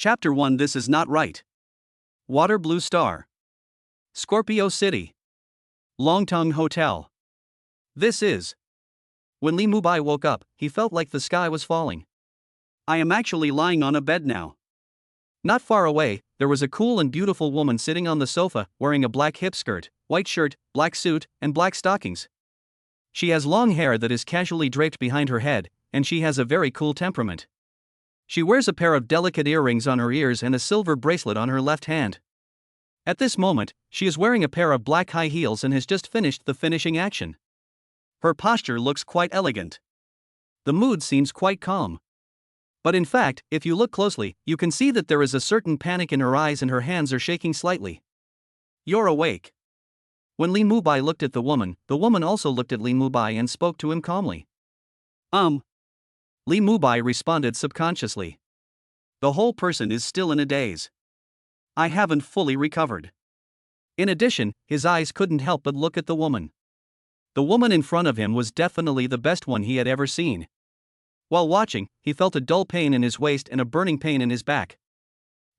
Chapter 1 This is not right. Water Blue Star. Scorpio City. Longtung Hotel. This is. When Lee Mubai woke up, he felt like the sky was falling. I am actually lying on a bed now. Not far away, there was a cool and beautiful woman sitting on the sofa, wearing a black hip skirt, white shirt, black suit, and black stockings. She has long hair that is casually draped behind her head, and she has a very cool temperament. She wears a pair of delicate earrings on her ears and a silver bracelet on her left hand. At this moment, she is wearing a pair of black high heels and has just finished the finishing action. Her posture looks quite elegant. The mood seems quite calm. But in fact, if you look closely, you can see that there is a certain panic in her eyes and her hands are shaking slightly. You're awake. When Lee Mubai looked at the woman also looked at Lee Mubai and spoke to him calmly. Lee Mubai responded subconsciously. The whole person is still in a daze. I haven't fully recovered. In addition, his eyes couldn't help but look at the woman. The woman in front of him was definitely the best one he had ever seen. While watching, he felt a dull pain in his waist and a burning pain in his back.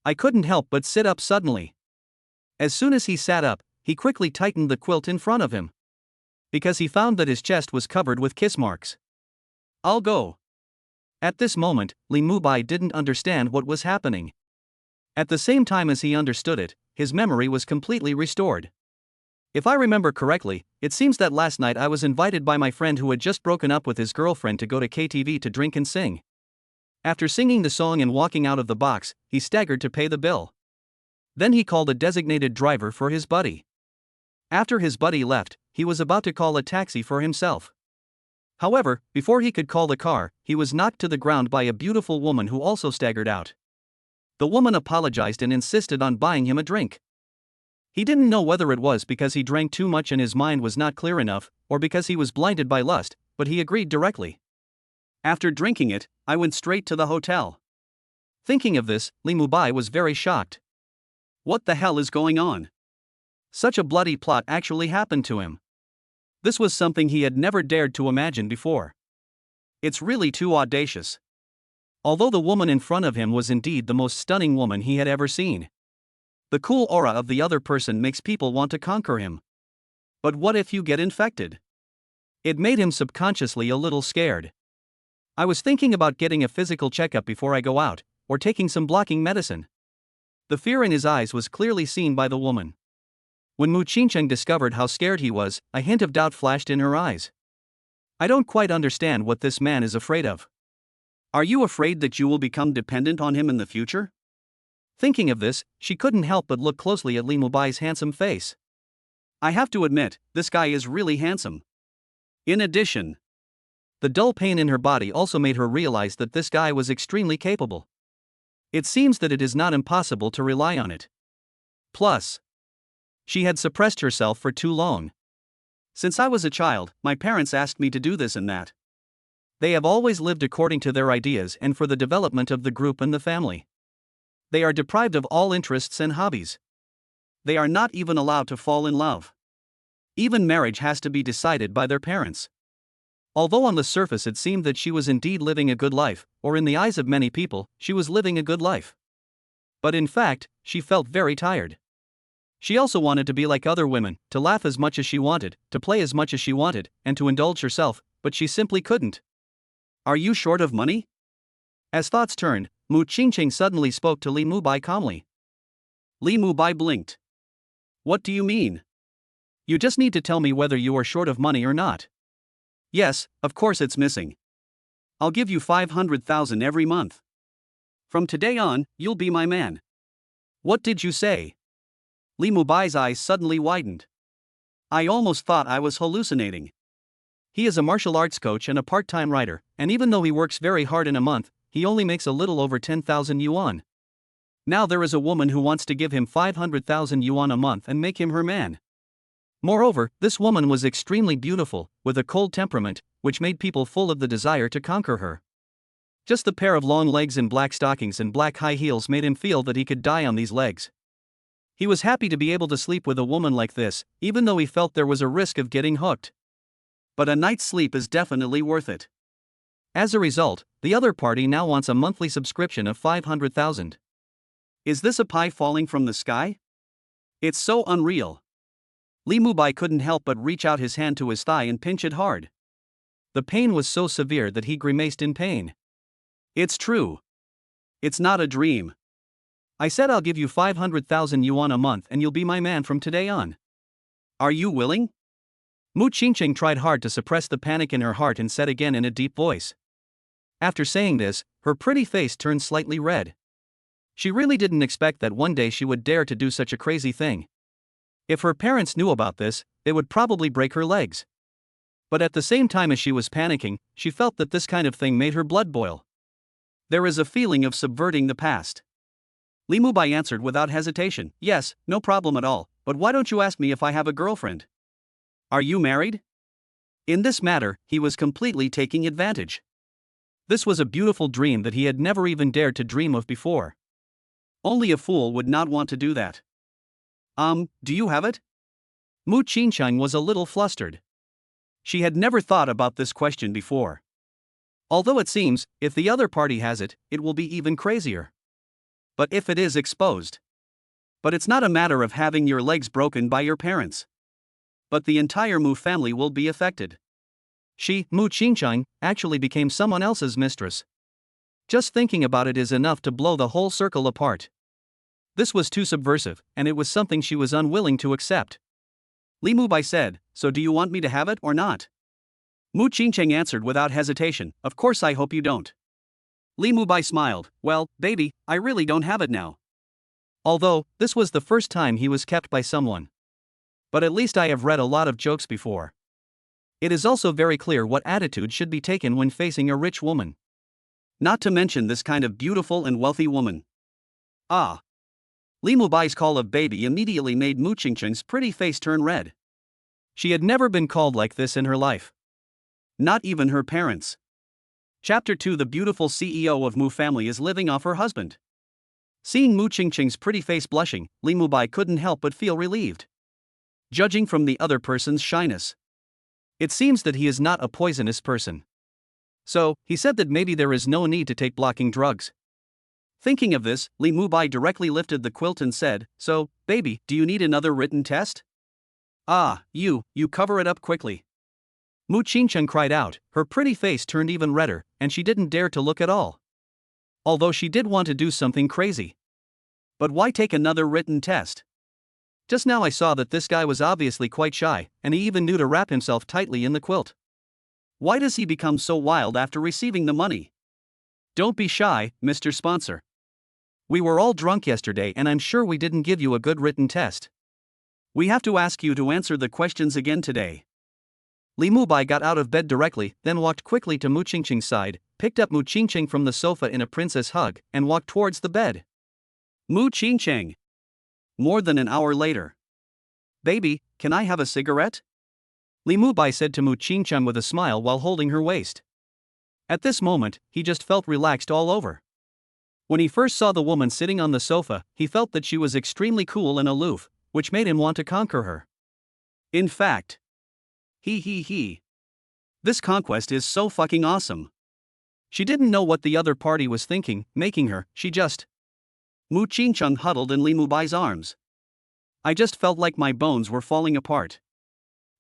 I couldn't help but sit up suddenly. As soon as he sat up, he quickly tightened the quilt in front of him. Because he found that his chest was covered with kiss marks. I'll go. At this moment, Lee Mubai didn't understand what was happening. At the same time as he understood it, his memory was completely restored. If I remember correctly, it seems that last night I was invited by my friend who had just broken up with his girlfriend to go to KTV to drink and sing. After singing the song and walking out of the box, he staggered to pay the bill. Then he called a designated driver for his buddy. After his buddy left, he was about to call a taxi for himself. However, before he could call the car, he was knocked to the ground by a beautiful woman who also staggered out. The woman apologized and insisted on buying him a drink. He didn't know whether it was because he drank too much and his mind was not clear enough, or because he was blinded by lust, but he agreed directly. After drinking it, I went straight to the hotel. Thinking of this, Lee Mubai was very shocked. What the hell is going on? Such a bloody plot actually happened to him. This was something he had never dared to imagine before. It's really too audacious. Although the woman in front of him was indeed the most stunning woman he had ever seen. The cool aura of the other person makes people want to conquer him. But what if you get infected? It made him subconsciously a little scared. I was thinking about getting a physical checkup before I go out, or taking some blocking medicine. The fear in his eyes was clearly seen by the woman. When Mu Qingcheng discovered how scared he was, a hint of doubt flashed in her eyes. I don't quite understand what this man is afraid of. Are you afraid that you will become dependent on him in the future? Thinking of this, she couldn't help but look closely at Lee Mubai's handsome face. I have to admit, this guy is really handsome. In addition, the dull pain in her body also made her realize that this guy was extremely capable. It seems that it is not impossible to rely on it. Plus, she had suppressed herself for too long. Since I was a child, my parents asked me to do this and that. They have always lived according to their ideas and for the development of the group and the family. They are deprived of all interests and hobbies. They are not even allowed to fall in love. Even marriage has to be decided by their parents. Although on the surface it seemed that she was indeed living a good life, or in the eyes of many people, she was living a good life. But in fact, she felt very tired. She also wanted to be like other women, to laugh as much as she wanted, to play as much as she wanted, and to indulge herself, but she simply couldn't. Are you short of money? As thoughts turned, Mu Qingcheng suddenly spoke to Lee Mubai calmly. Lee Mubai blinked. What do you mean? You just need to tell me whether you are short of money or not. Yes, of course it's missing. I'll give you 500,000 every month. From today on, you'll be my man. What did you say? Lee Mubai's eyes suddenly widened. I almost thought I was hallucinating. He is a martial arts coach and a part-time writer, and even though he works very hard in a month, he only makes a little over 10,000 yuan. Now there is a woman who wants to give him 500,000 yuan a month and make him her man. Moreover, this woman was extremely beautiful, with a cold temperament, which made people full of the desire to conquer her. Just the pair of long legs in black stockings and black high heels made him feel that he could die on these legs. He was happy to be able to sleep with a woman like this, even though he felt there was a risk of getting hooked. But a night's sleep is definitely worth it. As a result, the other party now wants a monthly subscription of 500,000. Is this a pie falling from the sky? It's so unreal. Li Mubai couldn't help but reach out his hand to his thigh and pinch it hard. The pain was so severe that he grimaced in pain. It's true. It's not a dream. I said I'll give you 500,000 yuan a month and you'll be my man from today on. Are you willing? Mu Qingqing tried hard to suppress the panic in her heart and said again in a deep voice. After saying this, her pretty face turned slightly red. She really didn't expect that one day she would dare to do such a crazy thing. If her parents knew about this, they would probably break her legs. But at the same time as she was panicking, she felt that this kind of thing made her blood boil. There is a feeling of subverting the past. Li Mubai answered without hesitation, yes, no problem at all, but why don't you ask me if I have a girlfriend? Are you married? In this matter, he was completely taking advantage. This was a beautiful dream that he had never even dared to dream of before. Only a fool would not want to do that. Do you have it? Mu Qingqing was a little flustered. She had never thought about this question before. Although it seems, if the other party has it, it will be even crazier. But if it is exposed. But it's not a matter of having your legs broken by your parents. But the entire Mu family will be affected. She, Mu Qingqing, actually became someone else's mistress. Just thinking about it is enough to blow the whole circle apart. This was too subversive, and it was something she was unwilling to accept. Li Mubai said, so do you want me to have it or not? Mu Qingqing answered without hesitation, of course I hope you don't. Li Mubai smiled, well, baby, I really don't have it now. Although, this was the first time he was kept by someone. But at least I have read a lot of jokes before. It is also very clear what attitude should be taken when facing a rich woman. Not to mention this kind of beautiful and wealthy woman. Ah. Li Mubai's call of baby immediately made Mu Qingqing's pretty face turn red. She had never been called like this in her life. Not even her parents. Chapter 2. The beautiful CEO of Mu family is living off her husband. Seeing Mu Qingqing's pretty face blushing, Li Mubai couldn't help but feel relieved. Judging from the other person's shyness, it seems that he is not a poisonous person. So, he said that maybe there is no need to take blocking drugs. Thinking of this, Li Mubai directly lifted the quilt and said, so, baby, do you need another written test? Ah, you cover it up quickly. Mu Qingqing cried out, her pretty face turned even redder, and she didn't dare to look at all. Although she did want to do something crazy. But why take another written test? Just now I saw that this guy was obviously quite shy, and he even knew to wrap himself tightly in the quilt. Why does he become so wild after receiving the money? Don't be shy, Mr. Sponsor. We were all drunk yesterday and I'm sure we didn't give you a good written test. We have to ask you to answer the questions again today. Li Mubai got out of bed directly, then walked quickly to Mu Qingqing's side, picked up Mu Qingqing from the sofa in a princess hug, and walked towards the bed. Mu Qingqing. More than an hour later. Baby, can I have a cigarette? Li Mubai said to Mu Qingqing with a smile while holding her waist. At this moment, he just felt relaxed all over. When he first saw the woman sitting on the sofa, he felt that she was extremely cool and aloof, which made him want to conquer her. In fact, this conquest is so fucking awesome. She didn't know what the other party was thinking, making her, she just. Mu Qingqing huddled in Li Mubai's arms. I just felt like my bones were falling apart.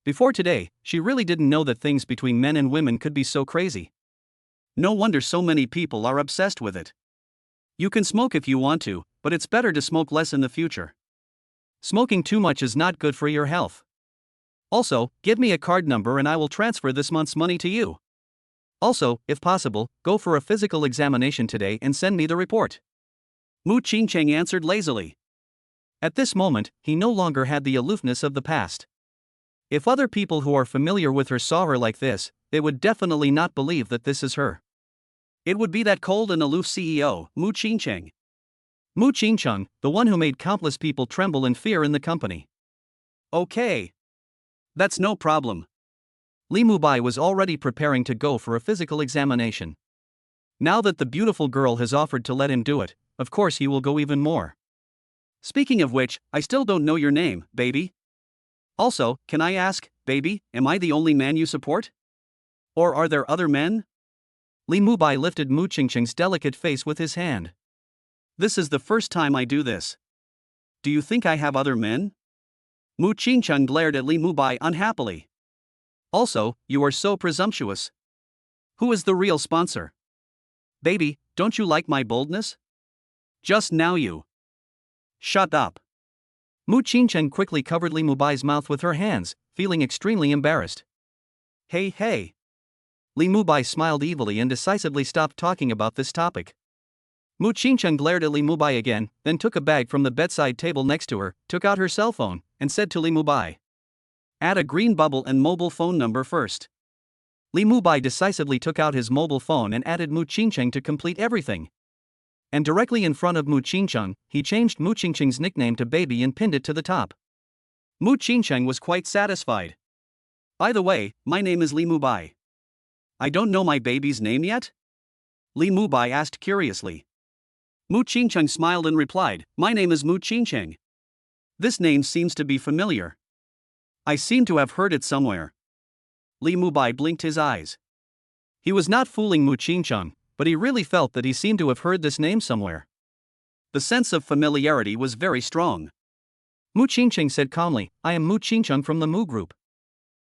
Before today, she really didn't know that things between men and women could be so crazy. No wonder so many people are obsessed with it. You can smoke if you want to, but it's better to smoke less in the future. Smoking too much is not good for your health. Also, give me a card number and I will transfer this month's money to you. Also, if possible, go for a physical examination today and send me the report. Mu Qingqing answered lazily. At this moment, he no longer had the aloofness of the past. If other people who are familiar with her saw her like this, they would definitely not believe that this is her. It would be that cold and aloof CEO, Mu Qingqing. Mu Qingqing, the one who made countless people tremble in fear in the company. Okay. That's no problem. Li Mubai was already preparing to go for a physical examination. Now that the beautiful girl has offered to let him do it, of course he will go even more. Speaking of which, I still don't know your name, baby. Also, can I ask, baby, am I the only man you support? Or are there other men? Li Mubai lifted Mu Qingqing's delicate face with his hand. This is the first time I do this. Do you think I have other men? Mu Qingcheng glared at Li Mubai unhappily. Also, you are so presumptuous. Who is the real sponsor? Baby, don't you like my boldness? Just now you. Shut up. Mu Qingcheng quickly covered Li Mubai's mouth with her hands, feeling extremely embarrassed. Hey. Li Mubai smiled evilly and decisively stopped talking about this topic. Mu Qingcheng glared at Li Mubai again, then took a bag from the bedside table next to her, took out her cell phone, and said to Li Mubai, "Add a green bubble and mobile phone number first." Li Mubai decisively took out his mobile phone and added Mu Qingcheng to complete everything. And directly in front of Mu Qingcheng, he changed Mu Qingcheng's nickname to Baby and pinned it to the top. Mu Qingcheng was quite satisfied. By the way, my name is Li Mubai. I don't know my baby's name yet? Li Mubai asked curiously. Mu Qingcheng smiled and replied, "My name is Mu Qingcheng. This name seems to be familiar. I seem to have heard it somewhere." Li Mubai blinked his eyes. He was not fooling Mu Qingcheng, but he really felt that he seemed to have heard this name somewhere. The sense of familiarity was very strong. Mu Qingcheng said calmly, "I am Mu Qingcheng from the Mu Group."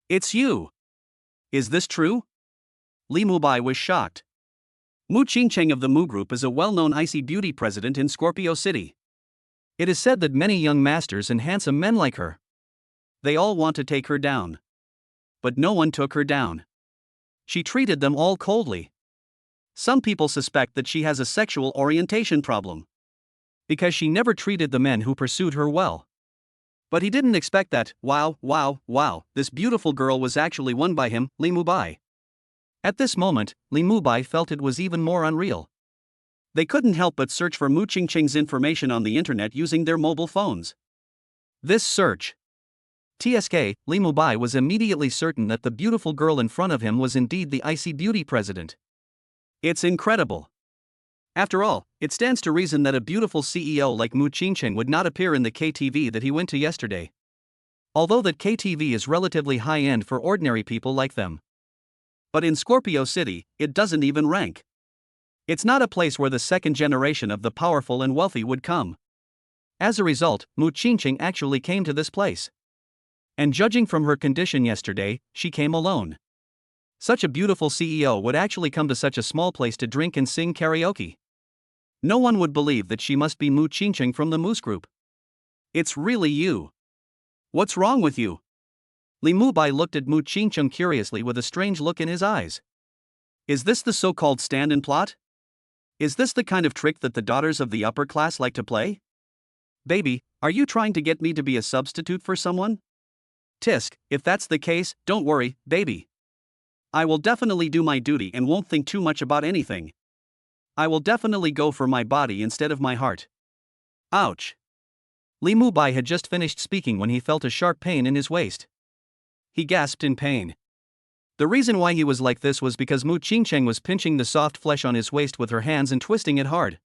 "It's you. Is this true?" Li Mubai was shocked. Mu Qingcheng of the Mu Group is a well-known icy beauty president in Scorpio City. It is said that many young masters and handsome men like her. They all want to take her down. But no one took her down. She treated them all coldly. Some people suspect that she has a sexual orientation problem, because she never treated the men who pursued her well. But he didn't expect that. Wow, this beautiful girl was actually won by him, Li Mubai. At this moment, Li Mubai felt it was even more unreal. They couldn't help but search for Mu Qingcheng's information on the internet using their mobile phones. This search. TSK, Li Mubai was immediately certain that the beautiful girl in front of him was indeed the icy beauty president. It's incredible. After all, it stands to reason that a beautiful CEO like Mu Qingcheng would not appear in the KTV that he went to yesterday. Although that KTV is relatively high-end for ordinary people like them. But in Scorpio City, it doesn't even rank. It's not a place where the second generation of the powerful and wealthy would come. As a result, Mu Qingcheng actually came to this place. And judging from her condition yesterday, she came alone. Such a beautiful CEO would actually come to such a small place to drink and sing karaoke. No one would believe that she must be Mu Qingcheng from the Moose Group. It's really you. What's wrong with you? Li Mubai looked at Mu Qingcheng curiously with a strange look in his eyes. Is this the so-called stand-in plot? Is this the kind of trick that the daughters of the upper class like to play? Baby, are you trying to get me to be a substitute for someone? Tisk, if that's the case, don't worry, baby. I will definitely do my duty and won't think too much about anything. I will definitely go for my body instead of my heart. Ouch. Li Mubai had just finished speaking when he felt a sharp pain in his waist. He gasped in pain. The reason why he was like this was because Mu Qingcheng was pinching the soft flesh on his waist with her hands and twisting it hard.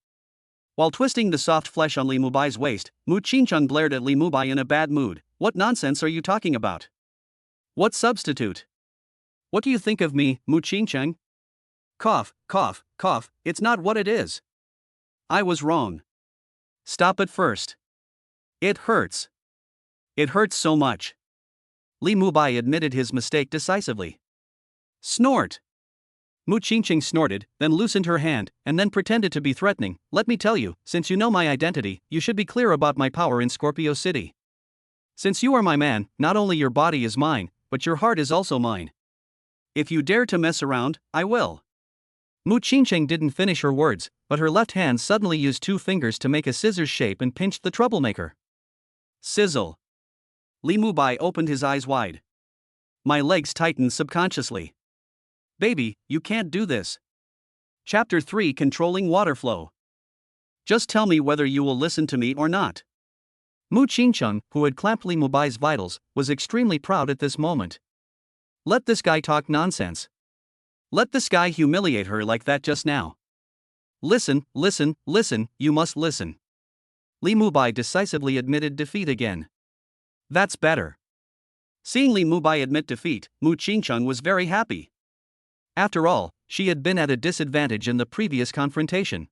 While twisting the soft flesh on Li Mubai's waist, Mu Qingcheng glared at Li Mubai in a bad mood. What nonsense are you talking about? What substitute? What do you think of me, Mu Qingcheng? Cough, it's not what it is. I was wrong. Stop it first. It hurts. It hurts so much. Li Mubai admitted his mistake decisively. Snort. Mu Qingcheng snorted, then loosened her hand, and then pretended to be threatening. Let me tell you, since you know my identity, you should be clear about my power in Scorpio City. Since you are my man, not only your body is mine, but your heart is also mine. If you dare to mess around, I will. Mu Qingcheng didn't finish her words, but her left hand suddenly used two fingers to make a scissors shape and pinched the troublemaker. Sizzle. Li Mubai opened his eyes wide. My legs tightened subconsciously. Baby, you can't do this. Chapter 3: Controlling Water Flow. Just tell me whether you will listen to me or not. Mu Qingcheng, who had clamped Li Mubai's vitals, was extremely proud at this moment. Let this guy talk nonsense. Let this guy humiliate her like that just now. Listen, you must listen. Li Mubai decisively admitted defeat again. That's better. Seeing Li Mubai admit defeat, Mu Qingcheng was very happy. After all, she had been at a disadvantage in the previous confrontation.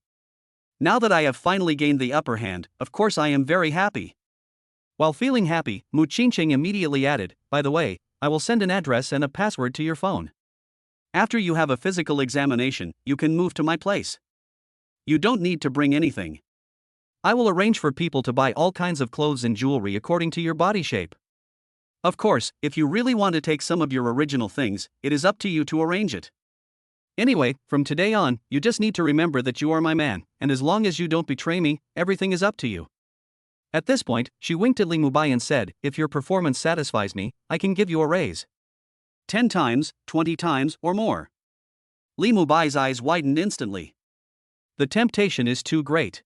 Now that I have finally gained the upper hand, of course I am very happy. While feeling happy, Mu Qingqing immediately added, by the way, I will send an address and a password to your phone. After you have a physical examination, you can move to my place. You don't need to bring anything. I will arrange for people to buy all kinds of clothes and jewelry according to your body shape. Of course, if you really want to take some of your original things, it is up to you to arrange it. Anyway, from today on, you just need to remember that you are my man, and as long as you don't betray me, everything is up to you. At this point, she winked at Li Mubai and said, if your performance satisfies me, I can give you a raise. 10 times, 20 times, or more. Li Mubai's eyes widened instantly. The temptation is too great.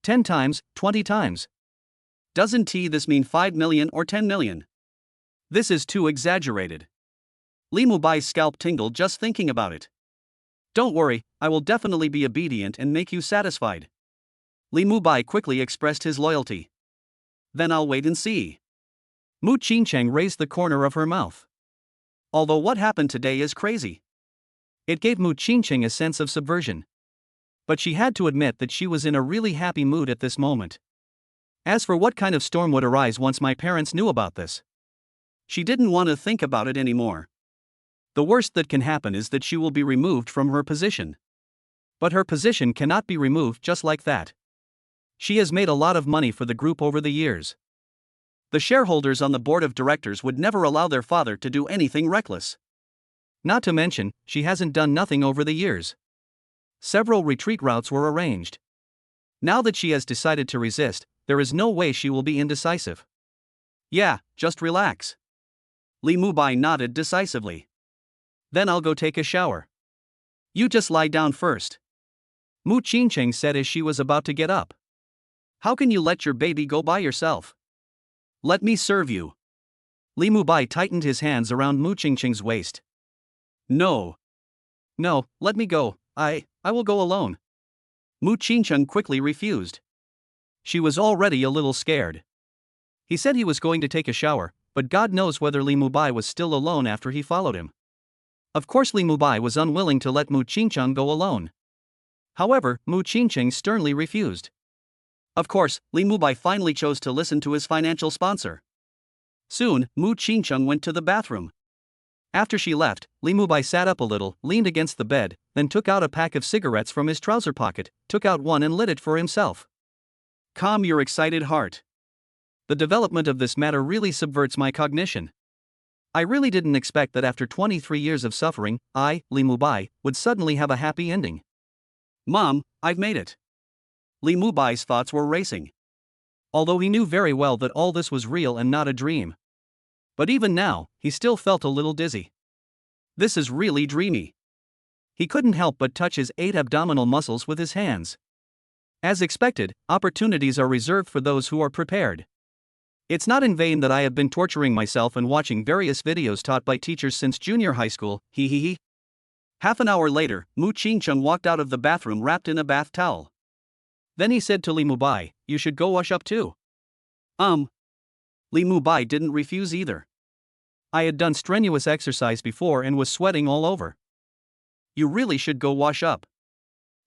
10 times, 20 times. Doesn't this mean 5 million or 10 million? This is too exaggerated. Li Mubai's scalp tingled just thinking about it. Don't worry, I will definitely be obedient and make you satisfied. Li Mubai quickly expressed his loyalty. Then I'll wait and see. Mu Qingcheng raised the corner of her mouth. Although what happened today is crazy. It gave Mu Qingcheng a sense of subversion. But she had to admit that she was in a really happy mood at this moment. As for what kind of storm would arise once my parents knew about this, she didn't want to think about it anymore. The worst that can happen is that she will be removed from her position. But her position cannot be removed just like that. She has made a lot of money for the group over the years. The shareholders on the board of directors would never allow their father to do anything reckless. Not to mention, she hasn't done nothing over the years. Several retreat routes were arranged. Now that she has decided to resist, there is no way she will be indecisive. Yeah, just relax. Li Mubai nodded decisively. Then I'll go take a shower. You just lie down first. Mu Qingcheng said as she was about to get up. How can you let your baby go by yourself? Let me serve you. Li Mubai tightened his hands around Mu Qingcheng's waist. No. No, let me go, I will go alone. Mu Qingcheng quickly refused. She was already a little scared. He said he was going to take a shower, but God knows whether Li Mubai was still alone after he followed him. Of course Li Mubai was unwilling to let Mu Qingcheng go alone. However, Mu Qingcheng sternly refused. Of course, Li Mubai finally chose to listen to his financial sponsor. Soon, Mu Qingcheng went to the bathroom. After she left, Li Mubai sat up a little, leaned against the bed, then took out a pack of cigarettes from his trouser pocket, took out one and lit it for himself. Calm your excited heart. The development of this matter really subverts my cognition. I really didn't expect that after 23 years of suffering, I, Li Mubai, would suddenly have a happy ending. Mom, I've made it. Li Mubai's thoughts were racing. Although he knew very well that all this was real and not a dream. But even now, he still felt a little dizzy. This is really dreamy. He couldn't help but touch his 8 abdominal muscles with his hands. As expected, opportunities are reserved for those who are prepared. It's not in vain that I have been torturing myself and watching various videos taught by teachers since junior high school, hee hee hee. Half an hour later, Mu Qingcheng walked out of the bathroom wrapped in a bath towel. Then he said to Li Mubai, you should go wash up too. Li Mubai didn't refuse either. I had done strenuous exercise before and was sweating all over. You really should go wash up.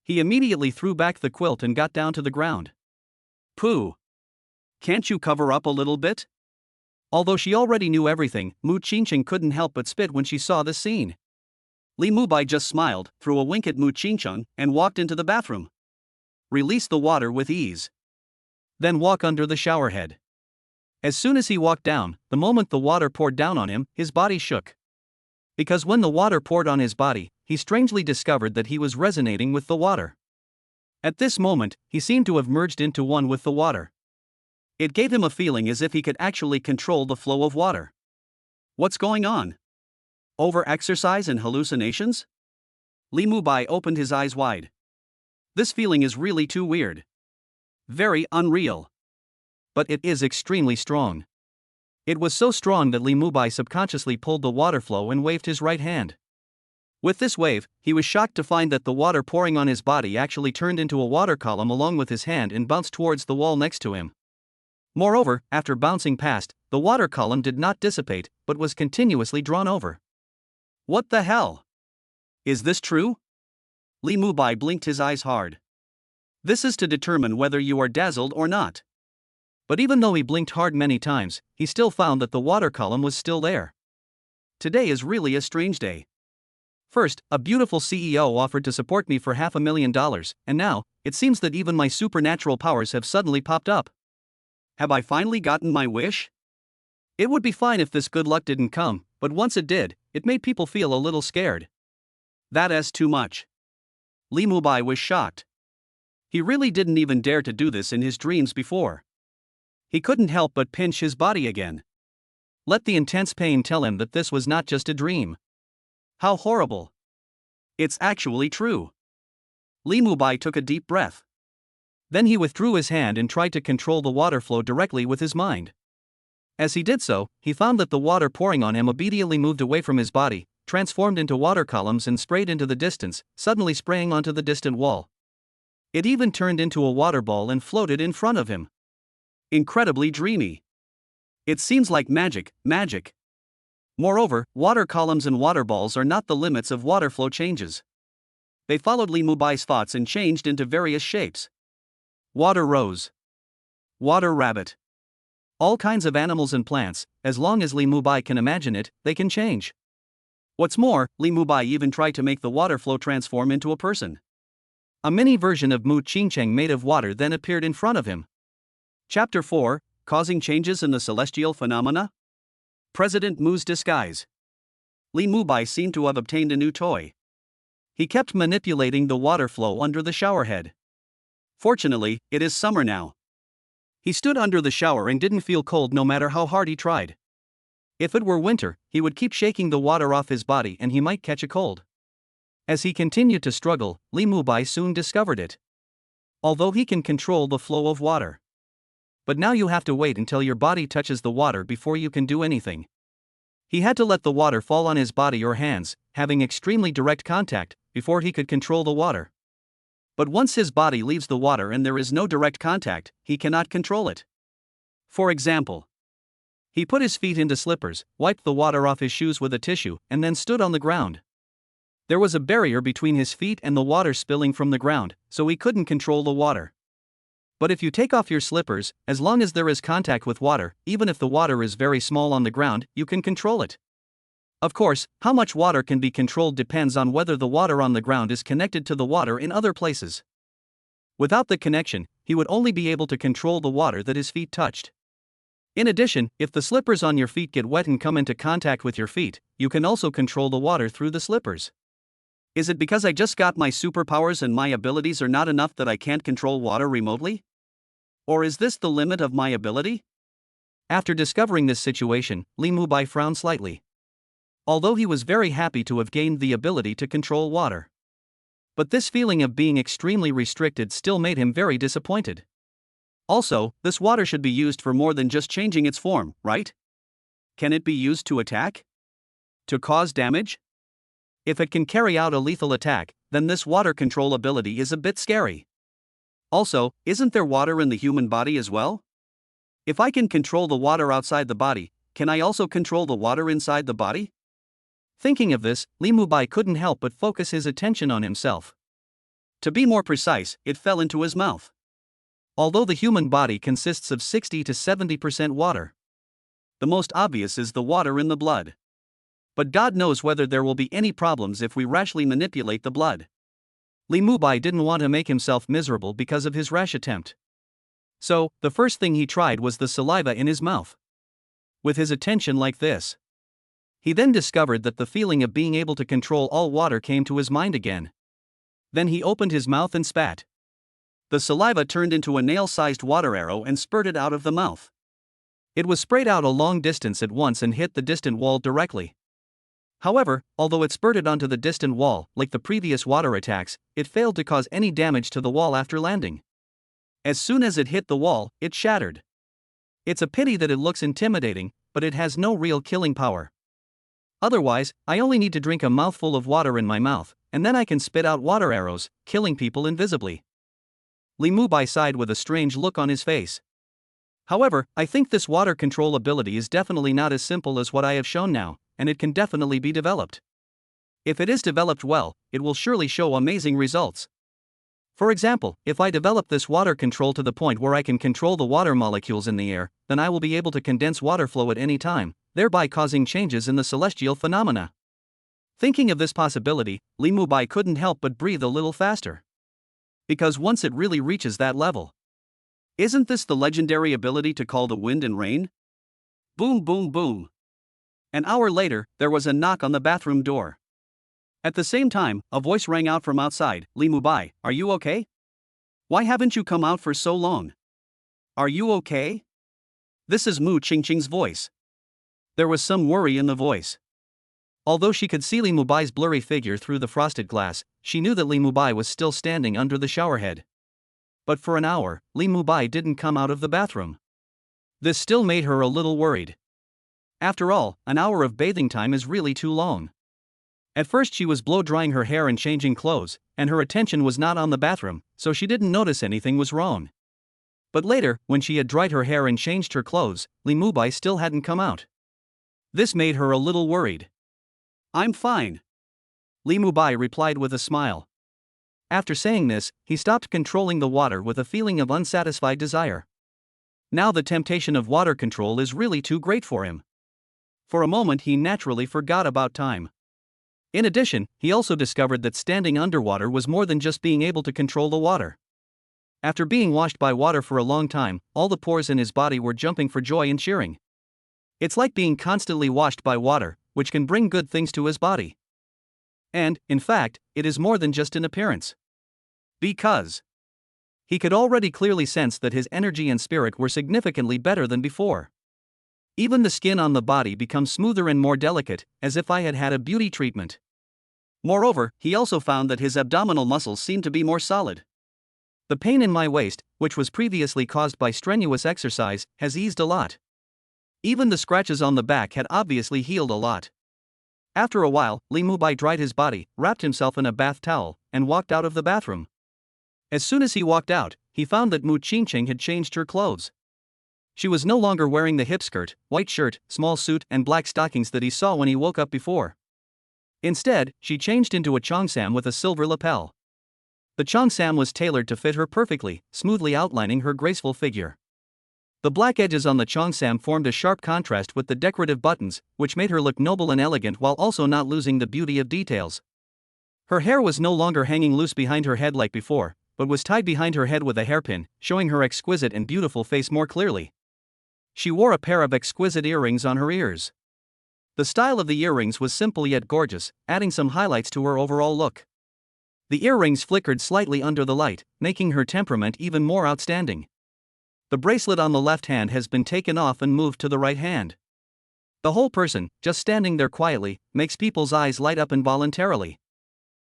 He immediately threw back the quilt and got down to the ground. Pooh. Can't you cover up a little bit? Although she already knew everything, Mu Qingcheng couldn't help but spit when she saw the scene. Li Mubai just smiled, threw a wink at Mu Qingcheng, and walked into the bathroom. Release the water with ease. Then walk under the shower head. As soon as he walked down, the moment the water poured down on him, his body shook. Because when the water poured on his body, he strangely discovered that he was resonating with the water. At this moment, he seemed to have merged into one with the water. It gave him a feeling as if he could actually control the flow of water. What's going on? Over-exercise and hallucinations? Li Mubai opened his eyes wide. This feeling is really too weird. Very unreal. But it is extremely strong. It was so strong that Li Mubai subconsciously pulled the water flow and waved his right hand. With this wave, he was shocked to find that the water pouring on his body actually turned into a water column along with his hand and bounced towards the wall next to him. Moreover, after bouncing past, the water column did not dissipate, but was continuously drawn over. What the hell? Is this true? Li Mubai blinked his eyes hard. This is to determine whether you are dazzled or not. But even though he blinked hard many times, he still found that the water column was still there. Today is really a strange day. First, a beautiful CEO offered to support me for $500,000, and now, it seems that even my supernatural powers have suddenly popped up. Have I finally gotten my wish? It would be fine if this good luck didn't come, but once it did, it made people feel a little scared. That's too much. Li Mubai was shocked. He really didn't even dare to do this in his dreams before. He couldn't help but pinch his body again. Let the intense pain tell him that this was not just a dream. How horrible. It's actually true. Li Mubai took a deep breath. Then he withdrew his hand and tried to control the water flow directly with his mind. As he did so, he found that the water pouring on him immediately moved away from his body, transformed into water columns and sprayed into the distance, suddenly spraying onto the distant wall. It even turned into a water ball and floated in front of him. Incredibly dreamy. It seems like magic. Moreover, water columns and water balls are not the limits of water flow changes. They followed Li Mubai's thoughts and changed into various shapes. Water rose. Water rabbit. All kinds of animals and plants, as long as Li Mubai can imagine it, they can change. What's more, Li Mubai even tried to make the water flow transform into a person. A mini version of Mu Qingcheng made of water then appeared in front of him. Chapter 4, Causing Changes in the Celestial Phenomena? President Mu's Disguise. Li Mubai seemed to have obtained a new toy. He kept manipulating the water flow under the showerhead. Fortunately, it is summer now. He stood under the shower and didn't feel cold no matter how hard he tried. If it were winter, he would keep shaking the water off his body and he might catch a cold. As he continued to struggle, Li Mubai soon discovered it. Although he can control the flow of water. But now you have to wait until your body touches the water before you can do anything. He had to let the water fall on his body or hands, having extremely direct contact, before he could control the water. But once his body leaves the water and there is no direct contact, he cannot control it. For example, he put his feet into slippers, wiped the water off his shoes with a tissue, and then stood on the ground. There was a barrier between his feet and the water spilling from the ground, so he couldn't control the water. But if you take off your slippers, as long as there is contact with water, even if the water is very small on the ground, you can control it. Of course, how much water can be controlled depends on whether the water on the ground is connected to the water in other places. Without the connection, he would only be able to control the water that his feet touched. In addition, if the slippers on your feet get wet and come into contact with your feet, you can also control the water through the slippers. Is it because I just got my superpowers and my abilities are not enough that I can't control water remotely? Or is this the limit of my ability? After discovering this situation, Li Mubai frowned slightly. Although he was very happy to have gained the ability to control water. But this feeling of being extremely restricted still made him very disappointed. Also, this water should be used for more than just changing its form, right? Can it be used to attack? To cause damage? If it can carry out a lethal attack, then this water control ability is a bit scary. Also, isn't there water in the human body as well? If I can control the water outside the body, can I also control the water inside the body? Thinking of this, Li Mubai couldn't help but focus his attention on himself. To be more precise, it fell into his mouth. Although the human body consists of 60 to 70% water. The most obvious is the water in the blood. But God knows whether there will be any problems if we rashly manipulate the blood. Li Mubai didn't want to make himself miserable because of his rash attempt. So, the first thing he tried was the saliva in his mouth. With his attention like this, he then discovered that the feeling of being able to control all water came to his mind again. Then he opened his mouth and spat. The saliva turned into a nail-sized water arrow and spurted out of the mouth. It was sprayed out a long distance at once and hit the distant wall directly. However, although it spurted onto the distant wall, like the previous water attacks, it failed to cause any damage to the wall after landing. As soon as it hit the wall, it shattered. It's a pity that it looks intimidating, but it has no real killing power. Otherwise, I only need to drink a mouthful of water in my mouth, and then I can spit out water arrows, killing people invisibly. Li Mubai sighed with a strange look on his face. However, I think this water control ability is definitely not as simple as what I have shown now, and it can definitely be developed. If it is developed well, it will surely show amazing results. For example, if I develop this water control to the point where I can control the water molecules in the air, then I will be able to condense water flow at any time, thereby causing changes in the celestial phenomena. Thinking of this possibility, Li Mubai couldn't help but breathe a little faster. Because once it really reaches that level, isn't this the legendary ability to call the wind and rain? Boom, boom, boom. An hour later, there was a knock on the bathroom door. At the same time, a voice rang out from outside. Li Mubai, are you okay? Why haven't you come out for so long? Are you okay? This is Mu Qingqing's voice. There was some worry in the voice. Although she could see Li Mubai's blurry figure through the frosted glass, she knew that Li Mubai was still standing under the showerhead. But for an hour, Li Mubai didn't come out of the bathroom. This still made her a little worried. After all, an hour of bathing time is really too long. At first she was blow-drying her hair and changing clothes, and her attention was not on the bathroom, so she didn't notice anything was wrong. But later, when she had dried her hair and changed her clothes, Li Mubai still hadn't come out. This made her a little worried. I'm fine. Li Mubai replied with a smile. After saying this, he stopped controlling the water with a feeling of unsatisfied desire. Now the temptation of water control is really too great for him. For a moment he naturally forgot about time. In addition, he also discovered that standing underwater was more than just being able to control the water. After being washed by water for a long time, all the pores in his body were jumping for joy and cheering. It's like being constantly washed by water, which can bring good things to his body. And, in fact, it is more than just an appearance. Because he could already clearly sense that his energy and spirit were significantly better than before. Even the skin on the body becomes smoother and more delicate, as if I had had a beauty treatment. Moreover, he also found that his abdominal muscles seemed to be more solid. The pain in my waist, which was previously caused by strenuous exercise, has eased a lot. Even the scratches on the back had obviously healed a lot. After a while, Li Mubai dried his body, wrapped himself in a bath towel, and walked out of the bathroom. As soon as he walked out, he found that Mu Qingqing had changed her clothes. She was no longer wearing the hip skirt, white shirt, small suit, and black stockings that he saw when he woke up before. Instead, she changed into a cheongsam with a silver lapel. The cheongsam was tailored to fit her perfectly, smoothly outlining her graceful figure. The black edges on the cheongsam formed a sharp contrast with the decorative buttons, which made her look noble and elegant while also not losing the beauty of details. Her hair was no longer hanging loose behind her head like before, but was tied behind her head with a hairpin, showing her exquisite and beautiful face more clearly. She wore a pair of exquisite earrings on her ears. The style of the earrings was simple yet gorgeous, adding some highlights to her overall look. The earrings flickered slightly under the light, making her temperament even more outstanding. The bracelet on the left hand has been taken off and moved to the right hand. The whole person, just standing there quietly, makes people's eyes light up involuntarily.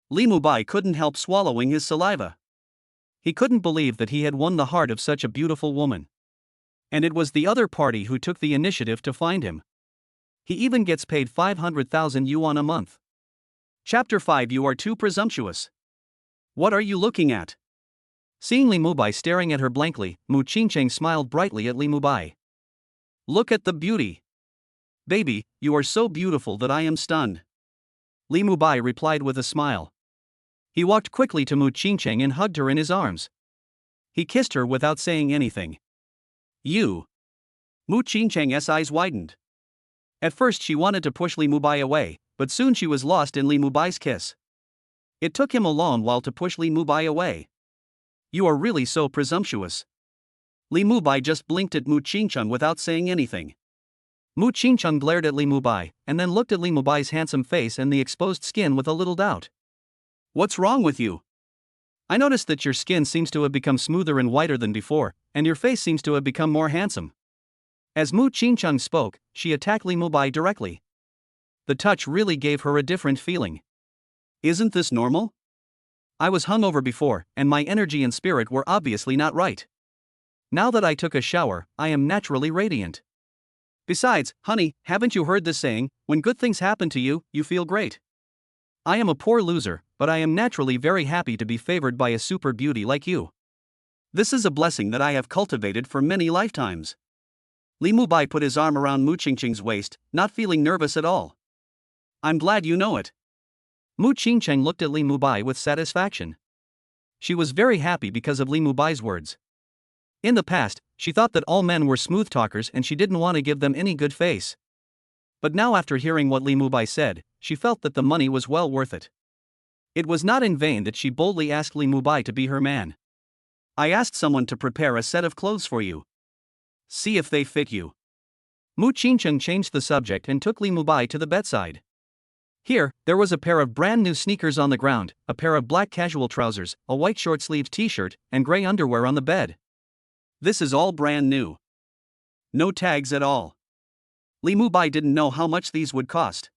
Li Mubai couldn't help swallowing his saliva. He couldn't believe that he had won the heart of such a beautiful woman. And it was the other party who took the initiative to find him. He even gets paid 500,000 yuan a month. Chapter 5. You are too presumptuous. What are you looking at? Seeing Li Mubai staring at her blankly, Mu Qingqing smiled brightly at Li Mubai. Look at the beauty. Baby, you are so beautiful that I am stunned. Li Mubai replied with a smile. He walked quickly to Mu Qingqing and hugged her in his arms. He kissed her without saying anything. You. Mu Qingqing's eyes widened. At first she wanted to push Li Mubai away, but soon she was lost in Li Mubai's kiss. It took him a long while to push Li Mubai away. You are really so presumptuous. Li Mubai just blinked at Mu Qingqing without saying anything. Mu Qingqing glared at Li Mubai, and then looked at Li Mubai's handsome face and the exposed skin with a little doubt. What's wrong with you? I noticed that your skin seems to have become smoother and whiter than before, and your face seems to have become more handsome. As Mu Qingqing spoke, she attacked Li Mubai directly. The touch really gave her a different feeling. Isn't this normal? I was hungover before, and my energy and spirit were obviously not right. Now that I took a shower, I am naturally radiant. Besides, honey, haven't you heard this saying, when good things happen to you, you feel great? I am a poor loser, but I am naturally very happy to be favored by a super beauty like you. This is a blessing that I have cultivated for many lifetimes. Li Mubai put his arm around Mu Qingqing's waist, not feeling nervous at all. I'm glad you know it. Mu Qingqing looked at Li Mubai with satisfaction. She was very happy because of Li Mubai's words. In the past, she thought that all men were smooth talkers and she didn't want to give them any good face. But now, after hearing what Li Mubai said, she felt that the money was well worth it. It was not in vain that she boldly asked Li Mubai to be her man. I asked someone to prepare a set of clothes for you. See if they fit you. Mu Qingcheng changed the subject and took Li Mubai to the bedside. Here, there was a pair of brand new sneakers on the ground, a pair of black casual trousers, a white short-sleeved t-shirt, and gray underwear on the bed. This is all brand new. No tags at all. Li Mubai didn't know how much these would cost.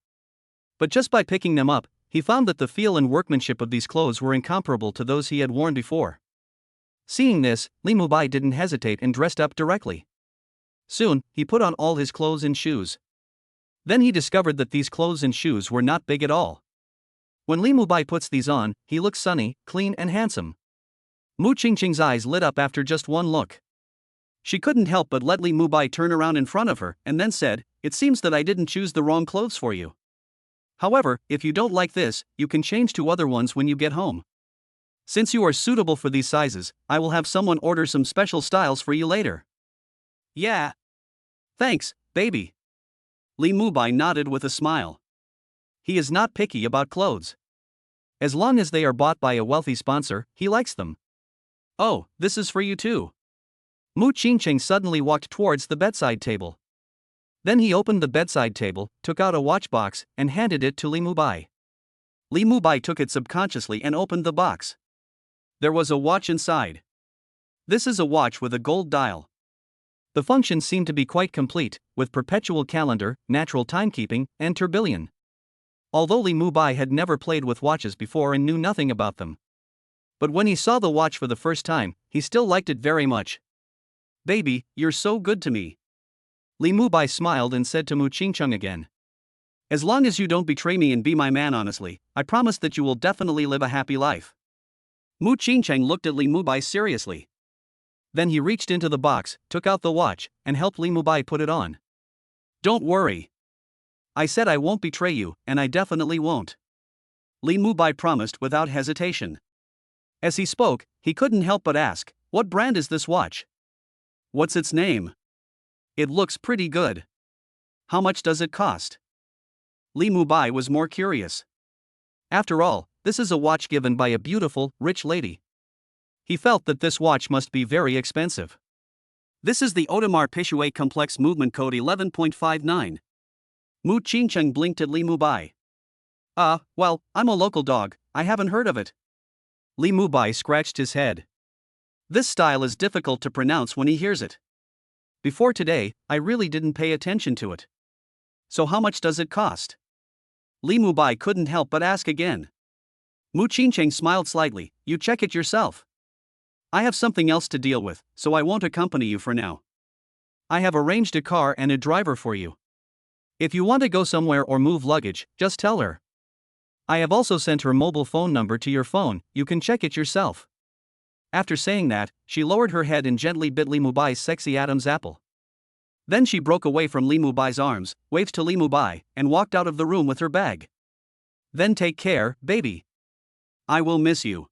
But just by picking them up, he found that the feel and workmanship of these clothes were incomparable to those he had worn before. Seeing this, Li Mubai didn't hesitate and dressed up directly. Soon, he put on all his clothes and shoes. Then he discovered that these clothes and shoes were not big at all. When Li Mubai puts these on, he looks sunny, clean and handsome. Mu Qingqing's eyes lit up after just one look. She couldn't help but let Li Mubai turn around in front of her and then said, "It seems that I didn't choose the wrong clothes for you. However, if you don't like this, you can change to other ones when you get home. Since you are suitable for these sizes, I will have someone order some special styles for you later." "Yeah. Thanks, baby." Li Mubai nodded with a smile. He is not picky about clothes. As long as they are bought by a wealthy sponsor, he likes them. "Oh, this is for you too." Mu Qingcheng suddenly walked towards the bedside table. Then he opened the bedside table, took out a watch box, and handed it to Li Mubai. Li Mubai took it subconsciously and opened the box. There was a watch inside. This is a watch with a gold dial. The functions seemed to be quite complete, with perpetual calendar, natural timekeeping, and tourbillon. Although Li Mubai had never played with watches before and knew nothing about them. But when he saw the watch for the first time, he still liked it very much. "Baby, you're so good to me." Li Mubai smiled and said to Mu Qingcheng again, "As long as you don't betray me and be my man honestly, I promise that you will definitely live a happy life." Mu Qingcheng looked at Li Mubai seriously. Then he reached into the box, took out the watch, and helped Li Mubai put it on. "Don't worry. I said I won't betray you, and I definitely won't." Li Mubai promised without hesitation. As he spoke, he couldn't help but ask, "What brand is this watch? What's its name? It looks pretty good. How much does it cost?" Li Mubai was more curious. After all, this is a watch given by a beautiful, rich lady. He felt that this watch must be very expensive. "This is the Audemars Piguet Complex Movement Code 11.59. Mu Qingcheng blinked at Li Mubai. Well, I'm a local dog, I haven't heard of it." Li Mubai scratched his head. This style is difficult to pronounce when he hears it. Before today, I really didn't pay attention to it. "So how much does it cost?" Li Mubai couldn't help but ask again. Mu Qingcheng smiled slightly. "You check it yourself. I have something else to deal with, so I won't accompany you for now. I have arranged a car and a driver for you. If you want to go somewhere or move luggage, just tell her. I have also sent her mobile phone number to your phone, you can check it yourself." After saying that, she lowered her head and gently bit Li Mubai's sexy Adam's apple. Then she broke away from Li Mubai's arms, waved to Li Mubai, and walked out of the room with her bag. "Then take care, baby. I will miss you."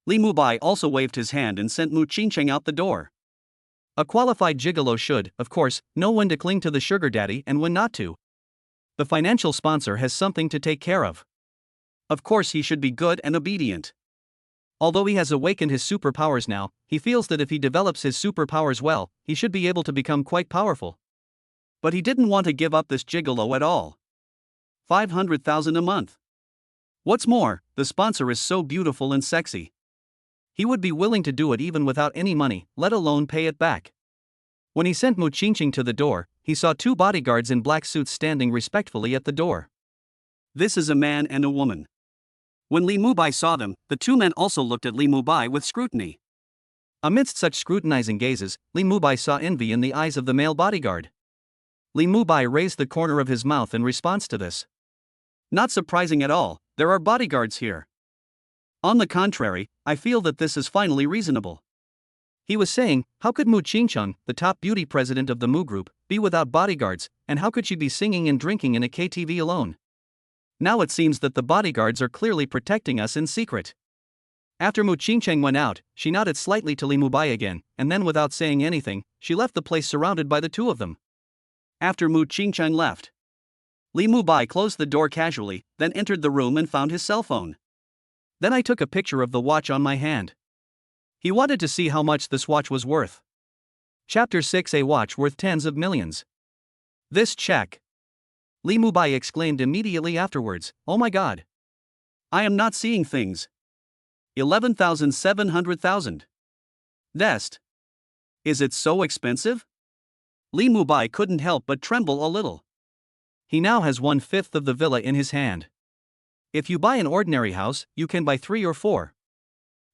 Li Mubai also waved his hand and sent Mu Qingcheng out the door. A qualified gigolo should, of course, know when to cling to the sugar daddy and when not to. The financial sponsor has something to take care of. Of course, he should be good and obedient. Although he has awakened his superpowers now, he feels that if he develops his superpowers well, he should be able to become quite powerful. But he didn't want to give up this gigolo at all. 500,000 a month. What's more, the sponsor is so beautiful and sexy. He would be willing to do it even without any money, let alone pay it back. When he sent Mu Qingcheng to the door, he saw two bodyguards in black suits standing respectfully at the door. This is a man and a woman. When Li Mubai saw them, the two men also looked at Li Mubai with scrutiny. Amidst such scrutinizing gazes, Li Mubai saw envy in the eyes of the male bodyguard. Li Mubai raised the corner of his mouth in response to this. "Not surprising at all, there are bodyguards here. On the contrary, I feel that this is finally reasonable." He was saying, how could Mu Qingcheng, the top beauty president of the Mu Group, be without bodyguards, and how could she be singing and drinking in a KTV alone? Now it seems that the bodyguards are clearly protecting us in secret. After Mu Qingcheng went out, she nodded slightly to Li Mubai again, and then without saying anything, she left the place surrounded by the two of them. After Mu Qingcheng left, Li Mubai closed the door casually, then entered the room and found his cell phone. Then I took a picture of the watch on my hand. He wanted to see how much this watch was worth. Chapter 6: A watch worth tens of millions. This check. Li Mubai exclaimed immediately afterwards, "Oh my god. I am not seeing things. 11,700,000. Dest. Is it so expensive?" Li Mubai couldn't help but tremble a little. He now has 1/5 of the villa in his hand. If you buy an ordinary house, you can buy 3 or 4.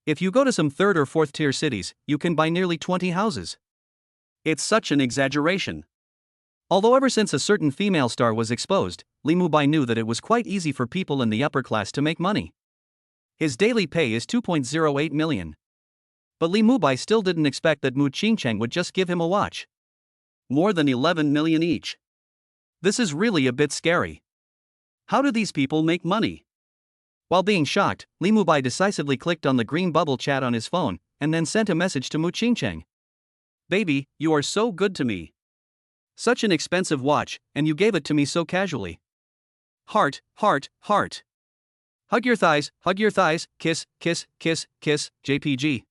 If you go to some 3rd or 4th tier cities, you can buy nearly 20 houses. It's such an exaggeration. Although ever since a certain female star was exposed, Li Mubai knew that it was quite easy for people in the upper class to make money. His daily pay is 2.08 million. But Li Mubai still didn't expect that Mu Qingcheng would just give him a watch. More than 11 million each. This is really a bit scary. How do these people make money? While being shocked, Li Mubai decisively clicked on the green bubble chat on his phone, and then sent a message to Mu Qingcheng. "Baby, you are so good to me. Such an expensive watch, and you gave it to me so casually. Heart, heart, heart. Hug your thighs, kiss, kiss, kiss, kiss, JPG."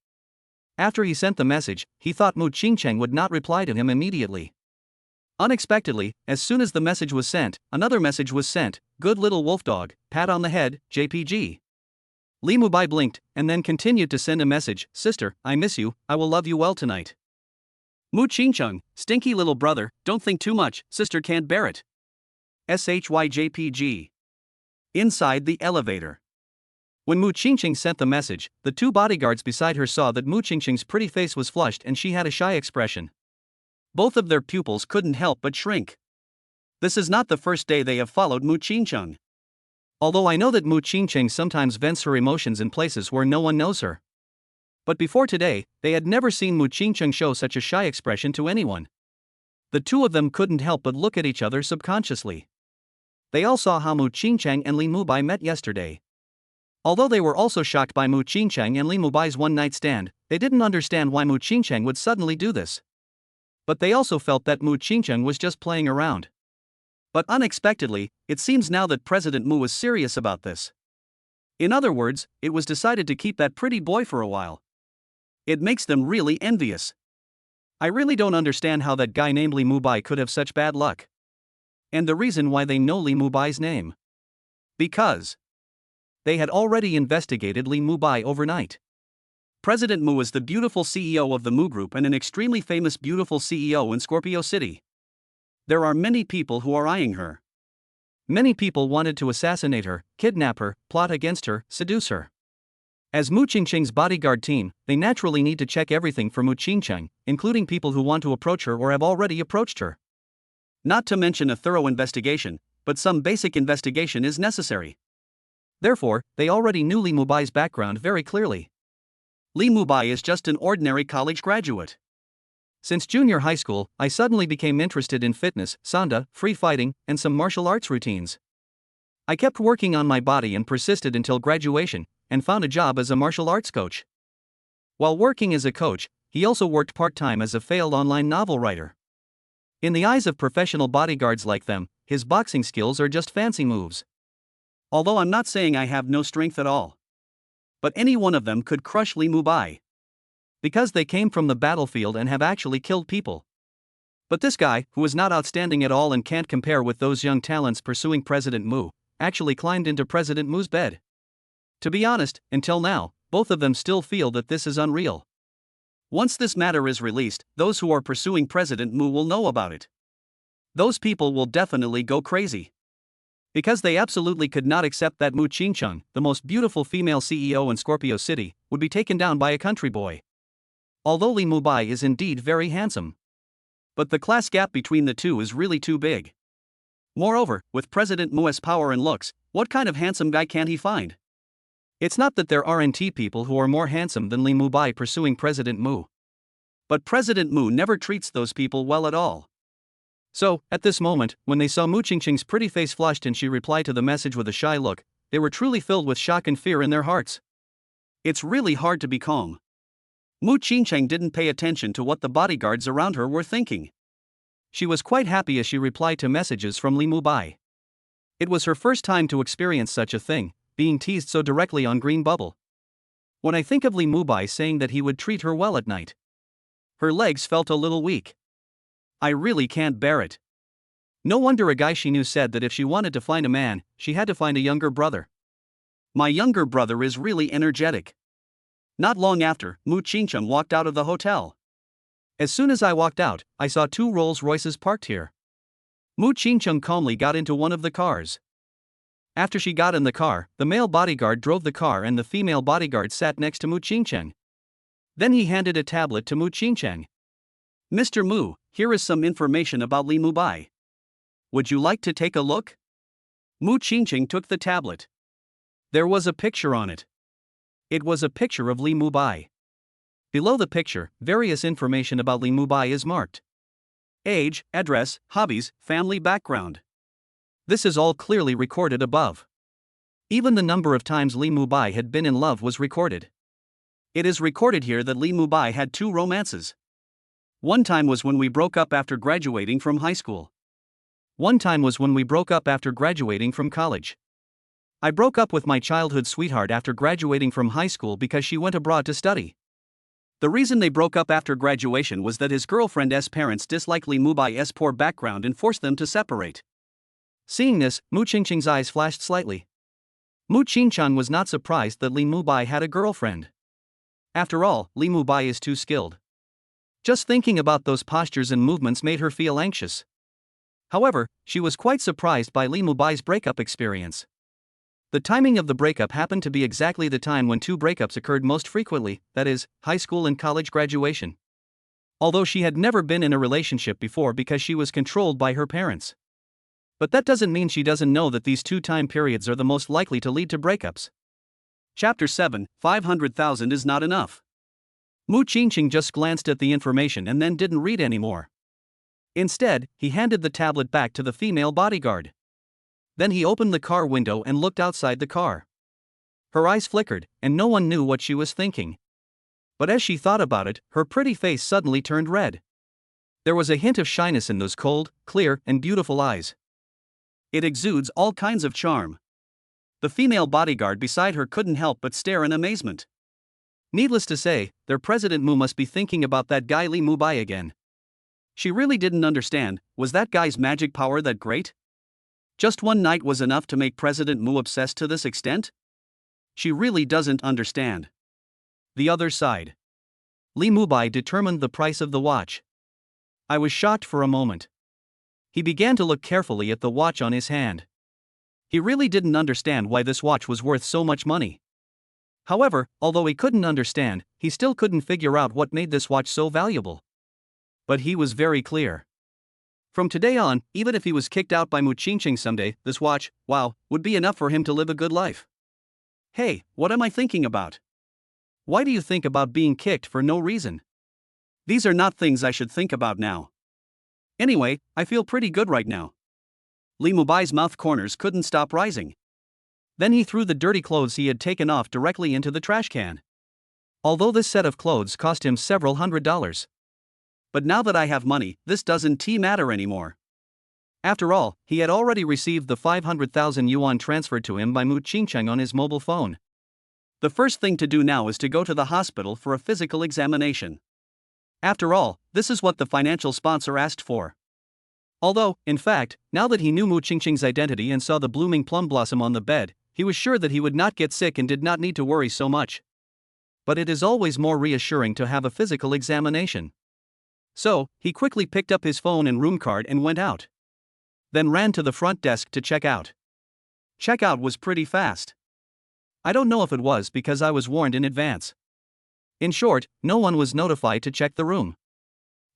After he sent the message, he thought Mu Qingcheng would not reply to him immediately. Unexpectedly, as soon as the message was sent, another message was sent: "Good little wolf dog, pat on the head, JPG." Li Mubai blinked, and then continued to send a message: "Sister, I miss you, I will love you well tonight." Mu Qingcheng, stinky little brother, don't think too much, sister can't bear it. SHYJPG. Inside the elevator. When Mu Qingcheng sent the message, the two bodyguards beside her saw that Mu Qingcheng's pretty face was flushed and she had a shy expression. Both of their pupils couldn't help but shrink. This is not the first day they have followed Mu Qingcheng. Although I know that Mu Qingcheng sometimes vents her emotions in places where no one knows her. But before today, they had never seen Mu Qingcheng show such a shy expression to anyone. The two of them couldn't help but look at each other subconsciously. They all saw how Mu Qingcheng and Li Mubai met yesterday. Although they were also shocked by Mu Qingcheng and Li Mubai's one-night stand, they didn't understand why Mu Qingcheng would suddenly do this. But they also felt that Mu Qingcheng was just playing around. But unexpectedly, it seems now that President Mu was serious about this. In other words, it was decided to keep that pretty boy for a while. It makes them really envious. I really don't understand how that guy named Li Mubai could have such bad luck. And the reason why they know Li Mubai's name. Because they had already investigated Li Mubai overnight. President Mu is the beautiful CEO of the Mu Group and an extremely famous beautiful CEO in Scorpio City. There are many people who are eyeing her. Many people wanted to assassinate her, kidnap her, plot against her, seduce her. As Mu Qingcheng's bodyguard team, they naturally need to check everything for Mu Qingcheng, including people who want to approach her or have already approached her. Not to mention a thorough investigation, but some basic investigation is necessary. Therefore, they already knew Li Mubai's background very clearly. Li Mubai is just an ordinary college graduate. Since junior high school, I suddenly became interested in fitness, sanda, free fighting, and some martial arts routines. I kept working on my body and persisted until graduation, and found a job as a martial arts coach. While working as a coach, he also worked part-time as a failed online novel writer. In the eyes of professional bodyguards like them, his boxing skills are just fancy moves. Although I'm not saying I have no strength at all. But any one of them could crush Li Mubai. Because they came from the battlefield and have actually killed people. But this guy, who is not outstanding at all and can't compare with those young talents pursuing President Mu, actually climbed into President Mu's bed. To be honest, until now, both of them still feel that this is unreal. Once this matter is released, those who are pursuing President Mu will know about it. Those people will definitely go crazy. Because they absolutely could not accept that Mu Qingcheng, the most beautiful female CEO in Scorpio City, would be taken down by a country boy. Although Li Mubai is indeed very handsome. But the class gap between the two is really too big. Moreover, with President Mu's power and looks, what kind of handsome guy can he find? It's not that there aren't people who are more handsome than Li Mubai pursuing President Mu. But President Mu never treats those people well at all. So, at this moment, when they saw Mu Qingcheng's pretty face flushed and she replied to the message with a shy look, they were truly filled with shock and fear in their hearts. It's really hard to be calm. Mu Qingcheng didn't pay attention to what the bodyguards around her were thinking. She was quite happy as she replied to messages from Li Mubai. It was her first time to experience such a thing, being teased so directly on Green Bubble. When I think of Li Mubai saying that he would treat her well at night, her legs felt a little weak. I really can't bear it. No wonder a guy she knew said that if she wanted to find a man, she had to find a younger brother. My younger brother is really energetic. Not long after, Mu Qingcheng walked out of the hotel. As soon as I walked out, I saw 2 Rolls-Royces parked here. Mu Qingcheng calmly got into one of the cars. After she got in the car, the male bodyguard drove the car and the female bodyguard sat next to Mu Qingcheng. Then he handed a tablet to Mu Qingcheng. "Mr. Mu, here is some information about Li Mubai. Would you like to take a look?" Mu Qingcheng took the tablet. There was a picture on it. It was a picture of Li Mubai. Below the picture, various information about Li Mubai is marked. Age, address, hobbies, family background. This is all clearly recorded above. Even the number of times Li Mubai had been in love was recorded. It is recorded here that Li Mubai had 2 romances. One time was when we broke up after graduating from high school. One time was when we broke up after graduating from college. I broke up with my childhood sweetheart after graduating from high school because she went abroad to study. The reason they broke up after graduation was that his girlfriend's parents disliked Li Mubai's poor background and forced them to separate. Seeing this, Mu Qingcheng's eyes flashed slightly. Mu Qingcheng was not surprised that Li Mubai had a girlfriend. After all, Li Mubai is too skilled. Just thinking about those postures and movements made her feel anxious. However, she was quite surprised by Li Mubai's breakup experience. The timing of the breakup happened to be exactly the time when 2 breakups occurred most frequently, that is, high school and college graduation. Although she had never been in a relationship before because she was controlled by her parents. But that doesn't mean she doesn't know that these 2 time periods are the most likely to lead to breakups. Chapter 7, 500,000 is not enough. Mu Qingcheng just glanced at the information and then didn't read anymore. Instead, he handed the tablet back to the female bodyguard. Then he opened the car window and looked outside the car. Her eyes flickered, and no one knew what she was thinking. But as she thought about it, her pretty face suddenly turned red. There was a hint of shyness in those cold, clear, and beautiful eyes. It exudes all kinds of charm. The female bodyguard beside her couldn't help but stare in amazement. Needless to say, their President Mu must be thinking about that guy Li Mubai again. She really didn't understand, was that guy's magic power that great? Just one night was enough to make President Mu obsessed to this extent? She really doesn't understand. The other side. Li Mubai determined the price of the watch. I was shocked for a moment. He began to look carefully at the watch on his hand. He really didn't understand why this watch was worth so much money. However, although he couldn't understand, he still couldn't figure out what made this watch so valuable. But he was very clear. From today on, even if he was kicked out by Mu Qingcheng someday, this watch, wow, would be enough for him to live a good life. Hey, what am I thinking about? Why do you think about being kicked for no reason? These are not things I should think about now. Anyway, I feel pretty good right now. Li Mubai's mouth corners couldn't stop rising. Then he threw the dirty clothes he had taken off directly into the trash can. Although this set of clothes cost him several $100s. But now that I have money, this doesn't matter anymore. After all, he had already received the 500,000 yuan transferred to him by Mu Qingcheng on his mobile phone. The first thing to do now is to go to the hospital for a physical examination. After all, this is what the financial sponsor asked for. Although, in fact, now that he knew Mu Qingcheng's identity and saw the blooming plum blossom on the bed, he was sure that he would not get sick and did not need to worry so much. But it is always more reassuring to have a physical examination. So, he quickly picked up his phone and room card and went out. Then ran to the front desk to check out. Checkout was pretty fast. I don't know if it was because I was warned in advance. In short, no one was notified to check the room.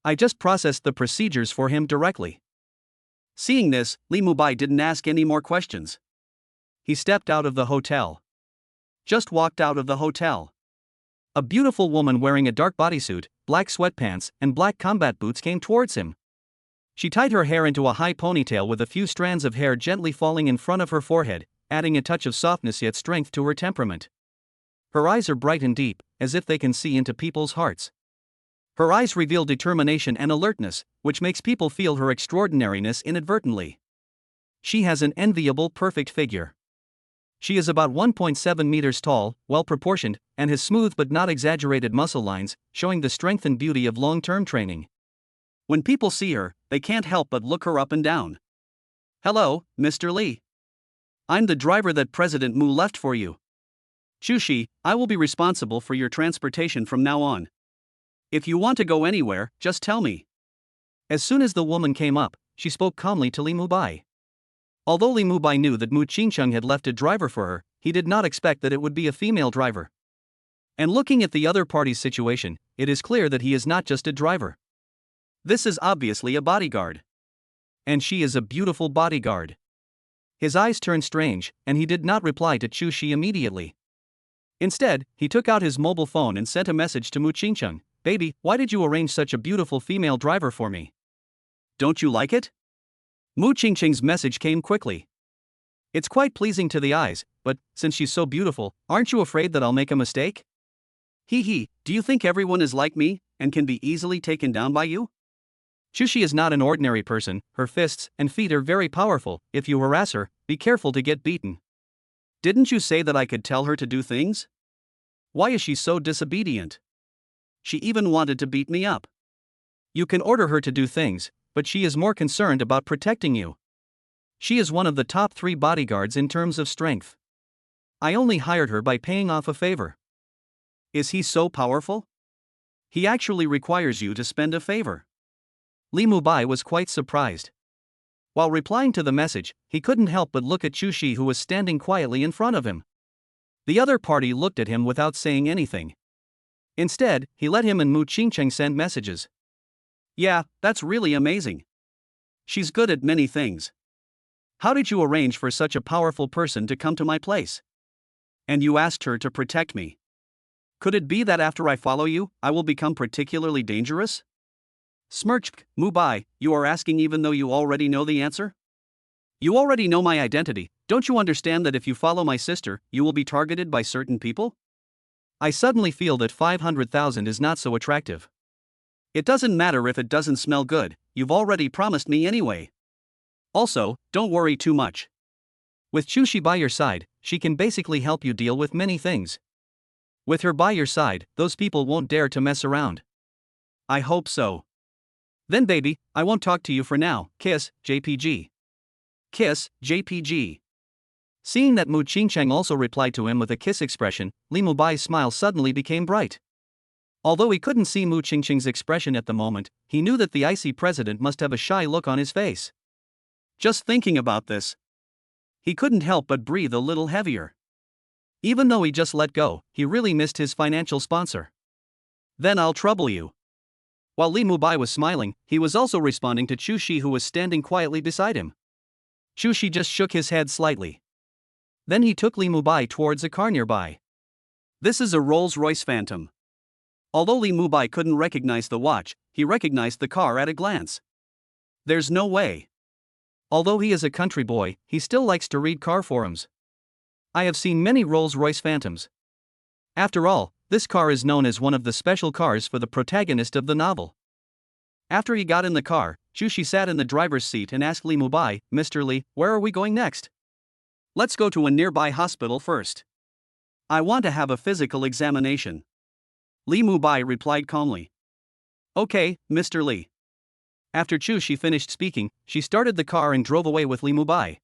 I just processed the procedures for him directly. Seeing this, Li Mubai didn't ask any more questions. He stepped out of the hotel. Just walked out of the hotel. A beautiful woman wearing a dark bodysuit, black sweatpants, and black combat boots came towards him. She tied her hair into a high ponytail with a few strands of hair gently falling in front of her forehead, adding a touch of softness yet strength to her temperament. Her eyes are bright and deep, as if they can see into people's hearts. Her eyes reveal determination and alertness, which makes people feel her extraordinariness inadvertently. She has an enviable, perfect figure. She is about 1.7 meters tall, well-proportioned, and has smooth but not exaggerated muscle lines, showing the strength and beauty of long-term training. When people see her, they can't help but look her up and down. "Hello, Mr. Lee. I'm the driver that President Mu left for you. Chushi, I will be responsible for your transportation from now on. If you want to go anywhere, just tell me." As soon as the woman came up, she spoke calmly to Li Mubai. Although Li Mubai knew that Mu Qingcheng had left a driver for her, he did not expect that it would be a female driver. And looking at the other party's situation, it is clear that he is not just a driver. This is obviously a bodyguard. And she is a beautiful bodyguard. His eyes turned strange, and he did not reply to Chu Shi immediately. Instead, he took out his mobile phone and sent a message to Mu Qingcheng. "Baby, why did you arrange such a beautiful female driver for me? Don't you like it?" Mu Qingcheng's message came quickly. "It's quite pleasing to the eyes, but, since she's so beautiful, aren't you afraid that I'll make a mistake? Hee, do you think everyone is like me, and can be easily taken down by you? Chushi is not an ordinary person, her fists and feet are very powerful. If you harass her, be careful to get beaten. Didn't you say that I could tell her to do things? Why is she so disobedient? She even wanted to beat me up. You can order her to do things, but she is more concerned about protecting you. She is one of the top 3 bodyguards in terms of strength. I only hired her by paying off a favor." Is he so powerful? He actually requires you to spend a favor. Li Mubai was quite surprised. While replying to the message, he couldn't help but look at Chu Shi, who was standing quietly in front of him. The other party looked at him without saying anything. Instead, he let him and Mu Qingcheng send messages. "Yeah, that's really amazing. She's good at many things. How did you arrange for such a powerful person to come to my place? And you asked her to protect me. Could it be that after I follow you, I will become particularly dangerous?" Smirched, Mubai, you are asking even though you already know the answer? You already know my identity. Don't you understand that if you follow my sister, you will be targeted by certain people? I suddenly feel that 500,000 is not so attractive. It doesn't matter if it doesn't smell good, you've already promised me anyway. Also, don't worry too much. With Chushi by your side, she can basically help you deal with many things. With her by your side, those people won't dare to mess around. I hope so. Then baby, I won't talk to you for now. Kiss, JPG. Kiss, JPG. Seeing that Mu Qingcheng also replied to him with a kiss expression, Li Mubai's smile suddenly became bright. Although he couldn't see Mu Qingcheng's expression at the moment, he knew that the icy president must have a shy look on his face. Just thinking about this, he couldn't help but breathe a little heavier. Even though he just let go, he really missed his financial sponsor. Then I'll trouble you. While Li Mubai was smiling, he was also responding to Chu Shi, who was standing quietly beside him. Chu Shi just shook his head slightly. Then he took Li Mubai towards a car nearby. This is a Rolls-Royce Phantom. Although Li Mubai couldn't recognize the watch, he recognized the car at a glance. There's no way. Although he is a country boy, he still likes to read car forums. I have seen many Rolls-Royce Phantoms. After all, this car is known as one of the special cars for the protagonist of the novel. After he got in the car, Chu Shi sat in the driver's seat and asked Li Mubai, "Mr. Li, where are we going next?" "Let's go to a nearby hospital first. I want to have a physical examination." Li Mubai replied calmly. "Okay, Mr. Li." After Chu Shi finished speaking, she started the car and drove away with Li Mubai.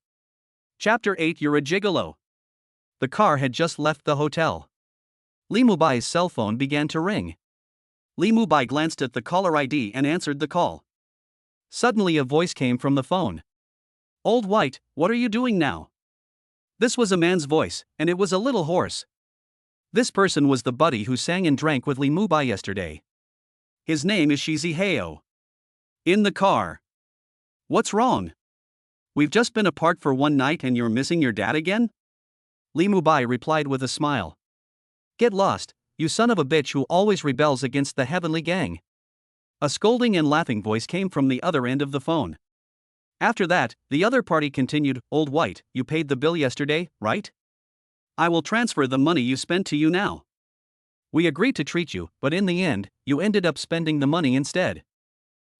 Chapter 8 You're a Gigolo. The car had just left the hotel. Li Mubai's cell phone began to ring. Li Mubai glanced at the caller ID and answered the call. Suddenly a voice came from the phone. "Old White, what are you doing now?" This was a man's voice, and it was a little hoarse. This person was the buddy who sang and drank with Li Mubai yesterday. His name is Shizi Heo. In the car. What's wrong? We've just been apart for one night and you're missing your dad again? Li Mubai replied with a smile. Get lost, you son of a bitch who always rebels against the heavenly gang. A scolding and laughing voice came from the other end of the phone. After that, the other party continued, Old White, you paid the bill yesterday, right? I will transfer the money you spent to you now. We agreed to treat you, but in the end, you ended up spending the money instead.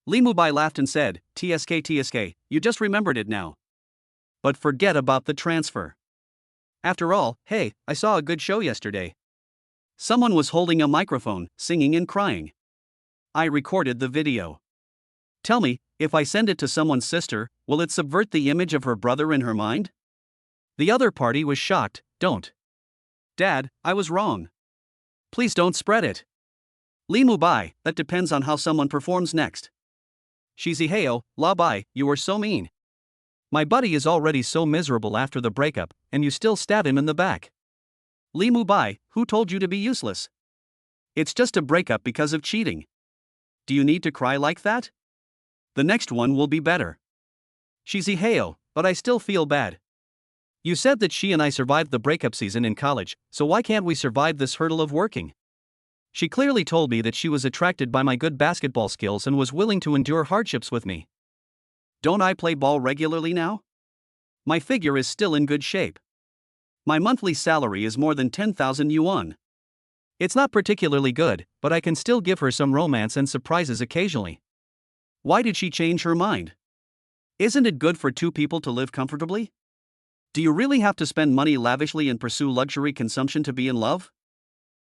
Lee Mubai laughed and said, TSK, you just remembered it now. But forget about the transfer. After all, hey, I saw a good show yesterday. Someone was holding a microphone, singing and crying. I recorded the video. Tell me, if I send it to someone's sister, will it subvert the image of her brother in her mind? The other party was shocked. Don't. Dad, I was wrong. Please don't spread it. Lee Mubai, that depends on how someone performs next. Shiziheo, Labai, you are so mean. My buddy is already so miserable after the breakup, and you still stab him in the back. Lee Mubai, who told you to be useless? It's just a breakup because of cheating. Do you need to cry like that? The next one will be better. Shiziheo, but I still feel bad. You said that she and I survived the breakup season in college, so why can't we survive this hurdle of working? She clearly told me that she was attracted by my good basketball skills and was willing to endure hardships with me. Don't I play ball regularly now? My figure is still in good shape. My monthly salary is more than 10,000 yuan. It's not particularly good, but I can still give her some romance and surprises occasionally. Why did she change her mind? Isn't it good for two people to live comfortably? Do you really have to spend money lavishly and pursue luxury consumption to be in love?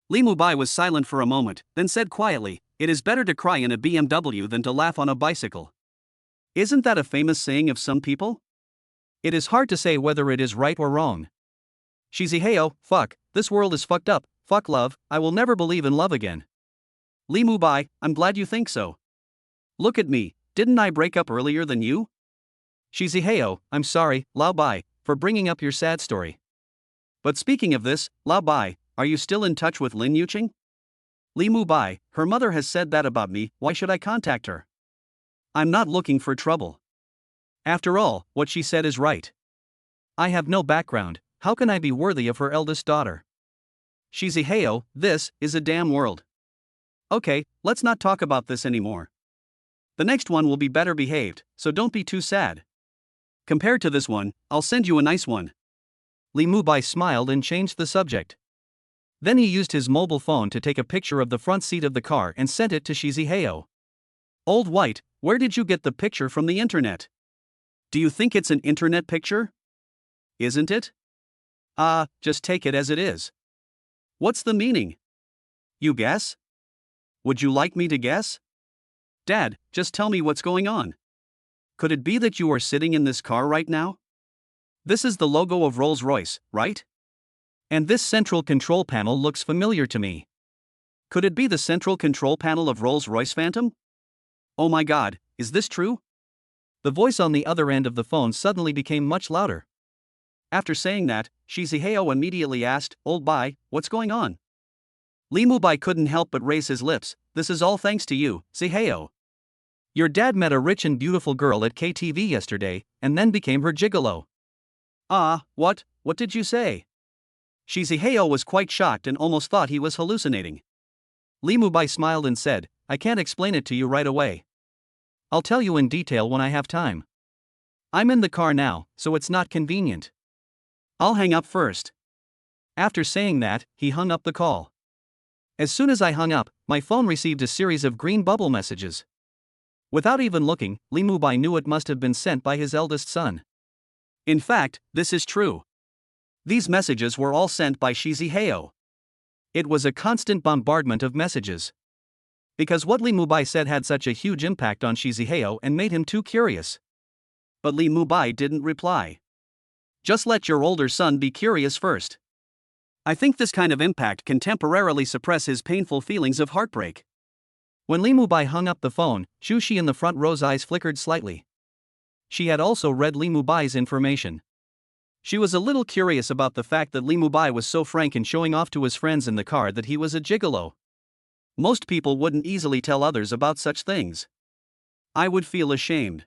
Lee Mubai was silent for a moment, then said quietly, it is better to cry in a BMW than to laugh on a bicycle. Isn't that a famous saying of some people? It is hard to say whether it is right or wrong. Shiziheo, fuck, this world is fucked up, fuck love, I will never believe in love again. Lee Mubai, I'm glad you think so. Look at me, didn't I break up earlier than you? Shiziheo, I'm sorry, Lao Bai, for bringing up your sad story. But speaking of this, Lao Bai, are you still in touch with Lin Yuqing? Lee Mubai, her mother has said that about me, why should I contact her? I'm not looking for trouble. After all, what she said is right. I have no background, how can I be worthy of her eldest daughter? Shiziheo, this is a damn world. Okay, let's not talk about this anymore. The next one will be better behaved, so don't be too sad. Compared to this one, I'll send you a nice one. Lee Mubai smiled and changed the subject. Then he used his mobile phone to take a picture of the front seat of the car and sent it to Shiziheo. Old White, where did you get the picture from the internet? Do you think it's an internet picture? Isn't it? Just take it as it is. What's the meaning? You guess? Would you like me to guess? Dad, just tell me what's going on. Could it be that you are sitting in this car right now? This is the logo of Rolls-Royce, right? And this central control panel looks familiar to me. Could it be the central control panel of Rolls-Royce Phantom? Oh my god, is this true? The voice on the other end of the phone suddenly became much louder. After saying that, Shiziheo immediately asked, Old Bai, what's going on? Lee Mubai couldn't help but raise his lips, this is all thanks to you, Shiziheo. Your dad met a rich and beautiful girl at KTV yesterday, and then became her gigolo. What did you say? Shiziheo was quite shocked and almost thought he was hallucinating. Lee Mubai smiled and said, I can't explain it to you right away. I'll tell you in detail when I have time. I'm in the car now, so it's not convenient. I'll hang up first. After saying that, he hung up the call. As soon as I hung up, my phone received a series of green bubble messages. Without even looking, Lee Mubai knew it must have been sent by his eldest son. In fact, this is true. These messages were all sent by Shiziheo. It was a constant bombardment of messages. Because what Lee Mubai said had such a huge impact on Shiziheo and made him too curious. But Lee Mubai didn't reply. Just let your older son be curious first. I think this kind of impact can temporarily suppress his painful feelings of heartbreak. When Lee Mubai hung up the phone, Xu Shi in the front row's eyes flickered slightly. She had also read Lee Mubai's information. She was a little curious about the fact that Lee Mubai was so frank in showing off to his friends in the car that he was a gigolo. Most people wouldn't easily tell others about such things. I would feel ashamed.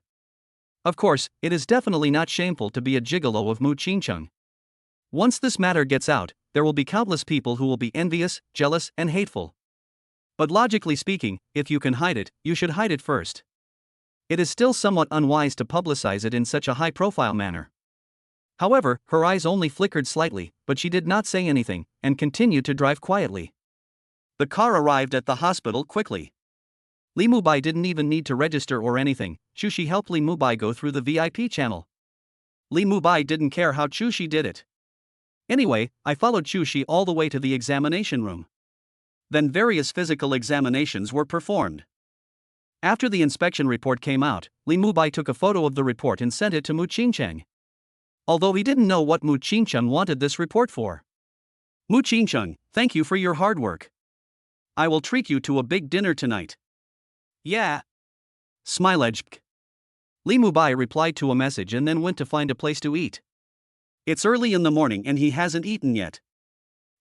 Of course, it is definitely not shameful to be a gigolo of Mu Qingcheng. Once this matter gets out, there will be countless people who will be envious, jealous, and hateful. But logically speaking, if you can hide it, you should hide it first. It is still somewhat unwise to publicize it in such a high-profile manner. However, her eyes only flickered slightly, but she did not say anything, and continued to drive quietly. The car arrived at the hospital quickly. Li Mubai didn't even need to register or anything. Chushi helped Li Mubai go through the VIP channel. Li Mubai didn't care how Chushi did it. Anyway, I followed Chushi all the way to the examination room. Then various physical examinations were performed. After the inspection report came out, Li Mubai took a photo of the report and sent it to Mu Qingcheng. Although he didn't know what Mu Qingcheng wanted this report for. Mu Qingcheng, thank you for your hard work. I will treat you to a big dinner tonight. Yeah. Smilejk. Li Mubai replied to a message and then went to find a place to eat. It's early in the morning and he hasn't eaten yet.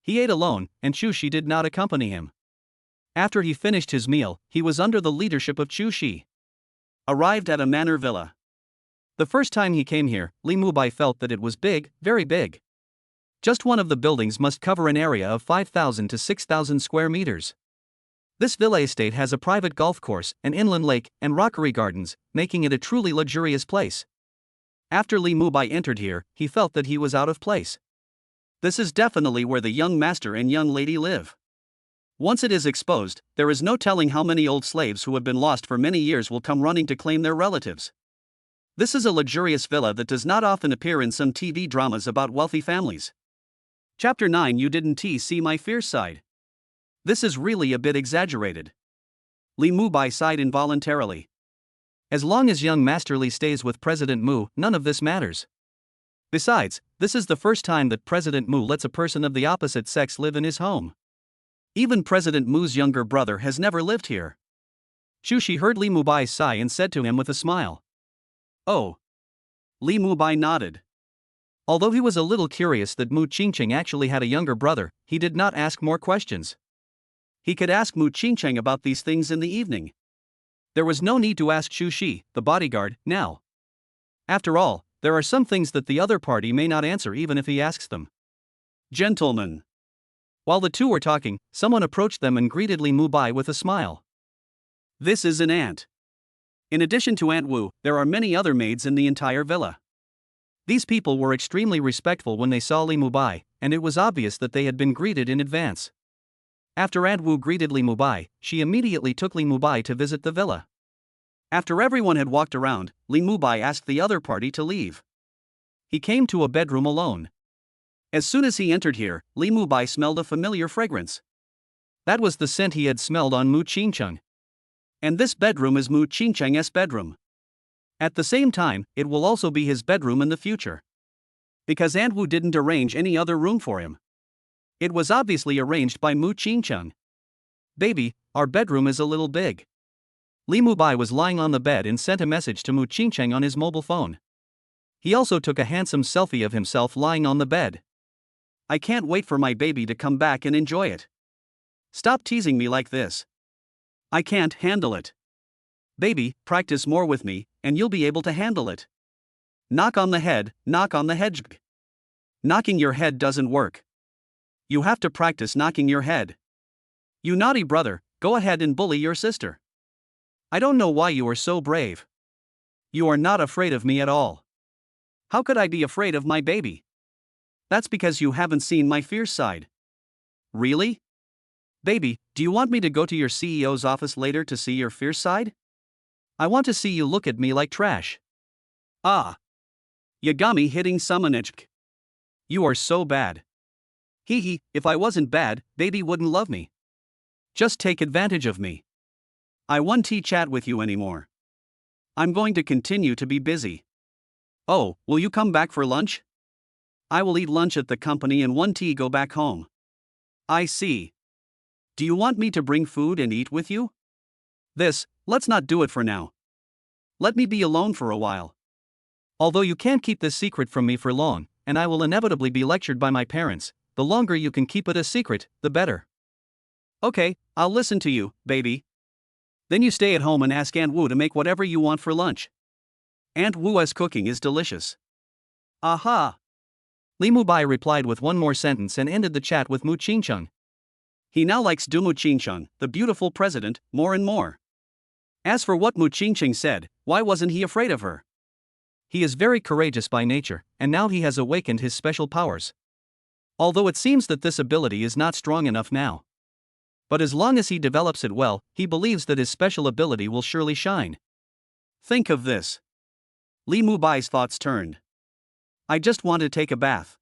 He ate alone, and Chushi did not accompany him. After he finished his meal, he was under the leadership of Chushi. Arrived at a manor villa. The first time he came here, Li Mubai felt that it was big, very big. Just one of the buildings must cover an area of 5,000 to 6,000 square meters. This villa estate has a private golf course, an inland lake, and rockery gardens, making it a truly luxurious place. After Li Mubai entered here, he felt that he was out of place. This is definitely where the young master and young lady live. Once it is exposed, there is no telling how many old slaves who have been lost for many years will come running to claim their relatives. This is a luxurious villa that does not often appear in some TV dramas about wealthy families. Chapter 9. You didn't see my fierce side. This is really a bit exaggerated. Li Mubai sighed involuntarily. As long as young Master Li stays with President Mu, none of this matters. Besides, this is the first time that President Mu lets a person of the opposite sex live in his home. Even President Mu's younger brother has never lived here. Chushi heard Li Mubai's sigh and said to him with a smile. Oh. Li Mubai nodded. Although he was a little curious that Mu Qingcheng actually had a younger brother, he did not ask more questions. He could ask Mu Qingcheng about these things in the evening. There was no need to ask Chushi, the bodyguard, now. After all, there are some things that the other party may not answer even if he asks them. Gentlemen. While the two were talking, someone approached them and greeted Li Mubai with a smile. This is an aunt. In addition to Aunt Wu, there are many other maids in the entire villa. These people were extremely respectful when they saw Li Mubai, and it was obvious that they had been greeted in advance. After Aunt Wu greeted Li Mubai, she immediately took Li Mubai to visit the villa. After everyone had walked around, Li Mubai asked the other party to leave. He came to a bedroom alone. As soon as he entered here, Li Mubai smelled a familiar fragrance. That was the scent he had smelled on Mu Qingcheng. And this bedroom is Mu Qingcheng's bedroom. At the same time, it will also be his bedroom in the future. Because Aunt Wu didn't arrange any other room for him. It was obviously arranged by Mu Qingcheng. Baby, our bedroom is a little big. Li Mubai was lying on the bed and sent a message to Mu Qingcheng on his mobile phone. He also took a handsome selfie of himself lying on the bed. I can't wait for my baby to come back and enjoy it. Stop teasing me like this. I can't handle it. Baby, practice more with me, and you'll be able to handle it. Knock on the head, knock on the head. Knocking your head doesn't work. You have to practice knocking your head. You naughty brother, go ahead and bully your sister. I don't know why you are so brave. You are not afraid of me at all. How could I be afraid of my baby? That's because you haven't seen my fierce side. Really? Baby, do you want me to go to your CEO's office later to see your fierce side? I want to see you look at me like trash. Ah. Yagami hitting Sumonechk. You are so bad. Hee hee, if I wasn't bad, baby wouldn't love me. Just take advantage of me. I won't chat with you anymore. I'm going to continue to be busy. Oh, will you come back for lunch? I will eat lunch at the company and go back home. I see. Do you want me to bring food and eat with you? Let's not do it for now. Let me be alone for a while. Although you can't keep this secret from me for long, and I will inevitably be lectured by my parents, the longer you can keep it a secret, the better. Okay, I'll listen to you, baby. Then you stay at home and ask Aunt Wu to make whatever you want for lunch. Aunt Wu's cooking is delicious. Aha! Li Mubai replied with one more sentence and ended the chat with Mu Qingcheng. He now likes Mu Qingcheng, the beautiful president, more and more. As for what Mu Qingcheng said, why wasn't he afraid of her? He is very courageous by nature, and now he has awakened his special powers. Although it seems that this ability is not strong enough now. But as long as he develops it well, he believes that his special ability will surely shine. Think of this. Li Mubai's thoughts turned. I just want to take a bath.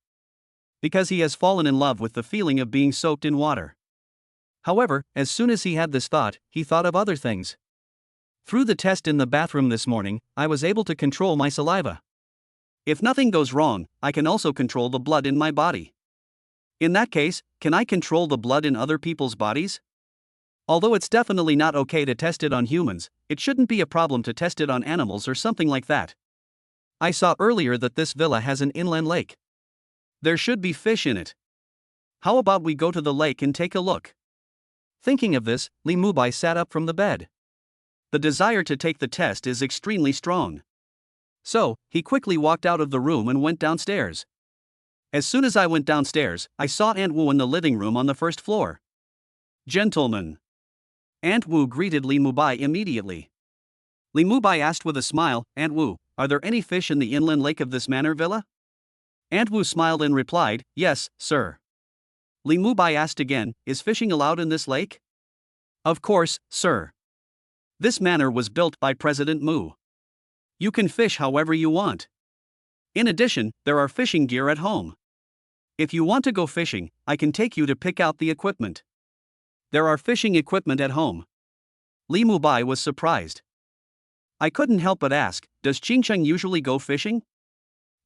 Because he has fallen in love with the feeling of being soaked in water. However, as soon as he had this thought, he thought of other things. Through the test in the bathroom this morning, I was able to control my saliva. If nothing goes wrong, I can also control the blood in my body. In that case, can I control the blood in other people's bodies? Although it's definitely not okay to test it on humans, it shouldn't be a problem to test it on animals or something like that. I saw earlier that this villa has an inland lake. There should be fish in it. How about we go to the lake and take a look? Thinking of this, Li Mubai sat up from the bed. The desire to take the test is extremely strong. So, he quickly walked out of the room and went downstairs. As soon as I went downstairs, I saw Aunt Wu in the living room on the first floor. Gentlemen. Aunt Wu greeted Li Mubai immediately. Li Mubai asked with a smile, Aunt Wu, are there any fish in the inland lake of this manor villa? Aunt Wu smiled and replied, yes, sir. Li Mubai asked again, is fishing allowed in this lake? Of course, sir. This manor was built by President Mu. You can fish however you want. In addition, there are fishing gear at home. If you want to go fishing, I can take you to pick out the equipment. There are fishing equipment at home. Li Mubai was surprised. I couldn't help but ask, does Qingcheng usually go fishing?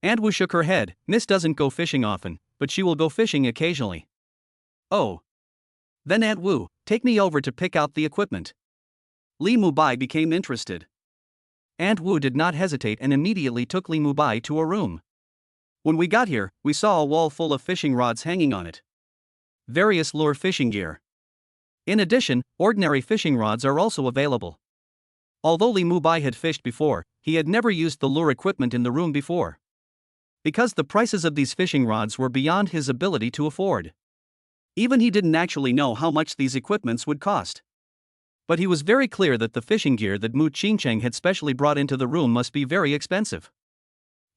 Aunt Wu shook her head, Miss doesn't go fishing often, but she will go fishing occasionally. Oh. Then Aunt Wu, take me over to pick out the equipment. Li Mubai became interested. Aunt Wu did not hesitate and immediately took Li Mubai to a room. When we got here, we saw a wall full of fishing rods hanging on it. Various lure fishing gear. In addition, ordinary fishing rods are also available. Although Li Mubai had fished before, he had never used the lure equipment in the room before. Because the prices of these fishing rods were beyond his ability to afford. Even he didn't actually know how much these equipments would cost. But he was very clear that the fishing gear that Mu Qingcheng had specially brought into the room must be very expensive.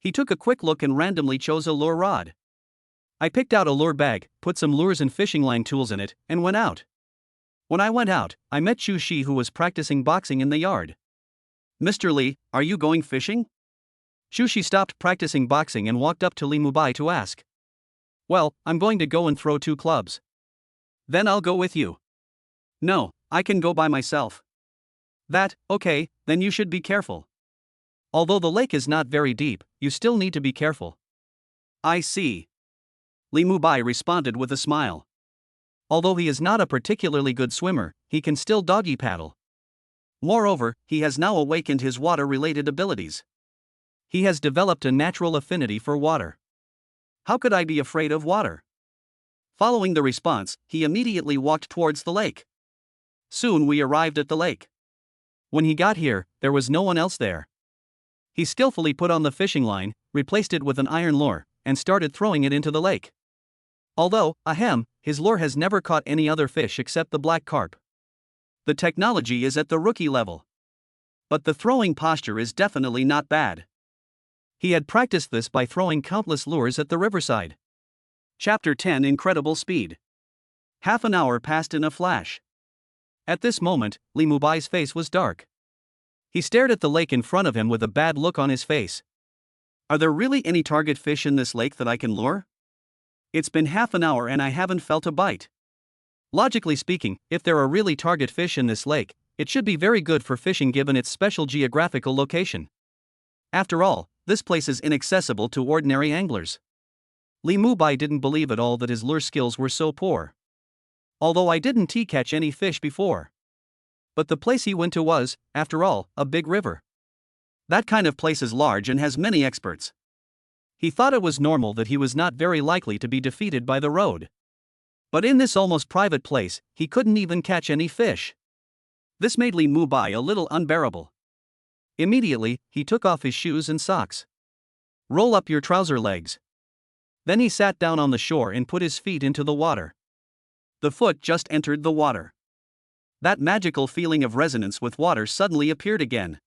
He took a quick look and randomly chose a lure rod. I picked out a lure bag, put some lures and fishing line tools in it, and went out. When I went out, I met Chu Shi, who was practicing boxing in the yard. Mr. Li, are you going fishing? Chu Shi stopped practicing boxing and walked up to Li Mubai to ask. Well, I'm going to go and throw 2 clubs. Then I'll go with you. No, I can go by myself. That, okay, then you should be careful. Although the lake is not very deep, you still need to be careful. I see. Li Mubai responded with a smile. Although he is not a particularly good swimmer, he can still doggy paddle. Moreover, he has now awakened his water-related abilities. He has developed a natural affinity for water. How could I be afraid of water? Following the response, he immediately walked towards the lake. Soon we arrived at the lake. When he got here, there was no one else there. He skillfully put on the fishing line, replaced it with an iron lure, and started throwing it into the lake. Although, his lure has never caught any other fish except the black carp. The technology is at the rookie level. But the throwing posture is definitely not bad. He had practiced this by throwing countless lures at the riverside. Chapter 10 Incredible Speed. Half an hour passed in a flash. At this moment, Li Mubai's face was dark. He stared at the lake in front of him with a bad look on his face. Are there really any target fish in this lake that I can lure? It's been half an hour and I haven't felt a bite. Logically speaking, if there are really target fish in this lake, it should be very good for fishing given its special geographical location. After all, this place is inaccessible to ordinary anglers. Li Mubai didn't believe at all that his lure skills were so poor. Although I didn't catch any fish before. But the place he went to was, after all, a big river. That kind of place is large and has many experts. He thought it was normal that he was not very likely to be defeated by the road. But in this almost private place, he couldn't even catch any fish. This made Li Mubai a little unbearable. Immediately, he took off his shoes and socks. Roll up your trouser legs. Then he sat down on the shore and put his feet into the water. The foot just entered the water. That magical feeling of resonance with water suddenly appeared again.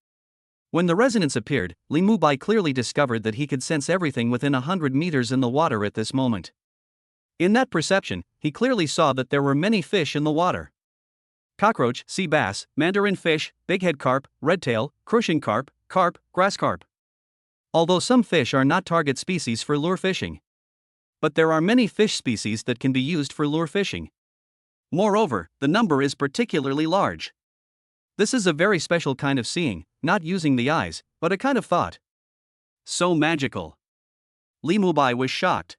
When the resonance appeared, Li Mubai clearly discovered that he could sense everything within 100 meters in the water at this moment. In that perception, he clearly saw that there were many fish in the water. Cockroach, sea bass, mandarin fish, bighead carp, redtail, crucian carp, grass carp. Although some fish are not target species for lure fishing. But there are many fish species that can be used for lure fishing. Moreover, the number is particularly large. This is a very special kind of seeing, not using the eyes, but a kind of thought. So magical. Li Mubai was shocked.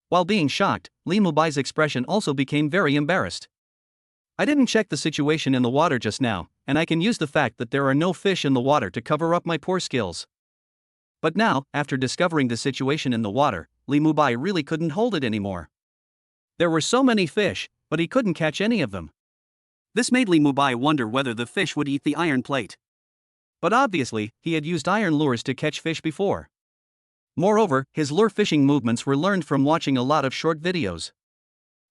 While being shocked, Li Mubai's expression also became very embarrassed. I didn't check the situation in the water just now, and I can use the fact that there are no fish in the water to cover up my poor skills. But now, after discovering the situation in the water, Li Mubai really couldn't hold it anymore. There were so many fish, but he couldn't catch any of them. This made Li Mubai wonder whether the fish would eat the iron plate. But obviously, he had used iron lures to catch fish before. Moreover, his lure fishing movements were learned from watching a lot of short videos.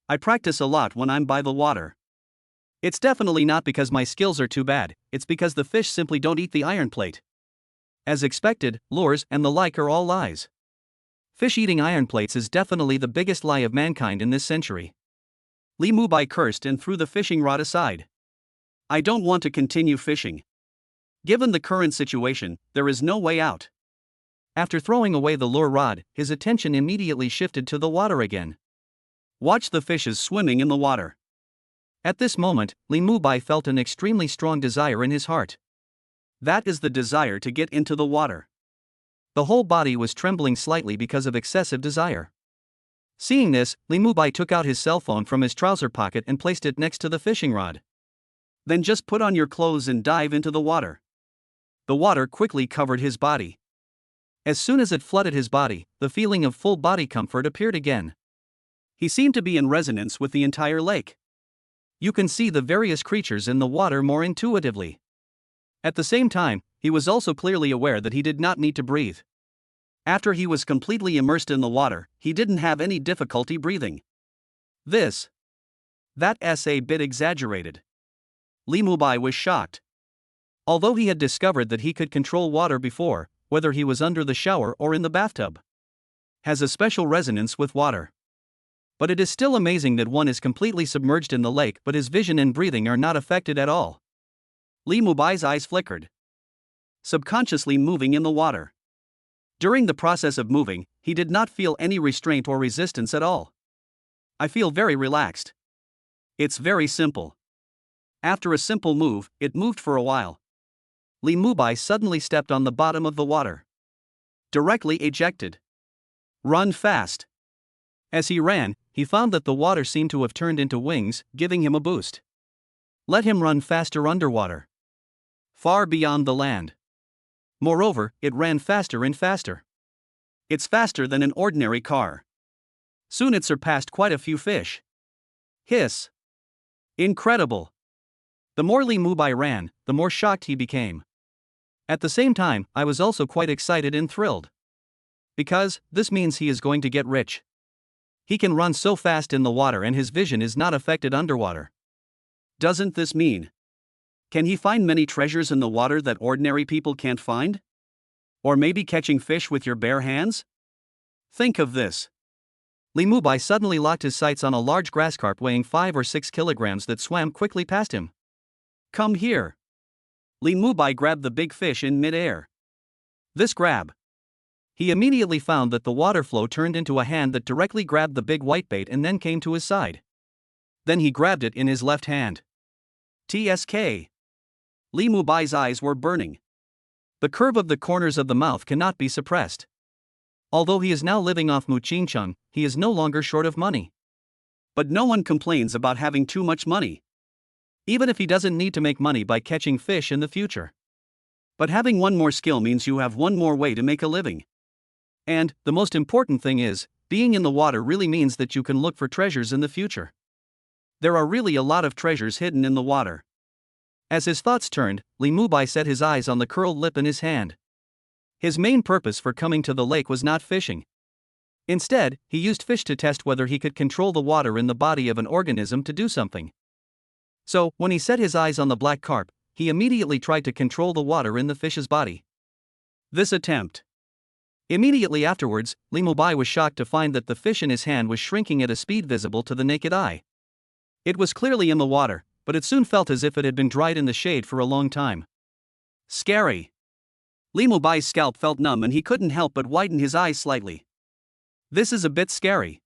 I practice a lot when I'm by the water. It's definitely not because my skills are too bad, it's because the fish simply don't eat the iron plate. As expected, lures and the like are all lies. Fish eating iron plates is definitely the biggest lie of mankind in this century. Li Mubai cursed and threw the fishing rod aside. I don't want to continue fishing. Given the current situation, there is no way out. After throwing away the lure rod, his attention immediately shifted to the water again. Watch the fishes swimming in the water. At this moment, Li Mubai felt an extremely strong desire in his heart. That is the desire to get into the water. The whole body was trembling slightly because of excessive desire. Seeing this, Li Mubai took out his cell phone from his trouser pocket and placed it next to the fishing rod. Then just put on your clothes and dive into the water. The water quickly covered his body. As soon as it flooded his body, the feeling of full body comfort appeared again. He seemed to be in resonance with the entire lake. You can see the various creatures in the water more intuitively. At the same time, he was also clearly aware that he did not need to breathe. After he was completely immersed in the water, he didn't have any difficulty breathing. That's a bit exaggerated. Li Mubai was shocked. Although he had discovered that he could control water before, whether he was under the shower or in the bathtub, has a special resonance with water. But it is still amazing that one is completely submerged in the lake but his vision and breathing are not affected at all. Li Mubai's eyes flickered. Subconsciously moving in the water. During the process of moving, he did not feel any restraint or resistance at all. I feel very relaxed. It's very simple. After a simple move, it moved for a while. Li Mubai suddenly stepped on the bottom of the water. Directly ejected. Run fast. As he ran, he found that the water seemed to have turned into wings, giving him a boost. Let him run faster underwater. Far beyond the land. Moreover, it ran faster and faster. It's faster than an ordinary car. Soon it surpassed quite a few fish. Hiss. Incredible. The more Li Mubai ran, the more shocked he became. At the same time, I was also quite excited and thrilled. Because, this means he is going to get rich. He can run so fast in the water and his vision is not affected underwater. Doesn't this mean? Can he find many treasures in the water that ordinary people can't find? Or maybe catching fish with your bare hands? Think of this. Li Mubai suddenly locked his sights on a large grass carp weighing 5 or 6 kilograms that swam quickly past him. Come here. Li Mubai grabbed the big fish in mid-air. This grab. He immediately found that the water flow turned into a hand that directly grabbed the big whitebait and then came to his side. Then he grabbed it in his left hand. TSK. Li Mubai's eyes were burning. The curve of the corners of the mouth cannot be suppressed. Although he is now living off Muchincheng, he is no longer short of money. But no one complains about having too much money. Even if he doesn't need to make money by catching fish in the future. But having one more skill means you have one more way to make a living. And, the most important thing is, being in the water really means that you can look for treasures in the future. There are really a lot of treasures hidden in the water. As his thoughts turned, Li Mubai set his eyes on the curled lip in his hand. His main purpose for coming to the lake was not fishing. Instead, he used fish to test whether he could control the water in the body of an organism to do something. So, when he set his eyes on the black carp, he immediately tried to control the water in the fish's body. This attempt. Immediately afterwards, Lee Mubai was shocked to find that the fish in his hand was shrinking at a speed visible to the naked eye. It was clearly in the water, but it soon felt as if it had been dried in the shade for a long time. Scary. Lee Mubai's scalp felt numb and he couldn't help but widen his eyes slightly. This is a bit scary.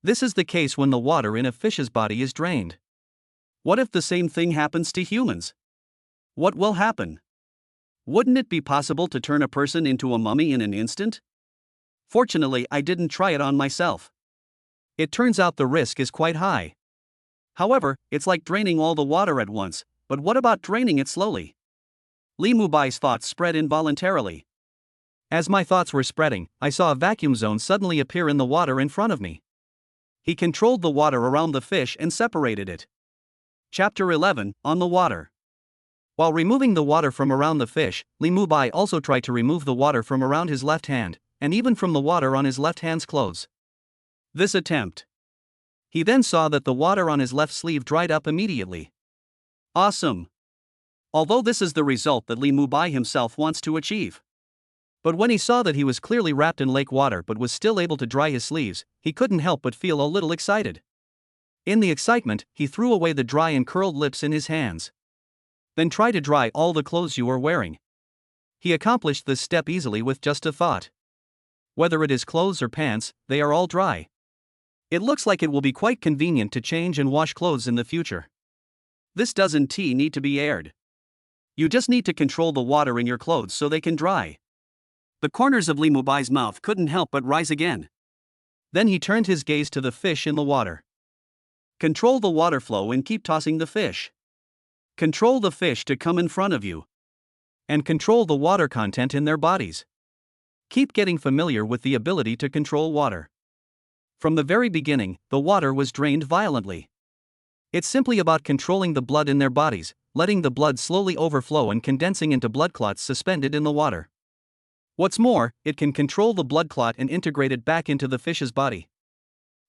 This is the case when the water in a fish's body is drained. What if the same thing happens to humans? What will happen? Wouldn't it be possible to turn a person into a mummy in an instant? Fortunately, I didn't try it on myself. It turns out the risk is quite high. However, it's like draining all the water at once, but what about draining it slowly? Lee Mubai's thoughts spread involuntarily. As my thoughts were spreading, I saw a vacuum zone suddenly appear in the water in front of me. He controlled the water around the fish and separated it. Chapter 11, On the Water. While removing the water from around the fish, Lee Mubai also tried to remove the water from around his left hand, and even from the water on his left hand's clothes. This attempt. He then saw that the water on his left sleeve dried up immediately. Awesome. Although this is the result that Lee Mubai himself wants to achieve. But when he saw that he was clearly wrapped in lake water but was still able to dry his sleeves, he couldn't help but feel a little excited. In the excitement, he threw away the dry and curled lips in his hands. Then try to dry all the clothes you are wearing. He accomplished this step easily with just a thought. Whether it is clothes or pants, they are all dry. It looks like it will be quite convenient to change and wash clothes in the future. This doesn't need to be aired. You just need to control the water in your clothes so they can dry. The corners of Lee Mubai's mouth couldn't help but rise again. Then he turned his gaze to the fish in the water. Control the water flow and keep tossing the fish. Control the fish to come in front of you. And control the water content in their bodies. Keep getting familiar with the ability to control water. From the very beginning, the water was drained violently. It's simply about controlling the blood in their bodies, letting the blood slowly overflow and condensing into blood clots suspended in the water. What's more, it can control the blood clot and integrate it back into the fish's body.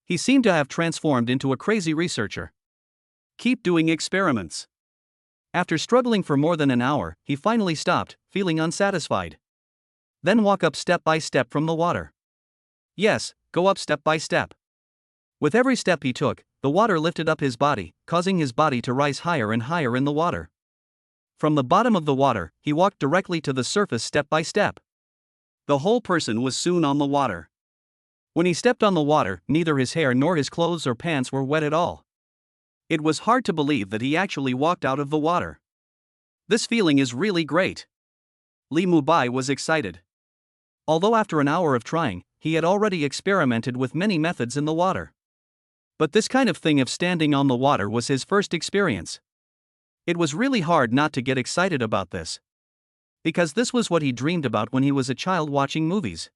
He seemed to have transformed into a crazy researcher. Keep doing experiments. After struggling for more than an hour, he finally stopped, feeling unsatisfied. Then walk up step by step from the water. Yes, go up step by step. With every step he took, the water lifted up his body, causing his body to rise higher and higher in the water. From the bottom of the water, he walked directly to the surface step by step. The whole person was soon on the water. When he stepped on the water, neither his hair nor his clothes or pants were wet at all. It was hard to believe that he actually walked out of the water. This feeling is really great. Lee Mubai was excited. Although after an hour of trying, he had already experimented with many methods in the water. But this kind of thing of standing on the water was his first experience. It was really hard not to get excited about this. Because this was what he dreamed about when he was a child watching movies.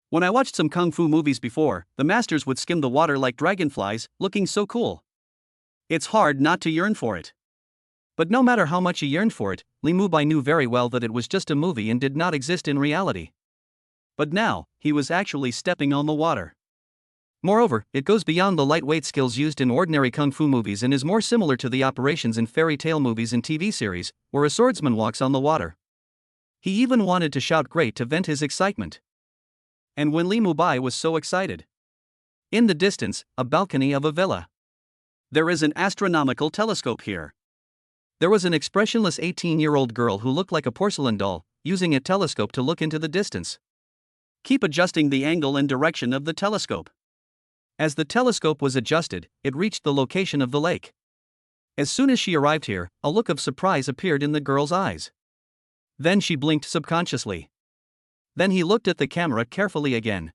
When I watched some kung fu movies before, the masters would skim the water like dragonflies, looking so cool. It's hard not to yearn for it. But no matter how much he yearned for it, Lee Mubai knew very well that it was just a movie and did not exist in reality. But now, he was actually stepping on the water. Moreover, it goes beyond the lightweight skills used in ordinary kung fu movies and is more similar to the operations in fairy tale movies and TV series, where a swordsman walks on the water. He even wanted to shout great to vent his excitement. And when Lee Mubai was so excited. In the distance, a balcony of a villa. There is an astronomical telescope here. There was an expressionless 18-year-old girl who looked like a porcelain doll, using a telescope to look into the distance. Keep adjusting the angle and direction of the telescope. As the telescope was adjusted, it reached the location of the lake. As soon as she arrived here, a look of surprise appeared in the girl's eyes. Then she blinked subconsciously. Then he looked at the camera carefully again.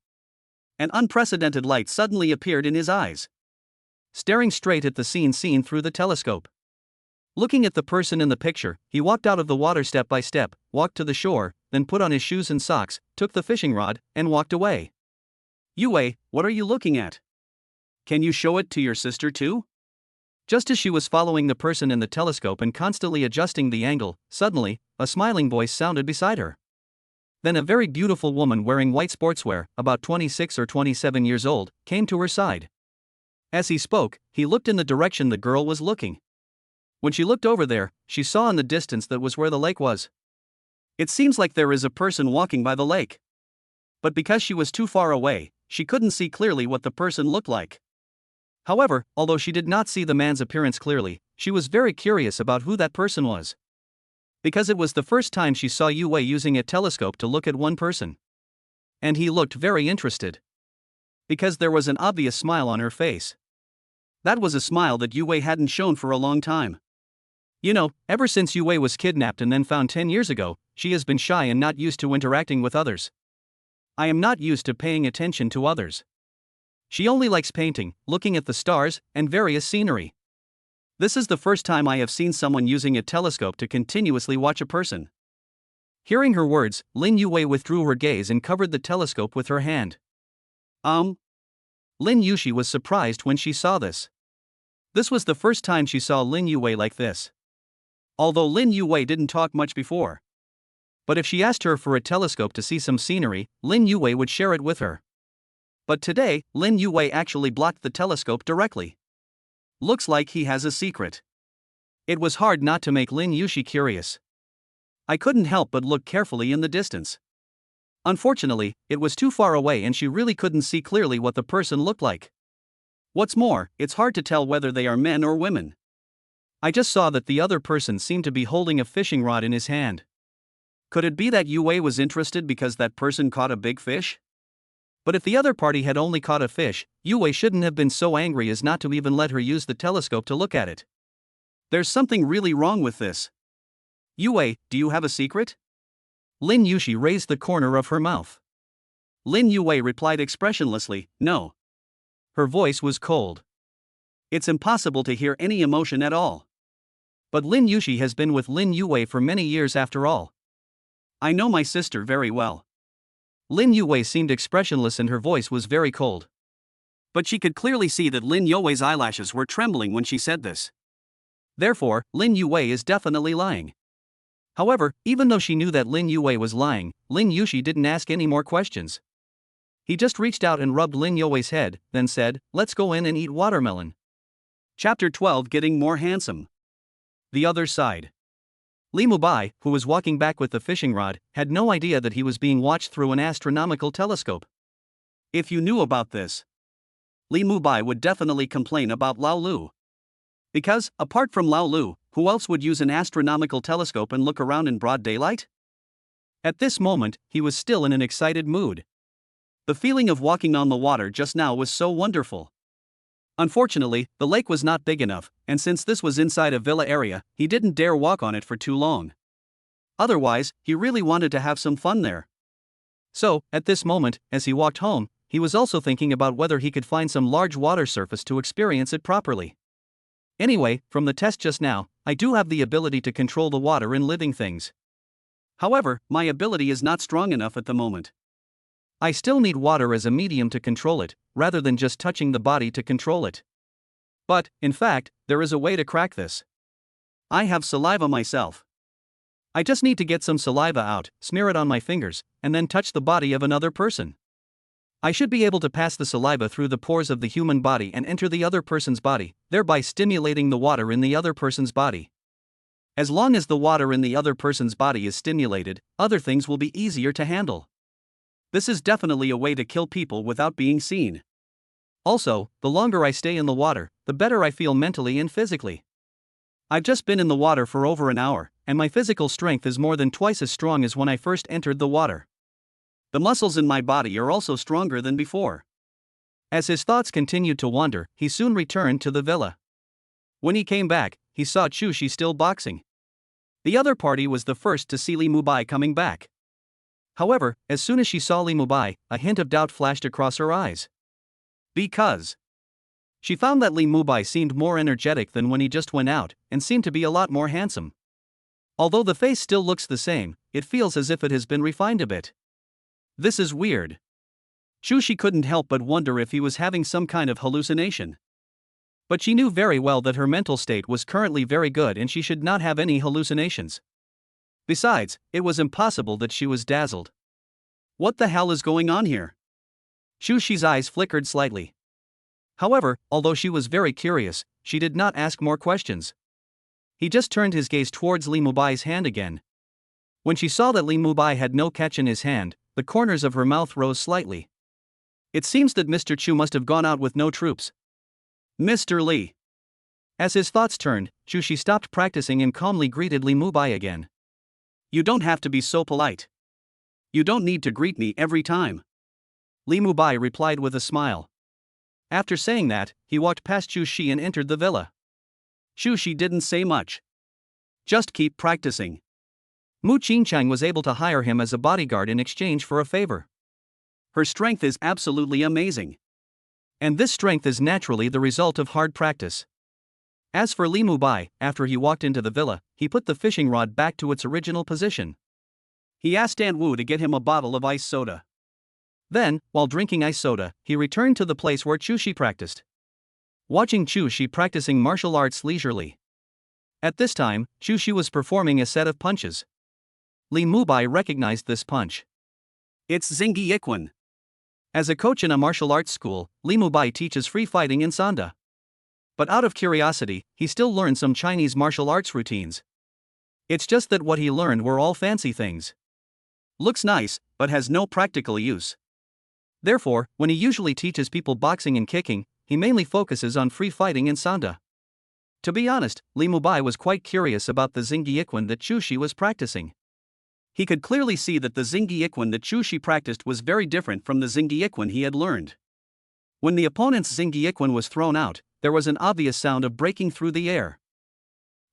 An unprecedented light suddenly appeared in his eyes. Staring straight at the scene seen through the telescope. Looking at the person in the picture, he walked out of the water step by step, walked to the shore, then put on his shoes and socks, took the fishing rod, and walked away. Yue, what are you looking at? Can you show it to your sister too? Just as she was following the person in the telescope and constantly adjusting the angle, suddenly, a smiling voice sounded beside her. Then a very beautiful woman wearing white sportswear, about 26 or 27 years old, came to her side. As he spoke, he looked in the direction the girl was looking. When she looked over there, she saw in the distance that was where the lake was. It seems like there is a person walking by the lake. But because she was too far away, she couldn't see clearly what the person looked like. However, although she did not see the man's appearance clearly, she was very curious about who that person was. Because it was the first time she saw Yue using a telescope to look at one person. And he looked very interested. Because there was an obvious smile on her face. That was a smile that Yue hadn't shown for a long time. You know, ever since Yue was kidnapped and then found 10 years ago, she has been shy and not used to interacting with others. I am not used to paying attention to others. She only likes painting, looking at the stars, and various scenery. This is the first time I have seen someone using a telescope to continuously watch a person. Hearing her words, Lin Yue withdrew her gaze and covered the telescope with her hand. Lin Yushi was surprised when she saw this. This was the first time she saw Lin Yue like this. Although Lin Yue didn't talk much before. But if she asked her for a telescope to see some scenery, Lin Yue would share it with her. But today, Lin Yue actually blocked the telescope directly. Looks like he has a secret. It was hard not to make Lin Yushi curious. I couldn't help but look carefully in the distance. Unfortunately, it was too far away and she really couldn't see clearly what the person looked like. What's more, it's hard to tell whether they are men or women. I just saw that the other person seemed to be holding a fishing rod in his hand. Could it be that Yue was interested because that person caught a big fish? But if the other party had only caught a fish, Yue shouldn't have been so angry as not to even let her use the telescope to look at it. There's something really wrong with this. Yue, do you have a secret? Lin Yushi raised the corner of her mouth. Lin Yue replied expressionlessly, no. Her voice was cold. It's impossible to hear any emotion at all. But Lin Yushi has been with Lin Yue for many years after all. I know my sister very well. Lin Yue seemed expressionless and her voice was very cold. But she could clearly see that Lin Yue's eyelashes were trembling when she said this. Therefore, Lin Yue is definitely lying. However, even though she knew that Lin Yue was lying, Lin Yushi didn't ask any more questions. He just reached out and rubbed Lin Yue's head, then said, let's go in and eat watermelon. Chapter 12, Getting More Handsome. The other side. Li Mubai, who was walking back with the fishing rod, had no idea that he was being watched through an astronomical telescope. If you knew about this, Li Mubai would definitely complain about Lao Lu. Because, apart from Lao Lu, who else would use an astronomical telescope and look around in broad daylight? At this moment, he was still in an excited mood. The feeling of walking on the water just now was so wonderful. Unfortunately, the lake was not big enough, and since this was inside a villa area, he didn't dare walk on it for too long. Otherwise, he really wanted to have some fun there. So, at this moment, as he walked home, he was also thinking about whether he could find some large water surface to experience it properly. Anyway, from the test just now, I do have the ability to control the water in living things. However, my ability is not strong enough at the moment. I still need water as a medium to control it, rather than just touching the body to control it. But, in fact, there is a way to crack this. I have saliva myself. I just need to get some saliva out, smear it on my fingers, and then touch the body of another person. I should be able to pass the saliva through the pores of the human body and enter the other person's body, thereby stimulating the water in the other person's body. As long as the water in the other person's body is stimulated, other things will be easier to handle. This is definitely a way to kill people without being seen. Also, the longer I stay in the water, the better I feel mentally and physically. I've just been in the water for over an hour, and my physical strength is more than twice as strong as when I first entered the water. The muscles in my body are also stronger than before. As his thoughts continued to wander, he soon returned to the villa. When he came back, he saw Chushi still boxing. The other party was the first to see Li Mubai coming back. However, as soon as she saw Li Mubai, a hint of doubt flashed across her eyes. Because she found that Li Mubai seemed more energetic than when he just went out, and seemed to be a lot more handsome. Although the face still looks the same, it feels as if it has been refined a bit. This is weird. Chushi couldn't help but wonder if he was having some kind of hallucination. But she knew very well that her mental state was currently very good and she should not have any hallucinations. Besides, it was impossible that she was dazzled. What the hell is going on here? Chushi's eyes flickered slightly. However, although she was very curious, she did not ask more questions. He just turned his gaze towards Li Mubai's hand again. When she saw that Li Mubai had no catch in his hand, the corners of her mouth rose slightly. It seems that Mr. Chu must have gone out with no troops. Mr. Li. As his thoughts turned, Chu Shi stopped practicing and calmly greeted Li Mubai again. You don't have to be so polite. You don't need to greet me every time. Li Mubai replied with a smile. After saying that, he walked past Chu Shi and entered the villa. Chu Shi didn't say much. Just keep practicing. Mu Qingchang was able to hire him as a bodyguard in exchange for a favor. Her strength is absolutely amazing. And this strength is naturally the result of hard practice. As for Li Mubai, after he walked into the villa, he put the fishing rod back to its original position. He asked Aunt Wu to get him a bottle of ice soda. Then, while drinking ice soda, he returned to the place where Chu Shi practiced. Watching Chu Shi practicing martial arts leisurely. At this time, Chu Shi was performing a set of punches. Li Mubai recognized this punch. It's Xingyi Yiquan. As a coach in a martial arts school, Li Mubai teaches free fighting in Sanda. But out of curiosity, he still learned some Chinese martial arts routines. It's just that what he learned were all fancy things. Looks nice, but has no practical use. Therefore, when he usually teaches people boxing and kicking, he mainly focuses on free fighting in Sanda. To be honest, Li Mubai was quite curious about the Xingyi Yiquan that Chu Shi was practicing. He could clearly see that the Xingyi Yiquan that Chu Shi practiced was very different from the Xingyi Yiquan he had learned. When the opponent's Xingyi Yiquan was thrown out, there was an obvious sound of breaking through the air.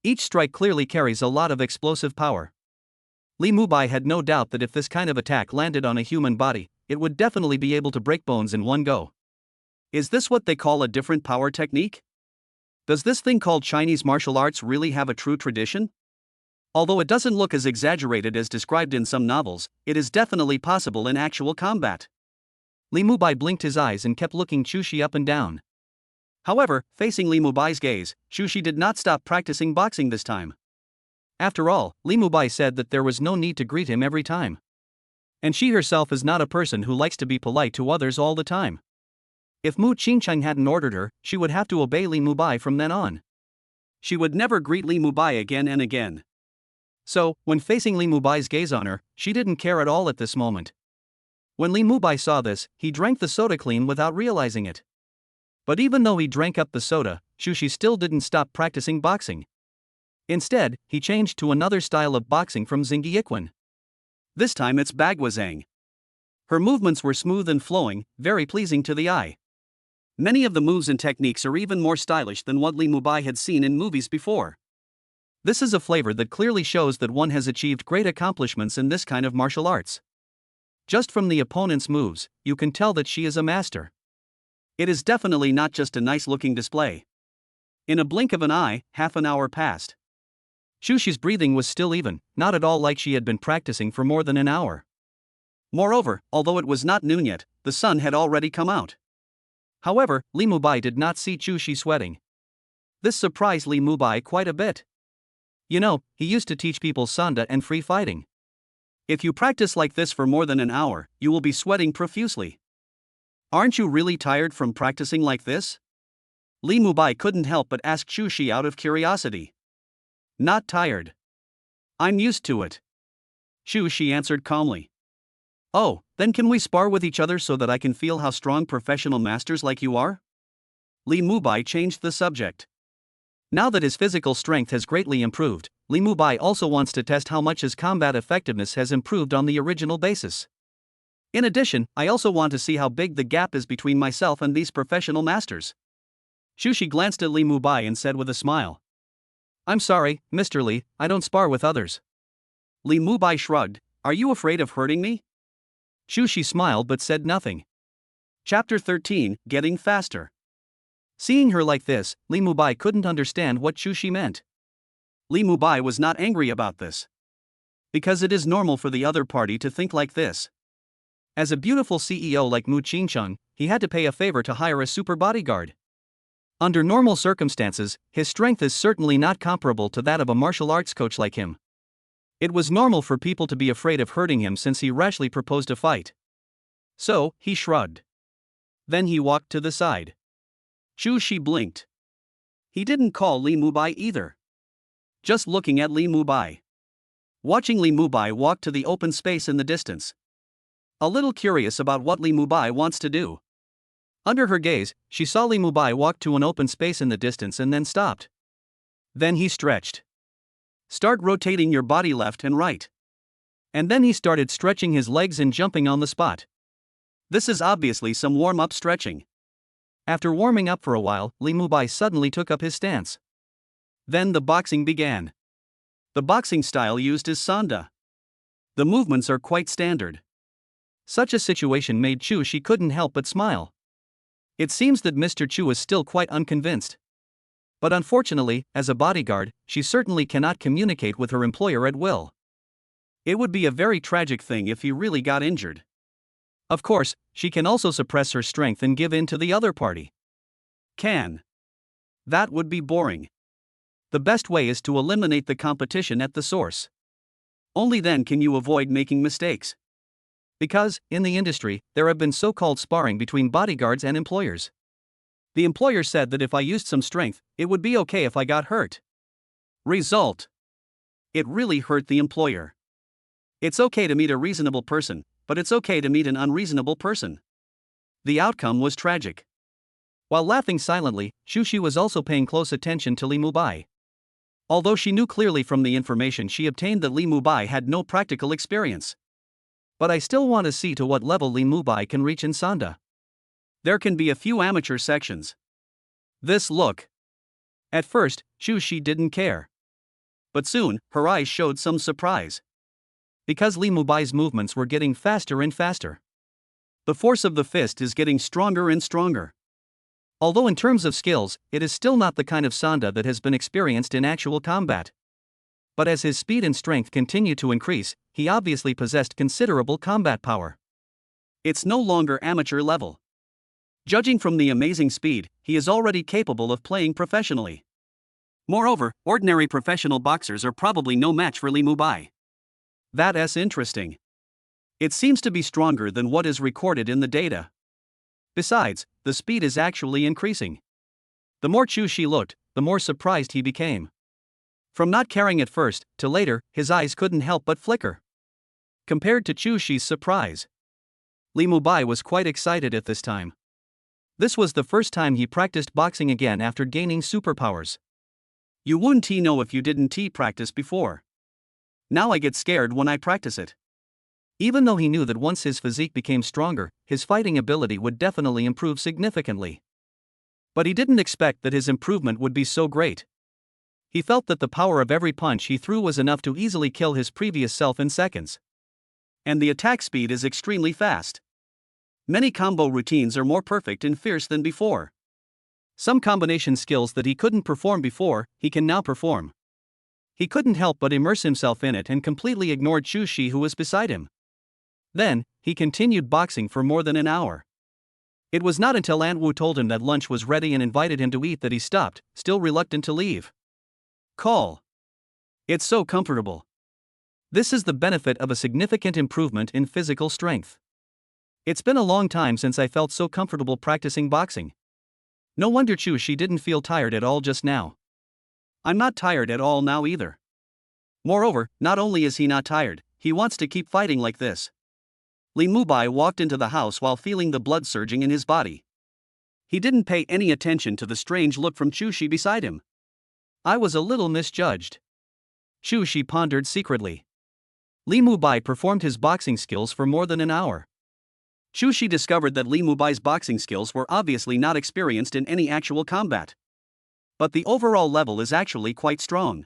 Each strike clearly carries a lot of explosive power. Li Mubai had no doubt that if this kind of attack landed on a human body, it would definitely be able to break bones in one go. Is this what they call a different power technique? Does this thing called Chinese martial arts really have a true tradition? Although it doesn't look as exaggerated as described in some novels, it is definitely possible in actual combat. Li Mubai blinked his eyes and kept looking Chu Shi up and down. However, facing Li Mubai's gaze, Chu Shi did not stop practicing boxing this time. After all, Li Mubai said that there was no need to greet him every time. And she herself is not a person who likes to be polite to others all the time. If Mu Qingchang hadn't ordered her, she would have to obey Li Mubai from then on. She would never greet Li Mubai again and again. So, when facing Li Mubai's gaze on her, she didn't care at all at this moment. When Li Mubai saw this, he drank the soda clean without realizing it. But even though he drank up the soda, Chu Shi still didn't stop practicing boxing. Instead, he changed to another style of boxing from Xingyi Yiquan. This time it's Bagwazang. Her movements were smooth and flowing, very pleasing to the eye. Many of the moves and techniques are even more stylish than what Li Mubai had seen in movies before. This is a flavor that clearly shows that one has achieved great accomplishments in this kind of martial arts. Just from the opponent's moves, you can tell that she is a master. It is definitely not just a nice-looking display. In a blink of an eye, half an hour passed. Chu Shi's breathing was still even, not at all like she had been practicing for more than an hour. Moreover, although it was not noon yet, the sun had already come out. However, Li Mubai did not see Chu Shi sweating. This surprised Li Mubai quite a bit. You know, he used to teach people Sanda and free fighting. If you practice like this for more than an hour, you will be sweating profusely. Aren't you really tired from practicing like this? Li Mubai couldn't help but ask Chu Shi out of curiosity. Not tired. I'm used to it. Chu Shi answered calmly. Oh, then can we spar with each other so that I can feel how strong professional masters like you are? Li Mubai changed the subject. Now that his physical strength has greatly improved, Li Mubai also wants to test how much his combat effectiveness has improved on the original basis. In addition, I also want to see how big the gap is between myself and these professional masters. Chu Shi glanced at Li Mubai and said with a smile. I'm sorry, Mr. Li, I don't spar with others. Li Mubai shrugged. Are you afraid of hurting me? Chu Shi smiled but said nothing. Chapter 13, Getting Faster. Seeing her like this, Li Mubai couldn't understand what Chu Shi meant. Li Mubai was not angry about this. Because it is normal for the other party to think like this. As a beautiful CEO like Mu Qingcheng, he had to pay a favor to hire a super bodyguard. Under normal circumstances, his strength is certainly not comparable to that of a martial arts coach like him. It was normal for people to be afraid of hurting him since he rashly proposed a fight. So, he shrugged. Then he walked to the side. Chu Shi blinked. He didn't call Li Mubai either. just looking at Li Mubai. Watching Li Mubai walk to the open space in the distance. A little curious about what Li Mubai wants to do. Under her gaze, she saw Li Mubai walk to an open space in the distance and then stopped. Then he stretched. Start rotating your body left and right. And then he started stretching his legs and jumping on the spot. This is obviously some warm-up stretching. After warming up for a while, Li Mubai suddenly took up his stance. Then the boxing began. The boxing style used is Sanda. The movements are quite standard. Such a situation made She couldn't help but smile. It seems that Mr. Chu is still quite unconvinced. But unfortunately, as a bodyguard, she certainly cannot communicate with her employer at will. It would be a very tragic thing if he really got injured. Of course, she can also suppress her strength and give in to the other party. That would be boring. The best way is to eliminate the competition at the source. Only then can you avoid making mistakes. Because, in the industry, there have been so-called sparring between bodyguards and employers. The employer said that if I used some strength, it would be okay if I got hurt. Result: it really hurt the employer. It's okay to meet a reasonable person, but it's okay to meet an unreasonable person. The outcome was tragic. While laughing silently, Shi was also paying close attention to Li Mubai. Although she knew clearly from the information she obtained that Li Mubai had no practical experience. But I still want to see to what level Li Mubai can reach in Sanda. There can be a few amateur sections. This look. At first, Shi didn't care. But soon, her eyes showed some surprise. Because Li Mubai's movements were getting faster and faster. The force of the fist is getting stronger and stronger. Although in terms of skills, it is still not the kind of Sanda that has been experienced in actual combat. But as his speed and strength continued to increase, he obviously possessed considerable combat power. It's no longer amateur level. Judging from the amazing speed, he is already capable of playing professionally. Moreover, ordinary professional boxers are probably no match for Li Mubai. That's interesting. It seems to be stronger than what is recorded in the data. Besides, the speed is actually increasing. The more Shi looked, the more surprised he became. From not caring at first, to later, his eyes couldn't help but flicker. Compared to Shi's surprise, Li Mubai was quite excited at this time. This was the first time he practiced boxing again after gaining superpowers. You wouldn't know if you didn't practice before. Now I get scared when I practice it. Even though he knew that once his physique became stronger, his fighting ability would definitely improve significantly. But he didn't expect that his improvement would be so great. He felt that the power of every punch he threw was enough to easily kill his previous self in seconds. And the attack speed is extremely fast. Many combo routines are more perfect and fierce than before. Some combination skills that he couldn't perform before, he can now perform. He couldn't help but immerse himself in it and completely ignored Shi who was beside him. Then, he continued boxing for more than an hour. It was not until Aunt Wu told him that lunch was ready and invited him to eat that he stopped, still reluctant to leave. Call. It's so comfortable. This is the benefit of a significant improvement in physical strength. It's been a long time since I felt so comfortable practicing boxing. No wonder Shi didn't feel tired at all just now. I'm not tired at all now either. Moreover, not only is he not tired, he wants to keep fighting like this. Li Mubai walked into the house while feeling the blood surging in his body. He didn't pay any attention to the strange look from Shi beside him. I was a little misjudged. Shi pondered secretly. Li Mubai performed his boxing skills for more than an hour. Shi discovered that Li Mubai's boxing skills were obviously not experienced in any actual combat. But the overall level is actually quite strong.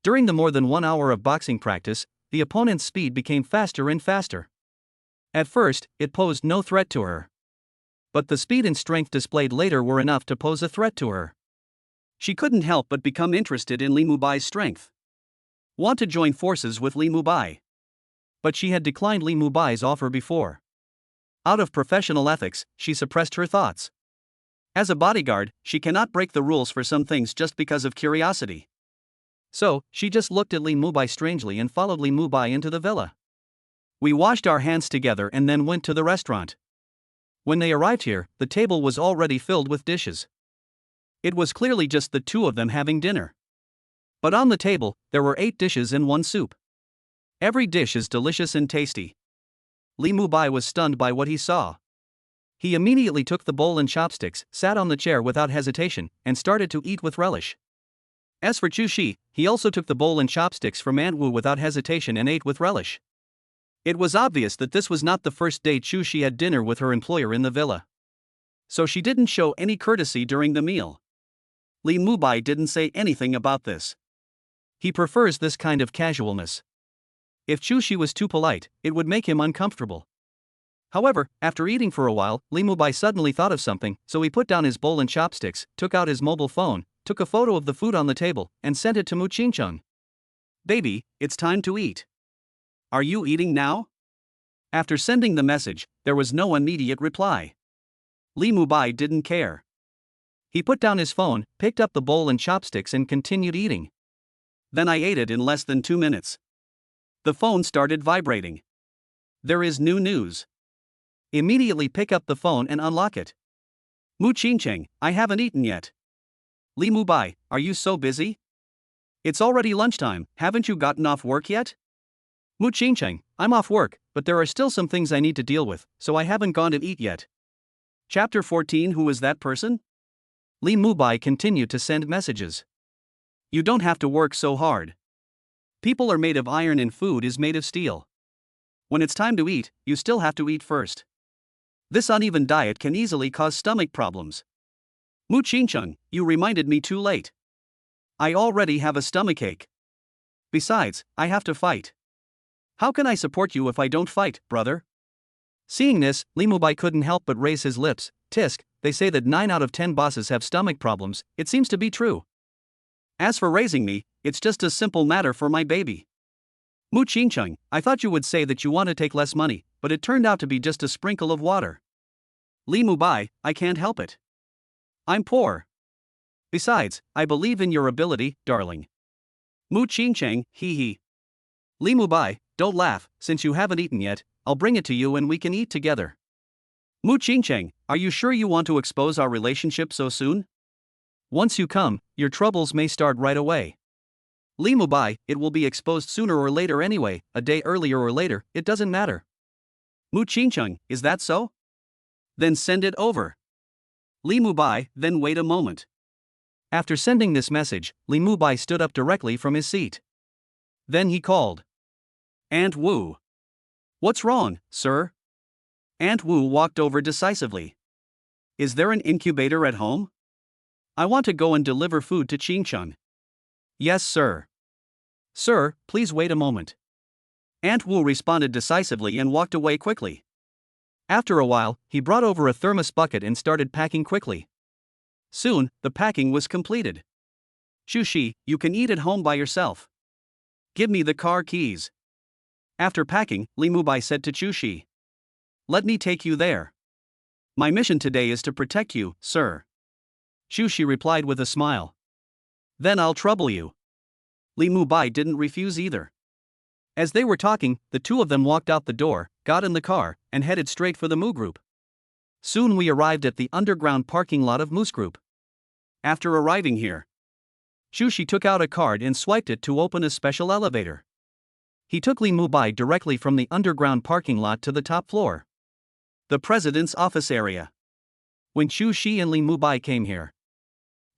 During the more than 1 hour of boxing practice, the opponent's speed became faster and faster. At first, it posed no threat to her. But the speed and strength displayed later were enough to pose a threat to her. She couldn't help but become interested in Li Mubai's strength. Want to join forces with Li Mubai. But she had declined Li Mubai's offer before. Out of professional ethics, she suppressed her thoughts. As a bodyguard, she cannot break the rules for some things just because of curiosity. So, she just looked at Li Mubai strangely and followed Li Mubai into the villa. We washed our hands together and then went to the restaurant. When they arrived here, the table was already filled with dishes. It was clearly just the two of them having dinner. But on the table, there were 8 dishes and 1 soup. Every dish is delicious and tasty. Li Mubai was stunned by what he saw. He immediately took the bowl and chopsticks, sat on the chair without hesitation, and started to eat with relish. As for Chu Shi, he also took the bowl and chopsticks from Aunt Wu without hesitation and ate with relish. It was obvious that this was not the first day Chu Shi had dinner with her employer in the villa. So she didn't show any courtesy during the meal. Li Mubai didn't say anything about this. He prefers this kind of casualness. If Chu Shi was too polite, it would make him uncomfortable. However, after eating for a while, Li Mubai suddenly thought of something, so he put down his bowl and chopsticks, took out his mobile phone, took a photo of the food on the table, and sent it to Mu Qingcheng. "Baby, it's time to eat. Are you eating now?" After sending the message, there was no immediate reply. Li Mubai didn't care. He put down his phone, picked up the bowl and chopsticks and continued eating. "Then I ate it in less than 2 minutes. The phone started vibrating. There is new news. Immediately pick up the phone and unlock it. Mu Qingcheng, I haven't eaten yet. Li Mubai, are you so busy? It's already lunchtime, haven't you gotten off work yet? Mu Qingcheng, I'm off work, but there are still some things I need to deal with, so I haven't gone to eat yet." Chapter 14. Who is that person? Li Mubai continued to send messages. "You don't have to work so hard. People are made of iron and food is made of steel. When it's time to eat, you still have to eat first. This uneven diet can easily cause stomach problems. Mu Qingcheng, you reminded me too late. I already have a stomachache. Besides, I have to fight. How can I support you if I don't fight, brother?" Seeing this, Li Mubai couldn't help but raise his lips. "Tisk, they say that 9 out of 10 bosses have stomach problems, it seems to be true. As for raising me, it's just a simple matter for my baby. Mu Qingcheng, I thought you would say that you want to take less money, but it turned out to be just a sprinkle of water. Li Mubai, I can't help it. I'm poor. Besides, I believe in your ability, darling." Mu Qingcheng, hee hee. "Li Mubai, don't laugh, since you haven't eaten yet, I'll bring it to you and we can eat together." Mu Qingcheng, are you sure you want to expose our relationship so soon? Once you come, your troubles may start right away. Li Mubai, it will be exposed sooner or later anyway, a day earlier or later, it doesn't matter. Mu Qingcheng, is that so? Then send it over. Li Mubai, then wait a moment. After sending this message, Li Mubai stood up directly from his seat. Then he called. "Aunt Wu." "What's wrong, sir?" Aunt Wu walked over decisively. "Is there an incubator at home? I want to go and deliver food to Qingcheng." "Yes, sir." "Sir, please wait a moment." Aunt Wu responded decisively and walked away quickly. After a while, he brought over a thermos bucket and started packing quickly. Soon, the packing was completed. "Chu Shi, you can eat at home by yourself. Give me the car keys." After packing, Li Mubai said to Chu Shi, "Let me take you there. My mission today is to protect you, sir." Chu Shi replied with a smile. "Then I'll trouble you." Li Mubai didn't refuse either. As they were talking, the two of them walked out the door, got in the car, and headed straight for the Mu Group. Soon we arrived at the underground parking lot of Moose Group. After arriving here, Chu Shi took out a card and swiped it to open a special elevator. He took Li Mubai directly from the underground parking lot to the top floor, the president's office area. When Chu Shi and Li Mubai came here,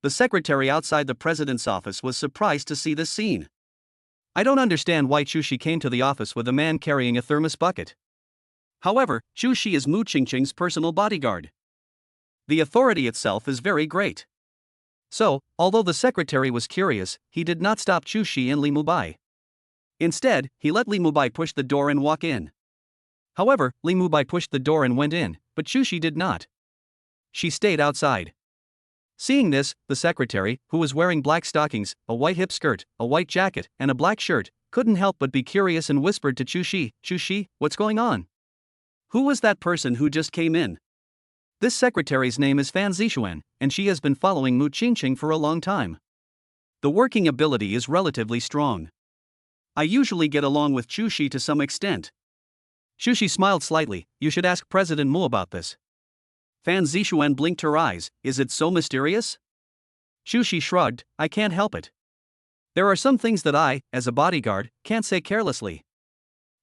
the secretary outside the president's office was surprised to see this scene. I don't understand why Chu Shi came to the office with a man carrying a thermos bucket. However, Chu Shi is Mu Qingcheng's personal bodyguard. The authority itself is very great. So, although the secretary was curious, he did not stop Chu Shi and Li Mubai. Instead, he let Li Mubai push the door and walk in. However, Li Mubai pushed the door and went in, but Chu Shi did not. She stayed outside. Seeing this, the secretary, who was wearing black stockings, a white hip skirt, a white jacket, and a black shirt, couldn't help but be curious and whispered to Chu Shi, "Chu Shi, what's going on? Who was that person who just came in?" This secretary's name is Fan Zixuan, and she has been following Mu Qingcheng for a long time. The working ability is relatively strong. I usually get along with Chu Shi to some extent. Chu Shi smiled slightly. "You should ask President Mu about this." Fan Zixuan blinked her eyes. "Is it so mysterious?" Chu Shi shrugged. "I can't help it. There are some things that I, as a bodyguard, can't say carelessly.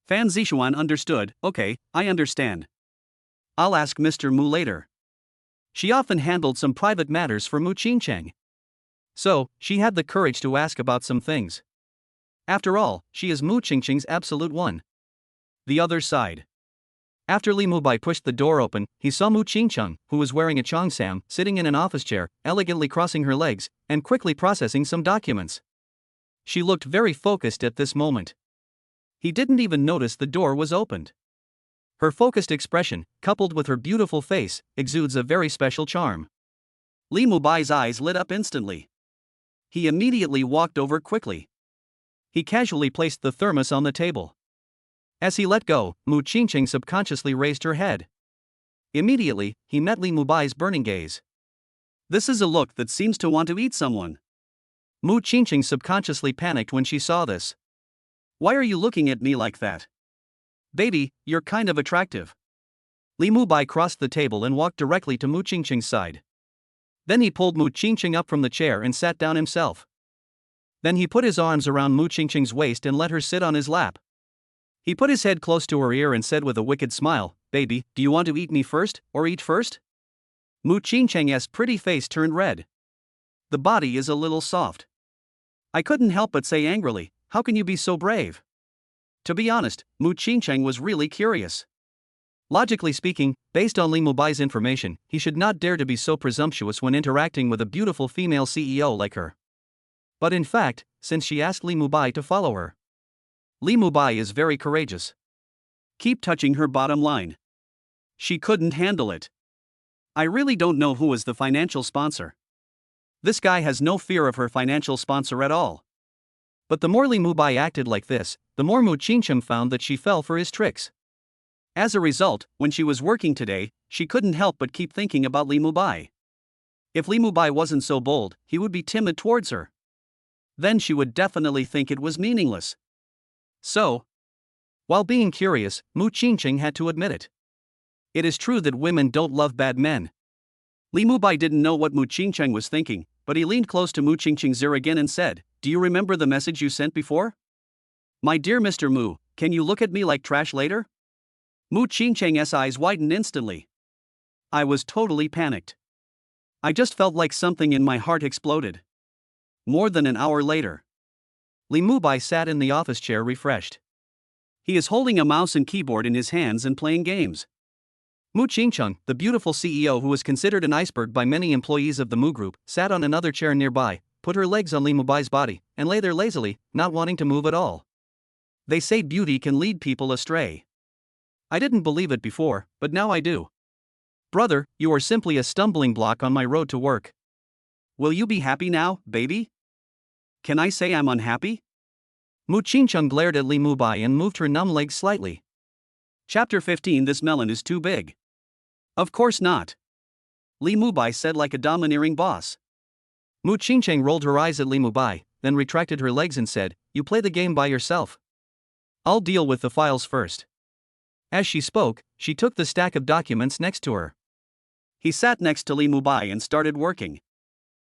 Fan Zishuan understood. Okay, I understand. I'll ask Mr. Mu later. She often handled some private matters for Mu Qingcheng. So, she had the courage to ask about some things. After all, she is Mu Qingcheng's absolute one. The other side. After Li Mubai pushed the door open, he saw Mu Qingcheng, who was wearing a cheongsam, sitting in an office chair, elegantly crossing her legs, and quickly processing some documents. She looked very focused at this moment. He didn't even notice the door was opened. Her focused expression, coupled with her beautiful face, exudes a very special charm. Li Mubai's eyes lit up instantly. He immediately walked over quickly. He casually placed the thermos on the table. As he let go, Mu Qingcheng subconsciously raised her head. Immediately, he met Li Mubai's burning gaze. This is a look that seems to want to eat someone. Mu Qingcheng subconsciously panicked when she saw this. Why are you looking at me like that? Baby, you're kind of attractive. Li Mubai crossed the table and walked directly to Mu Qingcheng's side. Then he pulled Mu Qingcheng up from the chair and sat down himself. Then he put his arms around Mu Qingcheng's waist and let her sit on his lap. He put his head close to her ear and said with a wicked smile, Baby, do you want to eat me first, or eat first? Mu Qingcheng's pretty face turned red. The body is a little soft. I couldn't help but say angrily, how can you be so brave? To be honest, Mu Qingcheng was really curious. Logically speaking, based on Li Mubai's information, he should not dare to be so presumptuous when interacting with a beautiful female CEO like her. But in fact, since she asked Li Mubai to follow her, Li Mubai is very courageous. Keep touching her bottom line. She couldn't handle it. I really don't know who is the financial sponsor. This guy has no fear of her financial sponsor at all. But the more Li Mubai acted like this, the more Mu Qingcheng found that she fell for his tricks. As a result, when she was working today, she couldn't help but keep thinking about Li Mubai. If Li Mubai wasn't so bold, he would be timid towards her. Then she would definitely think it was meaningless. So, while being curious, Mu Qingcheng had to admit it. It is true that women don't love bad men. Li Mubai didn't know what Mu Qingcheng was thinking, but he leaned close to Mu Qingcheng's ear again and said, Do you remember the message you sent before? My dear Mr. Mu, can you look at me like trash later? Mu Qingcheng's eyes widened instantly. I was totally panicked. I just felt like something in my heart exploded. More than an hour later, Li Mubai sat in the office chair refreshed. He is holding a mouse and keyboard in his hands and playing games. Mu Qingcheng, the beautiful CEO who was considered an iceberg by many employees of the Mu Group, sat on another chair nearby, put her legs on Li Mubai's body, and lay there lazily, not wanting to move at all. They say beauty can lead people astray. I didn't believe it before, but now I do. Brother, you are simply a stumbling block on my road to work. Will you be happy now, baby? Can I say I'm unhappy? Mu Qingcheng glared at Li Mubai and moved her numb legs slightly. Chapter 15 This melon is too big. Of course not. Li Mubai said like a domineering boss. Mu Qingcheng rolled her eyes at Li Mubai, then retracted her legs and said, You play the game by yourself. I'll deal with the files first. As she spoke, she took the stack of documents next to her. He sat next to Li Mubai and started working.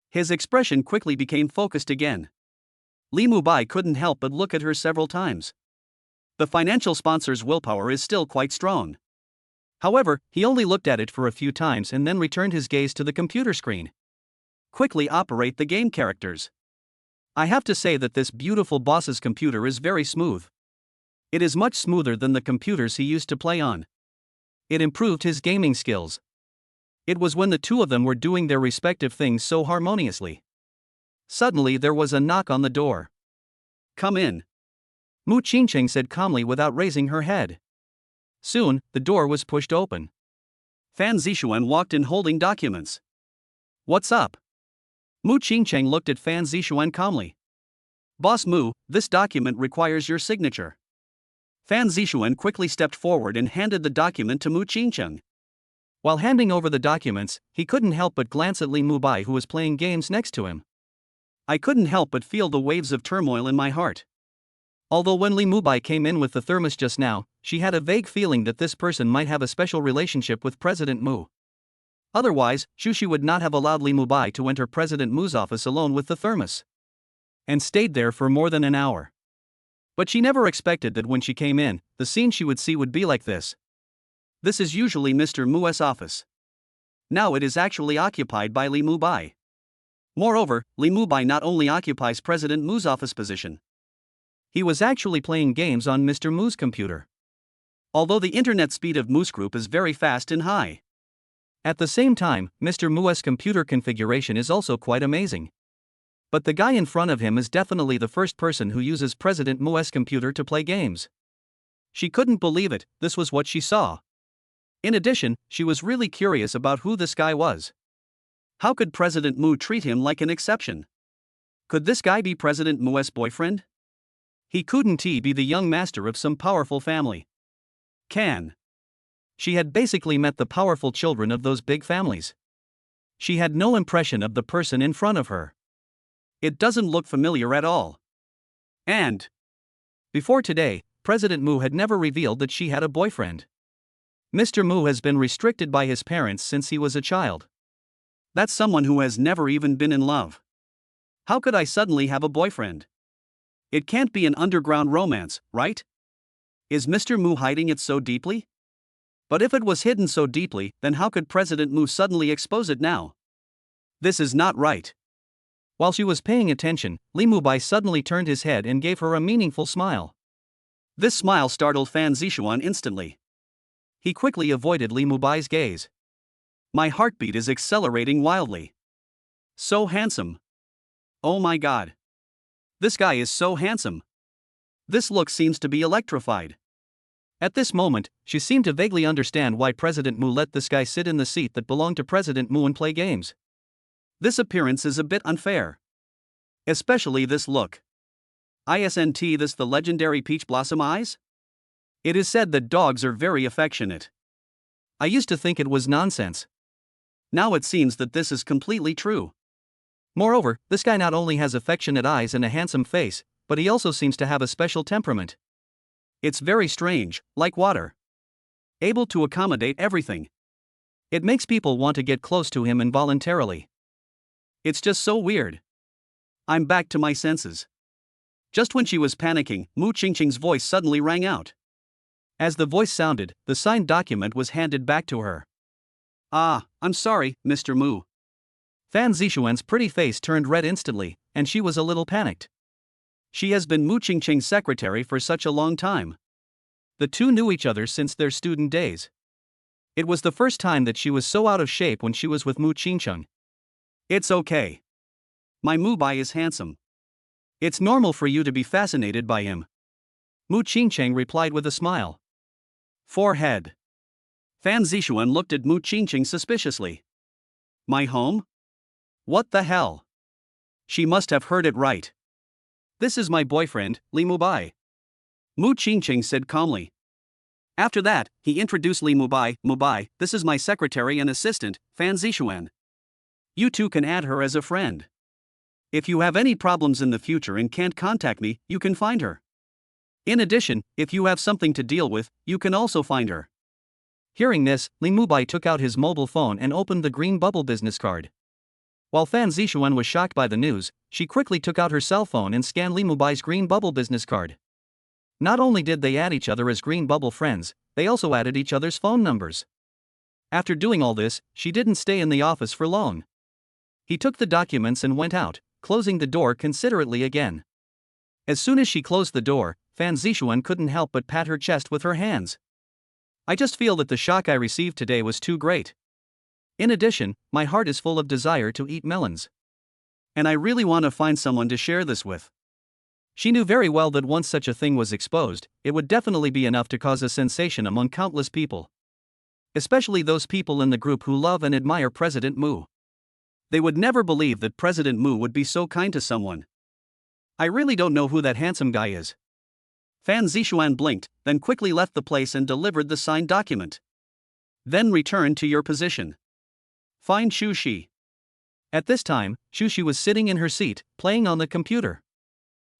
His expression quickly became focused again. Li Mubai couldn't help but look at her several times. The financial sponsor's willpower is still quite strong. However, he only looked at it for a few times and then returned his gaze to the computer screen. Quickly operate the game characters. I have to say that this beautiful boss's computer is very smooth. It is much smoother than the computers he used to play on. It improved his gaming skills. It was when the two of them were doing their respective things so harmoniously. Suddenly there was a knock on the door. Come in. Mu Qingcheng said calmly without raising her head. Soon, the door was pushed open. Fan Zishuan walked in holding documents. What's up? Mu Qingcheng looked at Fan Zishuan calmly. Boss Mu, this document requires your signature. Fan Zishuan quickly stepped forward and handed the document to Mu Qingcheng. While handing over the documents, he couldn't help but glance at Li Mubai who was playing games next to him. I couldn't help but feel the waves of turmoil in my heart. Although when Li Mubai came in with the thermos just now, she had a vague feeling that this person might have a special relationship with President Mu. Otherwise, Shushi would not have allowed Li Mubai to enter President Mu's office alone with the thermos. and stayed there for more than an hour. But she never expected that when she came in, the scene she would see would be like this. This is usually Mr. Mu's office. Now it is actually occupied by Lee Mu-bai. Moreover, Lee Mu-bai not only occupies President Mu's office position. He was actually playing games on Mr. Mu's computer. Although the internet speed of Mu's group is very fast and high. At the same time, Mr. Mu's computer configuration is also quite amazing. But the guy in front of him is definitely the first person who uses President Mu's computer to play games. She couldn't believe it, this was what she saw. In addition, she was really curious about who this guy was. How could President Mu treat him like an exception? Could this guy be President Mu's boyfriend? He couldn't be the young master of some powerful family. Can. She had basically met the powerful children of those big families. She had no impression of the person in front of her. It doesn't look familiar at all. And before today, President Mu had never revealed that she had a boyfriend. Mr. Mu has been restricted by his parents since he was a child. That's someone who has never even been in love. How could I suddenly have a boyfriend? It can't be an underground romance, right? Is Mr. Mu hiding it so deeply? But if it was hidden so deeply, then how could President Mu suddenly expose it now? This is not right. While she was paying attention, Lee Mu-bai suddenly turned his head and gave her a meaningful smile. This smile startled Fan Zishuan instantly. He quickly avoided Lee Mu-bai's gaze. My heartbeat is accelerating wildly. So handsome. Oh my god. This guy is so handsome. This look seems to be electrified. At this moment, she seemed to vaguely understand why President Mu let this guy sit in the seat that belonged to President Mu and play games. This appearance is a bit unfair. Especially this look. Isn't this the legendary peach blossom eyes? It is said that dogs are very affectionate. I used to think it was nonsense. Now it seems that this is completely true. Moreover, this guy not only has affectionate eyes and a handsome face, but he also seems to have a special temperament. It's very strange, like water. Able to accommodate everything. It makes people want to get close to him involuntarily. It's just so weird. I'm back to my senses. Just when she was panicking, Mu Qingqing's voice suddenly rang out. As the voice sounded, the signed document was handed back to her. Ah, I'm sorry, Mr. Mu. Fan Zishuan's pretty face turned red instantly, and she was a little panicked. She has been Mu Qingqing's secretary for such a long time. The two knew each other since their student days. It was the first time that she was so out of shape when she was with Mu Qingqing. It's okay. My Mu-bai is handsome. It's normal for you to be fascinated by him. Mu Qingqing replied with a smile. Forehead. Fan Zishuan looked at Mu Qingqing suspiciously. My home? What the hell? She must have heard it right. This is my boyfriend, Lee Mu-bai. Mu Qingqing said calmly. After that, he introduced Lee Mu-bai. Mu-bai, this is my secretary and assistant, Fan Zishuan. You two can add her as a friend. If you have any problems in the future and can't contact me, you can find her. In addition, if you have something to deal with, you can also find her. Hearing this, Lee Mu-bai took out his mobile phone and opened the green bubble business card. While Fan Zishuan was shocked by the news, she quickly took out her cell phone and scanned Lee Mu-bai's green bubble business card. Not only did they add each other as green bubble friends, they also added each other's phone numbers. After doing all this, she didn't stay in the office for long. He took the documents and went out, closing the door considerately again. As soon as she closed the door, Fan Zishuan couldn't help but pat her chest with her hands. I just feel that the shock I received today was too great. In addition, my heart is full of desire to eat melons. And I really want to find someone to share this with. She knew very well that once such a thing was exposed, it would definitely be enough to cause a sensation among countless people. Especially those people in the group who love and admire President Mu. They would never believe that President Mu would be so kind to someone. I really don't know who that handsome guy is. Fan Zishuan blinked, then quickly left the place and delivered the signed document. Then return to your position. Find Xu Shi. At this time, Xu Shi was sitting in her seat, playing on the computer.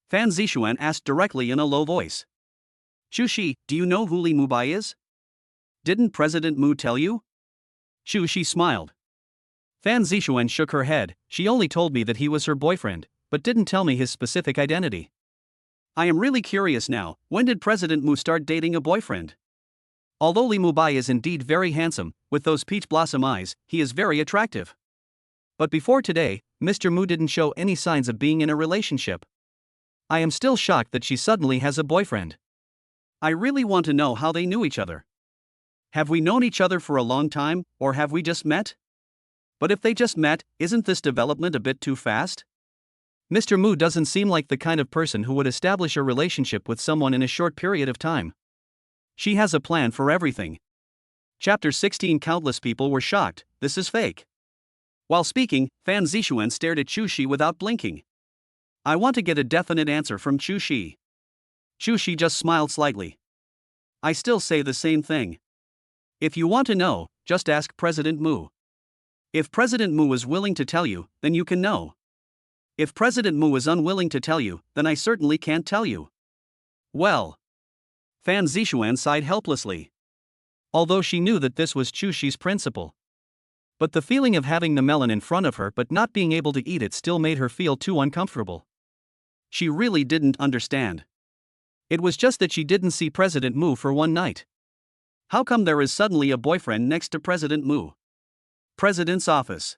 Fan Zishuan asked directly in a low voice. Xu Shi, do you know who Lee Mu-bai is? Didn't President Mu tell you? Xu Shi smiled. Fan Zishuan shook her head. She only told me that he was her boyfriend, but didn't tell me his specific identity. I am really curious now, when did President Mu start dating a boyfriend? Although Lee Mubai is indeed very handsome, with those peach blossom eyes, he is very attractive. But before today, Mr. Mu didn't show any signs of being in a relationship. I am still shocked that she suddenly has a boyfriend. I really want to know how they knew each other. Have we known each other for a long time, or have we just met? But if they just met, isn't this development a bit too fast? Mr. Mu doesn't seem like the kind of person who would establish a relationship with someone in a short period of time. She has a plan for everything. Chapter 16. Countless people were shocked. This is fake. While speaking, Fan Zixuan stared at Chu Shi without blinking. I want to get a definite answer from Chu Shi. Chu Shi just smiled slightly. I still say the same thing. If you want to know, just ask President Mu. If President Mu is willing to tell you, then you can know. If President Mu is unwilling to tell you, then I certainly can't tell you. Well. Fan Zixuan sighed helplessly. Although she knew that this was Chu Shi's principle. But the feeling of having the melon in front of her but not being able to eat it still made her feel too uncomfortable. She really didn't understand. It was just that she didn't see President Mu for one night. How come there is suddenly a boyfriend next to President Mu? President's office.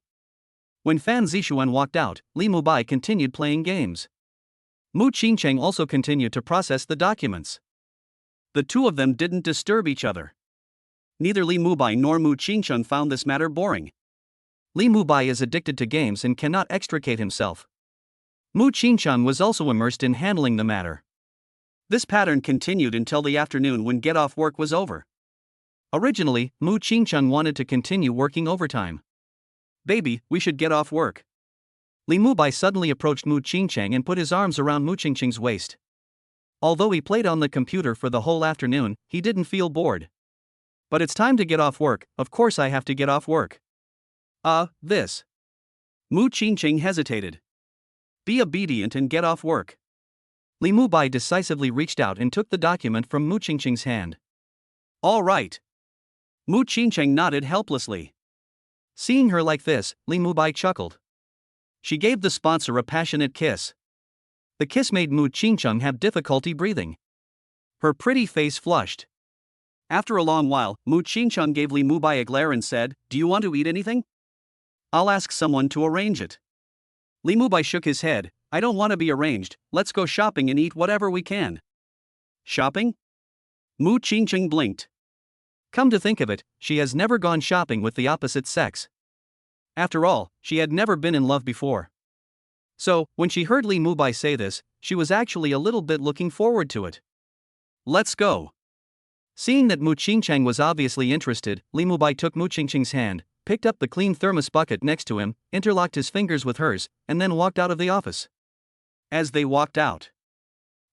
When Fan Zixuan walked out, Li Mubai continued playing games. Mu Qingcheng also continued to process the documents. The two of them didn't disturb each other. Neither Li Mubai nor Mu Qingcheng found this matter boring. Li Mubai is addicted to games and cannot extricate himself. Mu Qingcheng was also immersed in handling the matter. This pattern continued until the afternoon when get-off work was over. Originally, Mu Qingcheng wanted to continue working overtime. Baby, we should get off work. Li Mubai suddenly approached Mu Qingcheng and put his arms around Mu Qingcheng's waist. Although he played on the computer for the whole afternoon, he didn't feel bored. But it's time to get off work. Of course I have to get off work. This. Mu Qingcheng hesitated. Be obedient and get off work. Li Mubai decisively reached out and took the document from Mu Qingcheng's hand. All right. Mu Qingcheng nodded helplessly. Seeing her like this, Li Mubai chuckled. She gave the sponsor a passionate kiss. The kiss made Mu Qingcheng have difficulty breathing. Her pretty face flushed. After a long while, Mu Qingcheng gave Li Mubai a glare and said, "Do you want to eat anything? I'll ask someone to arrange it." Li Mubai shook his head. "I don't want to be arranged, let's go shopping and eat whatever we can." Shopping? Mu Qingcheng blinked. Come to think of it, she has never gone shopping with the opposite sex. After all, she had never been in love before. So, when she heard Li Mubai say this, she was actually a little bit looking forward to it. Let's go. Seeing that Mu Qingcheng was obviously interested, Li Mubai took Mu Qingcheng's hand, picked up the clean thermos bucket next to him, interlocked his fingers with hers, and then walked out of the office. As they walked out,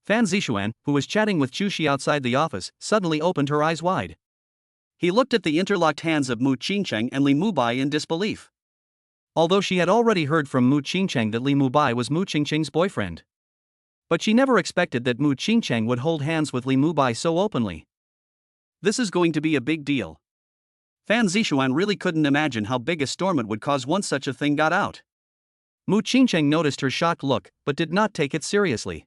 Fan Zixuan, who was chatting with Chu Shi outside the office, suddenly opened her eyes wide. He looked at the interlocked hands of Mu Qingcheng and Li Mubai in disbelief. Although she had already heard from Mu Qingcheng that Li Mubai was Mu Qingcheng's boyfriend. But she never expected that Mu Qingcheng would hold hands with Li Mubai so openly. This is going to be a big deal. Fan Zixuan really couldn't imagine how big a storm it would cause once such a thing got out. Mu Qingcheng noticed her shocked look, but did not take it seriously.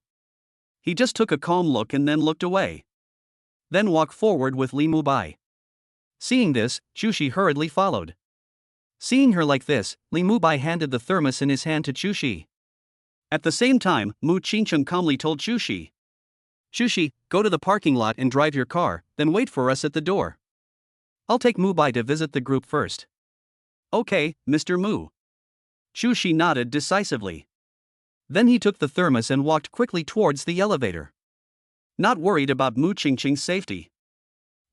He just took a calm look and then looked away. Then walked forward with Li Mubai. Seeing this, Chu Shi hurriedly followed. Seeing her like this, Li Mubai handed the thermos in his hand to Chu Shi. At the same time, Mu Qingcheng calmly told Chu Shi, "Chu Shi, go to the parking lot and drive your car, then wait for us at the door. I'll take Mubai to visit the group first." "Okay, Mr. Mu." Chu Shi nodded decisively. Then he took the thermos and walked quickly towards the elevator. Not worried about Mu Qingcheng's safety.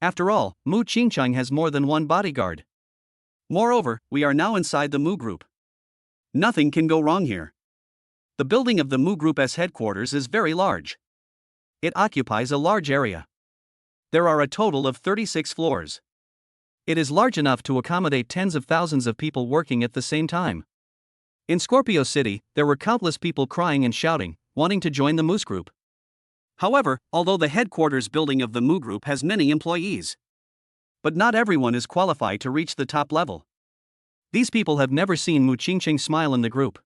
After all, Mu Qingcheng has more than one bodyguard. Moreover, we are now inside the Mu Group. Nothing can go wrong here. The building of the Mu Group's headquarters is very large. It occupies a large area. There are a total of 36 floors. It is large enough to accommodate tens of thousands of people working at the same time. In Scorpio City, there were countless people crying and shouting, wanting to join the Moose Group. However, although the headquarters building of the Mu Group has many employees, but not everyone is qualified to reach the top level. These people have never seen Mu Qingcheng smile in the group.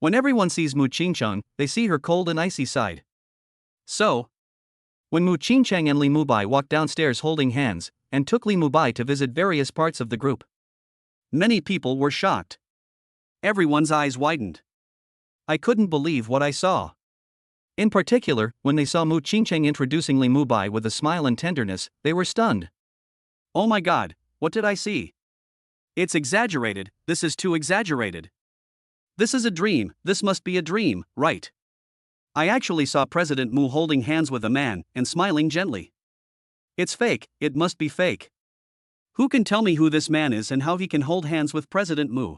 When everyone sees Mu Qingcheng, they see her cold and icy side. So, when Mu Qingcheng and Li Mubai walked downstairs holding hands, and took Li Mubai to visit various parts of the group, many people were shocked. Everyone's eyes widened. I couldn't believe what I saw. In particular, when they saw Mu Qingcheng introducing Li Mubai with a smile and tenderness, they were stunned. Oh my god, what did I see? It's exaggerated, this is too exaggerated. This is a dream, this must be a dream, right? I actually saw President Mu holding hands with a man and smiling gently. It's fake, it must be fake. Who can tell me who this man is and how he can hold hands with President Mu?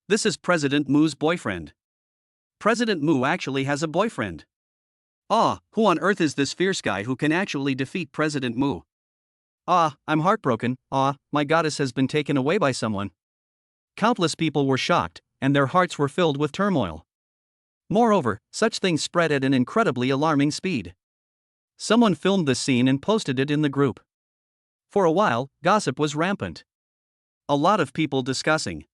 This is President Mu's boyfriend. President Mu actually has a boyfriend. Who on earth is this fierce guy who can actually defeat President Mu? I'm heartbroken. My goddess has been taken away by someone. Countless people were shocked, and their hearts were filled with turmoil. Moreover, such things spread at an incredibly alarming speed. Someone filmed this scene and posted it in the group. For a while, gossip was rampant. A lot of people discussing.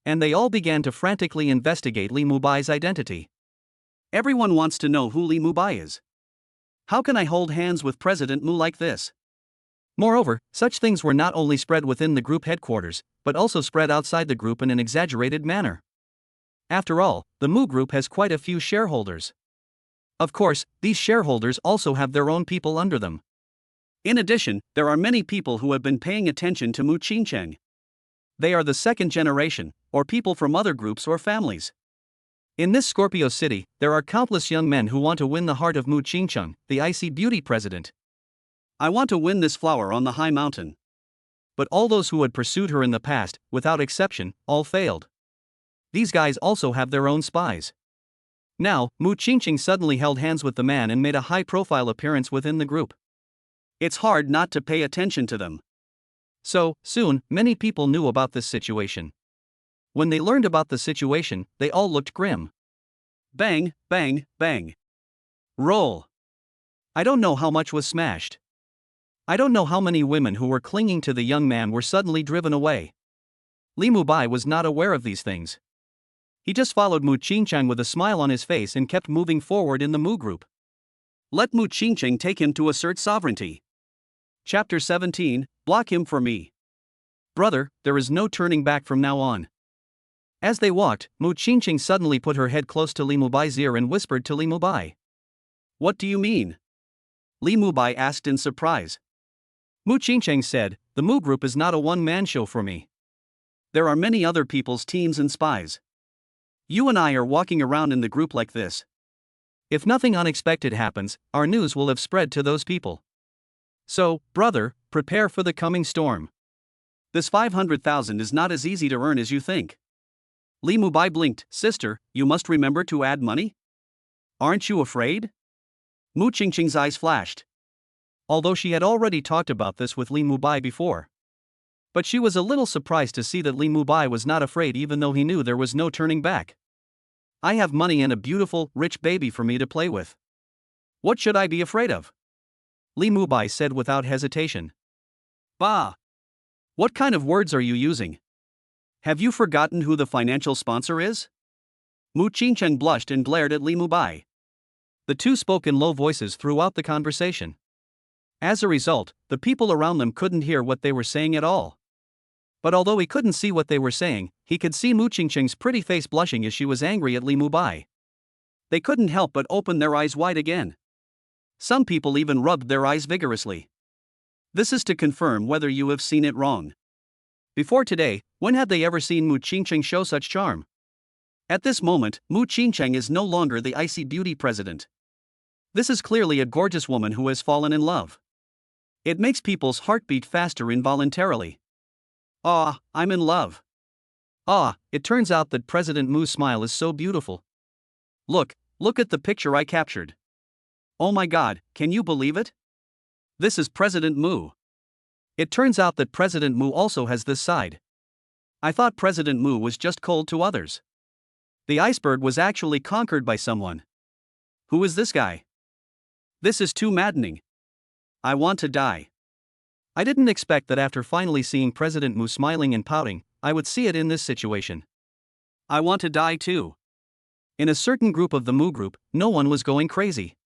And they all began to frantically investigate Li Mubai's identity. Everyone wants to know who Li Mubai is. How can I hold hands with President Mu like this? Moreover, such things were not only spread within the group headquarters, but also spread outside the group in an exaggerated manner. After all, the Mu Group has quite a few shareholders. Of course, these shareholders also have their own people under them. In addition, there are many people who have been paying attention to Mu Qingcheng. They are the second generation, or people from other groups or families. In this Scorpio city, there are countless young men who want to win the heart of Mu Qingcheng, the icy beauty president. I want to win this flower on the high mountain. But all those who had pursued her in the past, without exception, all failed. These guys also have their own spies. Now, Mu Qingcheng suddenly held hands with the man and made a high-profile appearance within the group. It's hard not to pay attention to them. So, soon, many people knew about this situation. When they learned about the situation, they all looked grim. Bang, bang, bang. Roll. I don't know how much was smashed. I don't know how many women who were clinging to the young man were suddenly driven away. Li Mubai was not aware of these things. He just followed Mu Qingcheng with a smile on his face and kept moving forward in the Mu Group. Let Mu Qingcheng take him to assert sovereignty. Chapter 17, Block him for me. Brother, there is no turning back from now on. As they walked, Mu Qingcheng suddenly put her head close to Li Mubai's ear and whispered to Li Mubai. What do you mean? Li Mubai asked in surprise. Mu Qingcheng said, the Mu Group is not a one-man show for me. There are many other people's teams and spies. You and I are walking around in the group like this. If nothing unexpected happens, our news will have spread to those people. So, brother, prepare for the coming storm. This 500,000 is not as easy to earn as you think. Li Mubai blinked. Sister, you must remember to add money? Aren't you afraid? Mu Qingcheng's eyes flashed. Although she had already talked about this with Li Mubai before. But she was a little surprised to see that Li Mubai was not afraid even though he knew there was no turning back. I have money and a beautiful, rich baby for me to play with. What should I be afraid of? Li Mubai said without hesitation. Bah! What kind of words are you using? Have you forgotten who the financial sponsor is? Mu Qingcheng blushed and glared at Li Mubai. The two spoke in low voices throughout the conversation. As a result, the people around them couldn't hear what they were saying at all. But although he couldn't see what they were saying, he could see Mu Qingcheng's pretty face blushing as she was angry at Li Mubai. They couldn't help but open their eyes wide again. Some people even rubbed their eyes vigorously. This is to confirm whether you have seen it wrong. Before today, when had they ever seen Mu Qingcheng show such charm? At this moment, Mu Qingcheng is no longer the icy beauty president. This is clearly a gorgeous woman who has fallen in love. It makes people's heart beat faster involuntarily. I'm in love. It turns out that President Mu's smile is so beautiful. Look at the picture I captured. Oh my god, can you believe it? This is President Mu. It turns out that President Mu also has this side. I thought President Mu was just cold to others. The iceberg was actually conquered by someone. Who is this guy? This is too maddening. I want to die. I didn't expect that after finally seeing President Mu smiling and pouting, I would see it in this situation. I want to die too. In a certain group of the Mu group, no one was going crazy.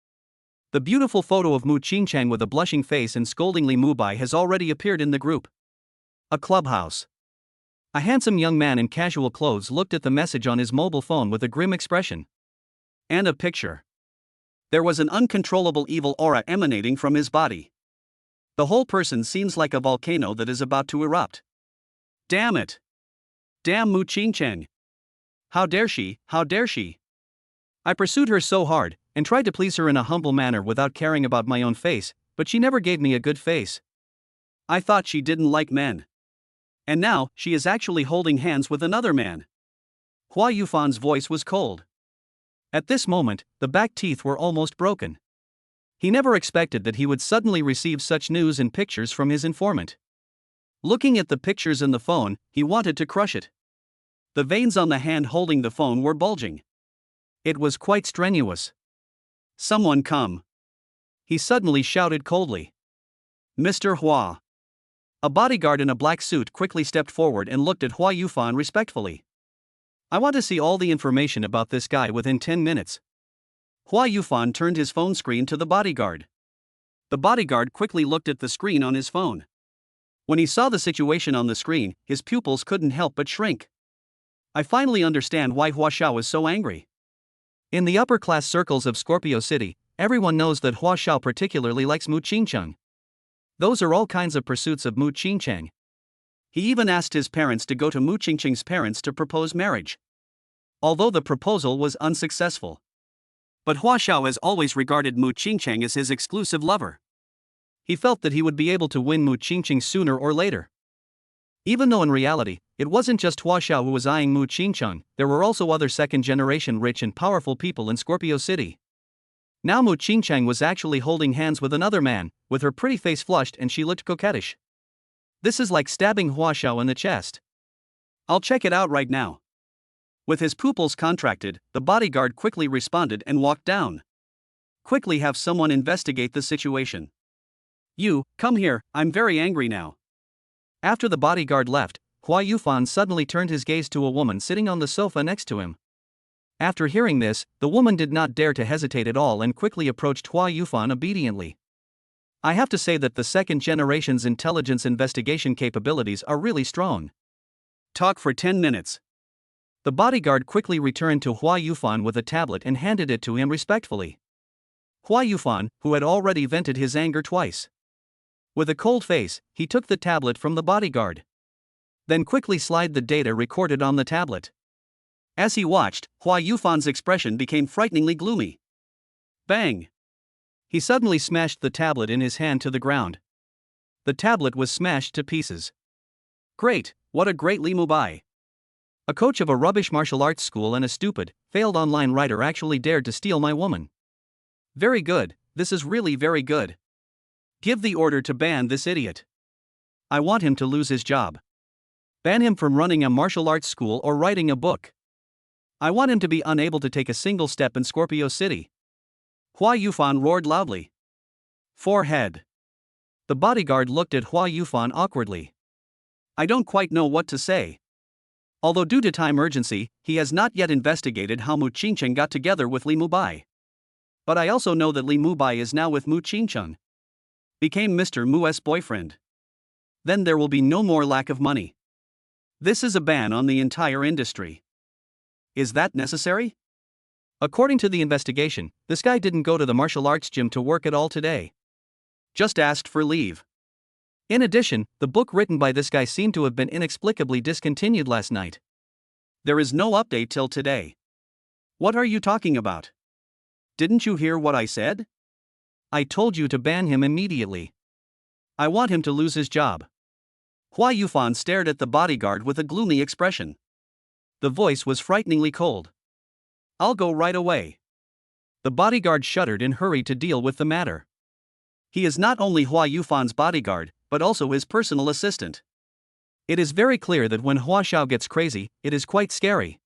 The beautiful photo of Mu Qingchang with a blushing face and scolding Li Mubai has already appeared in the group. A clubhouse. A handsome young man in casual clothes looked at the message on his mobile phone with a grim expression. And a picture. There was an uncontrollable evil aura emanating from his body. The whole person seems like a volcano that is about to erupt. Damn it! Damn Mu Qingcheng! How dare she, how dare she! I pursued her so hard, and tried to please her in a humble manner without caring about my own face, but she never gave me a good face. I thought she didn't like men. And now, she is actually holding hands with another man. Hua Yufan's voice was cold. At this moment, the back teeth were almost broken. He never expected that he would suddenly receive such news and pictures from his informant. Looking at the pictures in the phone, he wanted to crush it. The veins on the hand holding the phone were bulging. It was quite strenuous. Someone come! He suddenly shouted coldly. Mr. Hua. A bodyguard in a black suit quickly stepped forward and looked at Hua Yufan respectfully. I want to see all the information about this guy within 10 minutes. Hua Yufan turned his phone screen to the bodyguard. The bodyguard quickly looked at the screen on his phone. When he saw the situation on the screen, his pupils couldn't help but shrink. I finally understand why Hua Xiao is so angry. In the upper-class circles of Scorpio City, everyone knows that Hua Xiao particularly likes Mu Qingcheng. Those are all kinds of pursuits of Mu Qingcheng. He even asked his parents to go to Mu Qingcheng's parents to propose marriage. Although the proposal was unsuccessful. But Hua Xiao has always regarded Mu Qingcheng as his exclusive lover. He felt that he would be able to win Mu Qingcheng sooner or later. Even though in reality, it wasn't just Hua Xiao who was eyeing Mu Qingcheng, there were also other second-generation rich and powerful people in Scorpio City. Now Mu Qingcheng was actually holding hands with another man, with her pretty face flushed and she looked coquettish. This is like stabbing Hua Xiao in the chest. I'll check it out right now. With his pupils contracted, the bodyguard quickly responded and walked down. Quickly have someone investigate the situation. You, come here, I'm very angry now. After the bodyguard left, Hua Yufan suddenly turned his gaze to a woman sitting on the sofa next to him. After hearing this, the woman did not dare to hesitate at all and quickly approached Hua Yufan obediently. I have to say that the second generation's intelligence investigation capabilities are really strong. Talk for 10 minutes. The bodyguard quickly returned to Hua Yufan with a tablet and handed it to him respectfully. Hua Yufan, who had already vented his anger twice. With a cold face, he took the tablet from the bodyguard. Then quickly slid the data recorded on the tablet. As he watched, Hua Yufan's expression became frighteningly gloomy. Bang! He suddenly smashed the tablet in his hand to the ground. The tablet was smashed to pieces. Great, what a great Li Mubai! A coach of a rubbish martial arts school and a stupid, failed online writer actually dared to steal my woman. Very good, this is really very good. Give the order to ban this idiot. I want him to lose his job. Ban him from running a martial arts school or writing a book. I want him to be unable to take a single step in Scorpio City. Hua Yufan roared loudly. Forehead. The bodyguard looked at Hua Yufan awkwardly. I don't quite know what to say. Although due to time urgency, he has not yet investigated how Mu Qingcheng got together with Li Mubai. But I also know that Li Mubai is now with Mu Qingcheng. Became Mr. Mu's boyfriend. Then there will be no more lack of money. This is a ban on the entire industry. Is that necessary? According to the investigation, this guy didn't go to the martial arts gym to work at all today. Just asked for leave. In addition, the book written by this guy seemed to have been inexplicably discontinued last night. There is no update till today. What are you talking about? Didn't you hear what I said? I told you to ban him immediately. I want him to lose his job. Hua Yufan stared at the bodyguard with a gloomy expression. The voice was frighteningly cold. I'll go right away. The bodyguard shuddered and hurried to deal with the matter. He is not only Hua Yufan's bodyguard, but also his personal assistant. It is very clear that when Hua Xiao gets crazy, it is quite scary.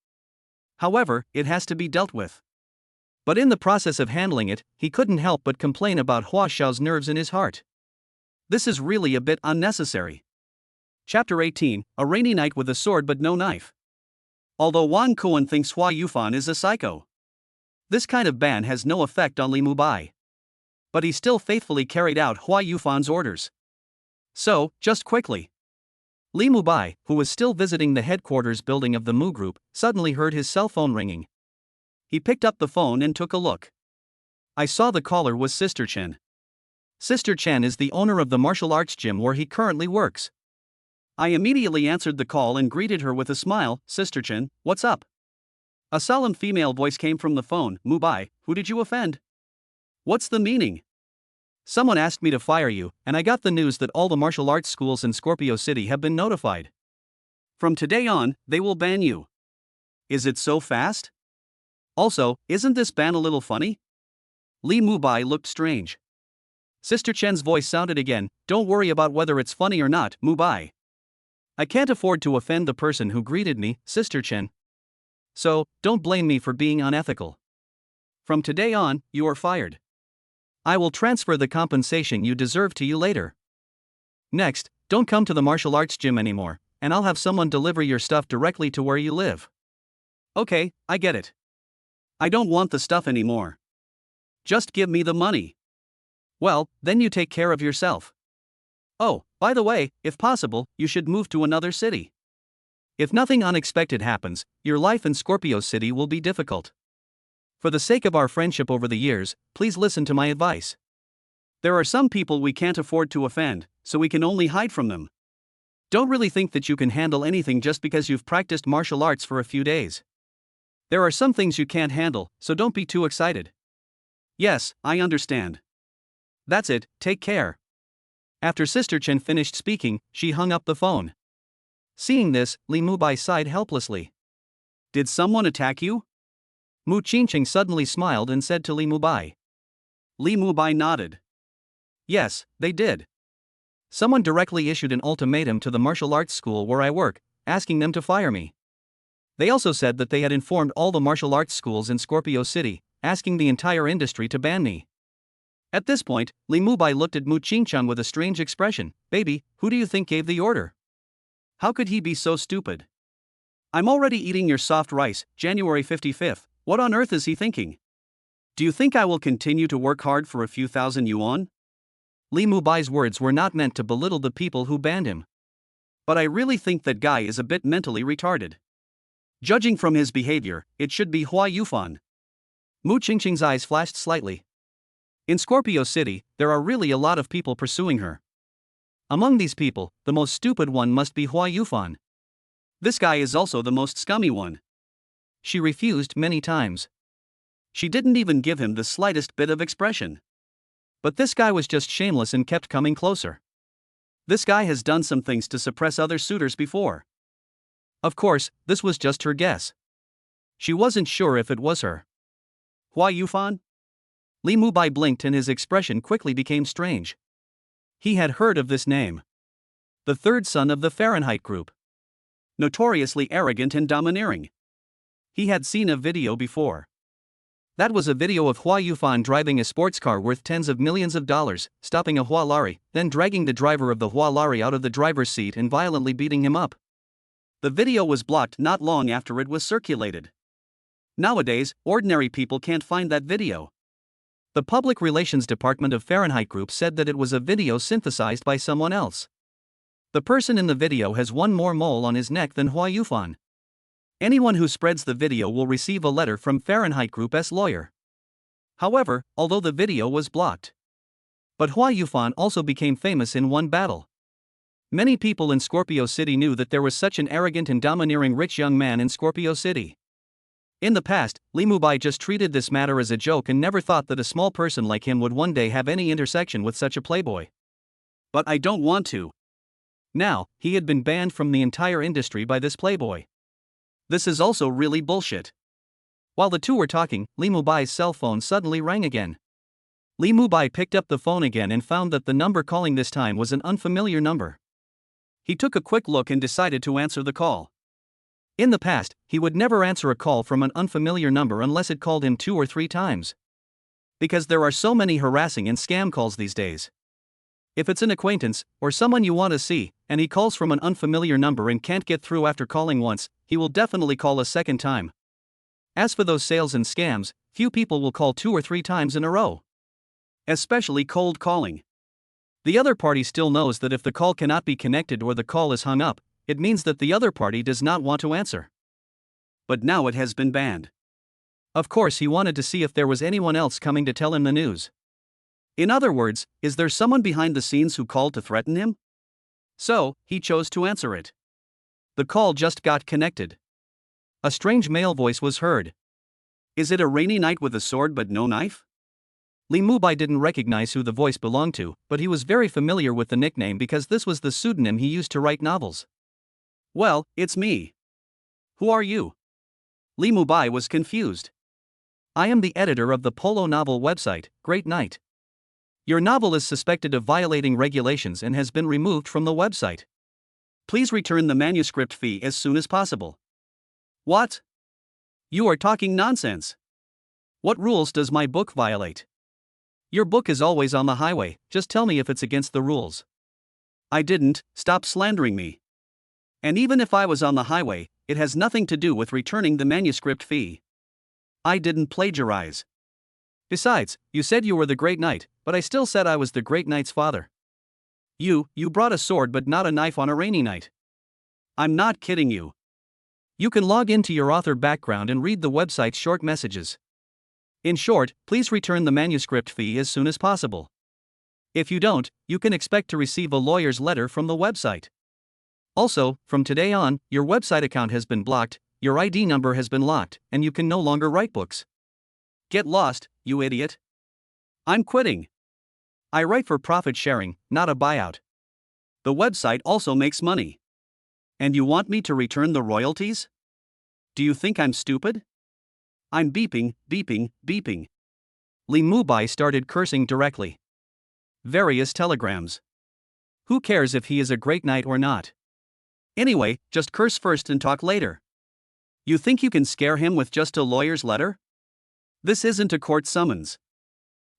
However, it has to be dealt with. But in the process of handling it, he couldn't help but complain about Hua Xiao's nerves in his heart. This is really a bit unnecessary. Chapter 18, A Rainy Night with a Sword but No Knife. Although Wan Kuan thinks Hua Yufan is a psycho, This kind of ban has no effect on Li Mubai. But he still faithfully carried out Hua Yufan's orders. So, just quickly. Li Mubai, who was still visiting the headquarters building of the Mu Group, suddenly heard his cell phone ringing. He picked up the phone and took a look. I saw the caller was Sister Chen. Sister Chen is the owner of the martial arts gym where he currently works. I immediately answered the call and greeted her with a smile. Sister Chen, what's up? A solemn female voice came from the phone. Mubai, who did you offend? What's the meaning? Someone asked me to fire you, and I got the news that all the martial arts schools in Scorpio City have been notified. From today on, they will ban you. Is it so fast? Also, isn't this ban a little funny? Li Mubai looked strange. Sister Chen's voice sounded again. Don't worry about whether it's funny or not, Mubai. I can't afford to offend the person who greeted me, Sister Chen. So, don't blame me for being unethical. From today on, you are fired. I will transfer the compensation you deserve to you later. Next, don't come to the martial arts gym anymore, and I'll have someone deliver your stuff directly to where you live. Okay, I get it. I don't want the stuff anymore. Just give me the money. Well, then you take care of yourself. Oh, by the way, if possible, you should move to another city. If nothing unexpected happens, your life in Scorpio City will be difficult. For the sake of our friendship over the years, please listen to my advice. There are some people we can't afford to offend, so we can only hide from them. Don't really think that you can handle anything just because you've practiced martial arts for a few days. There are some things you can't handle, so don't be too excited. Yes, I understand. That's it, take care. After Sister Chen finished speaking, she hung up the phone. Seeing this, Li Mubai sighed helplessly. Did someone attack you? Mu Qingqing suddenly smiled and said to Li Mubai. Li Mubai nodded. Yes, they did. Someone directly issued an ultimatum to the martial arts school where I work, asking them to fire me. They also said that they had informed all the martial arts schools in Scorpio City, asking the entire industry to ban me. At this point, Li Mubai looked at Mu Qingqing with a strange expression. Baby, who do you think gave the order? How could he be so stupid? I'm already eating your soft rice, January 55th. What on earth is he thinking? Do you think I will continue to work hard for a few thousand yuan? Li Mubai's words were not meant to belittle the people who banned him. But I really think that guy is a bit mentally retarded. Judging from his behavior, it should be Hua Yufan. Mu Qingqing's eyes flashed slightly. In Scorpio City, there are really a lot of people pursuing her. Among these people, the most stupid one must be Hua Yufan. This guy is also the most scummy one. She refused many times. She didn't even give him the slightest bit of expression. But this guy was just shameless and kept coming closer. This guy has done some things to suppress other suitors before. Of course, this was just her guess. She wasn't sure if it was her. Hua Yufan? Li Mubai blinked and his expression quickly became strange. He had heard of this name. The third son of the Fahrenheit Group. Notoriously arrogant and domineering. He had seen a video before. That was a video of Hua Yufan driving a sports car worth tens of millions of dollars, stopping a Hua lorry, then dragging the driver of the Hua lorry out of the driver's seat and violently beating him up. The video was blocked not long after it was circulated. Nowadays, ordinary people can't find that video. The Public Relations Department of Fahrenheit Group said that it was a video synthesized by someone else. The person in the video has one more mole on his neck than Hua Yufan. Anyone who spreads the video will receive a letter from Fahrenheit Group's lawyer. However, although the video was blocked. But Hua Yufan also became famous in one battle. Many people in Scorpio City knew that there was such an arrogant and domineering rich young man in Scorpio City. In the past, Li Mubai just treated this matter as a joke and never thought that a small person like him would one day have any intersection with such a playboy. But I don't want to. Now, he had been banned from the entire industry by this playboy. This is also really bullshit. While the two were talking, Li Mubai's cell phone suddenly rang again. Li Mubai picked up the phone again and found that the number calling this time was an unfamiliar number. He took a quick look and decided to answer the call. In the past, he would never answer a call from an unfamiliar number unless it called him 2 or 3 times. Because there are so many harassing and scam calls these days. If it's an acquaintance, or someone you want to see, and he calls from an unfamiliar number and can't get through after calling once, he will definitely call a second time. As for those sales and scams, few people will call 2 or 3 times in a row. Especially cold calling. The other party still knows that if the call cannot be connected or the call is hung up, it means that the other party does not want to answer. But now it has been banned. Of course, he wanted to see if there was anyone else coming to tell him the news. In other words, is there someone behind the scenes who called to threaten him? So, he chose to answer it. The call just got connected. A strange male voice was heard. Is it a rainy night with a sword but no knife? Lee Mubai didn't recognize who the voice belonged to, but he was very familiar with the nickname because this was the pseudonym he used to write novels. Well, it's me. Who are you? Lee Mubai was confused. I am the editor of the polo novel website, Great Night. Your novel is suspected of violating regulations and has been removed from the website. Please return the manuscript fee as soon as possible. What? You are talking nonsense. What rules does my book violate? Your book is always on the highway, just tell me if it's against the rules. I didn't, stop slandering me. And even if I was on the highway, it has nothing to do with returning the manuscript fee. I didn't plagiarize. Besides, you said you were the Great Knight, but I still said I was the Great Knight's father. You brought a sword but not a knife on a rainy night. I'm not kidding you. You can log into your author background and read the website's short messages. In short, please return the manuscript fee as soon as possible. If you don't, you can expect to receive a lawyer's letter from the website. Also, from today on, your website account has been blocked, your ID number has been locked, and you can no longer write books. Get lost, you idiot. I'm quitting. I write for profit sharing, not a buyout. The website also makes money. And you want me to return the royalties? Do you think I'm stupid? I'm beeping, beeping, beeping. Lee Mubai started cursing directly. Various telegrams. Who cares if he is a great knight or not? Anyway, just curse first and talk later. You think you can scare him with just a lawyer's letter? This isn't a court summons.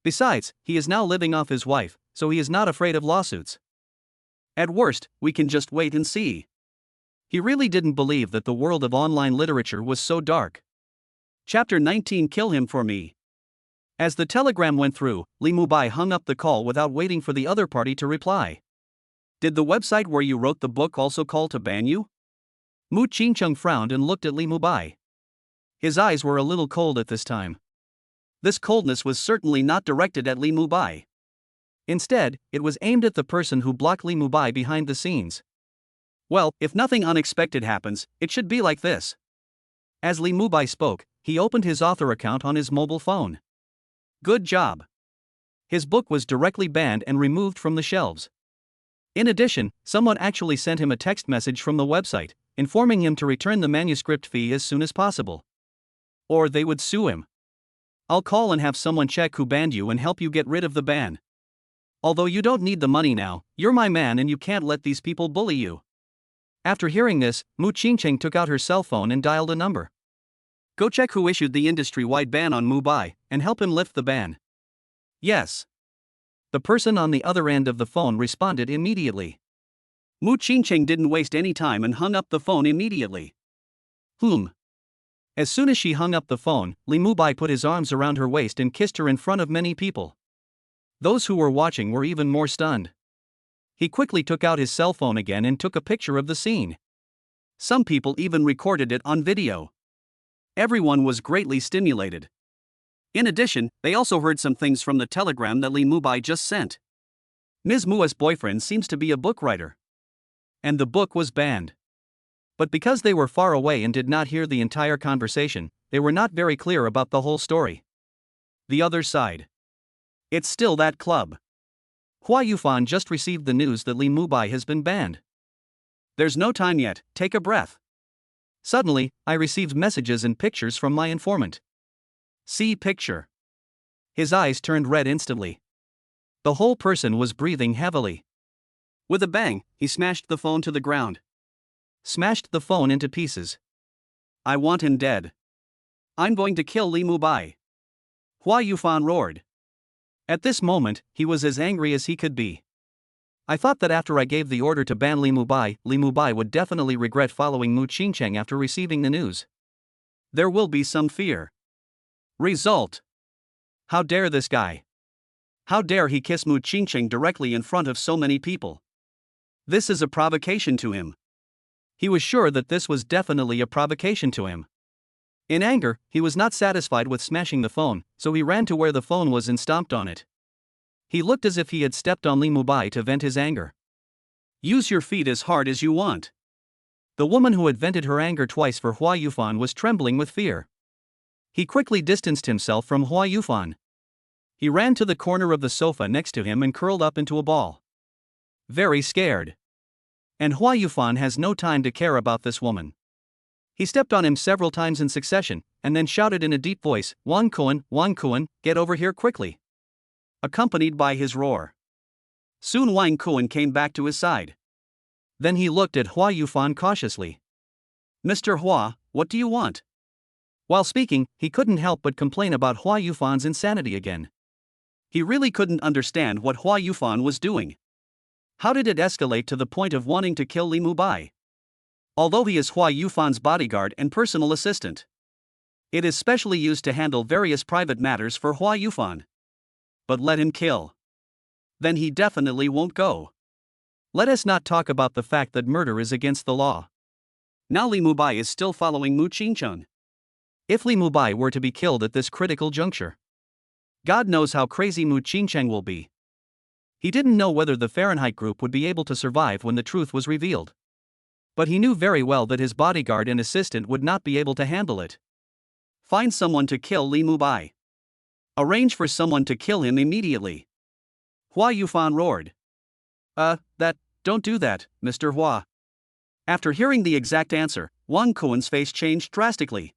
Besides, he is now living off his wife, so he is not afraid of lawsuits. At worst, we can just wait and see. He really didn't believe that the world of online literature was so dark. Chapter 19 Kill him for me. As the telegram went through, Lee Mubai hung up the call without waiting for the other party to reply. Did the website where you wrote the book also call to ban you? Mu Qingcheng frowned and looked at Lee Mubai. His eyes were a little cold at this time. This coldness was certainly not directed at Lee Mubai. Instead, it was aimed at the person who blocked Lee Mubai behind the scenes. Well, if nothing unexpected happens, it should be like this. As Lee Mubai spoke, he opened his author account on his mobile phone. Good job. His book was directly banned and removed from the shelves. In addition, someone actually sent him a text message from the website, informing him to return the manuscript fee as soon as possible. Or they would sue him. I'll call and have someone check who banned you and help you get rid of the ban. Although you don't need the money now, you're my man and you can't let these people bully you. After hearing this, Mu Qingcheng took out her cell phone and dialed a number. Go check who issued the industry-wide ban on Mubai, and help him lift the ban. Yes. The person on the other end of the phone responded immediately. Mu Qingcheng didn't waste any time and hung up the phone immediately. As soon as she hung up the phone, Lee Mubai put his arms around her waist and kissed her in front of many people. Those who were watching were even more stunned. He quickly took out his cell phone again and took a picture of the scene. Some people even recorded it on video. Everyone was greatly stimulated. In addition, they also heard some things from the telegram that Lee Mubai just sent. Ms. Mua's boyfriend seems to be a book writer. And the book was banned. But because they were far away and did not hear the entire conversation, they were not very clear about the whole story. The other side. It's still that club. Hua Yufan just received the news that Lee Mubai has been banned. There's no time yet, take a breath. Suddenly, I received messages and pictures from my informant. See picture. His eyes turned red instantly. The whole person was breathing heavily. With a bang, he smashed the phone to the ground. Smashed the phone into pieces. I want him dead. I'm going to kill Lee Mubai. Hua Yufan roared. At this moment, he was as angry as he could be. I thought that after I gave the order to ban Lee Mubai would definitely regret following Mu Qingcheng after receiving the news. There will be some fear. Result. How dare this guy? How dare he kiss Mu Qingqing directly in front of so many people? This is a provocation to him. He was sure that this was definitely a provocation to him. In anger, he was not satisfied with smashing the phone, so he ran to where the phone was and stomped on it. He looked as if he had stepped on Li Mubai to vent his anger. Use your feet as hard as you want. The woman who had vented her anger twice for Hua Yufan was trembling with fear. He quickly distanced himself from Hua Yufan. He ran to the corner of the sofa next to him and curled up into a ball. Very scared. And Hua Yufan has no time to care about this woman. He stepped on him several times in succession, and then shouted in a deep voice, Wang Kuan, get over here quickly. Accompanied by his roar. Soon Wang Kuan came back to his side. Then he looked at Hua Yufan cautiously. Mr. Hua, what do you want? While speaking, he couldn't help but complain about Hua Yufan's insanity again. He really couldn't understand what Hua Yufan was doing. How did it escalate to the point of wanting to kill Li Mubai? Although he is Hua Yufan's bodyguard and personal assistant, it is specially used to handle various private matters for Hua Yufan. But let him kill. Then he definitely won't go. Let us not talk about the fact that murder is against the law. Now Li Mubai is still following Mu Qingqing. If Li Mubai were to be killed at this critical juncture, God knows how crazy Mu Qingqing will be. He didn't know whether the Fahrenheit group would be able to survive when the truth was revealed. But he knew very well that his bodyguard and assistant would not be able to handle it. Find someone to kill Li Mubai. Arrange for someone to kill him immediately. Hua Yufan roared. Don't do that, Mr. Hua. After hearing the exact answer, Wang Kuan's face changed drastically.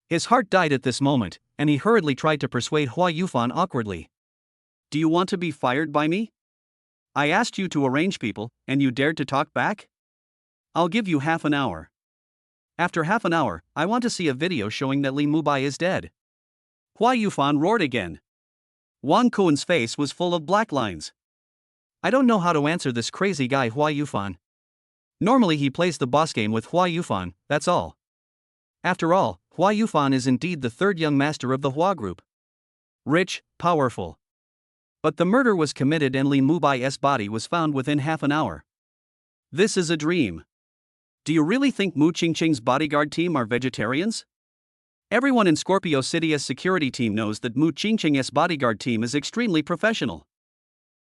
His heart died at this moment, and he hurriedly tried to persuade Hua Yufan awkwardly. Do you want to be fired by me? I asked you to arrange people, and you dared to talk back? I'll give you half an hour. After half an hour, I want to see a video showing that Li Mubai is dead. Hua Yufan roared again. Wang Kuan's face was full of black lines. I don't know how to answer this crazy guy Hua Yufan. Normally he plays the boss game with Hua Yufan, that's all. After all, Hua Yufan is indeed the third young master of the Hua group. Rich, powerful. But the murder was committed and Li Mubai's body was found within half an hour. This is a dream. Do you really think Mu Qingqing's bodyguard team are vegetarians? Everyone in Scorpio City's security team knows that Mu Qingqing's bodyguard team is extremely professional.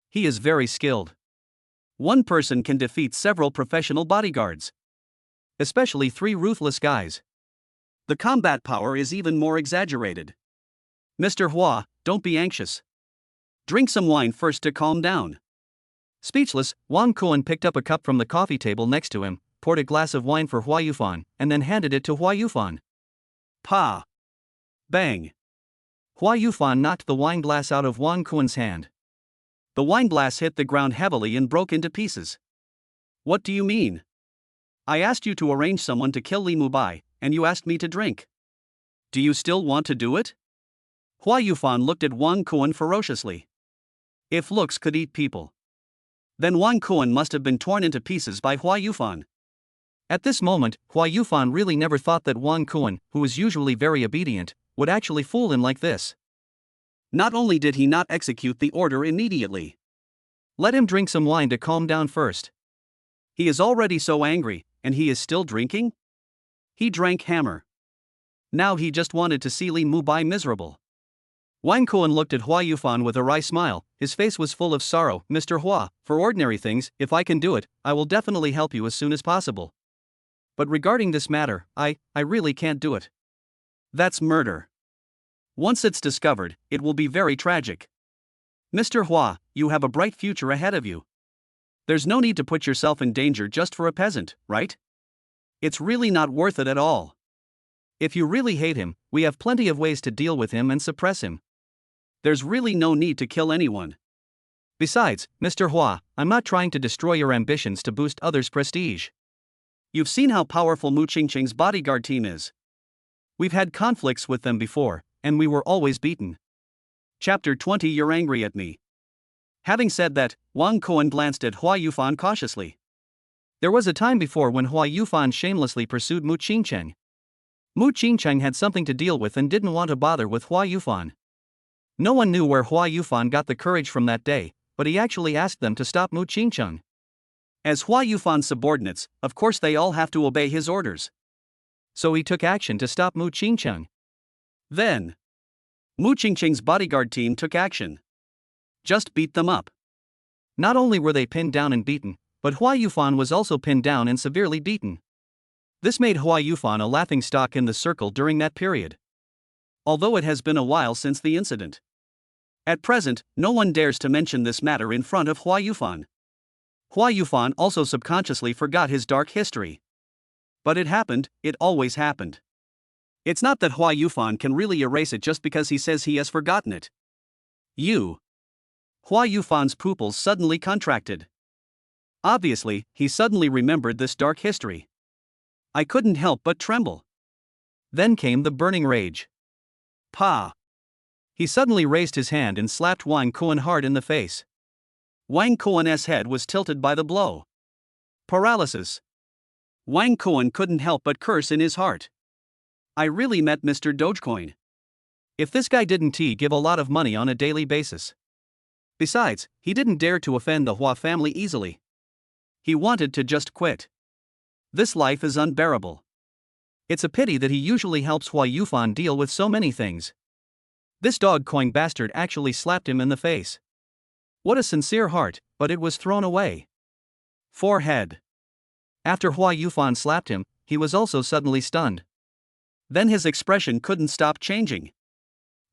He is very skilled. One person can defeat several professional bodyguards. Especially 3 ruthless guys. The combat power is even more exaggerated. Mr. Hua, don't be anxious. Drink some wine first to calm down. Speechless, Wang Kuan picked up a cup from the coffee table next to him, poured a glass of wine for Hua Yufan, and then handed it to Hua Yufan. Pa! Bang! Hua Yufan knocked the wine glass out of Wang Kuan's hand. The wine glass hit the ground heavily and broke into pieces. What do you mean? I asked you to arrange someone to kill Li Mubai, and you asked me to drink. Do you still want to do it? Hua Yufan looked at Wang Kuan ferociously. If looks could eat people, then Wang Kuan must have been torn into pieces by Hua Yufan. At this moment, Hua Yufan really never thought that Wang Kuan, who was usually very obedient, would actually fool him like this. Not only did he not execute the order immediately, let him drink some wine to calm down first. He is already so angry, and he is still drinking? He drank hammer. Now he just wanted to see Li Mubai miserable. Wang Kuan looked at Hua Yufan with a wry smile. His face was full of sorrow. Mr. Hua, for ordinary things, if I can do it, I will definitely help you as soon as possible. But regarding this matter, I really can't do it. That's murder. Once it's discovered, it will be very tragic. Mr. Hua, you have a bright future ahead of you. There's no need to put yourself in danger just for a peasant, right? It's really not worth it at all. If you really hate him, we have plenty of ways to deal with him and suppress him. There's really no need to kill anyone. Besides, Mr. Hua, I'm not trying to destroy your ambitions to boost others' prestige. You've seen how powerful Mu Qingqing's bodyguard team is. We've had conflicts with them before, and we were always beaten. Chapter 20. You're angry at me. Having said that, Wang Kuan glanced at Hua Yufan cautiously. There was a time before when Hua Yufan shamelessly pursued Mu Qingqing. Mu Qingcheng had something to deal with and didn't want to bother with Hua Yufan. No one knew where Hua Yufan got the courage from that day, but he actually asked them to stop Mu Qingcheng. As Hua Yufan's subordinates, of course they all have to obey his orders. So he took action to stop Mu Qingcheng. Then, Mu Qingcheng's bodyguard team took action. Just beat them up. Not only were they pinned down and beaten, but Hua Yufan was also pinned down and severely beaten. This made Hua Yufan a laughingstock in the circle during that period. Although it has been a while since the incident. At present, no one dares to mention this matter in front of Hua Yufan. Hua Yufan also subconsciously forgot his dark history. But it happened, it always happened. It's not that Hua Yufan can really erase it just because he says he has forgotten it. Hua Yufan's pupils suddenly contracted. Obviously, he suddenly remembered this dark history. I couldn't help but tremble. Then came the burning rage. Pa! He suddenly raised his hand and slapped Wang Kuan hard in the face. Wang Kuan's head was tilted by the blow. Paralysis. Wang Kuan couldn't help but curse in his heart. I really met Mr. Dogecoin. If this guy didn't give a lot of money on a daily basis. Besides, he didn't dare to offend the Hua family easily. He wanted to just quit. This life is unbearable. It's a pity that he usually helps Hua Yufan deal with so many things. This dog-coin bastard actually slapped him in the face. What a sincere heart, but it was thrown away. Forehead. After Hua Yufan slapped him, he was also suddenly stunned. Then his expression couldn't stop changing.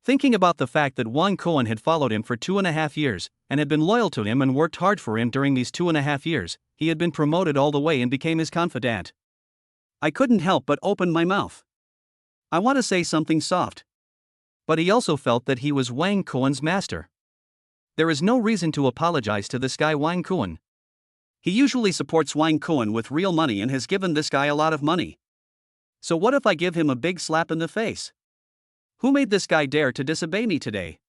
Thinking about the fact that Wang Kuan had followed him for 2.5 years, and had been loyal to him and worked hard for him during these 2.5 years, he had been promoted all the way and became his confidant. I couldn't help but open my mouth. I want to say something soft. But he also felt that he was Wang Kuan's master. There is no reason to apologize to this guy Wang Kuan. He usually supports Wang Kuan with real money and has given this guy a lot of money. So what if I give him a big slap in the face? Who made this guy dare to disobey me today?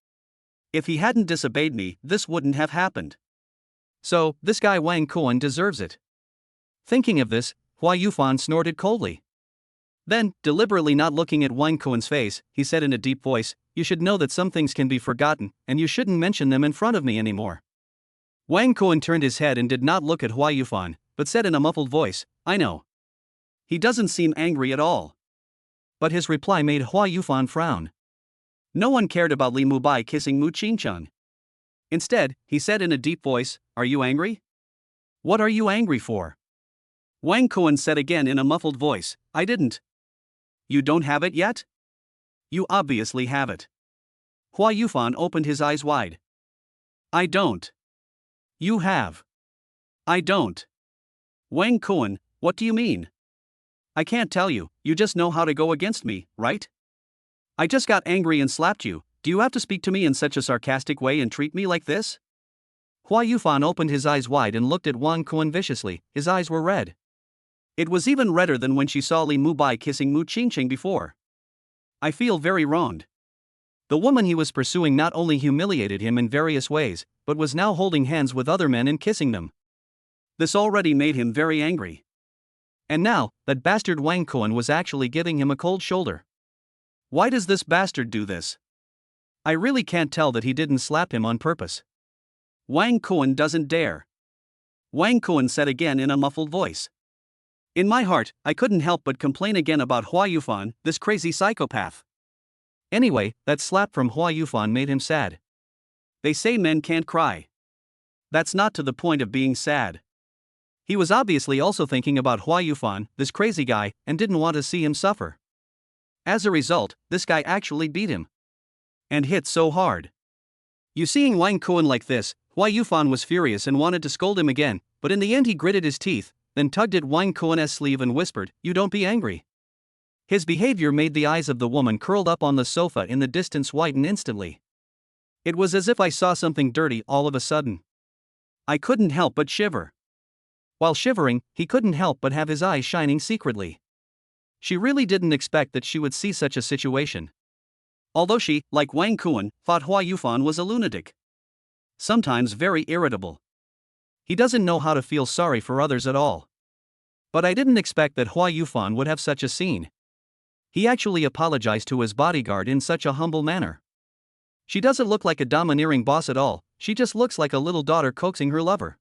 If he hadn't disobeyed me, this wouldn't have happened. So, this guy Wang Kuan deserves it. Thinking of this, Hua Yufan snorted coldly. Then, deliberately not looking at Wang Kuan's face, he said in a deep voice, "You should know that some things can be forgotten, and you shouldn't mention them in front of me anymore." Wang Kuan turned his head and did not look at Hua Yufan, but said in a muffled voice, "I know." He doesn't seem angry at all. But his reply made Hua Yufan frown. No one cared about Li Mubai kissing Mu Qingcheng. Instead, he said in a deep voice, "Are you angry? What are you angry for?" Wang Kuan said again in a muffled voice, "I didn't." You don't have it yet? You obviously have it. Hua Yufan opened his eyes wide. I don't. You have. I don't. Wang Kuan, what do you mean? I can't tell you, you just know how to go against me, right? I just got angry and slapped you, do you have to speak to me in such a sarcastic way and treat me like this? Hua Yufan opened his eyes wide and looked at Wang Kuan viciously, his eyes were red. It was even redder than when she saw Li Mubai kissing Mu Qingcheng before. I feel very wronged. The woman he was pursuing not only humiliated him in various ways, but was now holding hands with other men and kissing them. This already made him very angry. And now, that bastard Wang Kuan was actually giving him a cold shoulder. Why does this bastard do this? I really can't tell that he didn't slap him on purpose. Wang Kuan doesn't dare. Wang Kuan said again in a muffled voice. In my heart, I couldn't help but complain again about Hua Yufan, this crazy psychopath. Anyway, that slap from Hua Yufan made him sad. They say men can't cry. That's not to the point of being sad. He was obviously also thinking about Hua Yufan, this crazy guy, and didn't want to see him suffer. As a result, this guy actually beat him. And hit so hard. Seeing Wang Kuan like this, Hua Yufan was furious and wanted to scold him again, but in the end he gritted his teeth, then tugged at Wang Kuan's sleeve and whispered, "You don't be angry." His behavior made the eyes of the woman curled up on the sofa in the distance whiten instantly. It was as if I saw something dirty all of a sudden. I couldn't help but shiver. While shivering, he couldn't help but have his eyes shining secretly. She really didn't expect that she would see such a situation. Although she, like Wang Kuan, thought Hua Yufan was a lunatic. Sometimes very irritable. He doesn't know how to feel sorry for others at all. But I didn't expect that Hua Yufan would have such a scene. He actually apologized to his bodyguard in such a humble manner. She doesn't look like a domineering boss at all, she just looks like a little daughter coaxing her lover.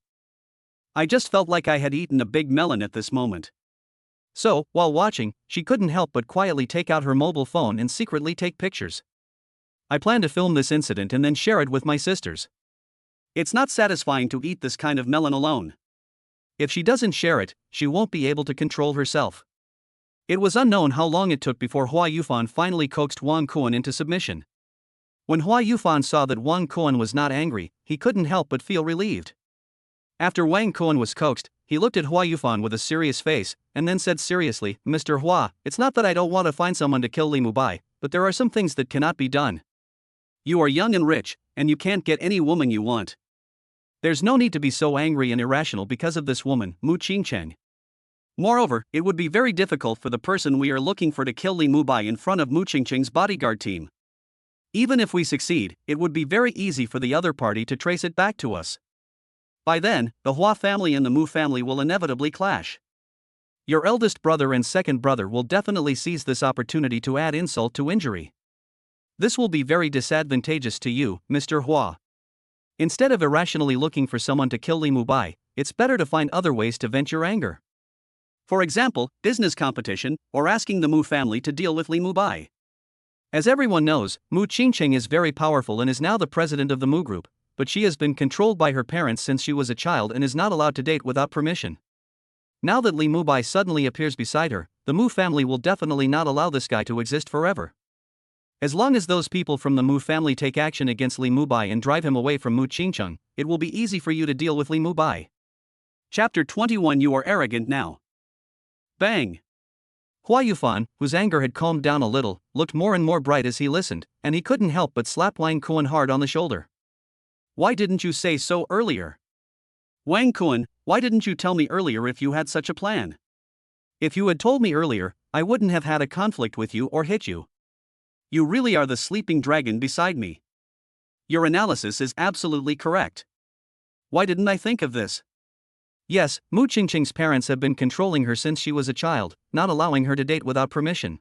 I just felt like I had eaten a big melon at this moment. So, while watching, she couldn't help but quietly take out her mobile phone and secretly take pictures. I plan to film this incident and then share it with my sisters. It's not satisfying to eat this kind of melon alone. If she doesn't share it, she won't be able to control herself. It was unknown how long it took before Hua Yufan finally coaxed Wang Kuan into submission. When Hua Yufan saw that Wang Kuan was not angry, he couldn't help but feel relieved. After Wang Kuan was coaxed, he looked at Hua Yufan with a serious face, and then said seriously, "Mr. Hua, it's not that I don't want to find someone to kill Li Mubai, but there are some things that cannot be done. You are young and rich, and you can't get any woman you want. There's no need to be so angry and irrational because of this woman, Mu Qingcheng. Moreover, it would be very difficult for the person we are looking for to kill Li Mubai in front of Mu Qingcheng's bodyguard team. Even if we succeed, it would be very easy for the other party to trace it back to us. By then, the Hua family and the Mu family will inevitably clash. Your eldest brother and second brother will definitely seize this opportunity to add insult to injury. This will be very disadvantageous to you, Mr. Hua. Instead of irrationally looking for someone to kill Li Mubai, it's better to find other ways to vent your anger. For example, business competition, or asking the Mu family to deal with Li Mubai. As everyone knows, Mu Qingcheng is very powerful and is now the president of the Mu Group, but she has been controlled by her parents since she was a child and is not allowed to date without permission. Now that Li Mubai suddenly appears beside her, the Mu family will definitely not allow this guy to exist forever. As long as those people from the Mu family take action against Li Mubai and drive him away from Mu Qingcheng, it will be easy for you to deal with Li Mubai. Chapter 21. You are arrogant now. Bang! Hua Yufan, whose anger had calmed down a little, looked more and more bright as he listened, and he couldn't help but slap Wang Kuan hard on the shoulder. Why didn't you say so earlier? Wang Kuan, why didn't you tell me earlier if you had such a plan? If you had told me earlier, I wouldn't have had a conflict with you or hit you. You really are the sleeping dragon beside me. Your analysis is absolutely correct. Why didn't I think of this? Yes, Mu Qingcheng's parents have been controlling her since she was a child, not allowing her to date without permission.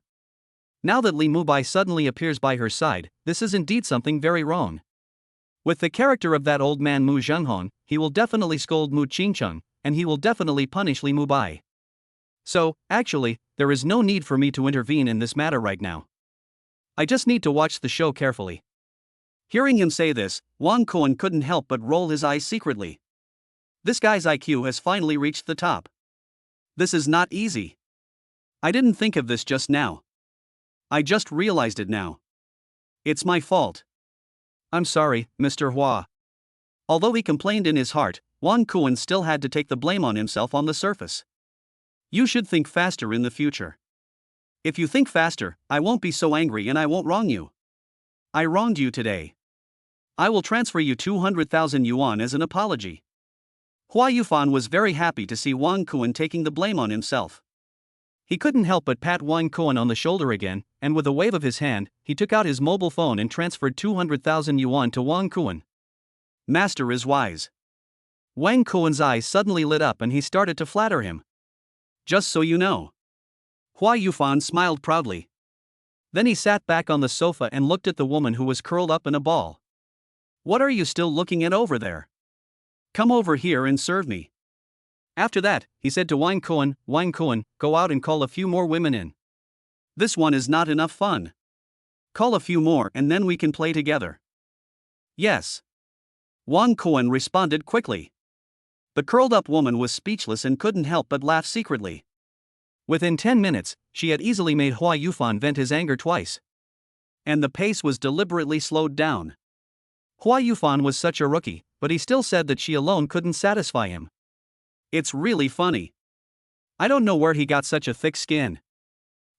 Now that Li Mubai suddenly appears by her side, this is indeed something very wrong. With the character of that old man Mu Zhenghong, he will definitely scold Mu Qingcheng, and he will definitely punish Li Mubai. So, actually, there is no need for me to intervene in this matter right now. I just need to watch the show carefully. Hearing him say this, Wang Kuan couldn't help but roll his eyes secretly. This guy's IQ has finally reached the top. This is not easy. I didn't think of this just now. I just realized it now. It's my fault. I'm sorry, Mr. Hua. Although he complained in his heart, Wang Kuan still had to take the blame on himself on the surface. You should think faster in the future. If you think faster, I won't be so angry and I won't wrong you. I wronged you today. I will transfer you 200,000 yuan as an apology. Hua Yufan was very happy to see Wang Kuan taking the blame on himself. He couldn't help but pat Wang Kuan on the shoulder again, and with a wave of his hand, he took out his mobile phone and transferred 200,000 yuan to Wang Kuan. Master is wise. Wang Kuan's eyes suddenly lit up and he started to flatter him. Just so you know. Hua Yufan smiled proudly. Then he sat back on the sofa and looked at the woman who was curled up in a ball. What are you still looking at over there? Come over here and serve me. After that, he said to Wang Kuan, go out and call a few more women in. This one is not enough fun. Call a few more and then we can play together. Yes. Wang Kuan responded quickly. The curled-up woman was speechless and couldn't help but laugh secretly. Within 10 minutes, she had easily made Hua Yufan vent his anger twice. And the pace was deliberately slowed down. Hua Yufan was such a rookie, but he still said that she alone couldn't satisfy him. It's really funny. I don't know where he got such a thick skin.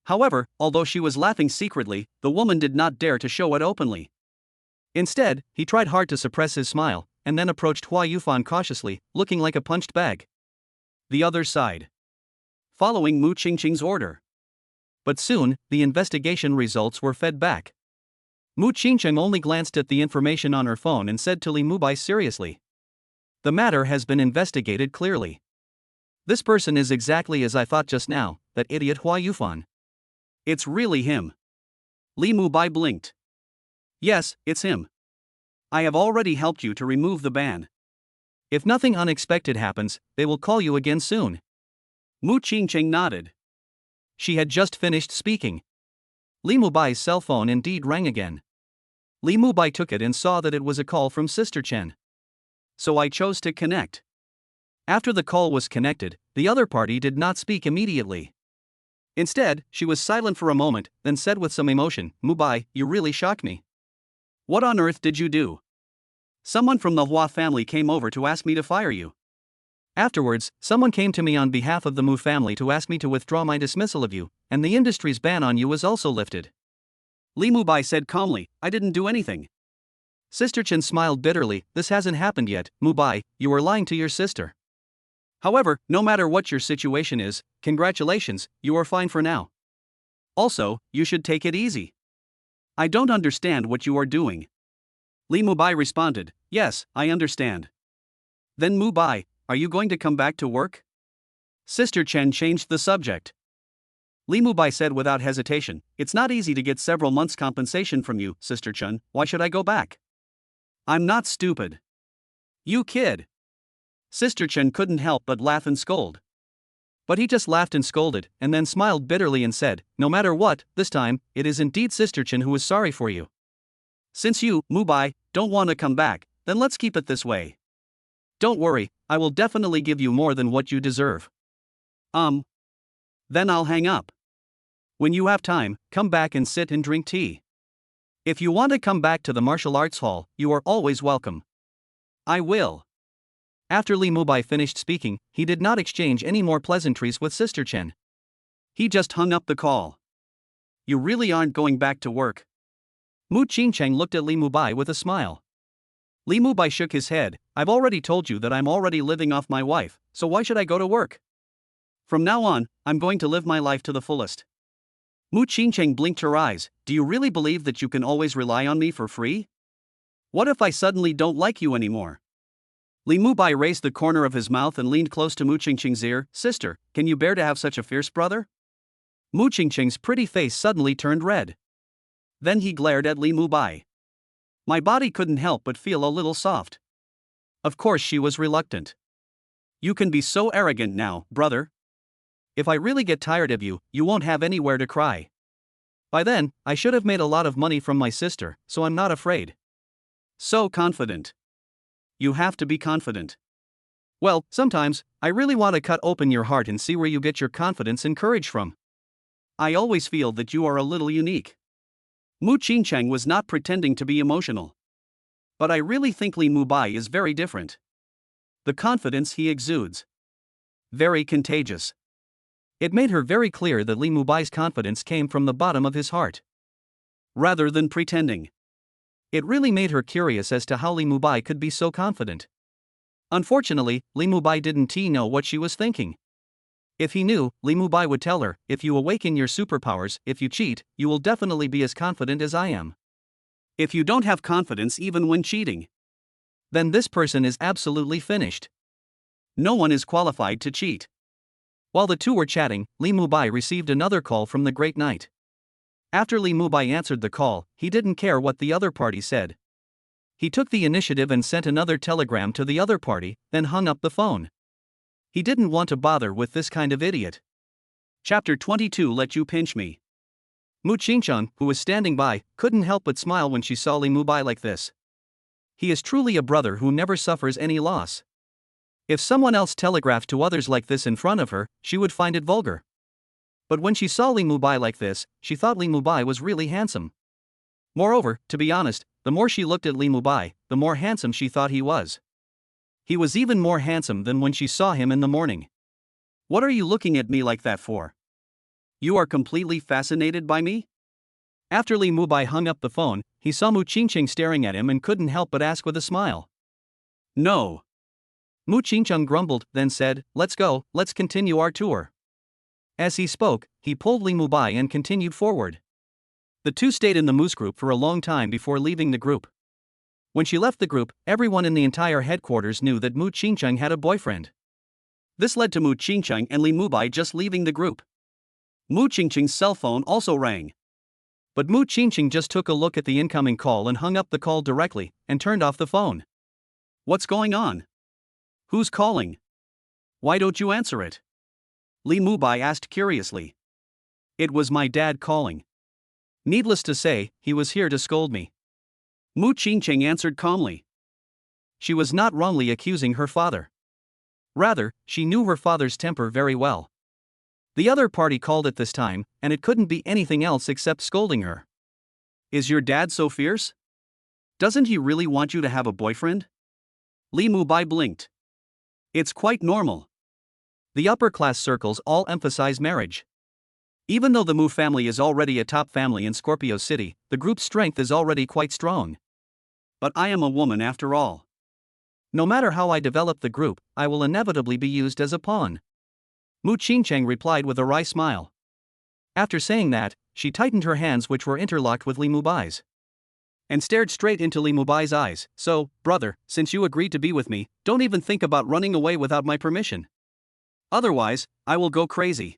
However, although she was laughing secretly, the woman did not dare to show it openly. Instead, he tried hard to suppress his smile, and then approached Hua Yufan cautiously, looking like a punched bag. The other side. Following Mu Qingcheng's order. But soon, the investigation results were fed back. Mu Qingcheng only glanced at the information on her phone and said to Li Mubai seriously. The matter has been investigated clearly. This person is exactly as I thought just now, that idiot Hua Yufan. It's really him. Li Mubai blinked. Yes, it's him. I have already helped you to remove the ban. If nothing unexpected happens, they will call you again soon. Mu Qingcheng nodded. She had just finished speaking. Li Mubai's cell phone indeed rang again. Li Mubai took it and saw that it was a call from Sister Chen. So I chose to connect. After the call was connected, the other party did not speak immediately. Instead, she was silent for a moment, then said with some emotion, Mubai, you really shocked me. What on earth did you do? Someone from the Hua family came over to ask me to fire you. Afterwards, someone came to me on behalf of the Mu family to ask me to withdraw my dismissal of you, and the industry's ban on you was also lifted. Li Mubai said calmly, I didn't do anything. Sister Chen smiled bitterly, this hasn't happened yet, Mubai, you are lying to your sister. However, no matter what your situation is, congratulations, you are fine for now. Also, you should take it easy. I don't understand what you are doing. Li Mubai responded, yes, I understand. Then Mubai, are you going to come back to work? Sister Chen changed the subject. Li Mubai said without hesitation, it's not easy to get several months' compensation from you, Sister Chen, why should I go back? I'm not stupid. You kid. Sister Chen couldn't help but laugh and scold. But he just laughed and scolded, and then smiled bitterly and said, no matter what, this time, it is indeed Sister Chen who is sorry for you. Since you, Mubai, don't want to come back, then let's keep it this way. Don't worry, I will definitely give you more than what you deserve. Then I'll hang up. When you have time, come back and sit and drink tea. If you want to come back to the martial arts hall, you are always welcome. I will. After Li Mubai finished speaking, he did not exchange any more pleasantries with Sister Chen. He just hung up the call. You really aren't going back to work? Mu Qingcheng looked at Li Mubai with a smile. Li Mubai shook his head, I've already told you that I'm already living off my wife, so why should I go to work? From now on, I'm going to live my life to the fullest. Mu Qingcheng blinked her eyes, do you really believe that you can always rely on me for free? What if I suddenly don't like you anymore? Li Mubai raised the corner of his mouth and leaned close to Mu Qingcheng's ear, sister, can you bear to have such a fierce brother? Mu Qingcheng's pretty face suddenly turned red. Then he glared at Li Mubai. My body couldn't help but feel a little soft. Of course she was reluctant. You can be so arrogant now, brother. If I really get tired of you, you won't have anywhere to cry. By then, I should have made a lot of money from my sister, so I'm not afraid. So confident. You have to be confident. Well, sometimes, I really want to cut open your heart and see where you get your confidence and courage from. I always feel that you are a little unique. Mu Qingcheng was not pretending to be emotional. But I really think Li Mubai is very different. The confidence he exudes. Very contagious. It made her very clear that Li Mubai's confidence came from the bottom of his heart. Rather than pretending. It really made her curious as to how Li Mubai could be so confident. Unfortunately, Li Mubai didn't know what she was thinking. If he knew, Li Mubai would tell her, if you awaken your superpowers, if you cheat, you will definitely be as confident as I am. If you don't have confidence even when cheating, then this person is absolutely finished. No one is qualified to cheat. While the two were chatting, Li Mubai received another call from the Great Knight. After Li Mubai answered the call, he didn't care what the other party said. He took the initiative and sent another telegram to the other party, then hung up the phone. He didn't want to bother with this kind of idiot. Chapter 22 Let You Pinch Me. Mu Qingcheng, who was standing by, couldn't help but smile when she saw Li Mubai like this. He is truly a brother who never suffers any loss. If someone else telegraphed to others like this in front of her, she would find it vulgar. But when she saw Li Mubai like this, she thought Li Mubai was really handsome. Moreover, to be honest, the more she looked at Li Mubai, the more handsome she thought he was. He was even more handsome than when she saw him in the morning. What are you looking at me like that for? You are completely fascinated by me? After Li Mubai hung up the phone, he saw Mu Qingcheng staring at him and couldn't help but ask with a smile. No. Mu Qingcheng grumbled, then said, let's go, let's continue our tour. As he spoke, he pulled Li Mubai and continued forward. The two stayed in the Moose group for a long time before leaving the group. When she left the group, everyone in the entire headquarters knew that Mu Qingcheng had a boyfriend. This led to Mu Qingcheng and Li Mubai just leaving the group. Mu Qingqing's cell phone also rang. But Mu Qingqing just took a look at the incoming call and hung up the call directly, and turned off the phone. What's going on? Who's calling? Why don't you answer it? Li Mubai asked curiously. It was my dad calling. Needless to say, he was here to scold me. Mu Qingqing answered calmly. She was not wrongly accusing her father. Rather, she knew her father's temper very well. The other party called at this time, and it couldn't be anything else except scolding her. Is your dad so fierce? Doesn't he really want you to have a boyfriend? Li Mubai blinked. It's quite normal. The upper-class circles all emphasize marriage. Even though the Mu family is already a top family in Scorpio City, the group's strength is already quite strong. But I am a woman after all. No matter how I develop the group, I will inevitably be used as a pawn. Mu Qingqing replied with a wry smile. After saying that, she tightened her hands, which were interlocked with Li Mubai's, and stared straight into Li Mubai's eyes. So, brother, since you agreed to be with me, don't even think about running away without my permission. Otherwise, I will go crazy.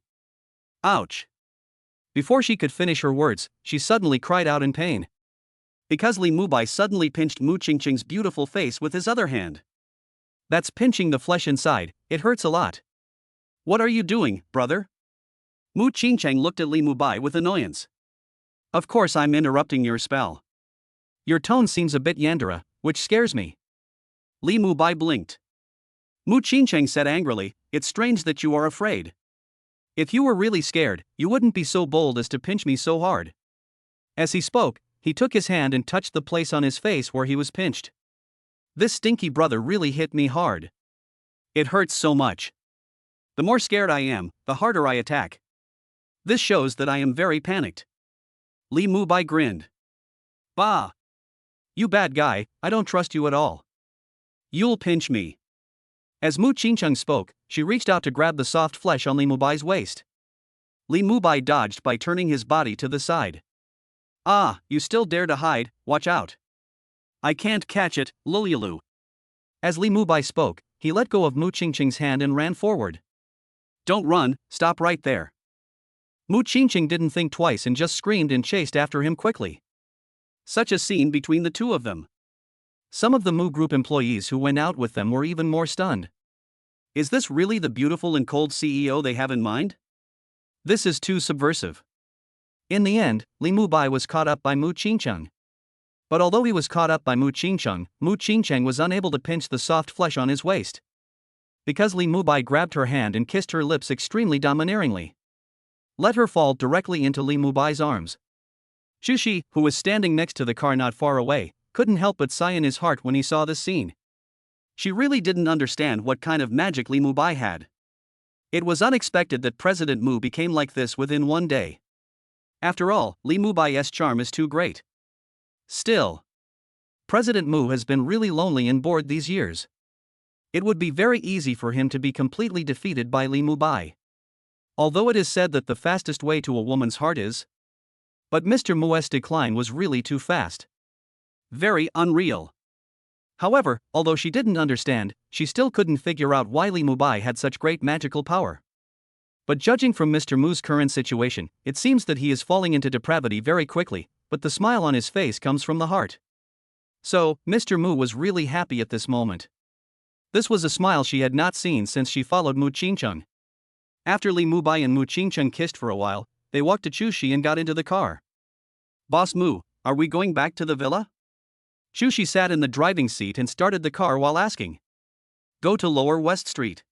Ouch. Before she could finish her words, she suddenly cried out in pain. Because Li Mubai suddenly pinched Mu Qingqing's beautiful face with his other hand. That's pinching the flesh inside, it hurts a lot. What are you doing, brother? Mu Qingqing looked at Li Mubai with annoyance. Of course I'm interrupting your spell. Your tone seems a bit yandere, which scares me. Li Mubai blinked. Mu Qingqing said angrily, it's strange that you are afraid. If you were really scared, you wouldn't be so bold as to pinch me so hard. As he spoke, he took his hand and touched the place on his face where he was pinched. This stinky brother really hit me hard. It hurts so much. The more scared I am, the harder I attack. This shows that I am very panicked. Li Mubai grinned. Bah! You bad guy, I don't trust you at all. You'll pinch me. As Mu Qingqing spoke, she reached out to grab the soft flesh on Li Mubai's waist. Li Mubai dodged by turning his body to the side. Ah, you still dare to hide, watch out. I can't catch it, Lululu. As Li Mubai spoke, he let go of Mu Qingqing's hand and ran forward. Don't run, stop right there. Mu Qingqing didn't think twice and just screamed and chased after him quickly. Such a scene between the two of them. Some of the Mu Group employees who went out with them were even more stunned. Is this really the beautiful and cold CEO they have in mind? This is too subversive. In the end, Li Mubai was caught up by Mu Qingqing. But although he was caught up by Mu Qingqing was unable to pinch the soft flesh on his waist. Because Li Mubai grabbed her hand and kissed her lips extremely domineeringly. Let her fall directly into Li Mubai's arms. Shushi, who was standing next to the car not far away, couldn't help but sigh in his heart when he saw this scene. She really didn't understand what kind of magic Li Mubai had. It was unexpected that President Mu became like this within one day. After all, Li Mubai's charm is too great. Still, President Mu has been really lonely and bored these years. It would be very easy for him to be completely defeated by Li Mubai. Although it is said that the fastest way to a woman's heart is. But Mr. Mu's decline was really too fast. Very unreal. However, although she didn't understand, she still couldn't figure out why Li Mubai had such great magical power. But judging from Mr. Mu's current situation, it seems that he is falling into depravity very quickly, but the smile on his face comes from the heart. So, Mr. Mu was really happy at this moment. This was a smile she had not seen since she followed Mu Qingqing. After Li Mubai and Mu Qingqing kissed for a while, they walked to Chushi and got into the car. Boss Mu, are we going back to the villa? Chushi sat in the driving seat and started the car while asking. Go to Lower West Street.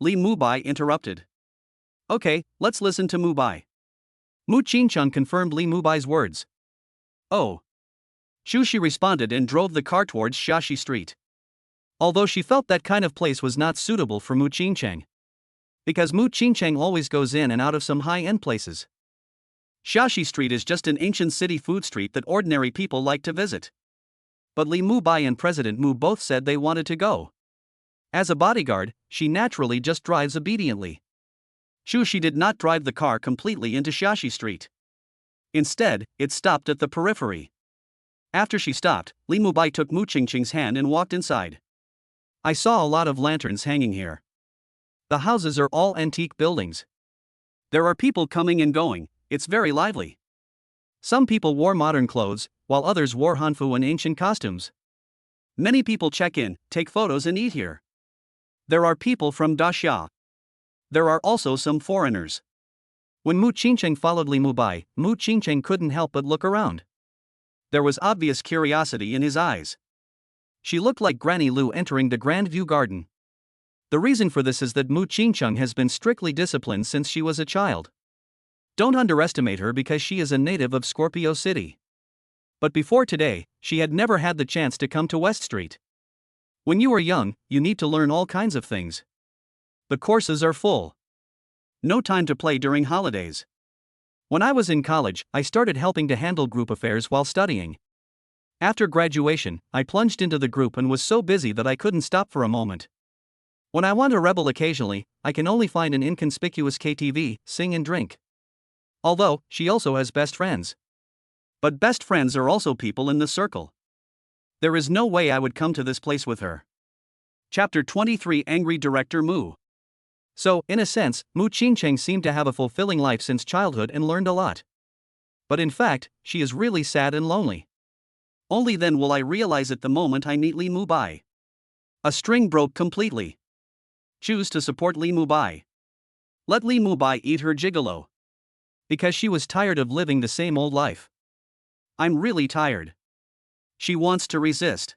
Li Mubai interrupted. Okay, let's listen to Mubai. Mu Qingqing confirmed Li Mubai's words. Oh. Chushi responded and drove the car towards Shashi Street. Although she felt that kind of place was not suitable for Mu Qingqing. Because Mu Qingqing always goes in and out of some high-end places. Shashi Street is just an ancient city food street that ordinary people like to visit. But Li Mubai and President Mu both said they wanted to go. As a bodyguard, she naturally just drives obediently. Chushi did not drive the car completely into Shashi Street. Instead, it stopped at the periphery. After she stopped, Li Mubai took Mu Qingqing's hand and walked inside. I saw a lot of lanterns hanging here. The houses are all antique buildings. There are people coming and going, it's very lively. Some people wore modern clothes, while others wore hanfu and ancient costumes. Many people check in, take photos and eat here. There are people from Daxia. There are also some foreigners. When Mu Qingcheng followed Li Mubai, Mu Qingcheng couldn't help but look around. There was obvious curiosity in his eyes. She looked like Granny Lu entering the Grand View Garden. The reason for this is that Mu Qingcheng has been strictly disciplined since she was a child. Don't underestimate her because she is a native of Scorpio City. But before today, she had never had the chance to come to West Street. When you are young, you need to learn all kinds of things. The courses are full. No time to play during holidays. When I was in college, I started helping to handle group affairs while studying. After graduation, I plunged into the group and was so busy that I couldn't stop for a moment. When I want to rebel occasionally, I can only find an inconspicuous KTV, sing and drink. Although, she also has best friends. But best friends are also people in the circle. There is no way I would come to this place with her. Chapter 23 Angry Director Mu. So, in a sense, Mu Qingcheng seemed to have a fulfilling life since childhood and learned a lot. But in fact, she is really sad and lonely. Only then will I realize it the moment I meet Li Mubai. A string broke completely. Choose to support Li Mubai. Let Li Mubai eat her gigolo. Because she was tired of living the same old life. I'm really tired. She wants to resist.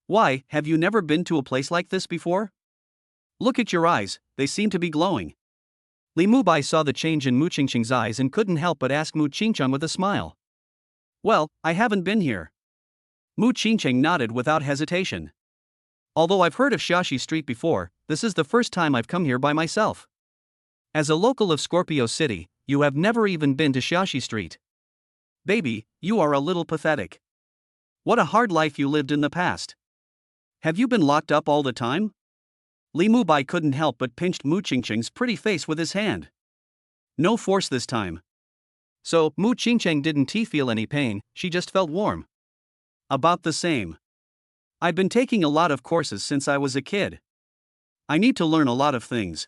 Why, have you never been to a place like this before? Look at your eyes, they seem to be glowing. Li Mubai saw the change in Mu Qingcheng's eyes and couldn't help but ask Mu Qingcheng with a smile. Well, I haven't been here. Mu Qingcheng nodded without hesitation. Although I've heard of Shashi Street before, this is the first time I've come here by myself. As a local of Scorpio City, you have never even been to Shashi Street. Baby, you are a little pathetic. What a hard life you lived in the past. Have you been locked up all the time? Li Mubai couldn't help but pinched Mu Qingcheng's pretty face with his hand. No force this time. So, Mu Qingcheng didn't feel any pain, she just felt warm. About the same. I've been taking a lot of courses since I was a kid. I need to learn a lot of things.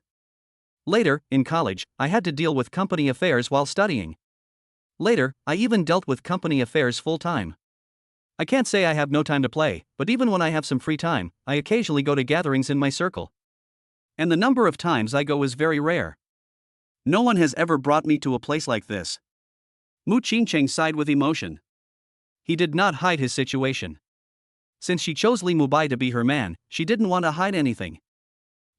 Later, in college, I had to deal with company affairs while studying. Later, I even dealt with company affairs full-time. I can't say I have no time to play, but even when I have some free time, I occasionally go to gatherings in my circle. And the number of times I go is very rare. No one has ever brought me to a place like this. Mu Qingcheng sighed with emotion. He did not hide his situation. Since she chose Li Mubai to be her man, she didn't want to hide anything.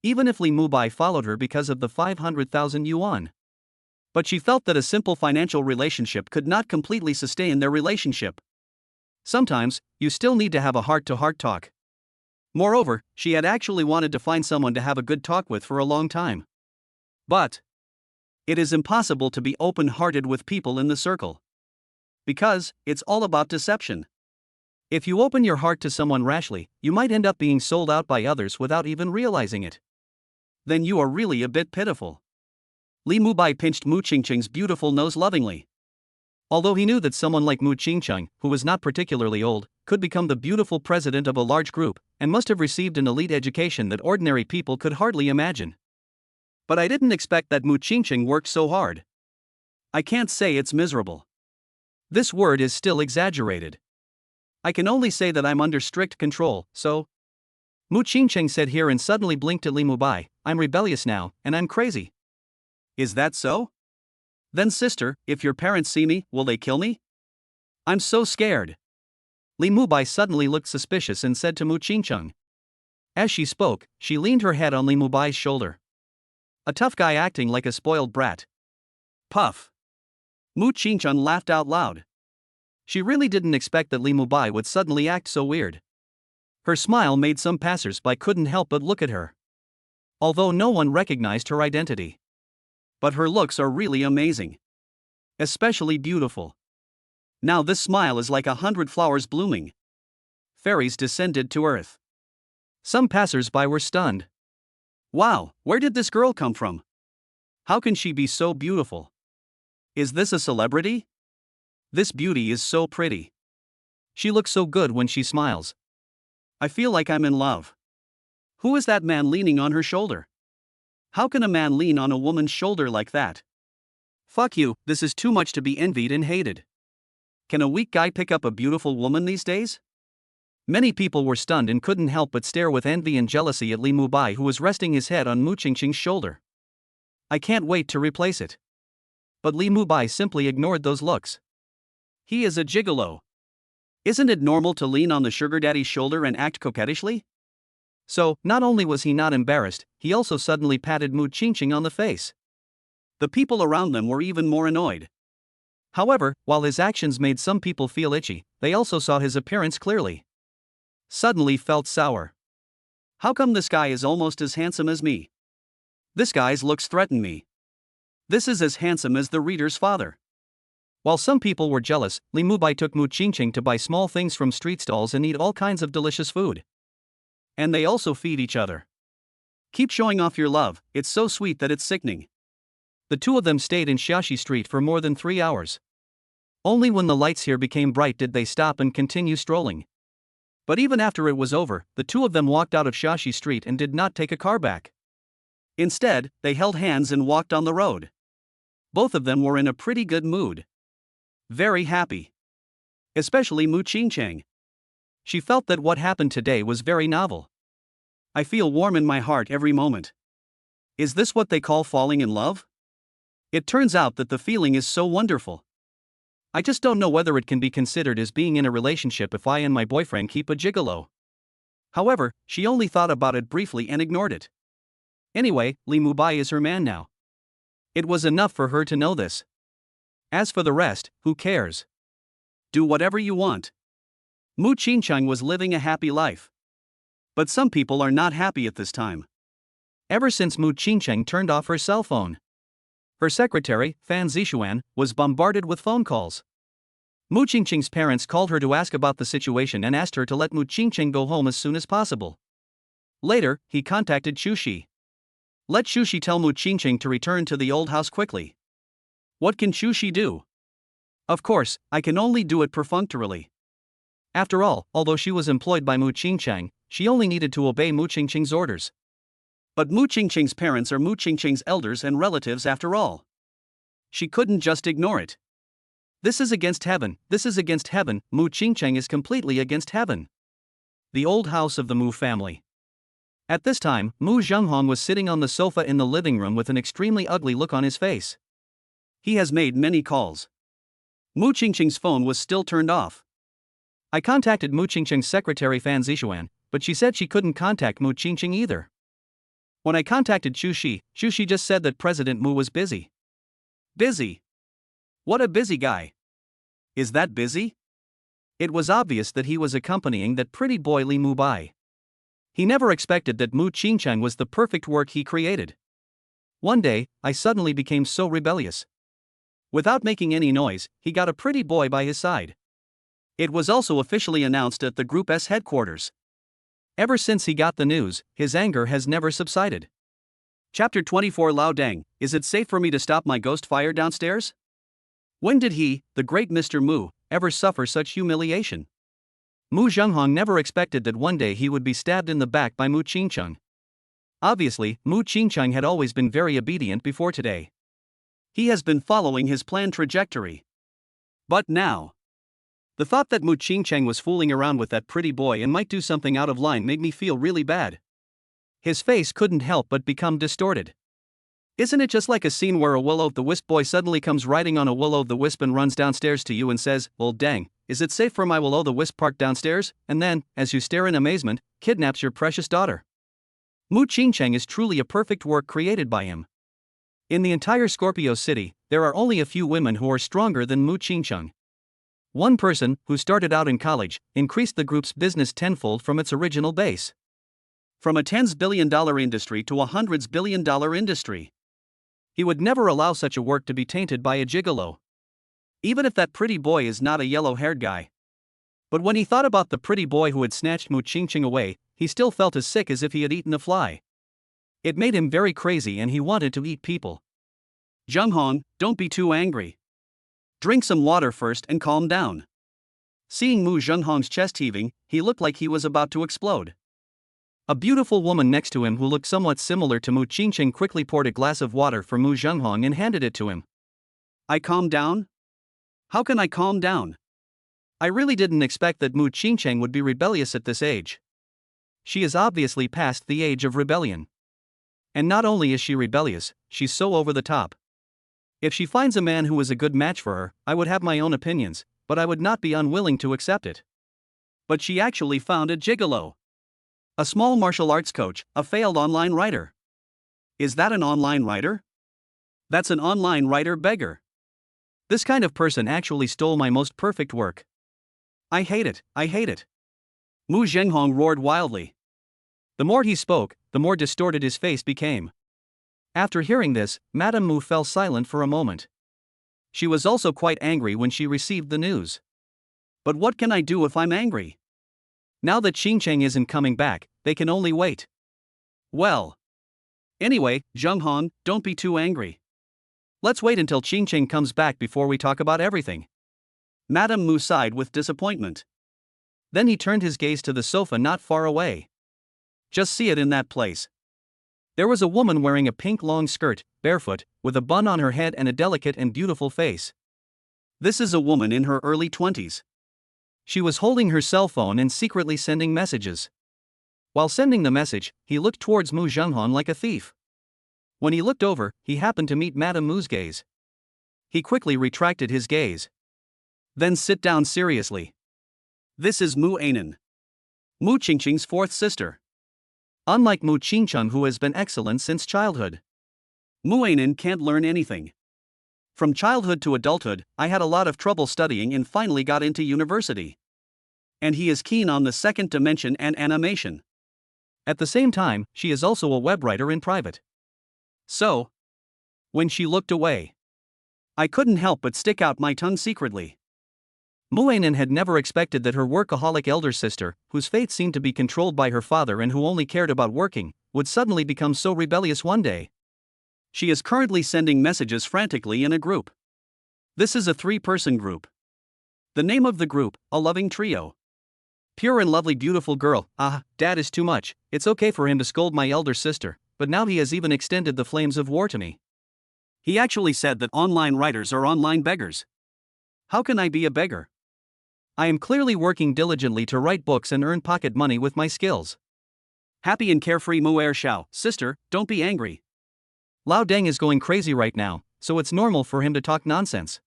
Even if Li Mubai followed her because of the 500,000 yuan. But she felt that a simple financial relationship could not completely sustain their relationship. Sometimes, you still need to have a heart-to-heart talk. Moreover, she had actually wanted to find someone to have a good talk with for a long time. But it is impossible to be open-hearted with people in the circle. Because it's all about deception. If you open your heart to someone rashly, you might end up being sold out by others without even realizing it. Then you are really a bit pitiful. Li Mubai pinched Mu Qingcheng's beautiful nose lovingly. Although he knew that someone like Mu Qingcheng, who was not particularly old, could become the beautiful president of a large group, and must have received an elite education that ordinary people could hardly imagine. But I didn't expect that Mu Qingcheng worked so hard. I can't say it's miserable. This word is still exaggerated. I can only say that I'm under strict control, so. Mu Qingcheng said here and suddenly blinked at Li Mubai. I'm rebellious now, and I'm crazy. Is that so? Then sister, if your parents see me, will they kill me? I'm so scared. Li Mubai suddenly looked suspicious and said to Mu Qingcheng. As she spoke, she leaned her head on Li Mubai's shoulder. A tough guy acting like a spoiled brat. Puff. Mu Qingcheng laughed out loud. She really didn't expect that Li Mubai would suddenly act so weird. Her smile made some passers-by couldn't help but look at her. Although no one recognized her identity. But her looks are really amazing. Especially beautiful. Now this smile is like 100 flowers blooming. Fairies descended to earth. Some passers-by were stunned. Wow, where did this girl come from? How can she be so beautiful? Is this a celebrity? This beauty is so pretty. She looks so good when she smiles. I feel like I'm in love. Who is that man leaning on her shoulder? How can a man lean on a woman's shoulder like that? Fuck you, this is too much to be envied and hated. Can a weak guy pick up a beautiful woman these days? Many people were stunned and couldn't help but stare with envy and jealousy at Li Mubai, who was resting his head on Mu Qingqing's shoulder. I can't wait to replace it. But Li Mubai simply ignored those looks. He is a gigolo. Isn't it normal to lean on the sugar daddy's shoulder and act coquettishly? So, not only was he not embarrassed, he also suddenly patted Mu Qingqing on the face. The people around them were even more annoyed. However, while his actions made some people feel itchy, they also saw his appearance clearly. Suddenly felt sour. How come this guy is almost as handsome as me? This guy's looks threaten me. This is as handsome as the reader's father. While some people were jealous, Li Mubai took Mu Qingqing to buy small things from street stalls and eat all kinds of delicious food. And they also feed each other. Keep showing off your love, it's so sweet that it's sickening. The two of them stayed in Xiaxi Street for more than 3 hours. Only when the lights here became bright did they stop and continue strolling. But even after it was over, the two of them walked out of Xiaxi Street and did not take a car back. Instead, they held hands and walked on the road. Both of them were in a pretty good mood. Very happy. Especially Mu Qingqing. She felt that what happened today was very novel. I feel warm in my heart every moment. Is this what they call falling in love? It turns out that the feeling is so wonderful. I just don't know whether it can be considered as being in a relationship if I and my boyfriend keep a gigolo. However, she only thought about it briefly and ignored it. Anyway, Li Mubai is her man now. It was enough for her to know this. As for the rest, who cares? Do whatever you want. Mu Qingqing was living a happy life. But some people are not happy at this time. Ever since Mu Qingqing turned off her cell phone, her secretary, Fan Zixuan, was bombarded with phone calls. Mu Qingqing's parents called her to ask about the situation and asked her to let Mu Qingqing go home as soon as possible. Later, he contacted Xuxi. Let Xuxi tell Mu Qingqing to return to the old house quickly. What can Xuxi do? Of course, I can only do it perfunctorily. After all, although she was employed by Mu Qingqing, she only needed to obey Mu Qingqing's orders. But Mu Qingqing's parents are Mu Qingqing's elders and relatives after all. She couldn't just ignore it. This is against heaven, this is against heaven, Mu Qingqing is completely against heaven. The old house of the Mu family. At this time, Mu Zhenghong was sitting on the sofa in the living room with an extremely ugly look on his face. He has made many calls. Mu Qingqing's phone was still turned off. I contacted Mu Qingqing's secretary Fan Zixuan, but she said she couldn't contact Mu Qingqing either. When I contacted Xuxi, Xuxi just said that President Mu was busy. Busy? What a busy guy. Is that busy? It was obvious that he was accompanying that pretty boy Li Mubai. He never expected that Mu Qingqing was the perfect work he created. One day, I suddenly became so rebellious. Without making any noise, he got a pretty boy by his side. It was also officially announced at the Group S headquarters. Ever since he got the news, his anger has never subsided. Chapter 24 Lao Deng, is it safe for me to stop my ghost fire downstairs? When did he, the great Mr. Mu, ever suffer such humiliation? Mu Zhenghong never expected that one day he would be stabbed in the back by Mu Qingqing. Obviously, Mu Qingqing had always been very obedient before today. He has been following his planned trajectory. But now, the thought that Mu Qingqing was fooling around with that pretty boy and might do something out of line made me feel really bad. His face couldn't help but become distorted. Isn't it just like a scene where a will-o'-the-wisp boy suddenly comes riding on a will-o'-the-wisp and runs downstairs to you and says, "Well dang, is it safe for my will-o'-the-wisp parked downstairs?" and then, as you stare in amazement, kidnaps your precious daughter? Mu Qingqing is truly a perfect work created by him. In the entire Scorpio City, there are only a few women who are stronger than Mu Qingqing. One person, who started out in college, increased the group's business tenfold from its original base. From a $10s billion industry to a $100s billion industry. He would never allow such a work to be tainted by a gigolo. Even if that pretty boy is not a yellow-haired guy. But when he thought about the pretty boy who had snatched Mu Qingqing away, he still felt as sick as if he had eaten a fly. It made him very crazy and he wanted to eat people. Zhenghong, don't be too angry. Drink some water first and calm down. Seeing Mu Zhenghong's chest heaving, he looked like he was about to explode. A beautiful woman next to him who looked somewhat similar to Mu Qingqing quickly poured a glass of water for Mu Zhenghong and handed it to him. I calm down? How can I calm down? I really didn't expect that Mu Qingcheng would be rebellious at this age. She is obviously past the age of rebellion. And not only is she rebellious, she's so over the top. If she finds a man who is a good match for her, I would have my own opinions, but I would not be unwilling to accept it. But she actually found a gigolo. A small martial arts coach, a failed online writer. Is that an online writer? That's an online writer beggar. This kind of person actually stole my most perfect work. I hate it, I hate it. Mu Zhenghong roared wildly. The more he spoke, the more distorted his face became. After hearing this, Madame Mu fell silent for a moment. She was also quite angry when she received the news. But what can I do if I'm angry? Now that Qingcheng isn't coming back, they can only wait. Well. Anyway, Zhenghong, don't be too angry. Let's wait until Qingcheng comes back before we talk about everything. Madame Mu sighed with disappointment. Then he turned his gaze to the sofa not far away. Just see it in that place. There was a woman wearing a pink long skirt, barefoot, with a bun on her head and a delicate and beautiful face. This is a woman in her early 20s. She was holding her cell phone and secretly sending messages. While sending the message, he looked towards Mu Zhenghong like a thief. When he looked over, he happened to meet Madame Mu's gaze. He quickly retracted his gaze. Then sit down seriously. This is Mu Anan, Mu Qingcheng's fourth sister. Unlike Mu Qingcheng, who has been excellent since childhood, Mu Anan can't learn anything. From childhood to adulthood, I had a lot of trouble studying and finally got into university. And he is keen on the second dimension and animation. At the same time, she is also a web writer in private. So, when she looked away, I couldn't help but stick out my tongue secretly. Mu Anan had never expected that her workaholic elder sister, whose fate seemed to be controlled by her father and who only cared about working, would suddenly become so rebellious one day. She is currently sending messages frantically in a group. This is a 3-person group. The name of the group, A Loving Trio. Pure and lovely beautiful girl, Dad is too much, it's okay for him to scold my elder sister, but now he has even extended the flames of war to me. He actually said that online writers are online beggars. How can I be a beggar? I am clearly working diligently to write books and earn pocket money with my skills. Happy and carefree Mu Er Xiao, sister, don't be angry. Lao Deng is going crazy right now, so it's normal for him to talk nonsense.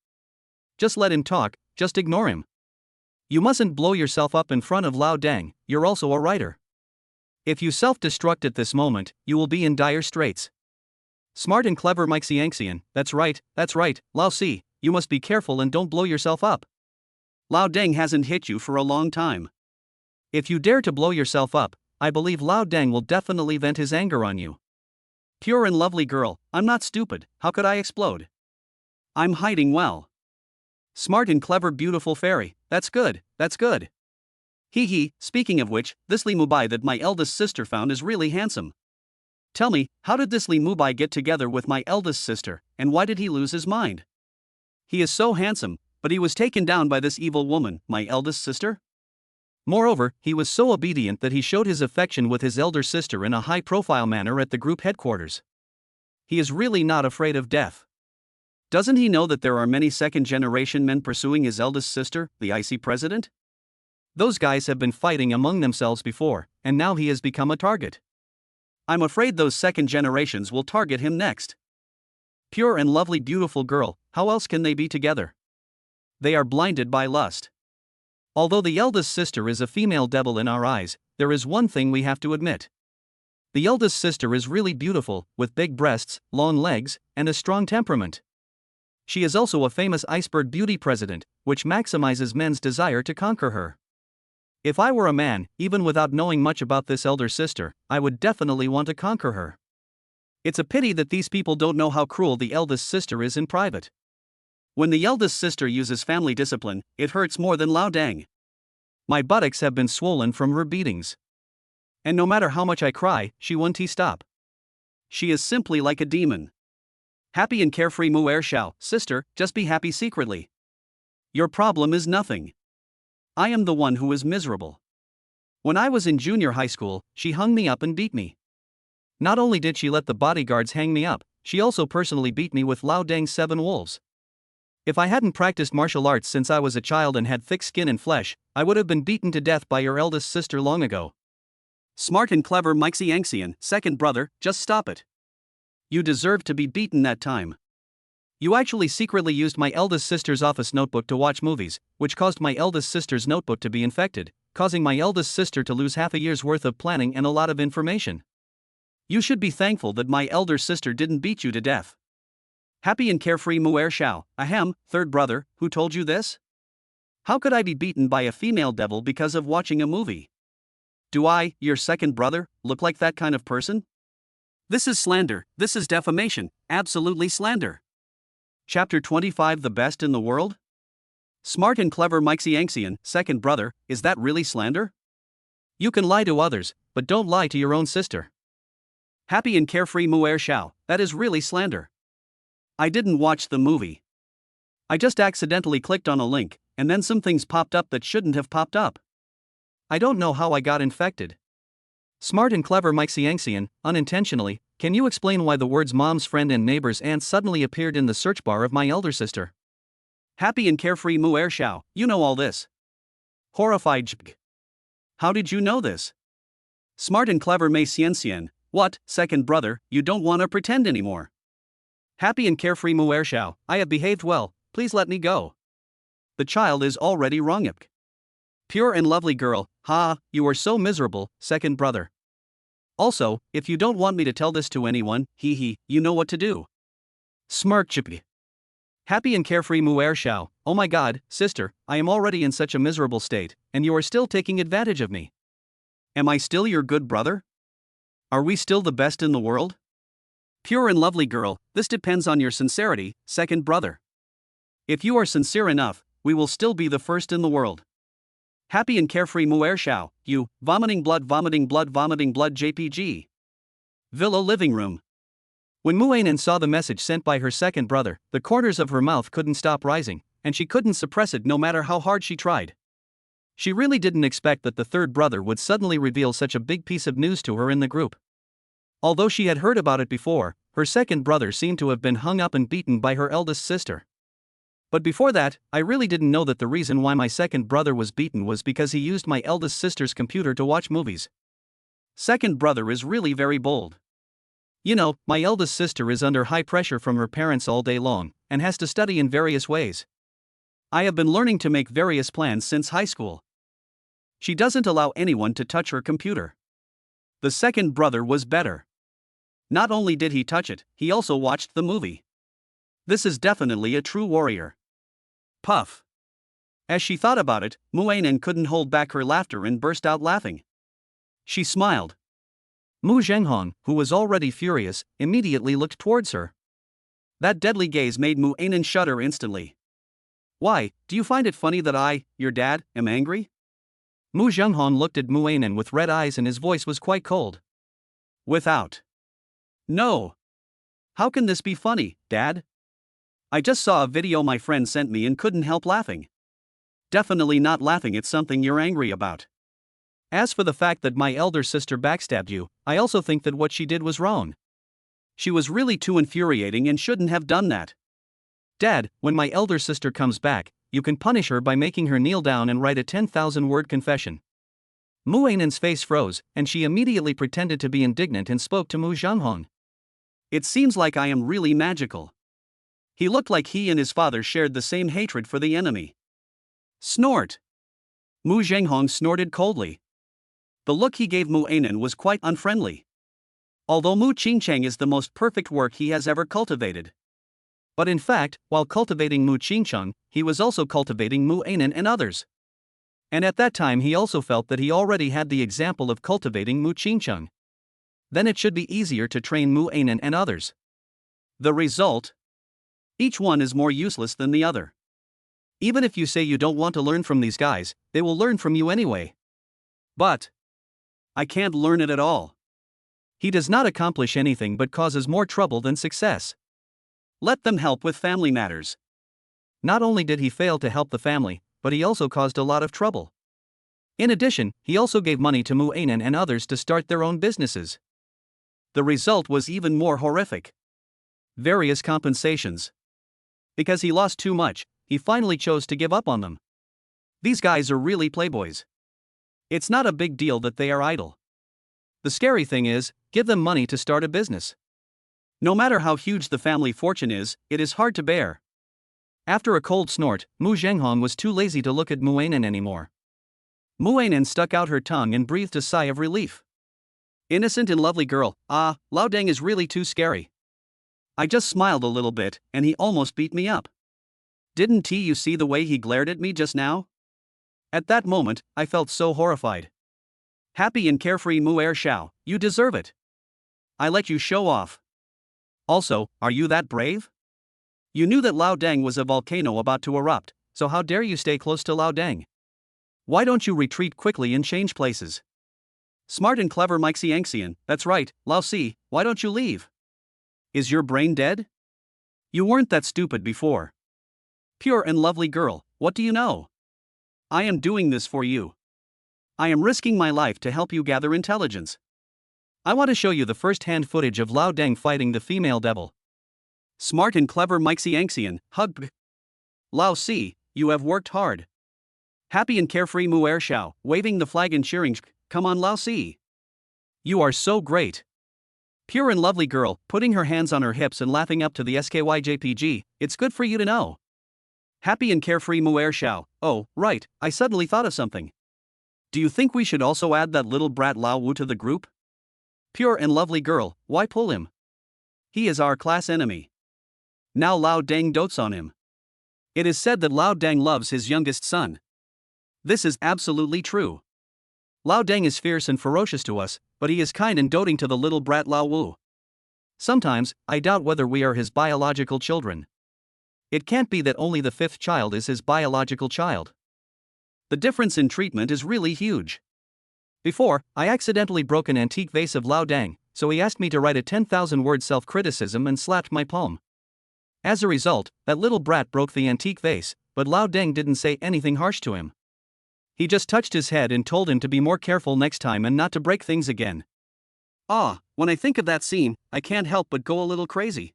Just let him talk, just ignore him. You mustn't blow yourself up in front of Lao Deng, you're also a writer. If you self-destruct at this moment, you will be in dire straits. Smart and clever Mike Xiangxian, that's right, Lao Si, you must be careful and don't blow yourself up. Lao Deng hasn't hit you for a long time. If you dare to blow yourself up, I believe Lao Deng will definitely vent his anger on you. Pure and lovely girl, I'm not stupid, how could I explode? I'm hiding well. Smart and clever beautiful fairy, that's good. Hee, speaking of which, this Li Mubai that my eldest sister found is really handsome. Tell me, how did this Li Mubai get together with my eldest sister, and why did he lose his mind? He is so handsome, but he was taken down by this evil woman, my eldest sister? Moreover, he was so obedient that he showed his affection with his elder sister in a high-profile manner at the group headquarters. He is really not afraid of death. Doesn't he know that there are many second-generation men pursuing his eldest sister, the IC president? Those guys have been fighting among themselves before, and now he has become a target. I'm afraid those second generations will target him next. Pure and lovely beautiful girl, how else can they be together? They are blinded by lust. Although the eldest sister is a female devil in our eyes, there is one thing we have to admit. The eldest sister is really beautiful, with big breasts, long legs, and a strong temperament. She is also a famous iceberg beauty president, which maximizes men's desire to conquer her. If I were a man, even without knowing much about this elder sister, I would definitely want to conquer her. It's a pity that these people don't know how cruel the eldest sister is in private. When the eldest sister uses family discipline, it hurts more than Lao Deng. My buttocks have been swollen from her beatings. And no matter how much I cry, she won't stop. She is simply like a demon. Happy and carefree Mu Er Xiao, sister, just be happy secretly. Your problem is nothing. I am the one who is miserable. When I was in junior high school, she hung me up and beat me. Not only did she let the bodyguards hang me up, she also personally beat me with Lao Deng's 7 wolves. If I hadn't practiced martial arts since I was a child and had thick skin and flesh, I would have been beaten to death by your eldest sister long ago. Smart and clever Mixie second brother, just stop it. You deserved to be beaten that time. You actually secretly used my eldest sister's office notebook to watch movies, which caused my eldest sister's notebook to be infected, causing my eldest sister to lose half a year's worth of planning and a lot of information. You should be thankful that my elder sister didn't beat you to death. Happy and carefree Muer Shao, ahem, third brother, who told you this? How could I be beaten by a female devil because of watching a movie? Do I, your second brother, look like that kind of person? This is slander, this is defamation, absolutely slander. Chapter 25 The Best in the World? Smart and clever Mixie second brother, is that really slander? You can lie to others, but don't lie to your own sister. Happy and carefree Muer Shao, that is really slander. I didn't watch the movie. I just accidentally clicked on a link, and then some things popped up that shouldn't have popped up. I don't know how I got infected. Smart and clever Mixie unintentionally, can you explain why the words mom's friend and neighbor's aunt suddenly appeared in the search bar of my elder sister? Happy and carefree Muer Shao, you know all this. Horrified Jg. How did you know this? Smart and clever Mei Xian, what, second brother, you don't want to pretend anymore. Happy and carefree Muer Shao, I have behaved well, please let me go. The child is already wrong. Pure and lovely girl, ha, you are so miserable, second brother. Also, if you don't want me to tell this to anyone, hee, you know what to do. Smirk Chippy. Happy and carefree Muer Shao, oh my god, sister, I am already in such a miserable state, and you are still taking advantage of me. Am I still your good brother? Are we still the best in the world? Pure and lovely girl, this depends on your sincerity, second brother. If you are sincere enough, we will still be the first in the world. Happy and carefree Muer Shao, you, vomiting blood JPG. Villa living room. When Muainen saw the message sent by her second brother, the corners of her mouth couldn't stop rising, and she couldn't suppress it no matter how hard she tried. She really didn't expect that the third brother would suddenly reveal such a big piece of news to her in the group. Although she had heard about it before, her second brother seemed to have been hung up and beaten by her eldest sister. But before that, I really didn't know that the reason why my second brother was beaten was because he used my eldest sister's computer to watch movies. Second brother is really very bold. You know, my eldest sister is under high pressure from her parents all day long, and has to study in various ways. I have been learning to make various plans since high school. She doesn't allow anyone to touch her computer. The second brother was better. Not only did he touch it, he also watched the movie. This is definitely a true warrior. Puff. As she thought about it, Muainen couldn't hold back her laughter and burst out laughing. She smiled. Mu Zhenghong, who was already furious, immediately looked towards her. That deadly gaze made Muainen shudder instantly. Why, do you find it funny that I, your dad, am angry? Mu Zhenghong looked at Muainen with red eyes and his voice was quite cold. Without. No. How can this be funny, Dad? I just saw a video my friend sent me and couldn't help laughing. Definitely not laughing at something you're angry about. As for the fact that my elder sister backstabbed you, I also think that what she did was wrong. She was really too infuriating and shouldn't have done that. Dad, when my elder sister comes back, you can punish her by making her kneel down and write a 10,000-word confession. Muainen's face froze, and she immediately pretended to be indignant and spoke to Mu Zhenghong. It seems like I am really magical. He looked like he and his father shared the same hatred for the enemy. Snort. Mu Zhenghong snorted coldly. The look he gave Muainen was quite unfriendly. Although Mu Qingcheng is the most perfect work he has ever cultivated. But in fact, while cultivating Mu Qingcheng, he was also cultivating Muainen and others. And at that time he also felt that he already had the example of cultivating Mu Qingcheng. Then it should be easier to train Muainen and others. The result? Each one is more useless than the other. Even if you say you don't want to learn from these guys, they will learn from you anyway. But I can't learn it at all. He does not accomplish anything but causes more trouble than success. Let them help with family matters. Not only did he fail to help the family, but he also caused a lot of trouble. In addition, he also gave money to Muainen and others to start their own businesses. The result was even more horrific. Various compensations. Because he lost too much, he finally chose to give up on them. These guys are really playboys. It's not a big deal that they are idle. The scary thing is, give them money to start a business. No matter how huge the family fortune is, it is hard to bear. After a cold snort, Mu Zhenghong was too lazy to look at Muanen anymore. Muanen stuck out her tongue and breathed a sigh of relief. Innocent and lovely girl, Lao Deng is really too scary. I just smiled a little bit, and he almost beat me up. Didn't you see the way he glared at me just now? At that moment, I felt so horrified. Happy and carefree Mu Er Xiao, you deserve it. I let you show off. Also, are you that brave? You knew that Lao Deng was a volcano about to erupt, so how dare you stay close to Lao Deng? Why don't you retreat quickly and change places? Smart and clever Mike Xiangxian, that's right, Lao Si, why don't you leave? Is your brain dead? You weren't that stupid before. Pure and lovely girl, what do you know? I am doing this for you. I am risking my life to help you gather intelligence. I want to show you the first-hand footage of Lao Deng fighting the female devil. Smart and clever Mike Xiangxian, hug. Lao Si, you have worked hard. Happy and carefree Mu Er Xiao, waving the flag and cheering, come on Lao Si. You are so great. Pure and lovely girl, putting her hands on her hips and laughing up to the SKYJPG, it's good for you to know. Happy and carefree Mu Er Xiao, oh, right, I suddenly thought of something. Do you think we should also add that little brat Lao Wu to the group? Pure and lovely girl, why pull him? He is our class enemy. Now Lao Deng dotes on him. It is said that Lao Deng loves his youngest son. This is absolutely true. Lao Deng is fierce and ferocious to us, but he is kind and doting to the little brat Lao Wu. Sometimes, I doubt whether we are his biological children. It can't be that only the fifth child is his biological child. The difference in treatment is really huge. Before, I accidentally broke an antique vase of Lao Deng, so he asked me to write a 10,000-word self-criticism and slapped my palm. As a result, that little brat broke the antique vase, but Lao Deng didn't say anything harsh to him. He just touched his head and told him to be more careful next time and not to break things again. When I think of that scene, I can't help but go a little crazy.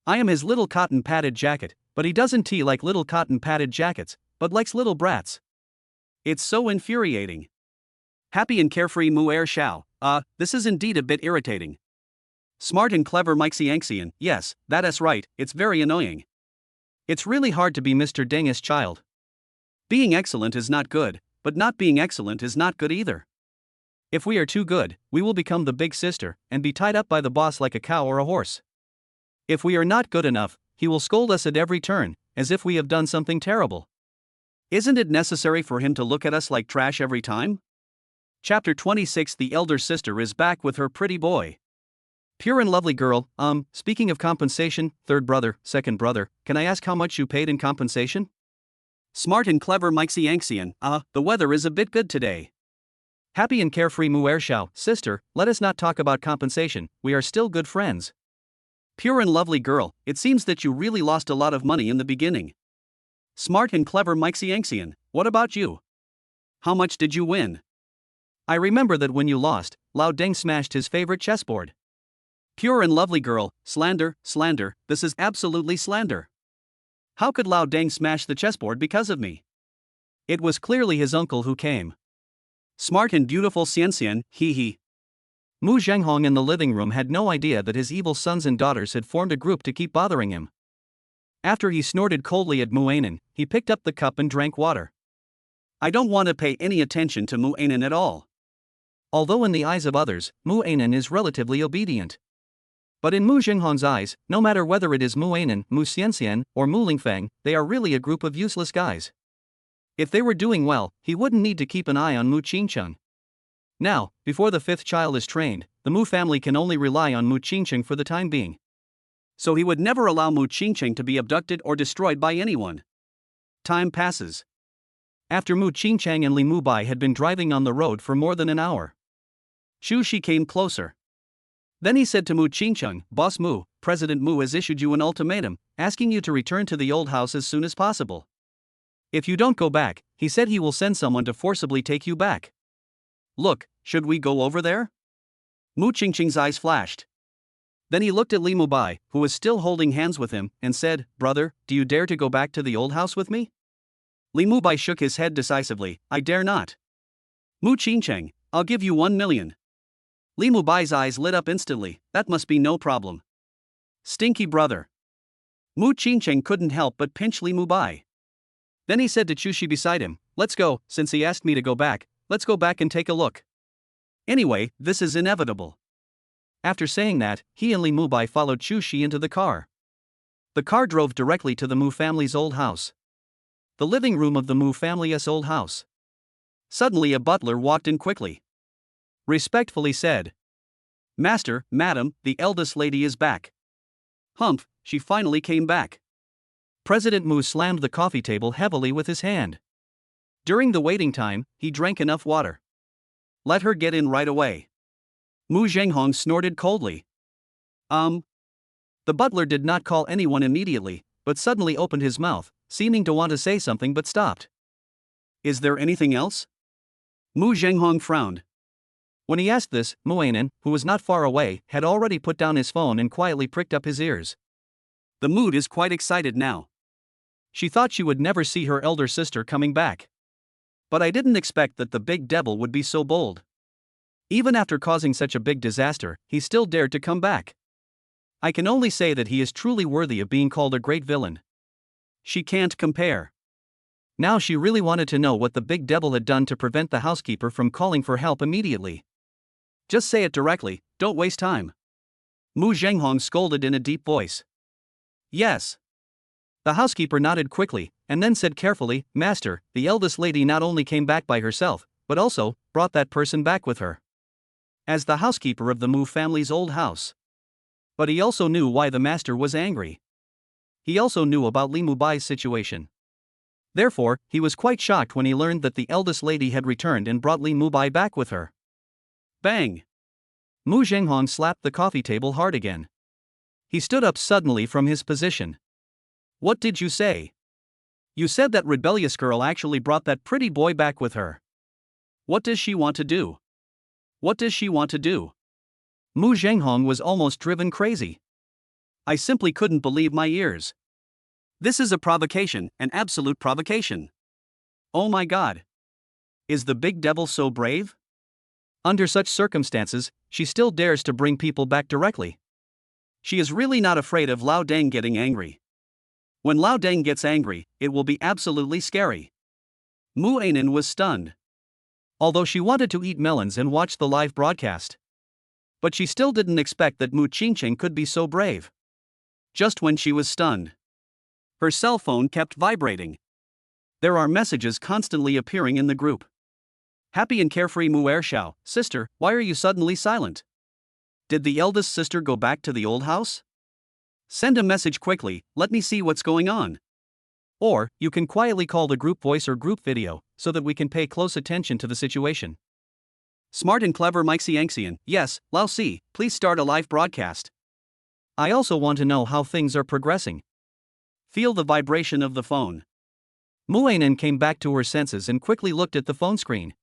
I am his little cotton padded jacket, but he doesn't like little cotton padded jackets, but likes little brats. It's so infuriating. Happy and carefree Mu Er Xiao, this is indeed a bit irritating. Smart and clever Mike Xiangxian, yes, that is right, it's very annoying. It's really hard to be Mr. Deng's child. Being excellent is not good, but not being excellent is not good either. If we are too good, we will become the big sister and be tied up by the boss like a cow or a horse. If we are not good enough, he will scold us at every turn, as if we have done something terrible. Isn't it necessary for him to look at us like trash every time? Chapter 26. The elder sister is back with her pretty boy. Pure and lovely girl, speaking of compensation, third brother, second brother, can I ask how much you paid in compensation? Smart and clever Mike Xiangxian, the weather is a bit good today. Happy and carefree Mu Er Xiao, sister, let us not talk about compensation, we are still good friends. Pure and lovely girl, it seems that you really lost a lot of money in the beginning. Smart and clever Mike Xiangxian, what about you? How much did you win? I remember that when you lost, Lao Deng smashed his favorite chessboard. Pure and lovely girl, slander, this is absolutely slander. How could Lao Deng smash the chessboard because of me? It was clearly his uncle who came. Smart and beautiful Xianxian, hee. Mu Zhenghong in the living room had no idea that his evil sons and daughters had formed a group to keep bothering him. After he snorted coldly at Muanen, he picked up the cup and drank water. I don't want to pay any attention to Muanen at all. Although in the eyes of others, Muanen is relatively obedient. But in Mu Zhenghong's eyes, no matter whether it is Muanen, Mu Xianxian, or Mu Lingfeng, they are really a group of useless guys. If they were doing well, he wouldn't need to keep an eye on Mu Qingcheng. Now, before the fifth child is trained, the Mu family can only rely on Mu Qingcheng for the time being. So he would never allow Mu Qingcheng to be abducted or destroyed by anyone. Time passes. After Mu Qingcheng and Li Mubai had been driving on the road for more than an hour, Xu Shi came closer. Then he said to Mu Qingcheng, Boss Mu, President Mu has issued you an ultimatum, asking you to return to the old house as soon as possible. If you don't go back, he said he will send someone to forcibly take you back. Look, should we go over there? Mu Qingcheng's eyes flashed. Then he looked at Li Mubai, who was still holding hands with him, and said, "Brother, do you dare to go back to the old house with me?" Li Mubai shook his head decisively. "I dare not." "Mu Qingcheng, I'll give you 1 million. Li Mubai's eyes lit up instantly. "That must be no problem." "Stinky brother." Mu Qingcheng couldn't help but pinch Li Mubai. Then he said to Chushi beside him, "Let's go, since he asked me to go back, let's go back and take a look. Anyway, this is inevitable." After saying that, he and Li Mubai followed Chushi into the car. The car drove directly to the Mu family's old house. The living room of the Mu family's old house. Suddenly a butler walked in quickly. Respectfully said, "Master, madam, the eldest lady is back." Humph, she finally came back. President Mu slammed the coffee table heavily with his hand. During the waiting time, he drank enough water. "Let her get in right away." Mu Zhenghong snorted coldly. The butler did not call anyone immediately, but suddenly opened his mouth, seeming to want to say something but stopped. "Is there anything else?" Mu Zhenghong frowned. When he asked this, Muanen, who was not far away, had already put down his phone and quietly pricked up his ears. The mood is quite excited now. She thought she would never see her elder sister coming back. But I didn't expect that the big devil would be so bold. Even after causing such a big disaster, he still dared to come back. I can only say that he is truly worthy of being called a great villain. She can't compare. Now she really wanted to know what the big devil had done to prevent the housekeeper from calling for help immediately. "Just say it directly, don't waste time." Mu Zhenghong scolded in a deep voice. "Yes." The housekeeper nodded quickly, and then said carefully, "Master, the eldest lady not only came back by herself, but also brought that person back with her." As the housekeeper of the Mu family's old house. But he also knew why the master was angry. He also knew about Li Mubai's situation. Therefore, he was quite shocked when he learned that the eldest lady had returned and brought Li Mubai back with her. Bang! Mu Zhenghong slapped the coffee table hard again. He stood up suddenly from his position. "What did you say? You said that rebellious girl actually brought that pretty boy back with her. What does she want to do? What does she want to do?" Mu Zhenghong was almost driven crazy. I simply couldn't believe my ears. This is a provocation, an absolute provocation. Oh my God. Is the big devil so brave? Under such circumstances, she still dares to bring people back directly. She is really not afraid of Lao Deng getting angry. When Lao Deng gets angry, it will be absolutely scary. Mu Ainen was stunned. Although she wanted to eat melons and watch the live broadcast. But she still didn't expect that Mu Qingcheng could be so brave. Just when she was stunned, her cell phone kept vibrating. There are messages constantly appearing in the group. "Happy and carefree Mu Ershao, sister, why are you suddenly silent? Did the eldest sister go back to the old house? Send a message quickly, let me see what's going on." Or, you can quietly call the group voice or group video, so that we can pay close attention to the situation. Smart and clever Mike Xiangxian, yes, Lao Si, please start a live broadcast. I also want to know how things are progressing. Feel the vibration of the phone. Muainen came back to her senses and quickly looked at the phone screen.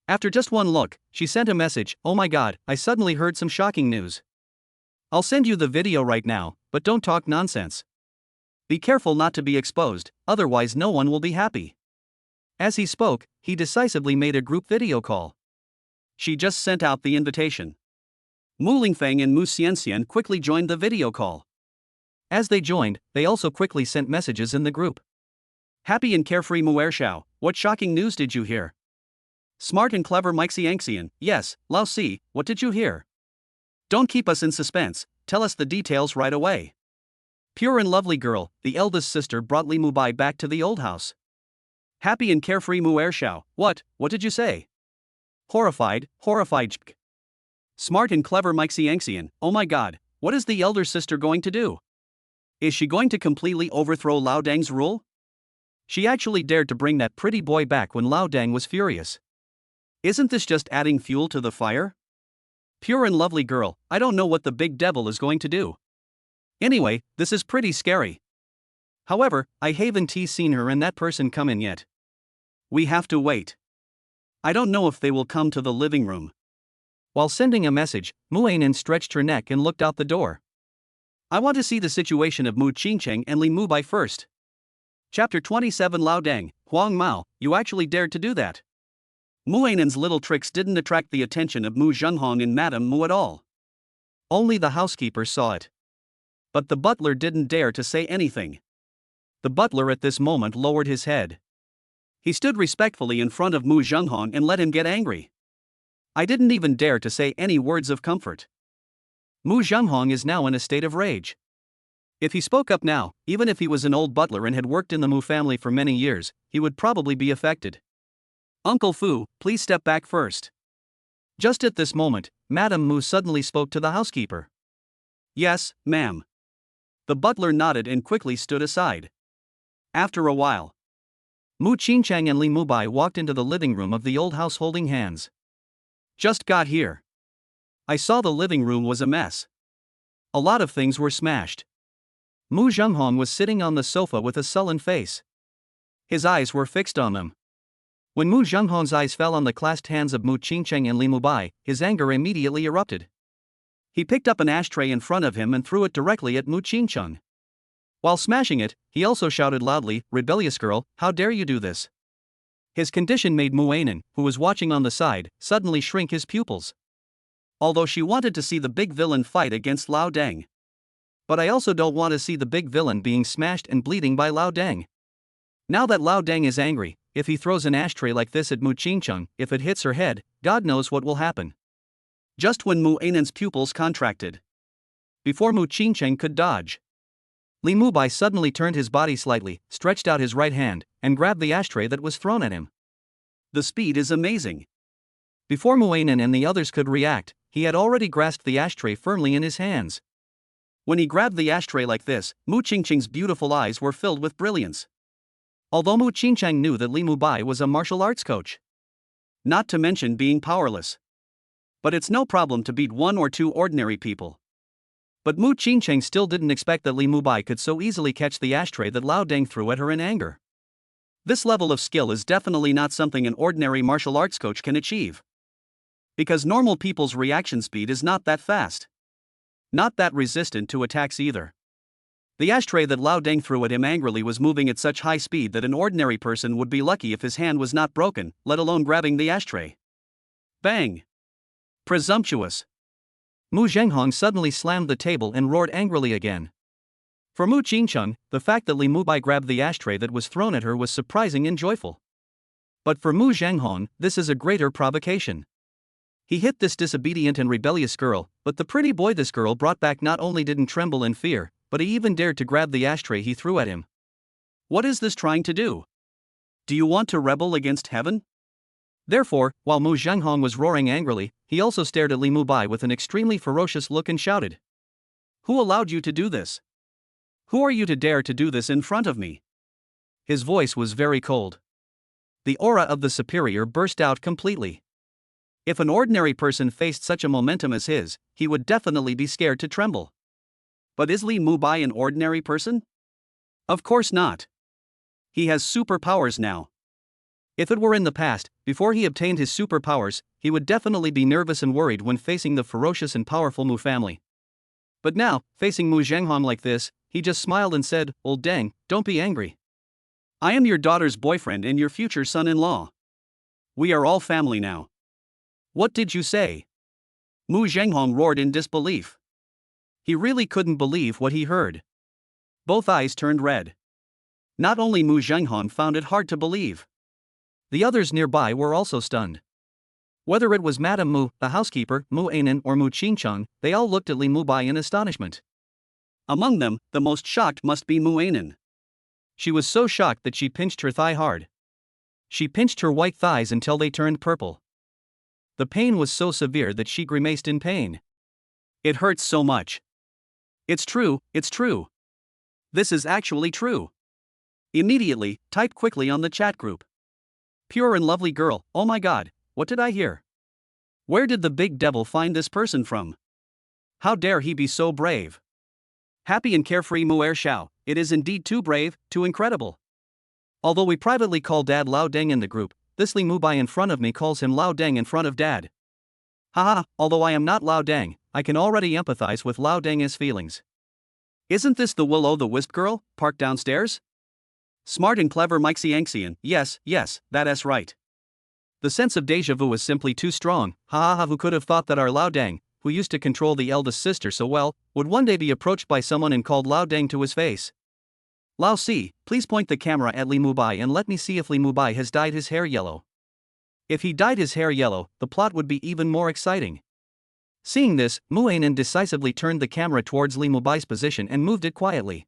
After just one look, she sent a message, "Oh my God, I suddenly heard some shocking news. I'll send you the video right now, but don't talk nonsense. Be careful not to be exposed, otherwise no one will be happy." As he spoke, he decisively made a group video call. She just sent out the invitation. Mu Lingfeng and Mu Xianxian quickly joined the video call. As they joined, they also quickly sent messages in the group. "Happy and carefree Mu Ershao, what shocking news did you hear? Smart and clever Mike Xiangxian, yes, Lao Si, what did you hear? Don't keep us in suspense, tell us the details right away. Pure and lovely girl, the eldest sister brought Li Mubai back to the old house. Happy and carefree Mu Ershao, what did you say? Horrified. Smart and clever Mike Xiangxian, oh my God, what is the elder sister going to do? Is she going to completely overthrow Lao Deng's rule? She actually dared to bring that pretty boy back when Lao Deng was furious. Isn't this just adding fuel to the fire? Pure and lovely girl, I don't know what the big devil is going to do. Anyway, this is pretty scary. However, I haven't seen her and that person come in yet. We have to wait. I don't know if they will come to the living room. While sending a message, Mu Ainan stretched her neck and looked out the door. I want to see the situation of Mu Qingcheng and Li Mubai first. Chapter 27 Lao Deng, Huang Mao, you actually dared to do that. Mu Ainan's little tricks didn't attract the attention of Mu Zhenghong and Madame Mu at all. Only the housekeeper saw it. But the butler didn't dare to say anything. The butler at this moment lowered his head. He stood respectfully in front of Mu Zhenghong and let him get angry. I didn't even dare to say any words of comfort. Mu Zhenghong is now in a state of rage. If he spoke up now, even if he was an old butler and had worked in the Mu family for many years, he would probably be affected. Uncle Fu, please step back first. Just at this moment, Madame Mu suddenly spoke to the housekeeper. Yes, ma'am. The butler nodded and quickly stood aside. After a while, Mu Qingcheng and Li Mubai walked into the living room of the old house holding hands. Just got here. I saw the living room was a mess. A lot of things were smashed. Mu Zhenghong was sitting on the sofa with a sullen face. His eyes were fixed on them. When Mu Zhenghong's eyes fell on the clasped hands of Mu Qingcheng and Li Mubai, his anger immediately erupted. He picked up an ashtray in front of him and threw it directly at Mu Qingcheng. While smashing it, he also shouted loudly, "Rebellious girl, how dare you do this?" His condition made Mu Ainan, who was watching on the side, suddenly shrink his pupils. Although she wanted to see the big villain fight against Lao Deng. But I also don't want to see the big villain being smashed and bleeding by Lao Deng. Now that Lao Deng is angry, if he throws an ashtray like this at Mu Qingcheng, if it hits her head, God knows what will happen. Just when Mu Ainan's pupils contracted. Before Mu Qingcheng could dodge, Li Mubai suddenly turned his body slightly, stretched out his right hand, and grabbed the ashtray that was thrown at him. The speed is amazing. Before Mu Ainan and the others could react, he had already grasped the ashtray firmly in his hands. When he grabbed the ashtray like this, Mu Qingcheng's beautiful eyes were filled with brilliance. Although Mu Qingcheng knew that Li Mubai was a martial arts coach. Not to mention being powerless. But it's no problem to beat one or two ordinary people. But Mu Qingcheng still didn't expect that Li Mubai could so easily catch the ashtray that Lao Deng threw at her in anger. This level of skill is definitely not something an ordinary martial arts coach can achieve. Because normal people's reaction speed is not that fast. Not that resistant to attacks either. The ashtray that Lao Deng threw at him angrily was moving at such high speed that an ordinary person would be lucky if his hand was not broken, let alone grabbing the ashtray. Bang! Presumptuous! Mu Zhenghong suddenly slammed the table and roared angrily again. For Mu Qingcheng, the fact that Li Mubai grabbed the ashtray that was thrown at her was surprising and joyful. But for Mu Zhenghong, this is a greater provocation. He hit this disobedient and rebellious girl, but the pretty boy this girl brought back not only didn't tremble in fear, but he even dared to grab the ashtray he threw at him. What is this trying to do? Do you want to rebel against heaven? Therefore, while Mu Zhenghong was roaring angrily, he also stared at Li Mubai with an extremely ferocious look and shouted. Who allowed you to do this? Who are you to dare to do this in front of me? His voice was very cold. The aura of the superior burst out completely. If an ordinary person faced such a momentum as his, he would definitely be scared to tremble. But is Li Mubai an ordinary person? Of course not. He has superpowers now. If it were in the past, before he obtained his superpowers, he would definitely be nervous and worried when facing the ferocious and powerful Mu family. But now, facing Mu Zhenghong like this, he just smiled and said, "Old Deng, don't be angry. I am your daughter's boyfriend and your future son-in-law. We are all family now." What did you say? Mu Zhenghong roared in disbelief. He really couldn't believe what he heard. Both eyes turned red. Not only Mu Zhenghong found it hard to believe. The others nearby were also stunned. Whether it was Madame Mu, the housekeeper, Mu Ainan or Mu Qingcheng, they all looked at Li Mubai in astonishment. Among them, the most shocked must be Mu Ainan. She was so shocked that she pinched her thigh hard. She pinched her white thighs until they turned purple. The pain was so severe that she grimaced in pain. It hurts so much. It's true, it's true. This is actually true. Immediately, type quickly on the chat group. Pure and lovely girl, oh my god, what did I hear? Where did the big devil find this person from? How dare he be so brave? Happy and carefree Mu'er Shao, it is indeed too brave, too incredible. Although we privately call Dad Lao Deng in the group, this Li Mubai in front of me calls him Lao Deng in front of Dad. Haha, although I am not Lao Dang, I can already empathize with Lao Dang's feelings. Isn't this the will-o'-the-wisp girl, parked downstairs? Smart and clever Mike Xiangxian, yes, that's right. The sense of deja vu was simply too strong. Ha, who could have thought that our Lao Dang, who used to control the eldest sister so well, would one day be approached by someone and called Lao Dang to his face. Lao Si, please point the camera at Li Mubai and let me see if Li Mubai has dyed his hair yellow. If he dyed his hair yellow, the plot would be even more exciting. Seeing this, Mu Ainan decisively turned the camera towards Li Mubai's position and moved it quietly.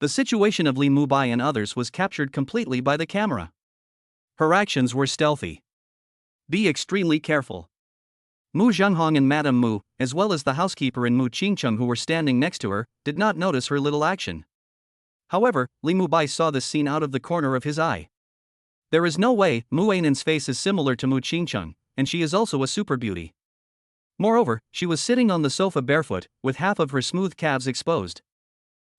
The situation of Li Mubai and others was captured completely by the camera. Her actions were stealthy. Be extremely careful. Mu Zhenghong and Madame Mu, as well as the housekeeper and Mu Qingcheng who were standing next to her, did not notice her little action. However, Li Mubai saw this scene out of the corner of his eye. There is no way Mu Ainan's face is similar to Mu Qingcheng, and she is also a super beauty. Moreover, she was sitting on the sofa barefoot, with half of her smooth calves exposed.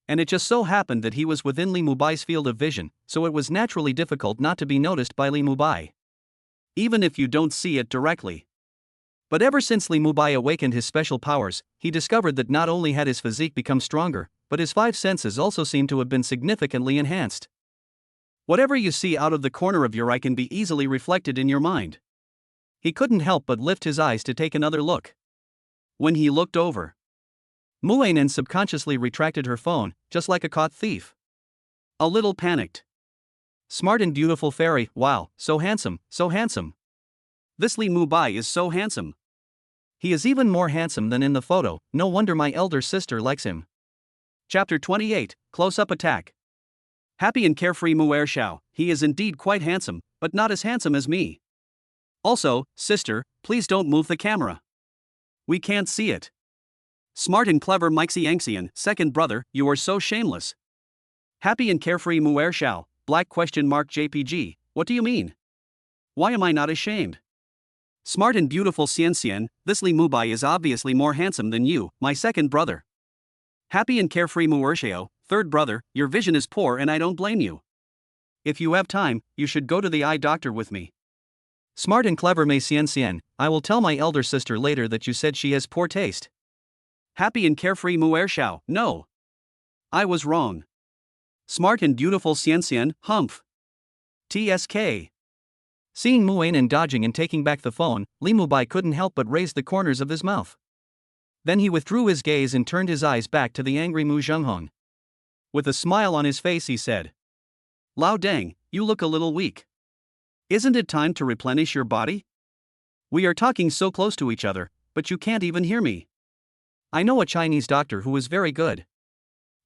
And it just so happened that he was within Li Mubai's field of vision, so it was naturally difficult not to be noticed by Li Mubai. Even if you don't see it directly. But ever since Li Mubai awakened his special powers, he discovered that not only had his physique become stronger, but his five senses also seemed to have been significantly enhanced. Whatever you see out of the corner of your eye can be easily reflected in your mind. He couldn't help but lift his eyes to take another look. When he looked over, Mu Ainan subconsciously retracted her phone, just like a caught thief. A little panicked. Smart and beautiful fairy, wow, so handsome, so handsome. This Li Mubai is so handsome. He is even more handsome than in the photo, no wonder my elder sister likes him. Chapter 28, Close-Up Attack. Happy and carefree Mu Ershao, he is indeed quite handsome, but not as handsome as me. Also, sister, please don't move the camera. We can't see it. Smart and clever Mike Xiangxian, second brother, you are so shameless. Happy and carefree Mu Ershao, black question mark JPG, what do you mean? Why am I not ashamed? Smart and beautiful Xian, this Li Mubai is obviously more handsome than you, my second brother. Happy and carefree Mu Ershao, third brother, your vision is poor and I don't blame you. If you have time, you should go to the eye doctor with me. Smart and clever Mei Xian, I will tell my elder sister later that you said she has poor taste. Happy and carefree Mu Ershao, no. I was wrong. Smart and beautiful Xian, humph. TSK. Seeing Mu Ainan dodging and taking back the phone, Li Mubai couldn't help but raise the corners of his mouth. Then he withdrew his gaze and turned his eyes back to the angry Mu Zhenghong. With a smile on his face he said, Lao Dang, you look a little weak. Isn't it time to replenish your body? We are talking so close to each other, but you can't even hear me. I know a Chinese doctor who is very good.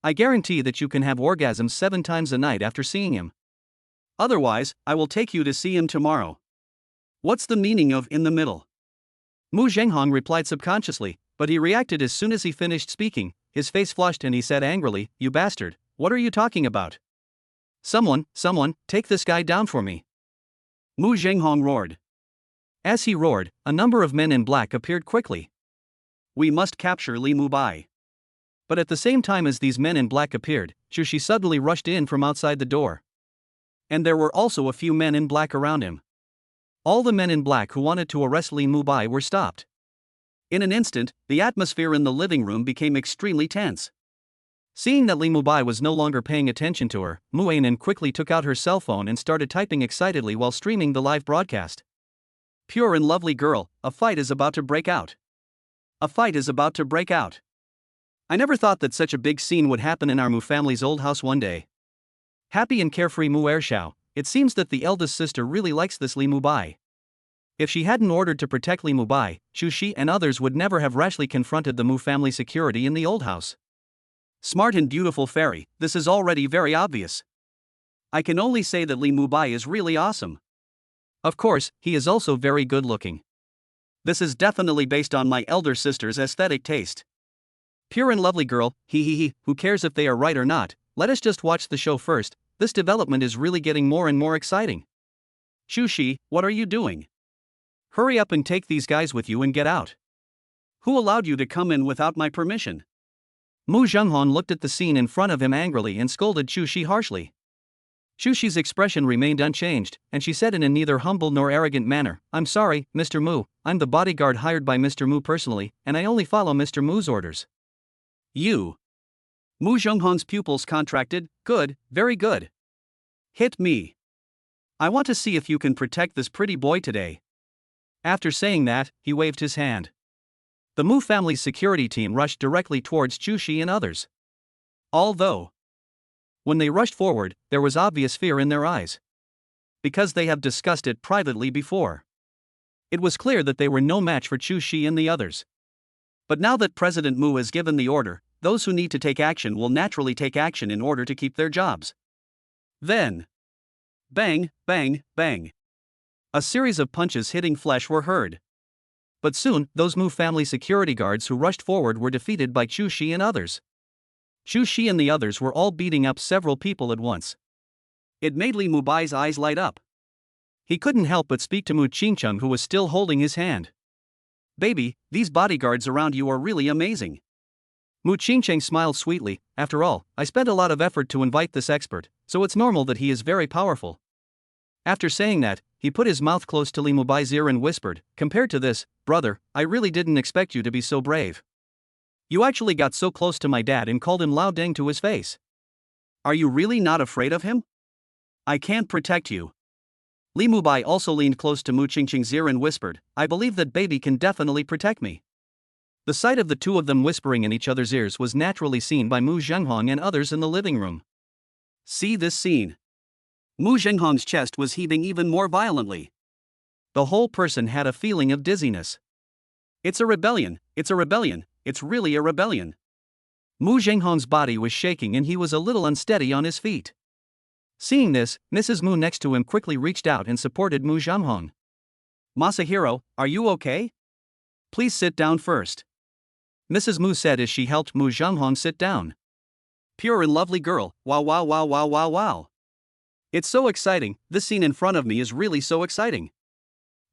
I guarantee that you can have orgasms 7 times a night after seeing him. Otherwise, I will take you to see him tomorrow. What's the meaning of in the middle? Mu Zhenghong replied subconsciously, but he reacted as soon as he finished speaking. His face flushed and he said angrily, You bastard, what are you talking about? Someone, take this guy down for me. Mu Zhenghong roared. As he roared, a number of men in black appeared quickly. We must capture Li Mubai. But at the same time as these men in black appeared, Shushi suddenly rushed in from outside the door. And there were also a few men in black around him. All the men in black who wanted to arrest Li Mubai were stopped. In an instant, the atmosphere in the living room became extremely tense. Seeing that Li Mubai was no longer paying attention to her, Mu Ainan quickly took out her cell phone and started typing excitedly while streaming the live broadcast. Pure and lovely girl, a fight is about to break out. A fight is about to break out. I never thought that such a big scene would happen in our Mu family's old house one day. Happy and carefree Mu Ershao, it seems that the eldest sister really likes this Li Mubai. If she hadn't ordered to protect Li Mubai, Xu Shi and others would never have rashly confronted the Mu family security in the old house. Smart and beautiful fairy, this is already very obvious. I can only say that Li Mubai is really awesome. Of course, he is also very good looking. This is definitely based on my elder sister's aesthetic taste. Pure and lovely girl, who cares if they are right or not, let us just watch the show first, this development is really getting more and more exciting. Xu Shi, what are you doing? Hurry up and take these guys with you and get out. Who allowed you to come in without my permission? Mu Zhenghong looked at the scene in front of him angrily and scolded Xu Shi harshly. Chu Shi's expression remained unchanged, and she said in a neither humble nor arrogant manner, "I'm sorry, Mr. Mu, I'm the bodyguard hired by Mr. Mu personally, and I only follow Mr. Mu's orders." You. Mu Zhenghong's pupils contracted. Good, very good. Hit me. I want to see if you can protect this pretty boy today. After saying that, he waved his hand. The Mu family's security team rushed directly towards Chu Shi and others. Although, when they rushed forward, there was obvious fear in their eyes. Because they have discussed it privately before. It was clear that they were no match for Chu Shi and the others. But now that President Mu has given the order, those who need to take action will naturally take action in order to keep their jobs. Then, bang, bang, bang. A series of punches hitting flesh were heard. But soon, those Mu family security guards who rushed forward were defeated by Chu Shi and others. Chu Shi and the others were all beating up several people at once. It made Li Mubai's eyes light up. He couldn't help but speak to Mu Qingcheng, who was still holding his hand. "Baby, these bodyguards around you are really amazing." Mu Qingcheng smiled sweetly. "After all, I spent a lot of effort to invite this expert, so it's normal that he is very powerful." After saying that, he put his mouth close to Li Mubai's ear and whispered, "Compared to this, brother, I really didn't expect you to be so brave. You actually got so close to my dad and called him Lao Deng to his face. Are you really not afraid of him? I can't protect you." Li Mubai also leaned close to Mu Qingcheng's ear and whispered, "I believe that baby can definitely protect me." The sight of the two of them whispering in each other's ears was naturally seen by Mu Zhenghong and others in the living room. See this scene. Mu Zhenghong's chest was heaving even more violently. The whole person had a feeling of dizziness. It's a rebellion, it's a rebellion, it's really a rebellion. Mu Zhenghong's body was shaking and he was a little unsteady on his feet. Seeing this, Mrs. Mu next to him quickly reached out and supported Mu Zhenghong. "Masahiro, are you okay? Please sit down first," Mrs. Mu said as she helped Mu Zhenghong sit down. "Pure and lovely girl, wow wow wow wow wow wow. It's so exciting, this scene in front of me is really so exciting.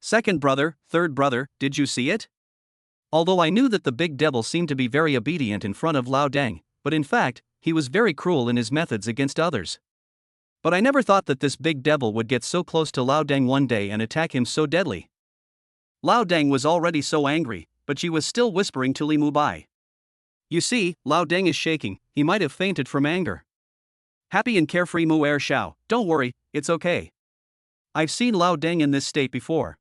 Second brother, third brother, did you see it? Although I knew that the big devil seemed to be very obedient in front of Lao Deng, but in fact, he was very cruel in his methods against others. But I never thought that this big devil would get so close to Lao Deng one day and attack him so deadly." Lao Deng was already so angry, but she was still whispering to Li Mubai. "You see, Lao Deng is shaking, he might have fainted from anger." Happy and carefree Mu Er Shao, "Don't worry, it's okay. I've seen Lao Deng in this state before."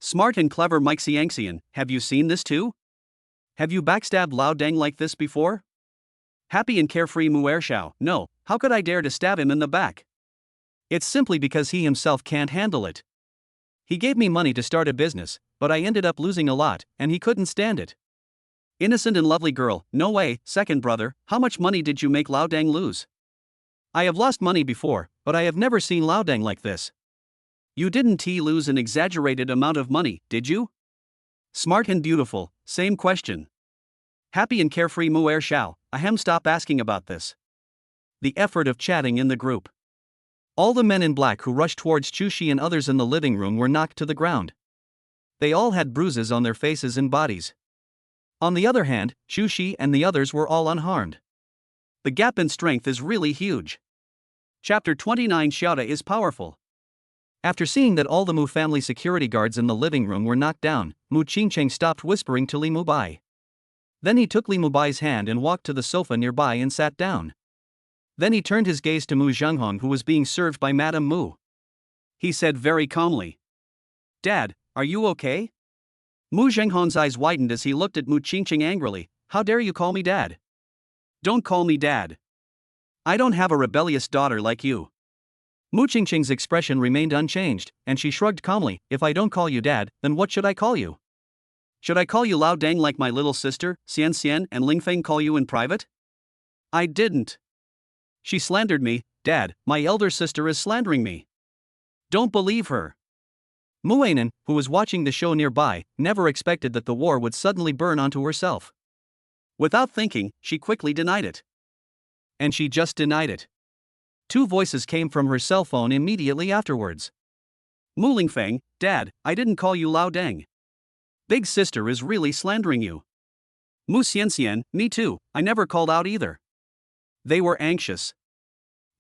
Smart and clever Mike Xiangxian, "Have you seen this too? Have you backstabbed Lao Deng like this before?" Happy and carefree Mu Er Shao, "No, how could I dare to stab him in the back? It's simply because he himself can't handle it. He gave me money to start a business, but I ended up losing a lot, and he couldn't stand it." Innocent and lovely girl, "No way, second brother, how much money did you make Lao Deng lose?" "I have lost money before, but I have never seen Lao Deng like this." "You didn't lose an exaggerated amount of money, did you?" Smart and beautiful, same question. Happy and carefree Mu Er Shao, "Ahem, stop asking about this." The effort of chatting in the group. All the men in black who rushed towards Chu Shi and others in the living room were knocked to the ground. They all had bruises on their faces and bodies. On the other hand, Chu Shi and the others were all unharmed. The gap in strength is really huge. Chapter 29 Xiaoda is powerful. After seeing that all the Mu family security guards in the living room were knocked down, Mu Qingcheng stopped whispering to Li Mubai. Then he took Li Mubai's hand and walked to the sofa nearby and sat down. Then he turned his gaze to Mu Zhenghong, who was being served by Madame Mu. He said very calmly, "Dad, are you okay?" Mu Zhenghong's eyes widened as he looked at Mu Qingcheng angrily. "How dare you call me dad? Don't call me dad. I don't have a rebellious daughter like you." Mu Qingcheng's expression remained unchanged, and she shrugged calmly. "If I don't call you dad, then what should I call you? Should I call you Lao Deng like my little sister, Xian Xian, and Ling Feng call you in private?" "I didn't. She slandered me, Dad, my elder sister is slandering me. Don't believe her." Mu Ainan, who was watching the show nearby, never expected that the war would suddenly burn onto herself. Without thinking, she quickly denied it. And she just denied it. Two voices came from her cell phone immediately afterwards. "Mu Lingfeng, Dad, I didn't call you Lao Deng. Big sister is really slandering you." "Mu Xianxian, me too, I never called out either." They were anxious.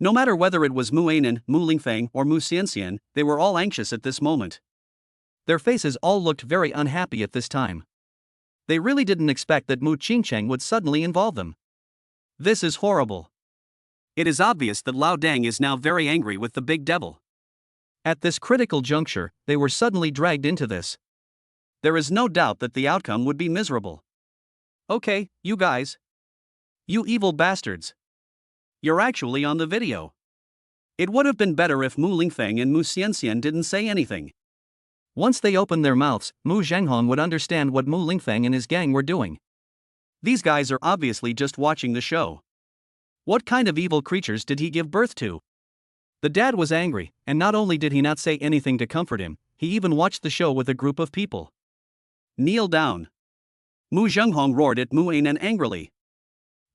No matter whether it was Mu Ainan, Mu Lingfeng, or Mu Xianxian, they were all anxious at this moment. Their faces all looked very unhappy at this time. They really didn't expect that Mu Qingcheng would suddenly involve them. This is horrible. It is obvious that Lao Deng is now very angry with the big devil. At this critical juncture, they were suddenly dragged into this. There is no doubt that the outcome would be miserable. Okay, you guys. You evil bastards. You're actually on the video. It would have been better if Mu Lingfeng and Mu Xianxian didn't say anything. Once they opened their mouths, Mu Zhenghong would understand what Mu Lingfeng and his gang were doing. These guys are obviously just watching the show. What kind of evil creatures did he give birth to? The dad was angry, and not only did he not say anything to comfort him, he even watched the show with a group of people. Kneel down. Mu Zhenghong roared at Mu Ainan angrily.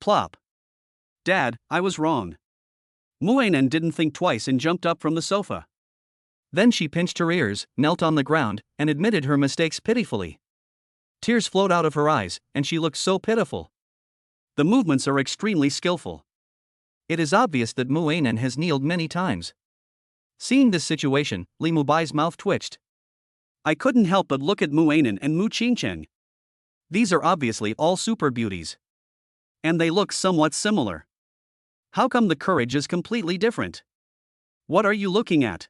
Plop. Dad, I was wrong. Mu Ainan didn't think twice and jumped up from the sofa. Then she pinched her ears, knelt on the ground, and admitted her mistakes pitifully. Tears flowed out of her eyes, and she looked so pitiful. The movements are extremely skillful. It is obvious that Mu Ainan has kneeled many times. Seeing this situation, Li Mubai's mouth twitched. I couldn't help but look at Mu Ainan and Mu Qingcheng. These are obviously all super beauties. And they look somewhat similar. How come the courage is completely different? What are you looking at?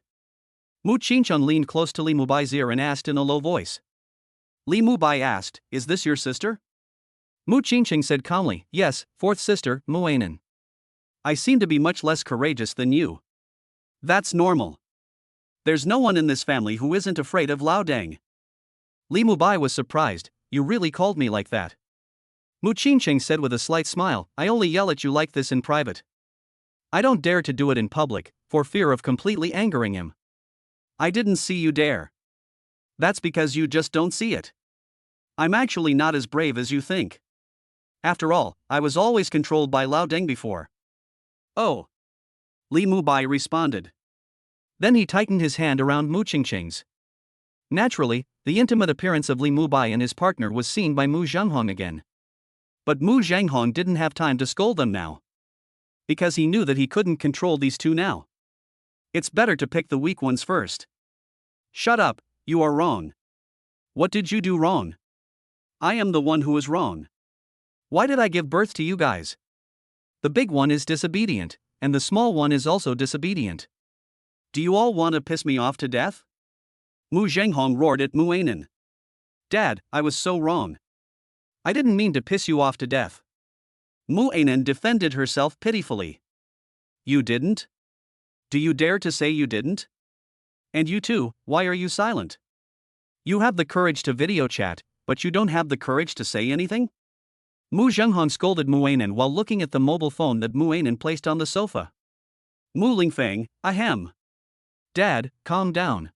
Mu Qingcheng leaned close to Li Mubai's ear and asked in a low voice. Li Mubai asked, Is this your sister? Mu Qingcheng said calmly, Yes, fourth sister, Mu Ainan. I seem to be much less courageous than you. That's normal. There's no one in this family who isn't afraid of Lao Deng. Li Mubai was surprised. You really called me like that? Mu Qingcheng said with a slight smile, I only yell at you like this in private. I don't dare to do it in public, for fear of completely angering him. I didn't see you dare. That's because you just don't see it. I'm actually not as brave as you think. After all, I was always controlled by Lao Deng before. Oh. Li Mubai responded. Then he tightened his hand around Mu Qingcheng's. Naturally, the intimate appearance of Li Mubai and his partner was seen by Mu Zhenghong again. But Mu Zhenghong didn't have time to scold them now. Because he knew that he couldn't control these two now. It's better to pick the weak ones first. Shut up, you are wrong. What did you do wrong? I am the one who is wrong. Why did I give birth to you guys? The big one is disobedient, and the small one is also disobedient. Do you all want to piss me off to death? Mu Zhenghong roared at Mu Ainan. Dad, I was so wrong. I didn't mean to piss you off to death. Mu Ainan defended herself pitifully. You didn't? Do you dare to say you didn't? And you too, why are you silent? You have the courage to video chat, but you don't have the courage to say anything? Mu Zhenghong scolded Mu Ainan while looking at the mobile phone that Mu Ainan placed on the sofa. Mu Lingfeng, ahem. Dad, calm down.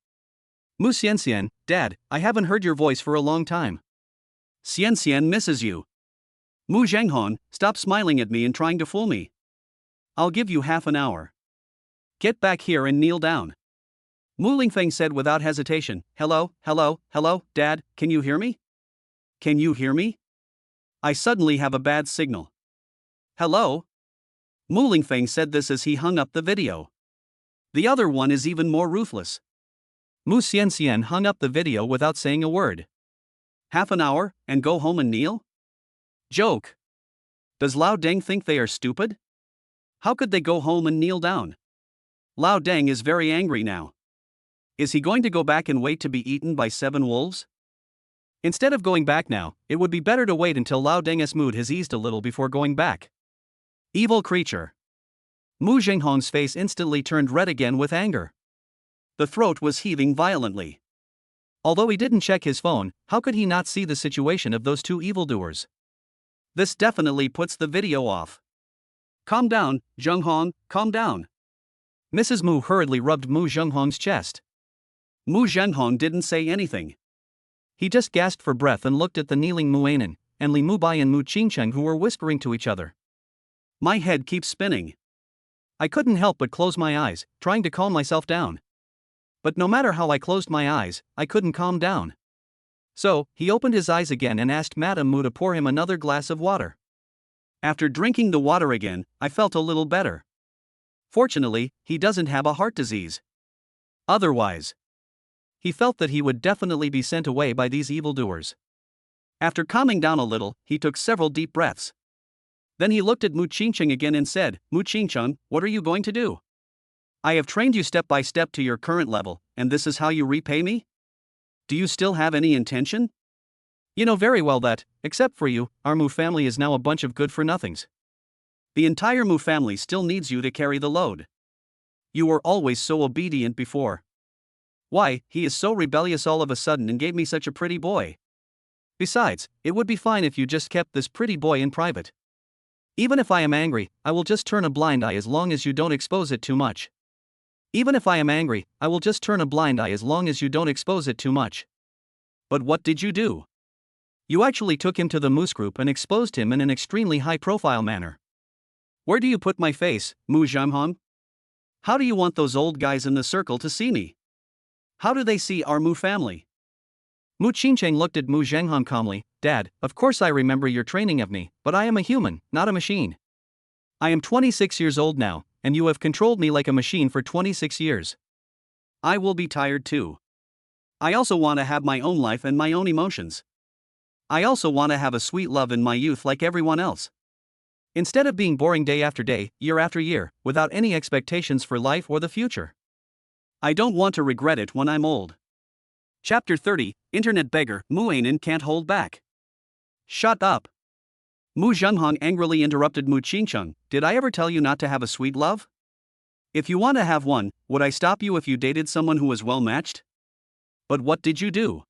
Mu Xianxian, Dad, I haven't heard your voice for a long time. Xianxian misses you. Mu Zhenghong, stop smiling at me and trying to fool me. I'll give you half an hour. Get back here and kneel down. Mu Lingfeng said without hesitation, Hello, Dad, can you hear me? Can you hear me? I suddenly have a bad signal. Hello? Mu Lingfeng said this as he hung up the video. The other one is even more ruthless. Mu Xianxian hung up the video without saying a word. Half an hour, and go home and kneel? Joke. Does Lao Deng think they are stupid? How could they go home and kneel down? Lao Deng is very angry now. Is he going to go back and wait to be eaten by 7 wolves? Instead of going back now, it would be better to wait until Lao Deng's mood has eased a little before going back. Evil creature. Mu Zhenghong's face instantly turned red again with anger. The throat was heaving violently. Although he didn't check his phone, how could he not see the situation of those two evildoers? This definitely puts the video off. Calm down, Zhenghong, calm down. Mrs. Mu hurriedly rubbed Mu Zhenghong's chest. Mu Zhenghong didn't say anything. He just gasped for breath and looked at the kneeling Mu Ainan, and Li Mubai and Mu Qingcheng who were whispering to each other. My head keeps spinning. I couldn't help but close my eyes, trying to calm myself down. But no matter how I closed my eyes, I couldn't calm down. So, he opened his eyes again and asked Madame Mu to pour him another glass of water. After drinking the water again, I felt a little better. Fortunately, he doesn't have a heart disease. Otherwise, he felt that he would definitely be sent away by these evildoers. After calming down a little, he took several deep breaths. Then he looked at Mu Qingcheng again and said, Mu Qingcheng, what are you going to do? I have trained you step by step to your current level, and this is how you repay me? Do you still have any intention? You know very well that, except for you, our Mu family is now a bunch of good-for-nothings. The entire Mu family still needs you to carry the load. You were always so obedient before. Why, he is so rebellious all of a sudden and gave me such a pretty boy. Besides, it would be fine if you just kept this pretty boy in private. Even if I am angry, I will just turn a blind eye as long as you don't expose it too much. Even if I am angry, I will just turn a blind eye as long as you don't expose it too much. But what did you do? You actually took him to the Moose group and exposed him in an extremely high-profile manner. Where do you put my face, Mu Zhanghong? How do you want those old guys in the circle to see me? How do they see our Mu family? Mu Qingcheng looked at Mu Zhanghong calmly. Dad, of course I remember your training of me, but I am a human, not a machine. I am 26 years old now, and you have controlled me like a machine for 26 years. I will be tired too. I also want to have my own life and my own emotions. I also want to have a sweet love in my youth like everyone else. Instead of being boring day after day, year after year, without any expectations for life or the future. I don't want to regret it when I'm old. Chapter 30, Internet Beggar, Mu Ainen can't hold back. Shut up. Mu Zhanghong angrily interrupted Mu Qingcheng. Did I ever tell you not to have a sweet love? If you want to have one, would I stop you if you dated someone who was well matched? But what did you do?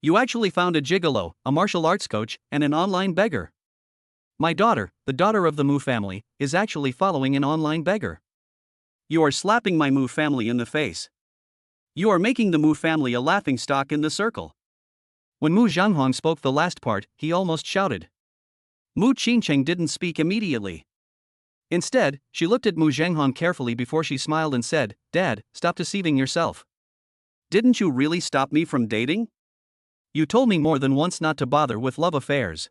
You actually found a gigolo, a martial arts coach, and an online beggar. My daughter, the daughter of the Mu family, is actually following an online beggar. You are slapping my Mu family in the face. You are making the Mu family a laughingstock in the circle. When Mu Zhanghong spoke the last part, he almost shouted. Mu Qingcheng didn't speak immediately. Instead, she looked at Mu Zhanghong carefully before she smiled and said, Dad, stop deceiving yourself. Didn't you really stop me from dating? You told me more than once not to bother with love affairs.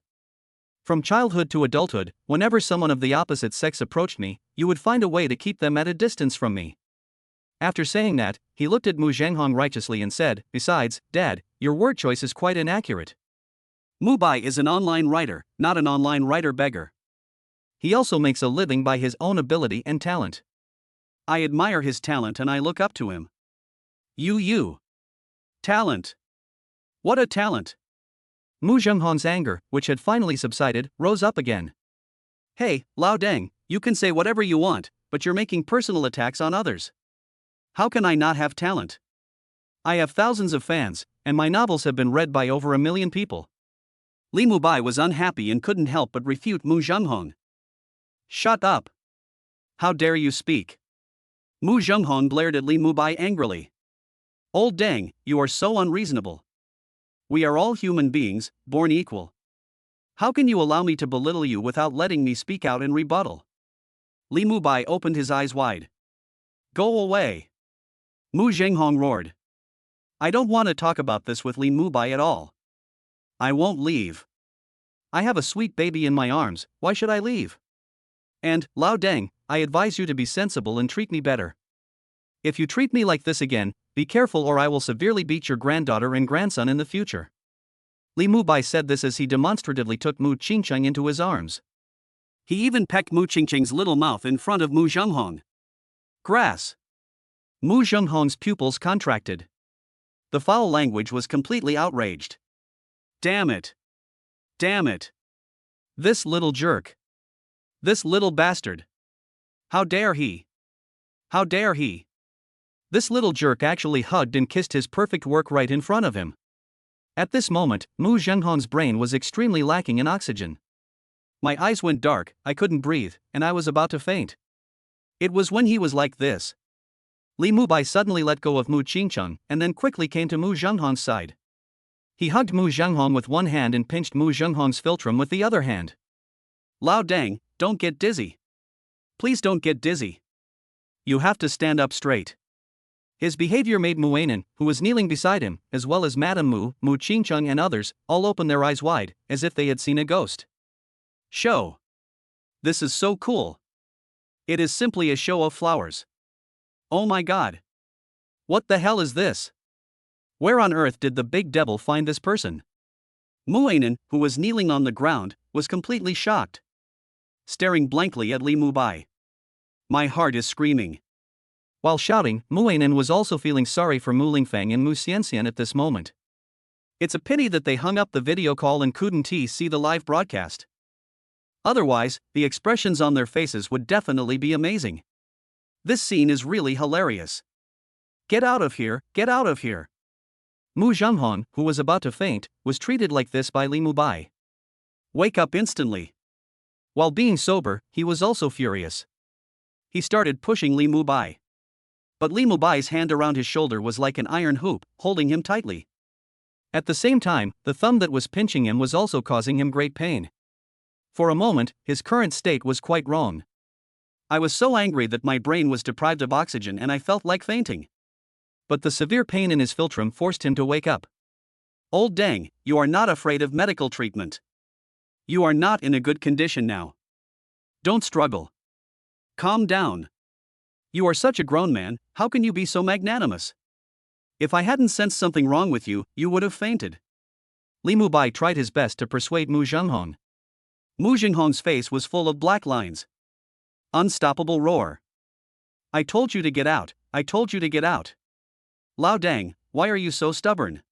From childhood to adulthood, whenever someone of the opposite sex approached me, you would find a way to keep them at a distance from me. After saying that, he looked at Mu Zhanghong righteously and said, Besides, Dad, your word choice is quite inaccurate. Mu Bai is an online writer, not an online writer beggar. He also makes a living by his own ability and talent. I admire his talent and I look up to him. You. Talent. What a talent. Mu Zhanghong's anger, which had finally subsided, rose up again. Hey, Lao Deng, you can say whatever you want, but you're making personal attacks on others. How can I not have talent? I have thousands of fans, and my novels have been read by over 1 million people. Li Mubai was unhappy and couldn't help but refute Mu Zhanghong. Shut up. How dare you speak? Mu Zhanghong glared at Li Mubai angrily. Old Deng, you are so unreasonable. We are all human beings, born equal. How can you allow me to belittle you without letting me speak out in rebuttal? Li Mubai opened his eyes wide. Go away. Mu Zhanghong roared. I don't want to talk about this with Li Mubai at all. I won't leave. I have a sweet baby in my arms, why should I leave? And, Lao Deng, I advise you to be sensible and treat me better. If you treat me like this again, be careful or I will severely beat your granddaughter and grandson in the future. Li Mubai said this as he demonstratively took Mu Qingcheng into his arms. He even pecked Mu Qingcheng's little mouth in front of Mu Zhanghong. Grass. Mu Zhanghong's pupils contracted. The foul language was completely outraged. Damn it. Damn it. This little jerk. This little bastard. How dare he? How dare he? This little jerk actually hugged and kissed his perfect work right in front of him. At this moment, Mu Zhanghong's brain was extremely lacking in oxygen. My eyes went dark, I couldn't breathe, and I was about to faint. It was when he was like this. Li Mubai suddenly let go of Mu Qingcheng and then quickly came to Mu Zhanghong's side. He hugged Mu Zhanghong with one hand and pinched Mu Zhanghong's philtrum with the other hand. Lao Deng, don't get dizzy. Please don't get dizzy. You have to stand up straight. His behavior made Mu Ainen, who was kneeling beside him, as well as Madame Mu Qingcheng and others, all open their eyes wide, as if they had seen a ghost. Show. This is so cool. It is simply a show of flowers. Oh my god. What the hell is this? Where on earth did the big devil find this person? Muainen, who was kneeling on the ground, was completely shocked, staring blankly at Li Mubai. My heart is screaming. While shouting, Muainen was also feeling sorry for Mu Lingfang and Mu Xianxian at this moment. It's a pity that they hung up the video call and couldn't see the live broadcast. Otherwise, the expressions on their faces would definitely be amazing. This scene is really hilarious. Get out of here, get out of here. Mu Zhenghong, who was about to faint, was treated like this by Li Mubai. Wake up instantly. While being sober, he was also furious. He started pushing Li Mubai. But Li Mubai's hand around his shoulder was like an iron hoop, holding him tightly. At the same time, the thumb that was pinching him was also causing him great pain. For a moment, his current state was quite wrong. I was so angry that my brain was deprived of oxygen and I felt like fainting. But the severe pain in his philtrum forced him to wake up. Old Deng, you are not afraid of medical treatment. You are not in a good condition now. Don't struggle. Calm down. You are such a grown man, how can you be so magnanimous? If I hadn't sensed something wrong with you, you would have fainted. Li Mubai tried his best to persuade Mu Zhenghong. Mu Zhenghong's face was full of black lines. Unstoppable roar. I told you to get out, I told you to get out. Lao Dang, why are you so stubborn?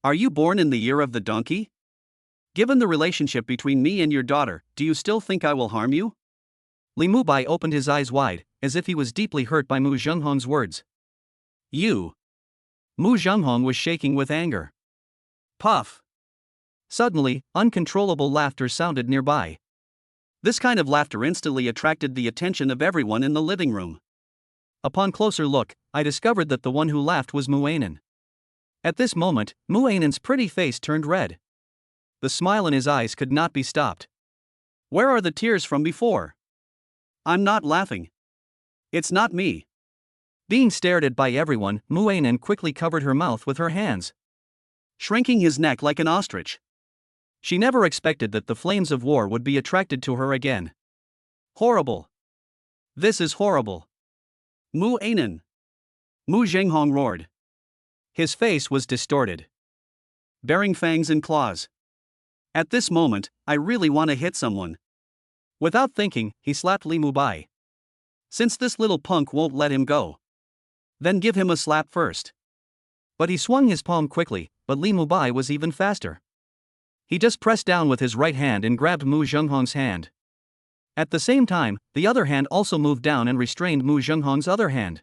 Are you born in the year of the donkey? Given the relationship between me and your daughter, do you still think I will harm you? Li Mubai opened his eyes wide, as if he was deeply hurt by Mu Zhenghong's words. You. Mu Zhenghong was shaking with anger. Puff. Suddenly, uncontrollable laughter sounded nearby. This kind of laughter instantly attracted the attention of everyone in the living room. Upon closer look, I discovered that the one who laughed was Muainen. At this moment, Muainen's pretty face turned red. The smile in his eyes could not be stopped. Where are the tears from before? I'm not laughing. It's not me. Being stared at by everyone, Muainen quickly covered her mouth with her hands, shrinking his neck like an ostrich. She never expected that the flames of war would be attracted to her again. Horrible. This is horrible. Muainen. Mu Zhenghong roared. His face was distorted, bearing fangs and claws. At this moment, I really want to hit someone. Without thinking, he slapped Li Mubai. Since this little punk won't let him go, then give him a slap first. But he swung his palm quickly, but Li Mubai was even faster. He just pressed down with his right hand and grabbed Mu Zhenghong's hand. At the same time, the other hand also moved down and restrained Mu Zhenghong's other hand.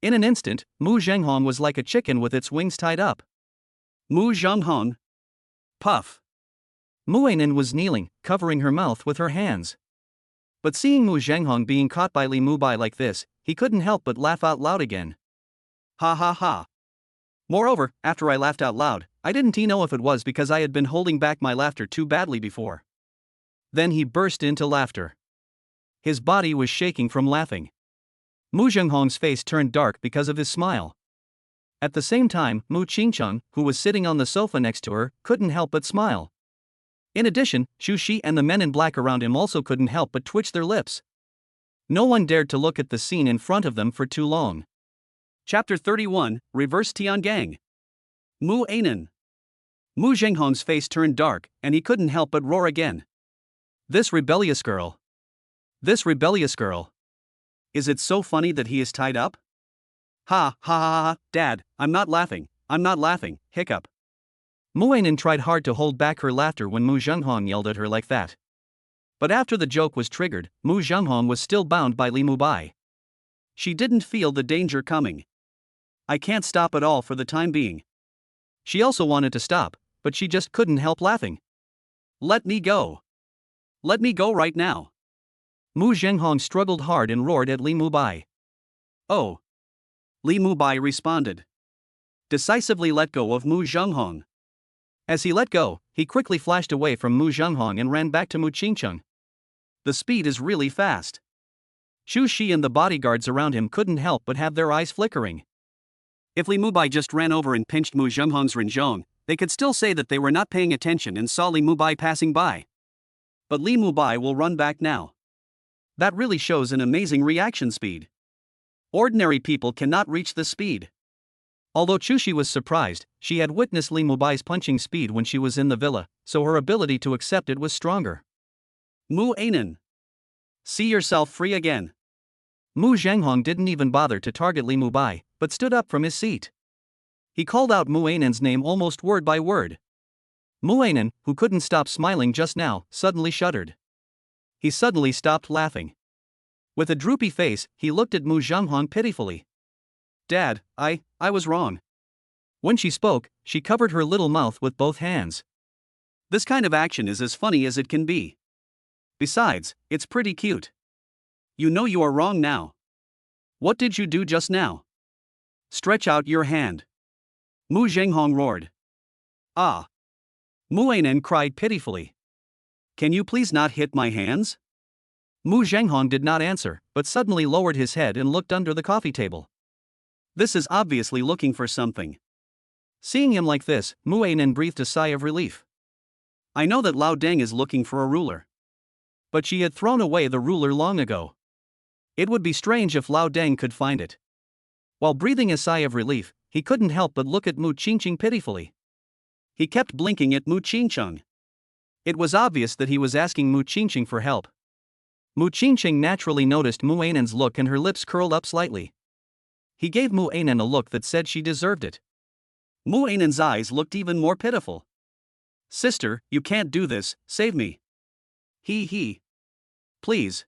In an instant, Mu Zhenghong was like a chicken with its wings tied up. Mu Zhenghong. Puff. Muainen was kneeling, covering her mouth with her hands. But seeing Mu Zhenghong being caught by Li Mubai like this, he couldn't help but laugh out loud again. Ha ha ha. Moreover, after I laughed out loud, I didn't know if it was because I had been holding back my laughter too badly before. Then he burst into laughter. His body was shaking from laughing. Mu Zhenghong's face turned dark because of his smile. At the same time, Mu Qingcheng, who was sitting on the sofa next to her, couldn't help but smile. In addition, Xu Shi and the men in black around him also couldn't help but twitch their lips. No one dared to look at the scene in front of them for too long. Chapter 31, Reverse Tiangang. Muainen. Mu Zhenghong's face turned dark, and he couldn't help but roar again. This rebellious girl. This rebellious girl. Is it so funny that he is tied up? Ha ha ha ha, Dad, I'm not laughing, hiccup. Muainen tried hard to hold back her laughter when Mu Zhenghong yelled at her like that. But after the joke was triggered, Mu Zhenghong was still bound by Li Mubai. She didn't feel the danger coming. I can't stop at all for the time being. She also wanted to stop, but she just couldn't help laughing. Let me go. Let me go right now. Mu Zhenghong struggled hard and roared at Li Mubai. Oh. Li Mubai responded. Decisively let go of Mu Zhenghong. As he let go, he quickly flashed away from Mu Zhenghong and ran back to Mu Qingcheng. The speed is really fast. Xu Shi and the bodyguards around him couldn't help but have their eyes flickering. If Li Mubai just ran over and pinched Mu Zhenghong's Rinzhong, they could still say that they were not paying attention and saw Li Mubai passing by. But Li Mubai will run back now. That really shows an amazing reaction speed. Ordinary people cannot reach this speed. Although Chushi was surprised, she had witnessed Li Mubai's punching speed when she was in the villa, so her ability to accept it was stronger. Mu Anan. See yourself free again. Mu Zhenghong didn't even bother to target Li Mubai, but stood up from his seat. He called out Mu Anan's name almost word by word. Mu Anan, who couldn't stop smiling just now, suddenly shuddered. He suddenly stopped laughing. With a droopy face, he looked at Mu Zhenghong pitifully. Dad, I was wrong. When she spoke, she covered her little mouth with both hands. This kind of action is as funny as it can be. Besides, it's pretty cute. You know you are wrong now. What did you do just now? Stretch out your hand. Mu Zhenghong roared. Ah. Mu Anan cried pitifully. Can you please not hit my hands? Mu Zhenghong did not answer, but suddenly lowered his head and looked under the coffee table. This is obviously looking for something. Seeing him like this, Mu Anan breathed a sigh of relief. I know that Lao Deng is looking for a ruler. But she had thrown away the ruler long ago. It would be strange if Lao Deng could find it. While breathing a sigh of relief, he couldn't help but look at Mu Qingqing pitifully. He kept blinking at Mu Qingqing. It was obvious that he was asking Mu Qingqing for help. Mu Qingqing naturally noticed Mu Anan's look and her lips curled up slightly. He gave Mu Anan a look that said she deserved it. Mu Anan's eyes looked even more pitiful. Sister, you can't do this, save me. He. Please.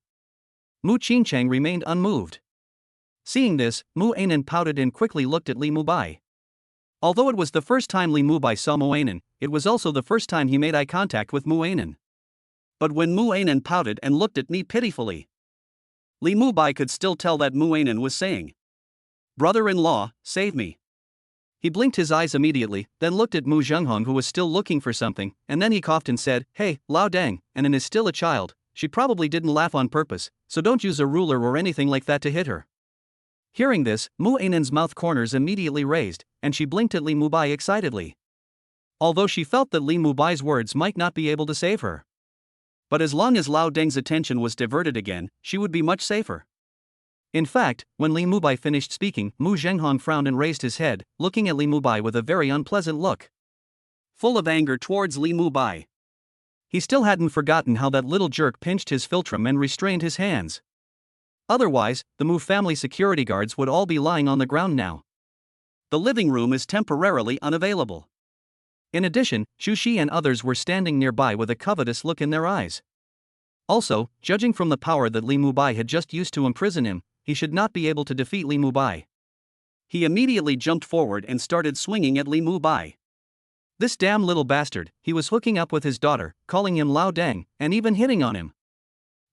Mu Qingqing remained unmoved. Seeing this, Mu Anan pouted and quickly looked at Li Mubai. Although it was the first time Li Mubai saw Mu Anan, it was also the first time he made eye contact with Mu Anan. But when Mu Anan pouted and looked at me pitifully, Li Mubai could still tell that Mu Anan was saying, Brother-in-law, save me. He blinked his eyes immediately, then looked at Mu Zhenghong who was still looking for something, and then he coughed and said, Hey, Lao Deng, Anan is still a child, she probably didn't laugh on purpose, so don't use a ruler or anything like that to hit her. Hearing this, Mu Anan's mouth corners immediately raised, and she blinked at Li Mubai excitedly. Although she felt that Li Mubai's words might not be able to save her. But as long as Lao Deng's attention was diverted again, she would be much safer. In fact, when Li Mubai finished speaking, Mu Zhenghong frowned and raised his head, looking at Li Mubai with a very unpleasant look. Full of anger towards Li Mubai. He still hadn't forgotten how that little jerk pinched his philtrum and restrained his hands. Otherwise, the Mu family security guards would all be lying on the ground now. The living room is temporarily unavailable. In addition, Xu Shi and others were standing nearby with a covetous look in their eyes. Also, judging from the power that Li Mubai had just used to imprison him, he should not be able to defeat Li Mubai. He immediately jumped forward and started swinging at Li Mubai. This damn little bastard, he was hooking up with his daughter, calling him Lao Deng, and even hitting on him.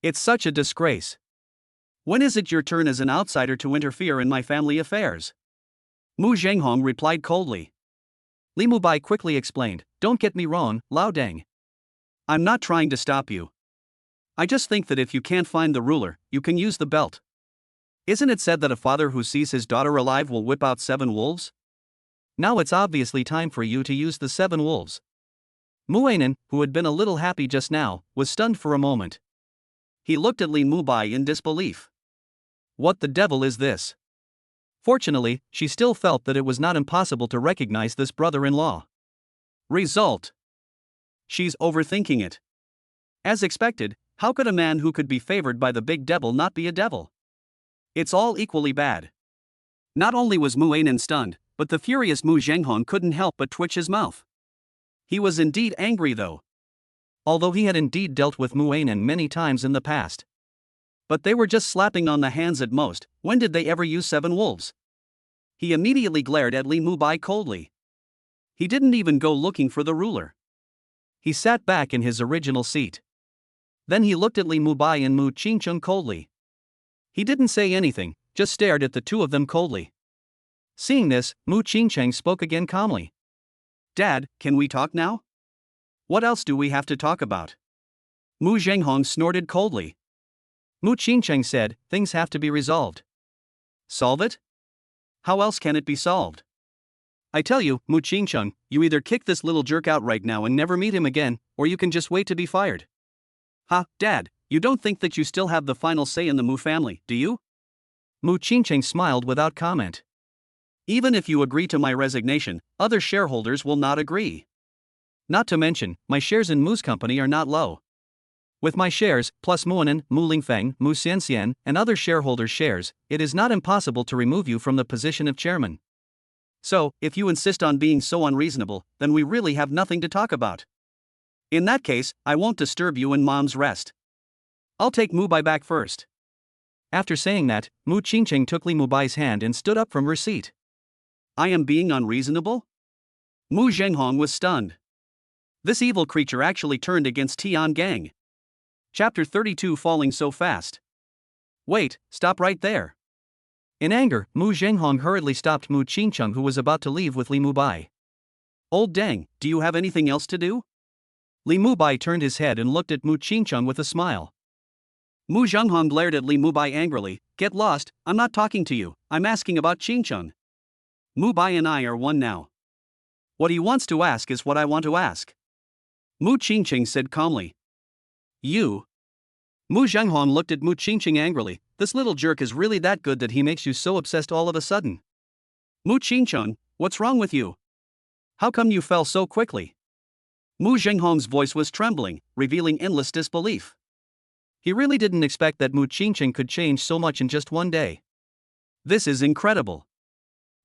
It's such a disgrace. When is it your turn as an outsider to interfere in my family affairs? Mu Zhenghong replied coldly. Li Mubai quickly explained, Don't get me wrong, Lao Deng. I'm not trying to stop you. I just think that if you can't find the ruler, you can use the belt. Isn't it said that a father who sees his daughter alive will whip out 7 wolves? Now it's obviously time for you to use the 7 wolves. Mu Anan, who had been a little happy just now, was stunned for a moment. He looked at Li Mubai in disbelief. What the devil is this? Fortunately, she still felt that it was not impossible to recognize this brother-in-law. Result. She's overthinking it. As expected, how could a man who could be favored by the big devil not be a devil? It's all equally bad. Not only was Mu Anan stunned, but the furious Mu Zhenghong couldn't help but twitch his mouth. He was indeed angry though. Although he had indeed dealt with Mu Anan many times in the past. But they were just slapping on the hands at most. When did they ever use 7 wolves? He immediately glared at Li Mubai coldly. He didn't even go looking for the ruler. He sat back in his original seat. Then he looked at Li Mubai and Mu Qingqing coldly. He didn't say anything, just stared at the two of them coldly. Seeing this, Mu Qingqing spoke again calmly. Dad, can we talk now? What else do we have to talk about? Mu Zhenghong snorted coldly. Mu Qingqing said, things have to be resolved. Solve it? How else can it be solved? I tell you, Mu Qingqing, you either kick this little jerk out right now and never meet him again, or you can just wait to be fired. Ha, Dad, You don't think that you still have the final say in the Mu family, do you? Mu Qingcheng smiled without comment. Even if you agree to my resignation, other shareholders will not agree. Not to mention, my shares in Mu's company are not low. With my shares, plus Muanen, Mu Lingfeng, Mu Xianxian, and other shareholders' shares, it is not impossible to remove you from the position of chairman. So, if you insist on being so unreasonable, then we really have nothing to talk about. In that case, I won't disturb you in mom's rest. I'll take Mu Bai back first. After saying that, Mu Qingcheng took Li Mubai's hand and stood up from her seat. I am being unreasonable? Mu Zhenghong was stunned. This evil creature actually turned against Tian Gang. Chapter 32 Falling so fast. Wait, stop right there. In anger, Mu Zhenghong hurriedly stopped Mu Qingcheng, who was about to leave with Li Mubai. Old Deng, do you have anything else to do? Li Mubai turned his head and looked at Mu Qingcheng with a smile. Mu Zhenghong glared at Li Mubai angrily. Get lost, I'm not talking to you, I'm asking about Qingcheng. Mubai and I are one now. What he wants to ask is what I want to ask. Mu Qingcheng said calmly. You? Mu Zhenghong looked at Mu Qingcheng angrily. This little jerk is really that good that he makes you so obsessed all of a sudden. Mu Qingcheng, what's wrong with you? How come you fell so quickly? Mu Zhenghong's voice was trembling, revealing endless disbelief. He really didn't expect that Mu Qingcheng could change so much in just one day. This is incredible.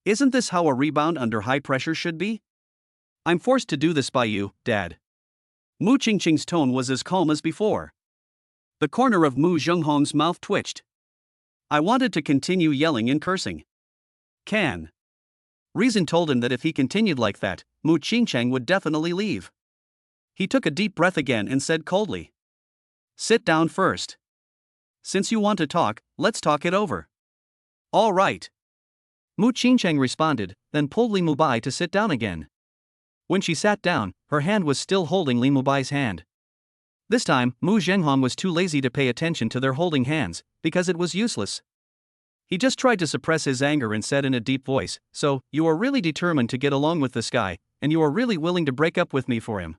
Isn't this how a rebound under high pressure should be? I'm forced to do this by you, Dad. Mu Qingcheng's tone was as calm as before. The corner of Mu Zhenghong's mouth twitched. I wanted to continue yelling and cursing. Can. Reason told him that if he continued like that, Mu Qingcheng would definitely leave. He took a deep breath again and said coldly. Sit down first. Since you want to talk, let's talk it over. All right. Mu Qingcheng responded, then pulled Li Mubai to sit down again. When she sat down, her hand was still holding Li Mubai's hand. This time, Mu Zhenghong was too lazy to pay attention to their holding hands, because it was useless. He just tried to suppress his anger and said in a deep voice, So, you are really determined to get along with this guy, and you are really willing to break up with me for him.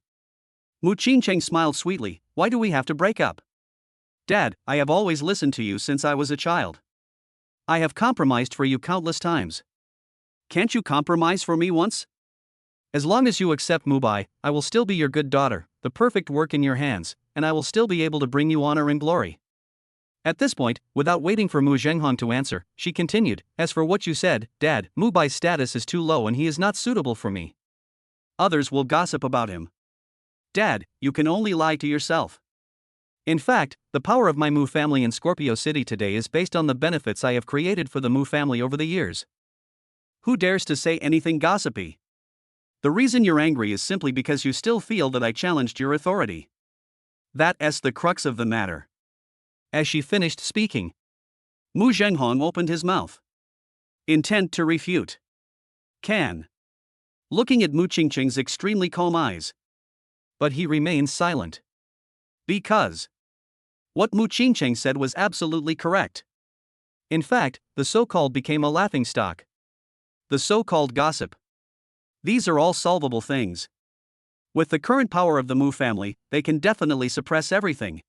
Mu Qingcheng smiled sweetly. Why do we have to break up? Dad, I have always listened to you since I was a child. I have compromised for you countless times. Can't you compromise for me once? As long as you accept Mubai, I will still be your good daughter, the perfect work in your hands, and I will still be able to bring you honor and glory. At this point, without waiting for Mu Zhenghong to answer, she continued, As for what you said, Dad, Mubai's status is too low and he is not suitable for me. Others will gossip about him. Dad, you can only lie to yourself. In fact, the power of my Mu family in Scorpio City today is based on the benefits I have created for the Mu family over the years. Who dares to say anything gossipy? The reason you're angry is simply because you still feel that I challenged your authority. That's the crux of the matter. As she finished speaking, Mu Zhenghong opened his mouth. Intent to refute. Can. Looking at Mu Qingcheng's extremely calm eyes. But he remained silent. Because. What Mu Qingcheng said was absolutely correct. In fact, the so-called became a laughingstock. The so-called gossip. These are all solvable things. With the current power of the Mu family, they can definitely suppress everything.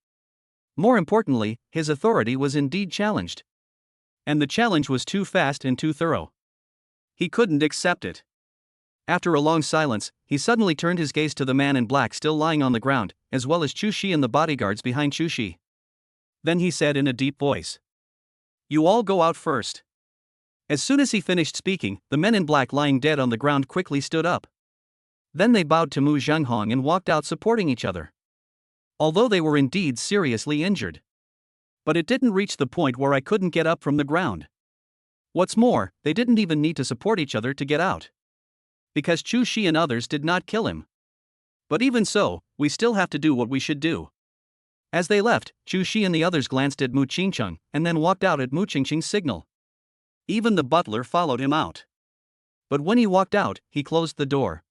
More importantly, his authority was indeed challenged. And the challenge was too fast and too thorough. He couldn't accept it. After a long silence, he suddenly turned his gaze to the man in black still lying on the ground, as well as Chu Shi and the bodyguards behind Chu Shi. Then he said in a deep voice. You all go out first. As soon as he finished speaking, the men in black lying dead on the ground quickly stood up. Then they bowed to Mu Zhenghong and walked out supporting each other. Although they were indeed seriously injured. But it didn't reach the point where I couldn't get up from the ground. What's more, they didn't even need to support each other to get out. Because Chu Shi and others did not kill him. But even so, we still have to do what we should do. As they left, Chu Shi and the others glanced at Mu Qingcheng and then walked out at Mu Qingcheng's signal. Even the butler followed him out. But when he walked out, he closed the door.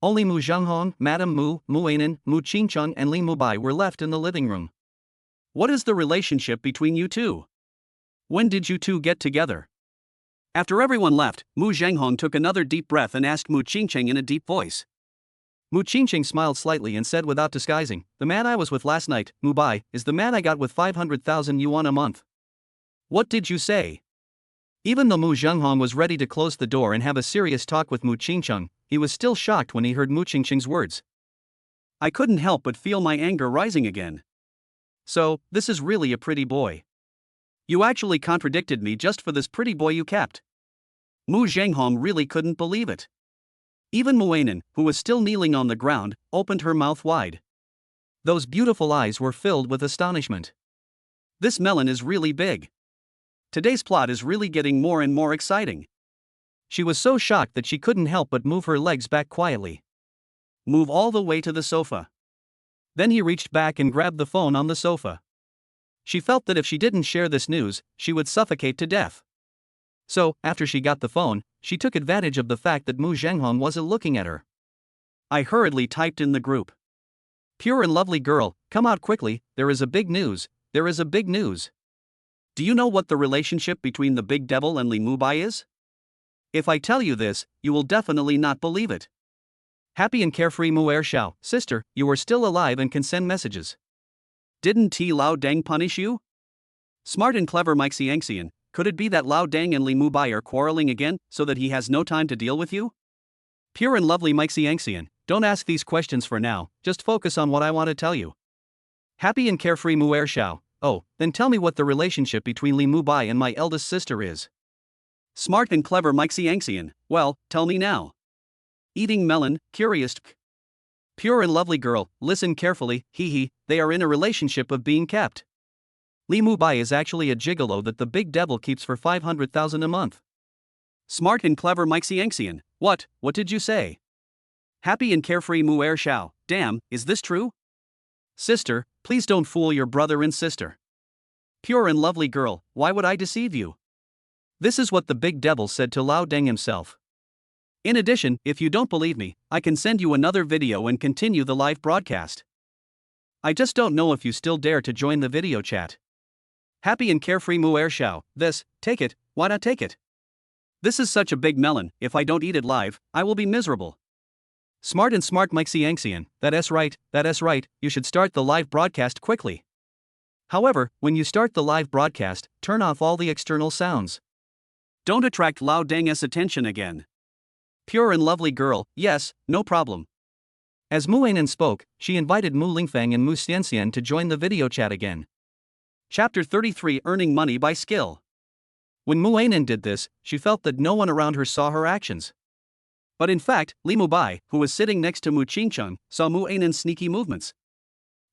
Only Mu Zhenghong, Madame Mu, Mu Ainen, Mu Qingcheng and Li Mubai were left in the living room. What is the relationship between you two? When did you two get together? After everyone left, Mu Zhenghong took another deep breath and asked Mu Qingcheng in a deep voice. Mu Qingqing smiled slightly and said without disguising, the man I was with last night, Mu Bai, is the man I got with 500,000 yuan a month. What did you say? Even though Mu Zhenghong was ready to close the door and have a serious talk with Mu Qingqing, he was still shocked when he heard Mu Qingqing's words. I couldn't help but feel my anger rising again. So, this is really a pretty boy. You actually contradicted me just for this pretty boy you kept. Mu Zhenghong really couldn't believe it. Even Muanen, who was still kneeling on the ground, opened her mouth wide. Those beautiful eyes were filled with astonishment. This melon is really big. Today's plot is really getting more and more exciting. She was so shocked that she couldn't help but move her legs back quietly. Move all the way to the sofa. Then he reached back and grabbed the phone on the sofa. She felt that if she didn't share this news, she would suffocate to death. So, after she got the phone, she took advantage of the fact that Mu Zhenghong wasn't looking at her. I hurriedly typed in the group. Pure and lovely girl, come out quickly, there is a big news, there is a big news. Do you know what the relationship between the big devil and Li Mubai is? If I tell you this, you will definitely not believe it. Happy and carefree Mu'er Xiao, sister, you are still alive and can send messages. Didn't T Lao Dang punish you? Smart and clever Mike Xiangxian, could it be that Lao Dang and Li Mubai are quarreling again so that he has no time to deal with you? Pure and lovely Mike Xiangxian, don't ask these questions for now, just focus on what I want to tell you. Happy and carefree Mu'er Xiao, oh, then tell me what the relationship between Li Mubai and my eldest sister is. Smart and clever Mike Xiangxian, well, tell me now. Eating melon, curious. Pure and lovely girl, listen carefully, they are in a relationship of being kept. Li Mubai is actually a gigolo that the big devil keeps for 500,000 a month. Smart and clever Mike Xiangxian, what did you say? Happy and carefree Mu'er Xiao, damn, is this true? Sister, please don't fool your brother and sister. Pure and lovely girl, why would I deceive you? This is what the big devil said to Lao Deng himself. In addition, if you don't believe me, I can send you another video and continue the live broadcast. I just don't know if you still dare to join the video chat. Happy and carefree Mu'er Xiao, take it, why not take it? This is such a big melon, if I don't eat it live, I will be miserable. Smart Mike Xiangxian, that is right, you should start the live broadcast quickly. However, when you start the live broadcast, turn off all the external sounds. Don't attract Lao Deng's attention again. Pure and lovely girl, yes, no problem. As Mu Ainen spoke, she invited Mu Lingfang and Mu Xianxian to join the video chat again. Chapter 33 Earning Money by Skill. When Mu Ainen did this, she felt that no one around her saw her actions. But in fact, Li Mubai, who was sitting next to Mu Qingqing, saw Mu Ainen's sneaky movements.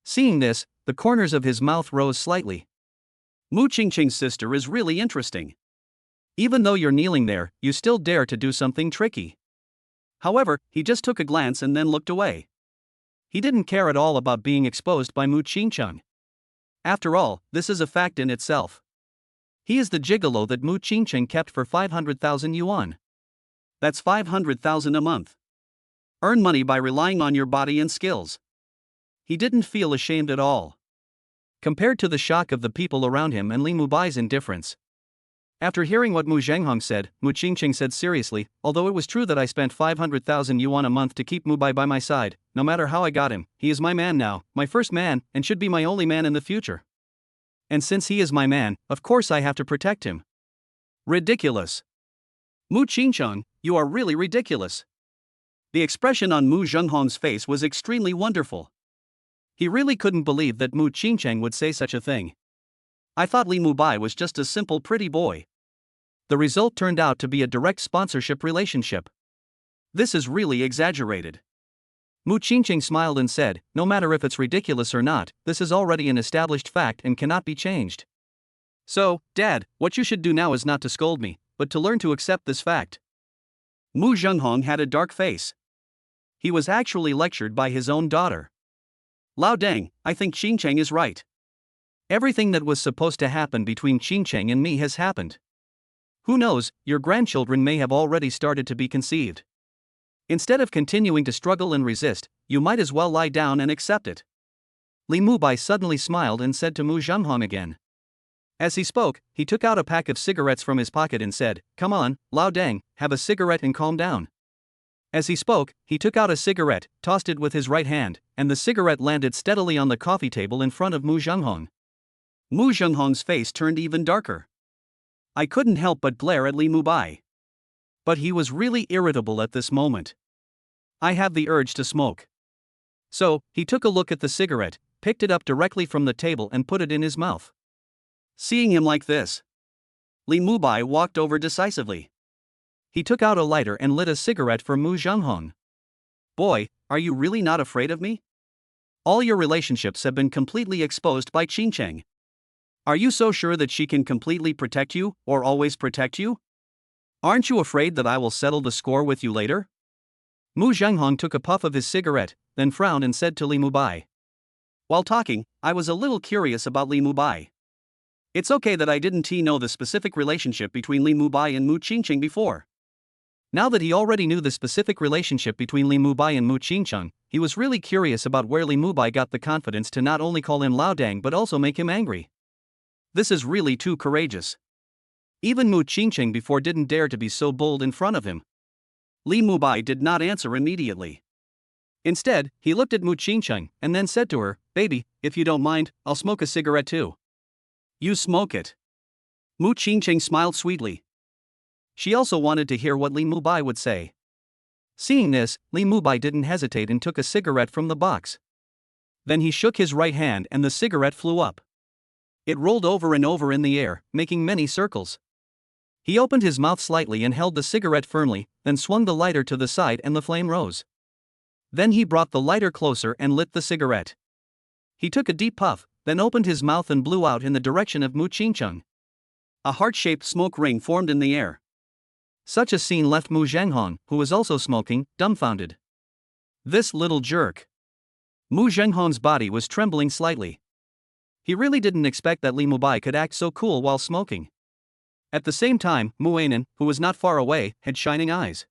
Seeing this, the corners of his mouth rose slightly. Mu Qingqing's sister is really interesting. Even though you're kneeling there, you still dare to do something tricky. However, he just took a glance and then looked away. He didn't care at all about being exposed by Mu Qingqing. After all, this is a fact in itself. He is the gigolo that Mu Qingqing kept for 500,000 yuan. That's 500,000 a month. Earn money by relying on your body and skills. He didn't feel ashamed at all. Compared to the shock of the people around him and Li Mubai's indifference. After hearing what Mu Zhenghong said, Mu Qingqing said seriously, although it was true that I spent 500,000 yuan a month to keep Mubai by my side, no matter how I got him, he is my man now, my first man, and should be my only man in the future. And since he is my man, of course I have to protect him. Ridiculous. Mu Qingqing, you are really ridiculous. The expression on Mu Zhenghong's face was extremely wonderful. He really couldn't believe that Mu Qingqing would say such a thing. I thought Li Mubai was just a simple pretty boy. The result turned out to be a direct sponsorship relationship. This is really exaggerated. Mu Qingqing smiled and said, no matter if it's ridiculous or not, this is already an established fact and cannot be changed. So, Dad, what you should do now is not to scold me, but to learn to accept this fact. Mu Zhenghong had a dark face. He was actually lectured by his own daughter. Lao Deng, I think Qingqing is right. Everything that was supposed to happen between Qingqing and me has happened. Who knows, your grandchildren may have already started to be conceived. Instead of continuing to struggle and resist, you might as well lie down and accept it. Li Mubai suddenly smiled and said to Mu Zhenghong again. As he spoke, he took out a pack of cigarettes from his pocket and said, come on, Lao Deng, have a cigarette and calm down. As he spoke, he took out a cigarette, tossed it with his right hand, and the cigarette landed steadily on the coffee table in front of Mu Zhenghong. Mu Zhenghong's face turned even darker. I couldn't help but glare at Li Mubai. But he was really irritable at this moment. I have the urge to smoke. So, he took a look at the cigarette, picked it up directly from the table and put it in his mouth. Seeing him like this, Li Mubai walked over decisively. He took out a lighter and lit a cigarette for Mu Zhenghong. Boy, are you really not afraid of me? All your relationships have been completely exposed by Qingcheng. Are you so sure that she can completely protect you, or always protect you? Aren't you afraid that I will settle the score with you later? Mu Zhenghong took a puff of his cigarette, then frowned and said to Li Mubai. While talking, I was a little curious about Li Mubai. It's okay that I didn't know the specific relationship between Li Mubai and Mu Qingcheng before. Now that he already knew the specific relationship between Li Mubai and Mu Qingcheng, he was really curious about where Li Mubai got the confidence to not only call him Lao Dang but also make him angry. This is really too courageous. Even Mu Qingcheng before didn't dare to be so bold in front of him. Li Mubai did not answer immediately. Instead, he looked at Mu Qingcheng and then said to her, "Baby, if you don't mind, I'll smoke a cigarette too." "You smoke it." Mu Qingcheng smiled sweetly. She also wanted to hear what Li Mubai would say. Seeing this, Li Mubai didn't hesitate and took a cigarette from the box. Then he shook his right hand and the cigarette flew up. It rolled over and over in the air, making many circles. He opened his mouth slightly and held the cigarette firmly, then swung the lighter to the side and the flame rose. Then he brought the lighter closer and lit the cigarette. He took a deep puff, then opened his mouth and blew out in the direction of Mu Qingcheng. A heart-shaped smoke ring formed in the air. Such a scene left Mu Zhenghong, who was also smoking, dumbfounded. This little jerk. Mu Zhenghong's body was trembling slightly. He really didn't expect that Li Mubai could act so cool while smoking. At the same time, Mu Ainan, who was not far away, had shining eyes.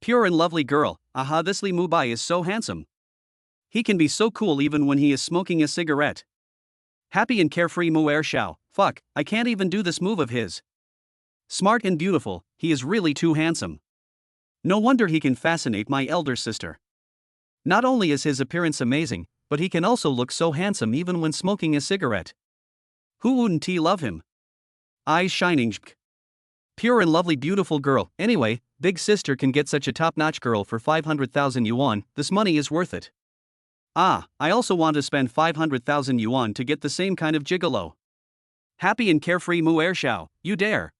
Pure and lovely girl, aha, this Li Mubai is so handsome. He can be so cool even when he is smoking a cigarette. Happy and carefree Mu Er Xiao, fuck, I can't even do this move of his. Smart and beautiful, he is really too handsome. No wonder he can fascinate my elder sister. Not only is his appearance amazing, but he can also look so handsome even when smoking a cigarette. Who wouldn't love him? Eyes shining. Pure and lovely beautiful girl. Anyway, big sister can get such a top-notch girl for 500,000 yuan, this money is worth it. Ah, I also want to spend 500,000 yuan to get the same kind of gigolo. Happy and carefree Mu Er Xiao, you dare.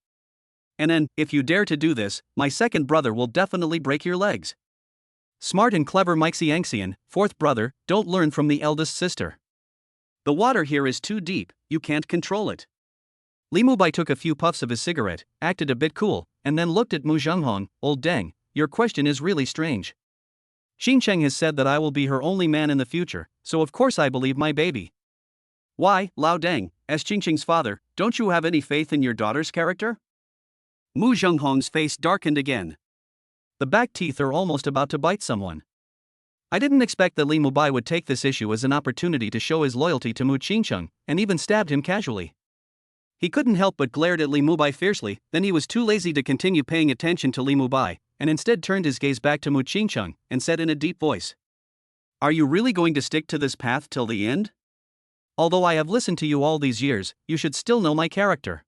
And then, if you dare to do this, my second brother will definitely break your legs. Smart and clever Mike Xiangxian, fourth brother, don't learn from the eldest sister. The water here is too deep, you can't control it. Li Mubai took a few puffs of his cigarette, acted a bit cool, and then looked at Mu Zhenghong. Old Deng, your question is really strange. Qingcheng has said that I will be her only man in the future, so of course I believe my baby. Why, Lao Deng, as Qingcheng's father, don't you have any faith in your daughter's character? Mu Zhenghong's face darkened again. The back teeth are almost about to bite someone. I didn't expect that Li Mubai would take this issue as an opportunity to show his loyalty to Mu Qingcheng, and even stabbed him casually. He couldn't help but glared at Li Mubai fiercely, then he was too lazy to continue paying attention to Li Mubai, and instead turned his gaze back to Mu Qingcheng, and said in a deep voice. Are you really going to stick to this path till the end? Although I have listened to you all these years, you should still know my character.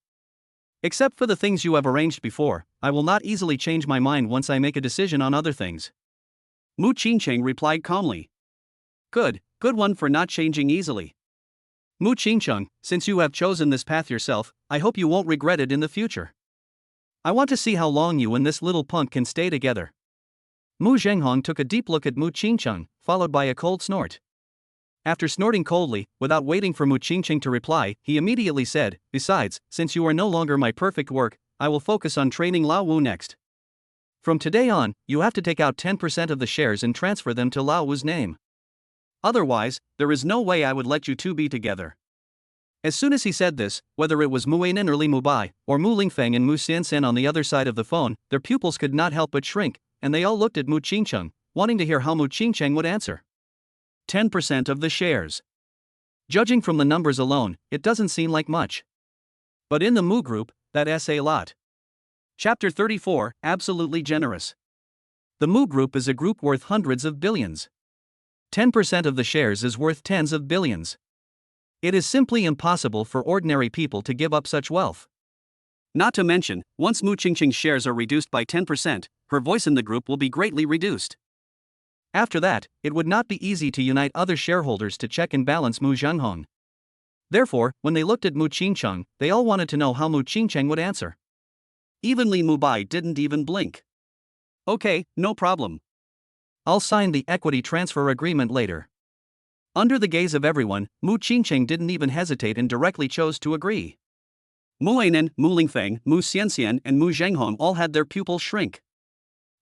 Except for the things you have arranged before, I will not easily change my mind once I make a decision on other things. Mu Qingcheng replied calmly. Good one for not changing easily. Mu Qingcheng, since you have chosen this path yourself, I hope you won't regret it in the future. I want to see how long you and this little punk can stay together. Mu Zhenghong took a deep look at Mu Qingcheng, followed by a cold snort. After snorting coldly, without waiting for Mu Qingcheng to reply, he immediately said, besides, since you are no longer my perfect work, I will focus on training Lao Wu next. From today on, you have to take out 10% of the shares and transfer them to Lao Wu's name. Otherwise, there is no way I would let you two be together. As soon as he said this, whether it was Mu Ainan or Li Mubai, or Mu Lingfeng and Mu Xianxian on the other side of the phone, their pupils could not help but shrink, and they all looked at Mu Qingcheng, wanting to hear how Mu Qingcheng would answer. 10% of the shares. Judging from the numbers alone, it doesn't seem like much. But in the Mu group, that's a lot. Chapter 34, Absolutely Generous. The Mu Group is a group worth hundreds of billions. 10% of the shares is worth tens of billions. It is simply impossible for ordinary people to give up such wealth. Not to mention, once Mu Qingqing's shares are reduced by 10%, her voice in the group will be greatly reduced. After that, it would not be easy to unite other shareholders to check and balance Mu Zhenghong. Therefore, when they looked at Mu Qingcheng, they all wanted to know how Mu Qingcheng would answer. Even Li Mubai didn't even blink. Okay, no problem. I'll sign the equity transfer agreement later. Under the gaze of everyone, Mu Qingcheng didn't even hesitate and directly chose to agree. Mu Ainan, Mu Lingfeng, Mu Xianxian, and Mu Zhenghong all had their pupils shrink.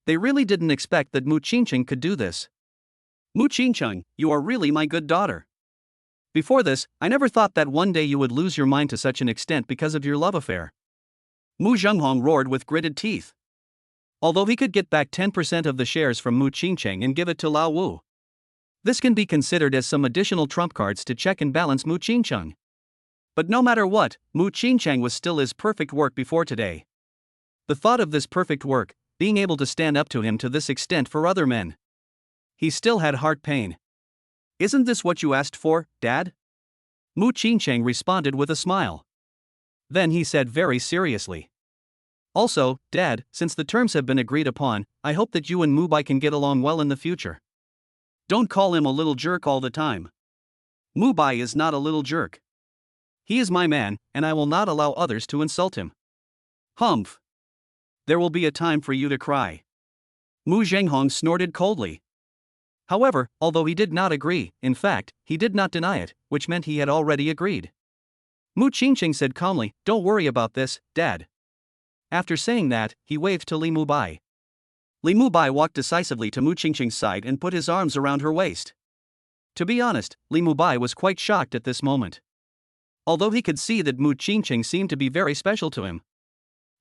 They really didn't expect that Mu Qingcheng could do this. Mu Qingcheng, you are really my good daughter. Before this, I never thought that one day you would lose your mind to such an extent because of your love affair. Mu Zhenghong roared with gritted teeth. Although he could get back 10% of the shares from Mu Qingcheng and give it to Lao Wu, this can be considered as some additional trump cards to check and balance Mu Qingcheng. But no matter what, Mu Qingcheng was still his perfect work before today. The thought of this perfect work, being able to stand up to him to this extent for other men. He still had heart pain. Isn't this what you asked for, Dad? Mu Qingcheng responded with a smile. Then he said very seriously. Also, Dad, since the terms have been agreed upon, I hope that you and Mu Bai can get along well in the future. Don't call him a little jerk all the time. Mu Bai is not a little jerk. He is my man, and I will not allow others to insult him. Humph. There will be a time for you to cry. Mu Zhenghong snorted coldly. However, although he did not agree, in fact, he did not deny it, which meant he had already agreed. Mu Qingqing said calmly, "Don't worry about this, Dad." After saying that, he waved to Li Mubai. Li Mubai walked decisively to Mu Qingqing's side and put his arms around her waist. To be honest, Li Mubai was quite shocked at this moment. Although he could see that Mu Qingqing seemed to be very special to him.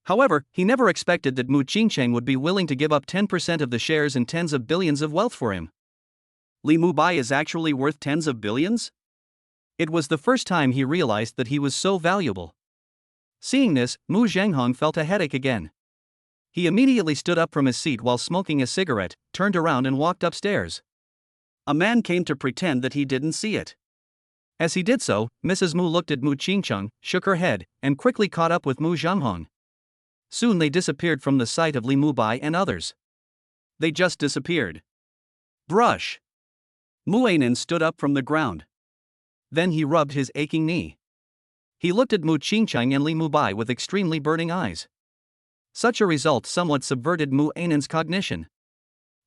However, he never expected that Mu Qingcheng would be willing to give up 10% of the shares and tens of billions of wealth for him. Li Mubai is actually worth tens of billions? It was the first time he realized that he was so valuable. Seeing this, Mu Zhenghong felt a headache again. He immediately stood up from his seat while smoking a cigarette, turned around and walked upstairs. A man came to pretend that he didn't see it. As he did so, Mrs. Mu looked at Mu Qingcheng, shook her head, and quickly caught up with Mu Zhenghong. Soon they disappeared from the sight of Li Mubai and others. They just disappeared. Brush. Mu Ainan stood up from the ground. Then he rubbed his aching knee. He looked at Mu Qingcheng and Li Mubai with extremely burning eyes. Such a result somewhat subverted Mu Ainan's cognition.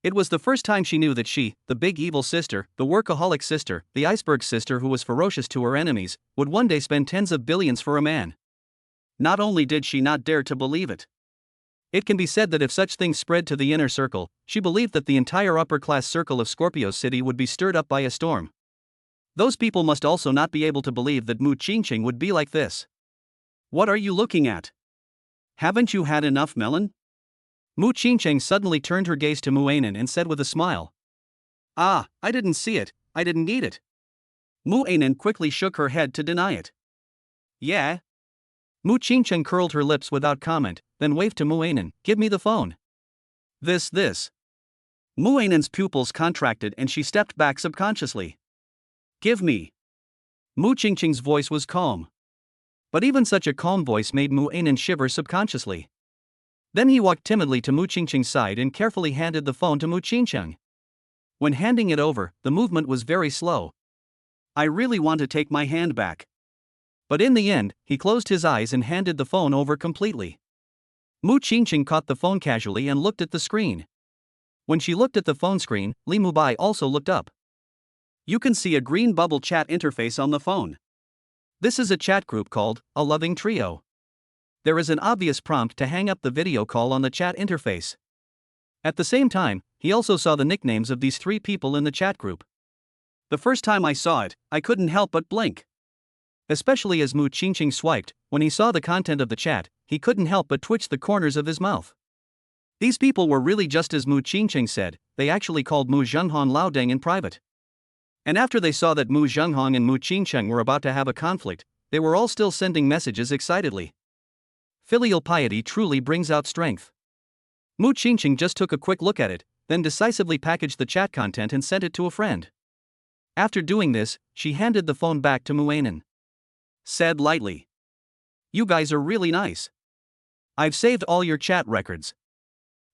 It was the first time she knew that she, the big evil sister, the workaholic sister, the iceberg sister who was ferocious to her enemies, would one day spend tens of billions for a man. Not only did she not dare to believe it. It can be said that if such things spread to the inner circle, she believed that the entire upper-class circle of Scorpio City would be stirred up by a storm. Those people must also not be able to believe that Mu Qingqing would be like this. What are you looking at? Haven't you had enough melon? Mu Qingqing suddenly turned her gaze to Mu Ainan and said with a smile. Ah, I didn't see it, I didn't need it. Mu Ainan quickly shook her head to deny it. Yeah? Mu Qingcheng curled her lips without comment, then waved to Mu Ainan, "Give me the phone." This. Mu Ainan's pupils contracted and she stepped back subconsciously. Give me. Mu Qingcheng's voice was calm. But even such a calm voice made Mu Ainan shiver subconsciously. Then he walked timidly to Mu Qingcheng's side and carefully handed the phone to Mu Qingcheng. When handing it over, the movement was very slow. I really want to take my hand back. But in the end, he closed his eyes and handed the phone over completely. Mu Qingqing caught the phone casually and looked at the screen. When she looked at the phone screen, Li Mubai also looked up. You can see a green bubble chat interface on the phone. This is a chat group called A Loving Trio. There is an obvious prompt to hang up the video call on the chat interface. At the same time, he also saw the nicknames of these three people in the chat group. The first time I saw it, I couldn't help but blink. Especially as Mu Qingqing swiped, when he saw the content of the chat, he couldn't help but twitch the corners of his mouth. These people were really just as Mu Qingqing said, they actually called Mu Zhenghong Laodeng in private. And after they saw that Mu Zhenghong and Mu Qingcheng were about to have a conflict, they were all still sending messages excitedly. Filial piety truly brings out strength. Mu Qingqing just took a quick look at it, then decisively packaged the chat content and sent it to a friend. After doing this, she handed the phone back to Muainen. Said lightly, "You guys are really nice. I've saved all your chat records.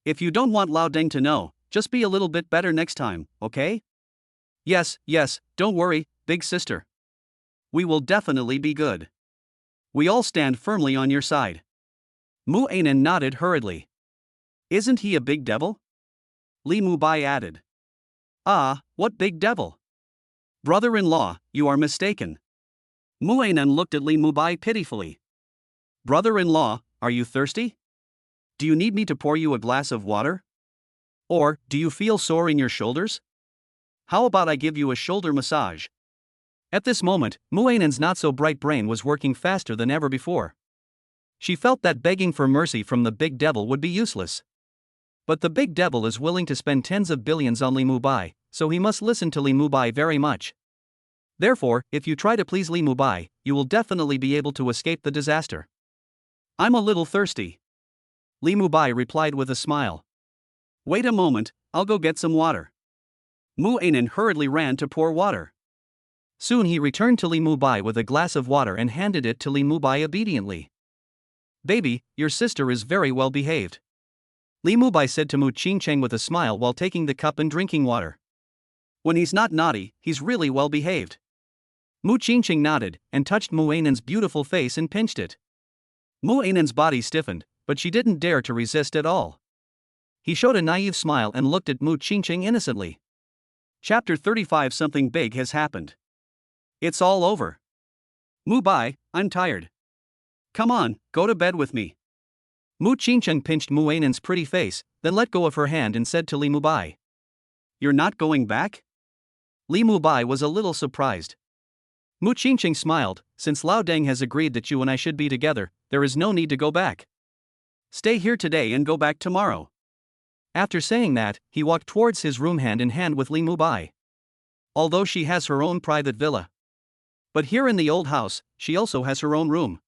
If you don't want Lao Deng to know, just be a little bit better next time, okay?" Yes, don't worry, big sister. We will definitely be good. We all stand firmly on your side. Muainen nodded hurriedly. Isn't he a big devil? Li Mubai added. Ah, what big devil? Brother-in-law, you are mistaken. Muainen looked at Li Mubai pitifully. Brother-in-law, are you thirsty? Do you need me to pour you a glass of water? Or, do you feel sore in your shoulders? How about I give you a shoulder massage? At this moment, Muainen's not-so-bright brain was working faster than ever before. She felt that begging for mercy from the big devil would be useless. But the big devil is willing to spend tens of billions on Li Mubai, so he must listen to Li Mubai very much. Therefore, if you try to please Li Mubai, you will definitely be able to escape the disaster. I'm a little thirsty. Li Mubai replied with a smile. Wait a moment, I'll go get some water. Muainen hurriedly ran to pour water. Soon he returned to Li Mubai with a glass of water and handed it to Li Mubai obediently. Baby, your sister is very well behaved. Li Mubai said to Mu Qingcheng with a smile while taking the cup and drinking water. When he's not naughty, he's really well behaved. Mu Qingcheng nodded and touched Muainen's beautiful face and pinched it. Muainen's body stiffened, but she didn't dare to resist at all. He showed a naive smile and looked at Mu Qingcheng innocently. Chapter 35. Something big has happened. It's all over. Mubai, I'm tired. Come on, go to bed with me. Mu Qingcheng pinched Muainen's pretty face, then let go of her hand and said to Li Mubai. You're not going back? Li Mubai was a little surprised. Mu Qingcheng smiled, since Lao Deng has agreed that you and I should be together, there is no need to go back. Stay here today and go back tomorrow. After saying that, he walked towards his room hand in hand with Li Mubai. Although she has her own private villa. But here in the old house, she also has her own room.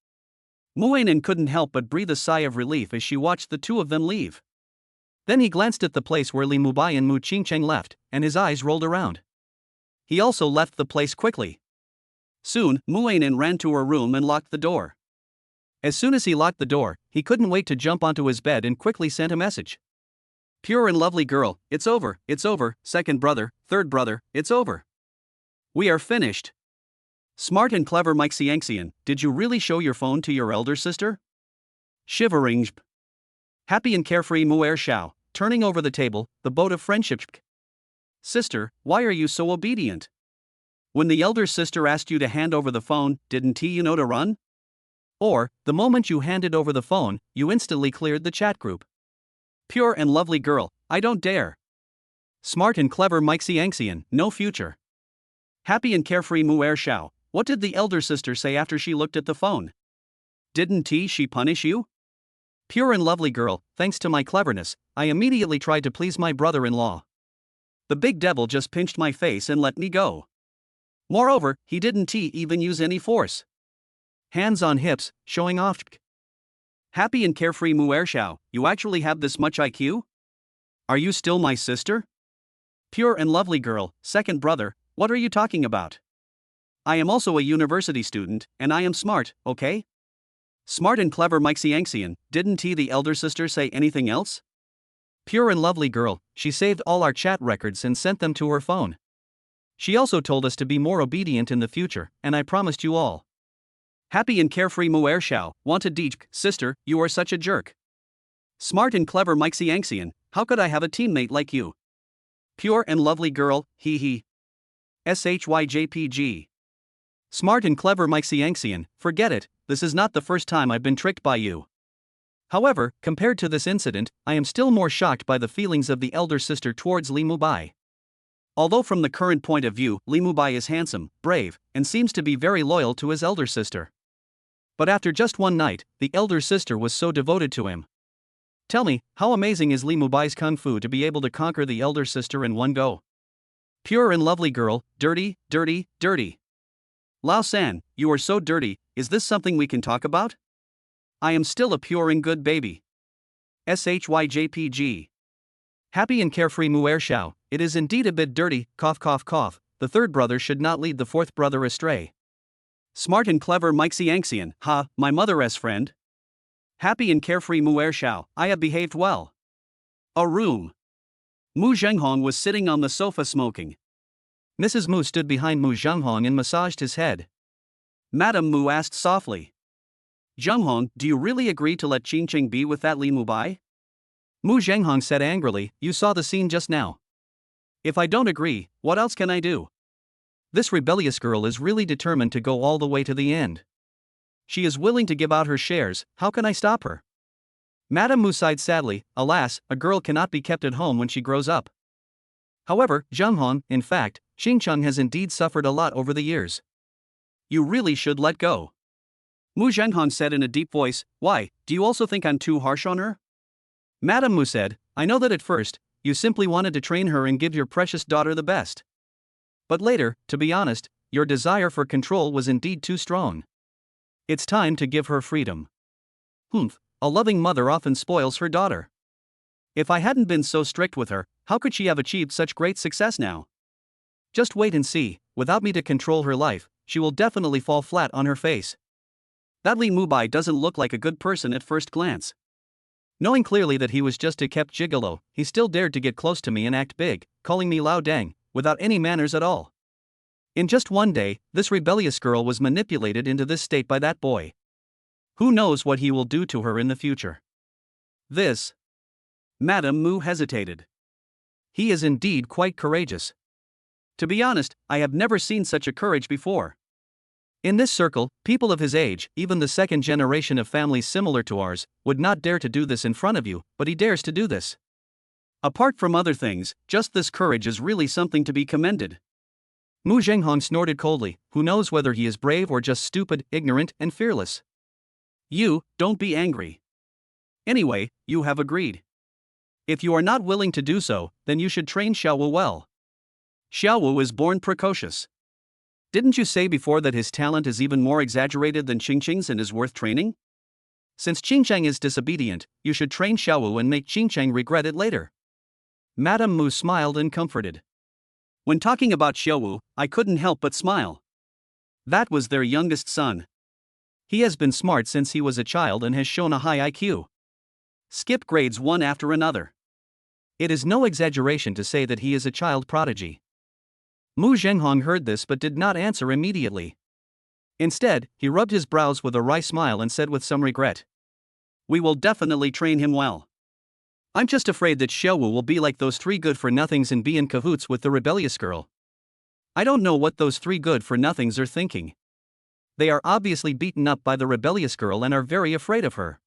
Muainen couldn't help but breathe a sigh of relief as she watched the two of them leave. Then he glanced at the place where Li Mubai and Mu Qingcheng left, and his eyes rolled around. He also left the place quickly. Soon, Muainen ran to her room and locked the door. As soon as he locked the door, he couldn't wait to jump onto his bed and quickly sent a message. Pure and lovely girl, it's over, second brother, third brother, it's over. We are finished. Smart and clever Mike Xiangxian, did you really show your phone to your elder sister? Shivering. Happy and carefree Muer Shao, turning over the table, the boat of friendship. Sister, why are you so obedient? When the elder sister asked you to hand over the phone, didn't you know to run? Or, the moment you handed over the phone, you instantly cleared the chat group. Pure and lovely girl, I don't dare. Smart and clever Mike Xiangxian, no future. Happy and carefree Muer Shao, what did the elder sister say after she looked at the phone? Didn't she punish you? Pure and lovely girl, thanks to my cleverness, I immediately tried to please my brother-in-law. The big devil just pinched my face and let me go. Moreover, he didn't even use any force. Hands on hips, showing off. Happy and carefree Muer Shao, you actually have this much IQ? Are you still my sister? Pure and lovely girl, second brother, what are you talking about? I am also a university student, and I am smart, okay? Smart and clever Mike Xiangxian, didn't the elder sister say anything else? Pure and lovely girl, she saved all our chat records and sent them to her phone. She also told us to be more obedient in the future, and I promised you all. Happy and carefree Muer Shao, wanted Deej, sister, you are such a jerk. Smart and clever Mike Xiangxian, how could I have a teammate like you? Pure and lovely girl, hee hee. SHYJPG. Smart and clever Mike Xiangxian, forget it, this is not the first time I've been tricked by you. However, compared to this incident, I am still more shocked by the feelings of the elder sister towards Li Mubai. Although from the current point of view, Li Mubai is handsome, brave, and seems to be very loyal to his elder sister. But after just one night, the elder sister was so devoted to him. Tell me, how amazing is Li Mubai's kung fu to be able to conquer the elder sister in one go? Pure and lovely girl, dirty, dirty, dirty. Lao San, you are so dirty, is this something we can talk about? I am still a pure and good baby. SHYJPG. Happy and carefree Mu'er Xiao, it is indeed a bit dirty, cough cough cough, the third brother should not lead the fourth brother astray. Smart and clever Mike Xiangxian, ha, my mother's friend. Happy and carefree Mu'er Xiao, I have behaved well. A room. Mu Zhenghong was sitting on the sofa smoking. Mrs. Mu stood behind Mu Zhenghong and massaged his head. Madame Mu asked softly. Zhenghong, do you really agree to let Qingqing be with that Li Mubai? Mu Zhenghong said angrily, you saw the scene just now. If I don't agree, what else can I do? This rebellious girl is really determined to go all the way to the end. She is willing to give out her shares, how can I stop her? Madame Mu sighed sadly, alas, a girl cannot be kept at home when she grows up. However, Zhenghong, in fact, Qingcheng has indeed suffered a lot over the years. You really should let go. Mu Zhenghong said in a deep voice, why, do you also think I'm too harsh on her? Madame Mu said, I know that at first, you simply wanted to train her and give your precious daughter the best. But later, to be honest, your desire for control was indeed too strong. It's time to give her freedom. Humph, a loving mother often spoils her daughter. If I hadn't been so strict with her, how could she have achieved such great success now? Just wait and see, without me to control her life, she will definitely fall flat on her face. That Li Mubai doesn't look like a good person at first glance. Knowing clearly that he was just a kept gigolo, he still dared to get close to me and act big, calling me Lao Dang, without any manners at all. In just one day, this rebellious girl was manipulated into this state by that boy. Who knows what he will do to her in the future? This. Madame Mu hesitated. He is indeed quite courageous. To be honest, I have never seen such a courage before. In this circle, people of his age, even the second generation of families similar to ours, would not dare to do this in front of you, but he dares to do this. Apart from other things, just this courage is really something to be commended. Mu Zhenghong snorted coldly, who knows whether he is brave or just stupid, ignorant, and fearless. You, don't be angry. Anyway, you have agreed. If you are not willing to do so, then you should train Xiaowu well. Xiaowu is born precocious. Didn't you say before that his talent is even more exaggerated than Qingqing's and is worth training? Since Qingcheng is disobedient, you should train Xiaowu and make Qingcheng regret it later. Madame Mu smiled and comforted. When talking about Xiaowu, I couldn't help but smile. That was their youngest son. He has been smart since he was a child and has shown a high IQ. Skip grades one after another. It is no exaggeration to say that he is a child prodigy. Mu Zhenghong heard this but did not answer immediately. Instead, he rubbed his brows with a wry smile and said with some regret. We will definitely train him well. I'm just afraid that Xiaowu will be like those three good-for-nothings and be in cahoots with the rebellious girl. I don't know what those three good-for-nothings are thinking. They are obviously beaten up by the rebellious girl and are very afraid of her.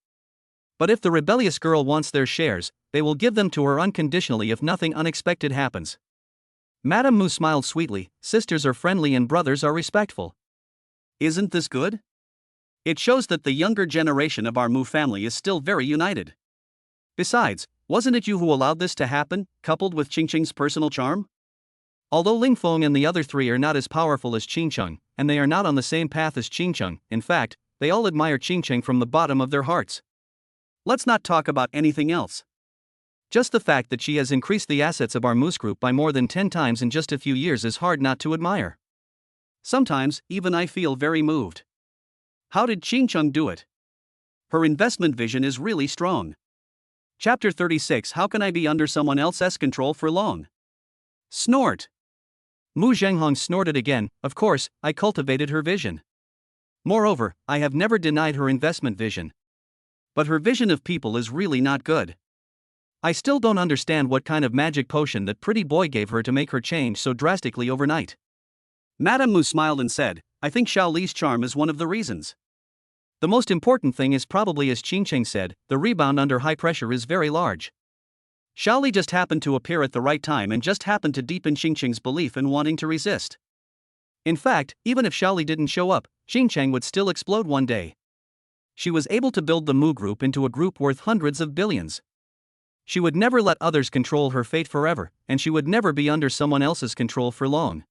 But if the rebellious girl wants their shares, they will give them to her unconditionally if nothing unexpected happens. Madame Mu smiled sweetly, sisters are friendly and brothers are respectful. Isn't this good? It shows that the younger generation of our Mu family is still very united. Besides, wasn't it you who allowed this to happen, coupled with Qingqing's personal charm? Although Ling Feng and the other three are not as powerful as Qingcheng, and they are not on the same path as Qingcheng, in fact, they all admire Qingcheng from the bottom of their hearts. Let's not talk about anything else. Just the fact that she has increased the assets of our Moose Group by more than 10 times in just a few years is hard not to admire. Sometimes, even I feel very moved. How did Qingcheng do it? Her investment vision is really strong. Chapter 36 How can I be under someone else's control for long? Snort. Mu Zhenghong snorted again, of course, I cultivated her vision. Moreover, I have never denied her investment vision. But her vision of people is really not good. I still don't understand what kind of magic potion that pretty boy gave her to make her change so drastically overnight. Madame Mu smiled and said, I think Xiao Li's charm is one of the reasons. The most important thing is probably as Qingcheng said, the rebound under high pressure is very large. Xiao Li just happened to appear at the right time and just happened to deepen Qingcheng's belief in wanting to resist. In fact, even if Xiao Li didn't show up, Qingcheng would still explode one day. She was able to build the Mu Group into a group worth hundreds of billions. She would never let others control her fate forever, and she would never be under someone else's control for long.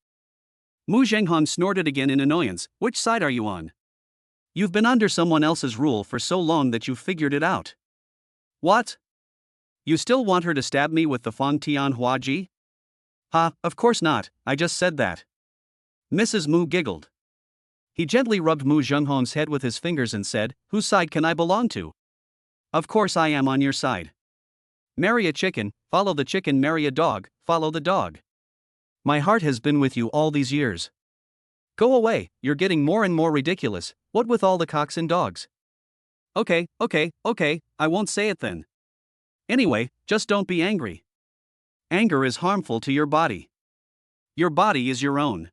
Mu Zhenghong snorted again in annoyance, which side are you on? You've been under someone else's rule for so long that you've figured it out. What? You still want her to stab me with the Fong Tian Hua Ji? Ha, of course not, I just said that. Mrs. Mu giggled. He gently rubbed Mu Zhenghong's head with his fingers and said, whose side can I belong to? Of course I am on your side. Marry a chicken, follow the chicken, marry a dog, follow the dog. My heart has been with you all these years. Go away, you're getting more and more ridiculous, what with all the cocks and dogs? Okay, I won't say it then. Anyway, just don't be angry. Anger is harmful to your body. Your body is your own.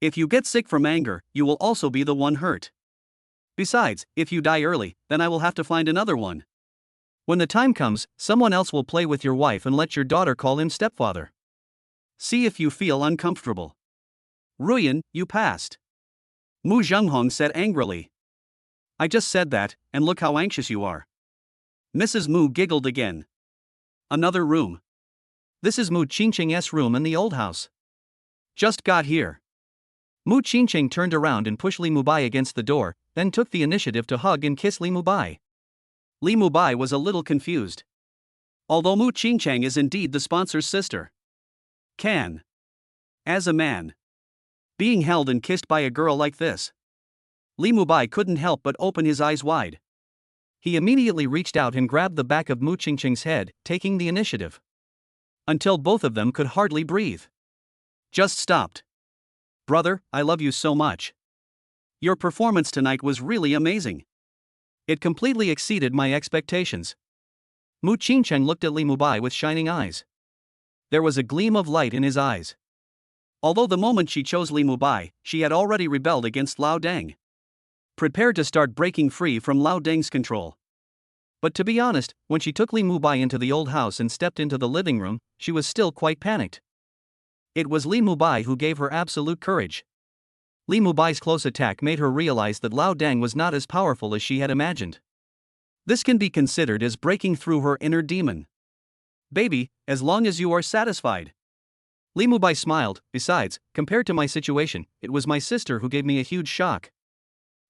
If you get sick from anger, you will also be the one hurt. Besides, if you die early, then I will have to find another one. When the time comes, someone else will play with your wife and let your daughter call him stepfather. See if you feel uncomfortable. Ruyan, you passed. Mu Zhenghong said angrily. I just said that, and look how anxious you are. Mrs. Mu giggled again. Another room. This is Mu Qingqing's room in the old house. Just got here. Mu Qingqing turned around and pushed Li Mubai against the door, then took the initiative to hug and kiss Li Mubai. Li Mubai was a little confused. Although Mu Qingqing is indeed the sponsor's sister. Can. As a man. Being held and kissed by a girl like this. Li Mubai couldn't help but open his eyes wide. He immediately reached out and grabbed the back of Mu Qingqing's head, taking the initiative. Until both of them could hardly breathe. Just stopped. Brother, I love you so much. Your performance tonight was really amazing. It completely exceeded my expectations. Mu Qingqing looked at Li Mubai with shining eyes. There was a gleam of light in his eyes. Although the moment she chose Li Mubai, she had already rebelled against Lao Deng. Prepared to start breaking free from Lao Deng's control. But to be honest, when she took Li Mubai into the old house and stepped into the living room, she was still quite panicked. It was Li Mubai who gave her absolute courage. Li Mubai's close attack made her realize that Lao Deng was not as powerful as she had imagined. This can be considered as breaking through her inner demon. Baby, as long as you are satisfied. Li Mubai smiled. Besides, compared to my situation, it was my sister who gave me a huge shock.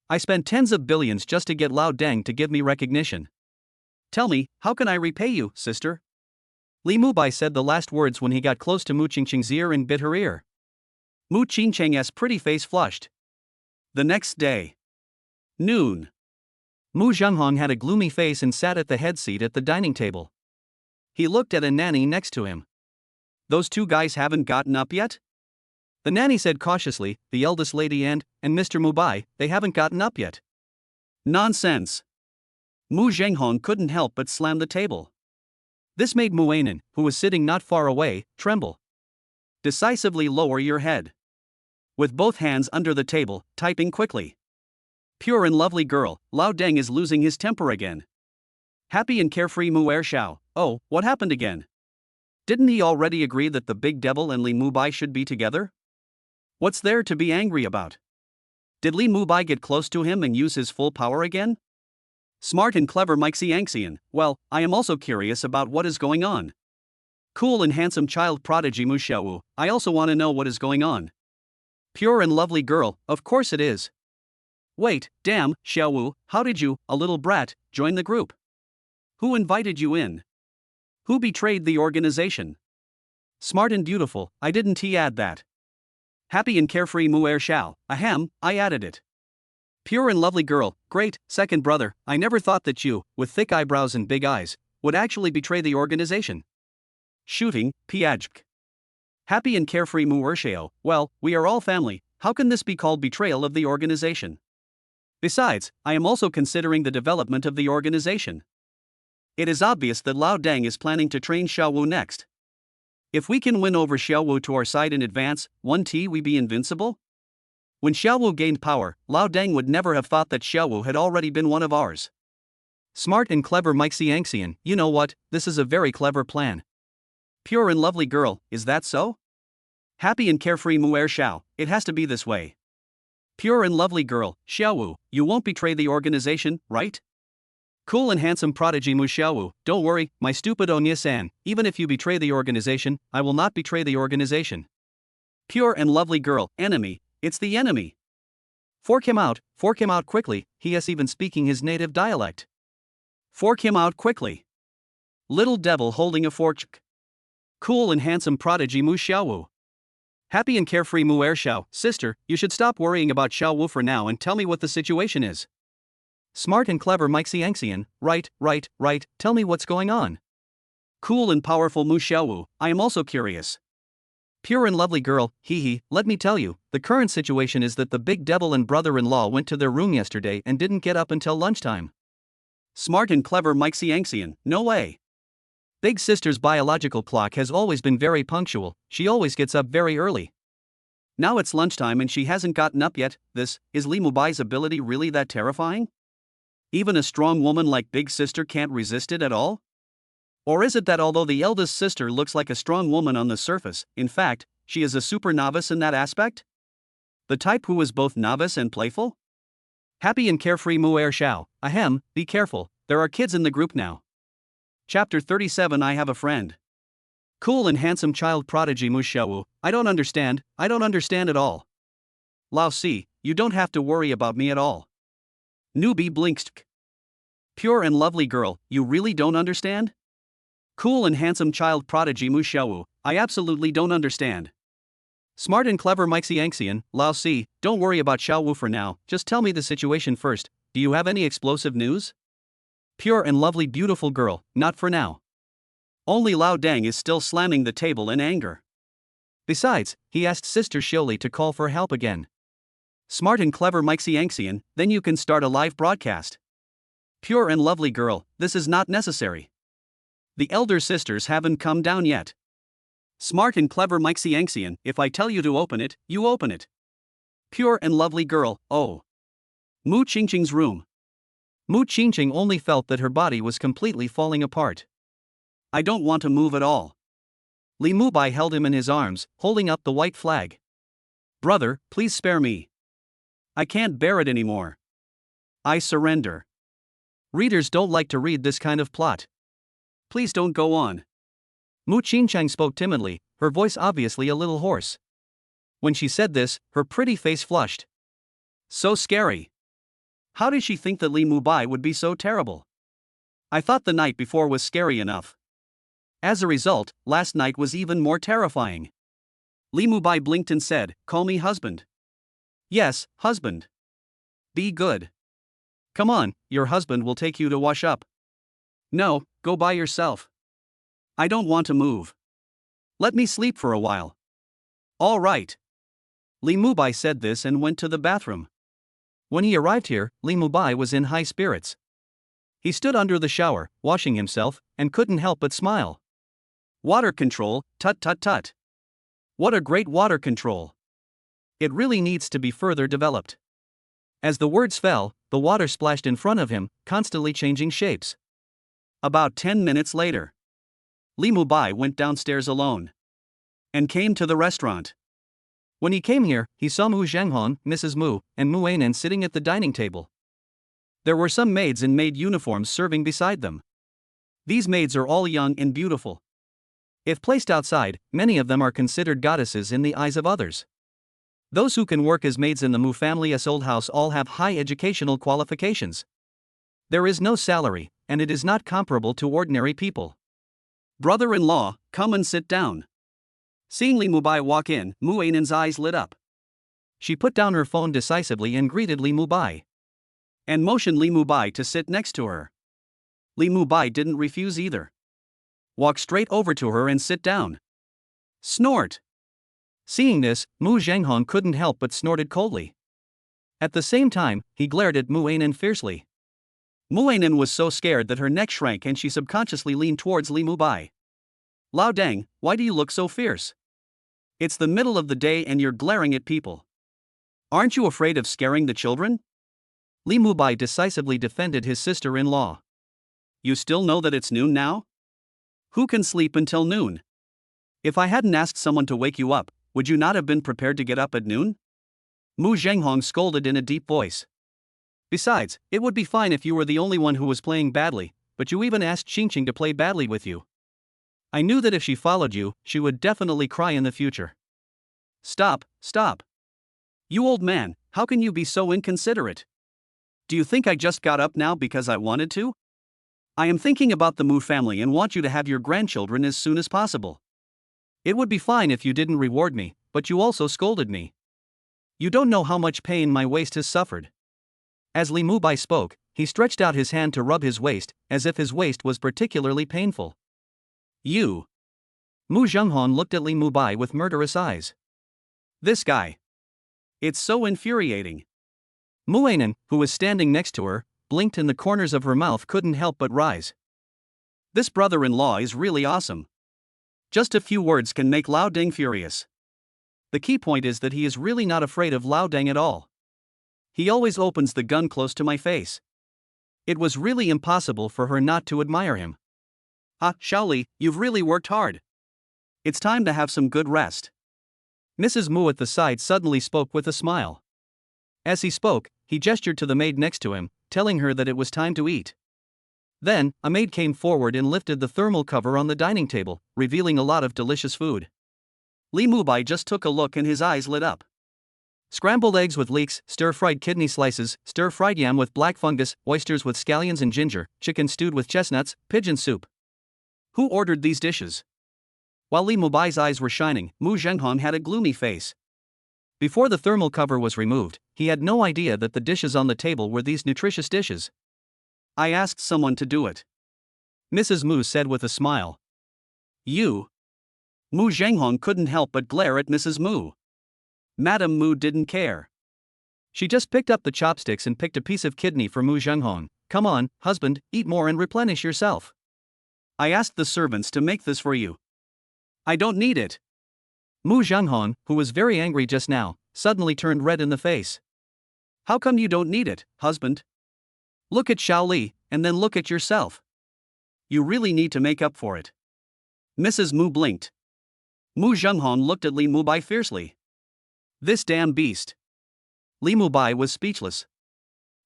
I spent tens of billions just to get Lao Deng to give me recognition. Tell me, how can I repay you, sister? Li Mubai said the last words when he got close to Mu Qingqing's ear and bit her ear. Mu Qingqing's pretty face flushed. The next day. Noon. Mu Zhenghong had a gloomy face and sat at the head seat at the dining table. He looked at a nanny next to him. Those two guys haven't gotten up yet? The nanny said cautiously, the eldest lady and Mr. Mubai, they haven't gotten up yet. Nonsense. Mu Zhenghong couldn't help but slam the table. This made Muanan, who was sitting not far away, tremble. Decisively lower your head. With both hands under the table, typing quickly. Pure and lovely girl, Lao Deng is losing his temper again. Happy and carefree Mu Ershao, oh, what happened again? Didn't he already agree that the big devil and Li Mubai should be together? What's there to be angry about? Did Li Mubai get close to him and use his full power again? Smart and clever Mike Xiangxian, well, I am also curious about what is going on. Cool and handsome child prodigy Mu Xiaowu, I also want to know what is going on. Pure and lovely girl, of course it is. Wait, damn, Xiaowu, how did you, a little brat, join the group? Who invited you in? Who betrayed the organization? Smart and beautiful, I didn't add that. Happy and carefree Mu Ershao, ahem, I added it. Pure and lovely girl, great, second brother, I never thought that you, with thick eyebrows and big eyes, would actually betray the organization. Shooting, Piajk. Happy and carefree Mu Ershao, well, we are all family, how can this be called betrayal of the organization? Besides, I am also considering the development of the organization. It is obvious that Lao Deng is planning to train Xiaowu next. If we can win over Xiaowu to our side in advance, we be invincible? When Xiaowu gained power, Lao Deng would never have thought that Xiaowu had already been one of ours. Smart and clever Mike Xiangxian, you know what, this is a very clever plan. Pure and lovely girl, is that so? Happy and carefree Mu Ershao, it has to be this way. Pure and lovely girl, Xiaowu, you won't betray the organization, right? Cool and handsome prodigy Mu Xiaowu, don't worry, my stupid Onya-san, even if you betray the organization, I will not betray the organization. Pure and lovely girl, enemy, it's the enemy. Fork him out quickly, he is even speaking his native dialect. Fork him out quickly. Little devil holding a fork. Cool and handsome prodigy Mu Xiaowu. Happy and carefree Mu Er Xiao. Sister, you should stop worrying about Xiaowu for now and tell me what the situation is. Smart and clever Mike Xiangxian. Right. Tell me what's going on. Cool and powerful Mu Xiaowu. I am also curious. Pure and lovely girl. Let me tell you, the current situation is that the big devil and brother-in-law went to their room yesterday and didn't get up until lunchtime. Smart and clever Mike Xiangxian. No way. Big sister's biological clock has always been very punctual, she always gets up very early. Now it's lunchtime and she hasn't gotten up yet. Is Li Mubai's ability really that terrifying? Even a strong woman like big sister can't resist it at all? Or is it that although the eldest sister looks like a strong woman on the surface, in fact, she is a super novice in that aspect? The type who is both novice and playful? Happy and carefree Mu Er Xiao. Ahem, be careful, there are kids in the group now. Chapter 37 I have a friend. Cool and handsome child prodigy Mu Xiaowu. I don't understand at all. Lao Si, you don't have to worry about me at all. Newbie blinkst. Pure and lovely girl, you really don't understand? Cool and handsome child prodigy Mu Xiaowu. I absolutely don't understand. Smart and clever Mike Xiangxian. Lao Si, don't worry about Xiaowu for now, just tell me the situation first. Do you have any explosive news? Pure and lovely beautiful girl, not for now. Only Lao Dang is still slamming the table in anger. Besides, he asked Sister Shioli to call for help again. Smart and clever Mike Xiangxian, then you can start a live broadcast. Pure and lovely girl, this is not necessary. The elder sisters haven't come down yet. Smart and clever Mike Xiangxian, if I tell you to open it, you open it. Pure and lovely girl, oh. Mu Qingqing's room. Mu Qingqing only felt that her body was completely falling apart. I don't want to move at all. Li Mubai held him in his arms, holding up the white flag. Brother, please spare me. I can't bear it anymore. I surrender. Readers don't like to read this kind of plot. Please don't go on. Mu Qingqing spoke timidly, her voice obviously a little hoarse. When she said this, her pretty face flushed. So scary. How did she think that Li Mubai would be so terrible? I thought the night before was scary enough. As a result, last night was even more terrifying. Li Mubai blinked and said, "Call me husband." Yes, husband. Be good. Come on, your husband will take you to wash up. No, go by yourself. I don't want to move. Let me sleep for a while. All right. Li Mubai said this and went to the bathroom. When he arrived here, Li Mubai was in high spirits. He stood under the shower, washing himself, and couldn't help but smile. Water control, tut. What a great water control. It really needs to be further developed. As the words fell, the water splashed in front of him, constantly changing shapes. About 10 minutes later, Li Mubai went downstairs alone and came to the restaurant. When he came here, he saw Mu Zhenghong, Mrs. Mu, and Mu Ainan sitting at the dining table. There were some maids in maid uniforms serving beside them. These maids are all young and beautiful. If placed outside, many of them are considered goddesses in the eyes of others. Those who can work as maids in the Mu family's old house all have high educational qualifications. There is no salary, and it is not comparable to ordinary people. Brother-in-law, come and sit down. Seeing Li Mubai walk in, Mu Ainan's eyes lit up. She put down her phone decisively and greeted Li Mubai. And motioned Li Mubai to sit next to her. Li Mubai didn't refuse either. Walk straight over to her and sit down. Snort. Seeing this, Mu Zhenghong couldn't help but snorted coldly. At the same time, he glared at Mu Ainan fiercely. Mu Ainan was so scared that her neck shrank and she subconsciously leaned towards Li Mubai. Lao Dang, why do you look so fierce? It's the middle of the day and you're glaring at people. Aren't you afraid of scaring the children? Li Mubai decisively defended his sister-in-law. You still know that it's noon now? Who can sleep until noon? If I hadn't asked someone to wake you up, would you not have been prepared to get up at noon? Mu Zhenghong scolded in a deep voice. Besides, it would be fine if you were the only one who was playing badly, but you even asked Qingqing to play badly with you. I knew that if she followed you, she would definitely cry in the future. Stop. You old man, how can you be so inconsiderate? Do you think I just got up now because I wanted to? I am thinking about the Mu family and want you to have your grandchildren as soon as possible. It would be fine if you didn't reward me, but you also scolded me. You don't know how much pain my waist has suffered. As Li Mubai spoke, he stretched out his hand to rub his waist, as if his waist was particularly painful. You. Mu Zhenghong looked at Li Mubai with murderous eyes. This guy. It's so infuriating. Mu Weinan, who was standing next to her, blinked and the corners of her mouth couldn't help but rise. This brother-in-law is really awesome. Just a few words can make Lao Deng furious. The key point is that he is really not afraid of Lao Deng at all. He always opens the gun close to my face. It was really impossible for her not to admire him. Ah, Shaoli, you've really worked hard. It's time to have some good rest. Mrs. Mu at the side suddenly spoke with a smile. As he spoke, he gestured to the maid next to him, telling her that it was time to eat. Then, a maid came forward and lifted the thermal cover on the dining table, revealing a lot of delicious food. Li Mubai just took a look and his eyes lit up. Scrambled eggs with leeks, stir-fried kidney slices, stir-fried yam with black fungus, oysters with scallions and ginger, chicken stewed with chestnuts, pigeon soup. Who ordered these dishes? While Li Mubai's eyes were shining, Mu Zhenghong had a gloomy face. Before the thermal cover was removed, he had no idea that the dishes on the table were these nutritious dishes. I asked someone to do it. Mrs. Mu said with a smile. You? Mu Zhenghong couldn't help but glare at Mrs. Mu. Madame Mu didn't care. She just picked up the chopsticks and picked a piece of kidney for Mu Zhenghong. Come on, husband, eat more and replenish yourself. I asked the servants to make this for you. I don't need it. Mu Zhenghong, who was very angry just now, suddenly turned red in the face. How come you don't need it, husband? Look at Shaoli, and then look at yourself. You really need to make up for it. Mrs. Mu blinked. Mu Zhenghong looked at Li Mubai fiercely. This damn beast. Li Mubai was speechless.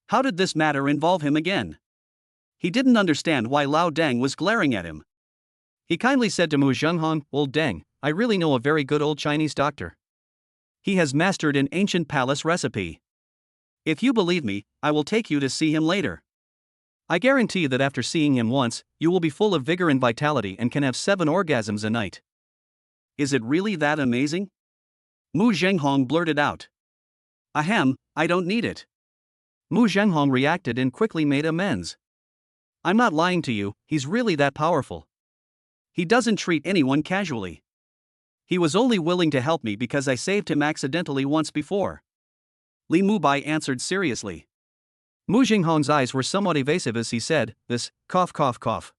How did this matter involve him again? He didn't understand why Lao Deng was glaring at him. He kindly said to Mu Zhenghong, Old Deng, I really know a very good old Chinese doctor. He has mastered an ancient palace recipe. If you believe me, I will take you to see him later. I guarantee that after seeing him once, you will be full of vigor and vitality and can have 7 orgasms a night. Is it really that amazing? Mu Zhenghong blurted out. Ahem, I don't need it. Mu Zhenghong reacted and quickly made amends. I'm not lying to you, he's really that powerful. He doesn't treat anyone casually. He was only willing to help me because I saved him accidentally once before. Li Mubai answered seriously. Mu Zhenghong's eyes were somewhat evasive as he said, this, cough cough cough.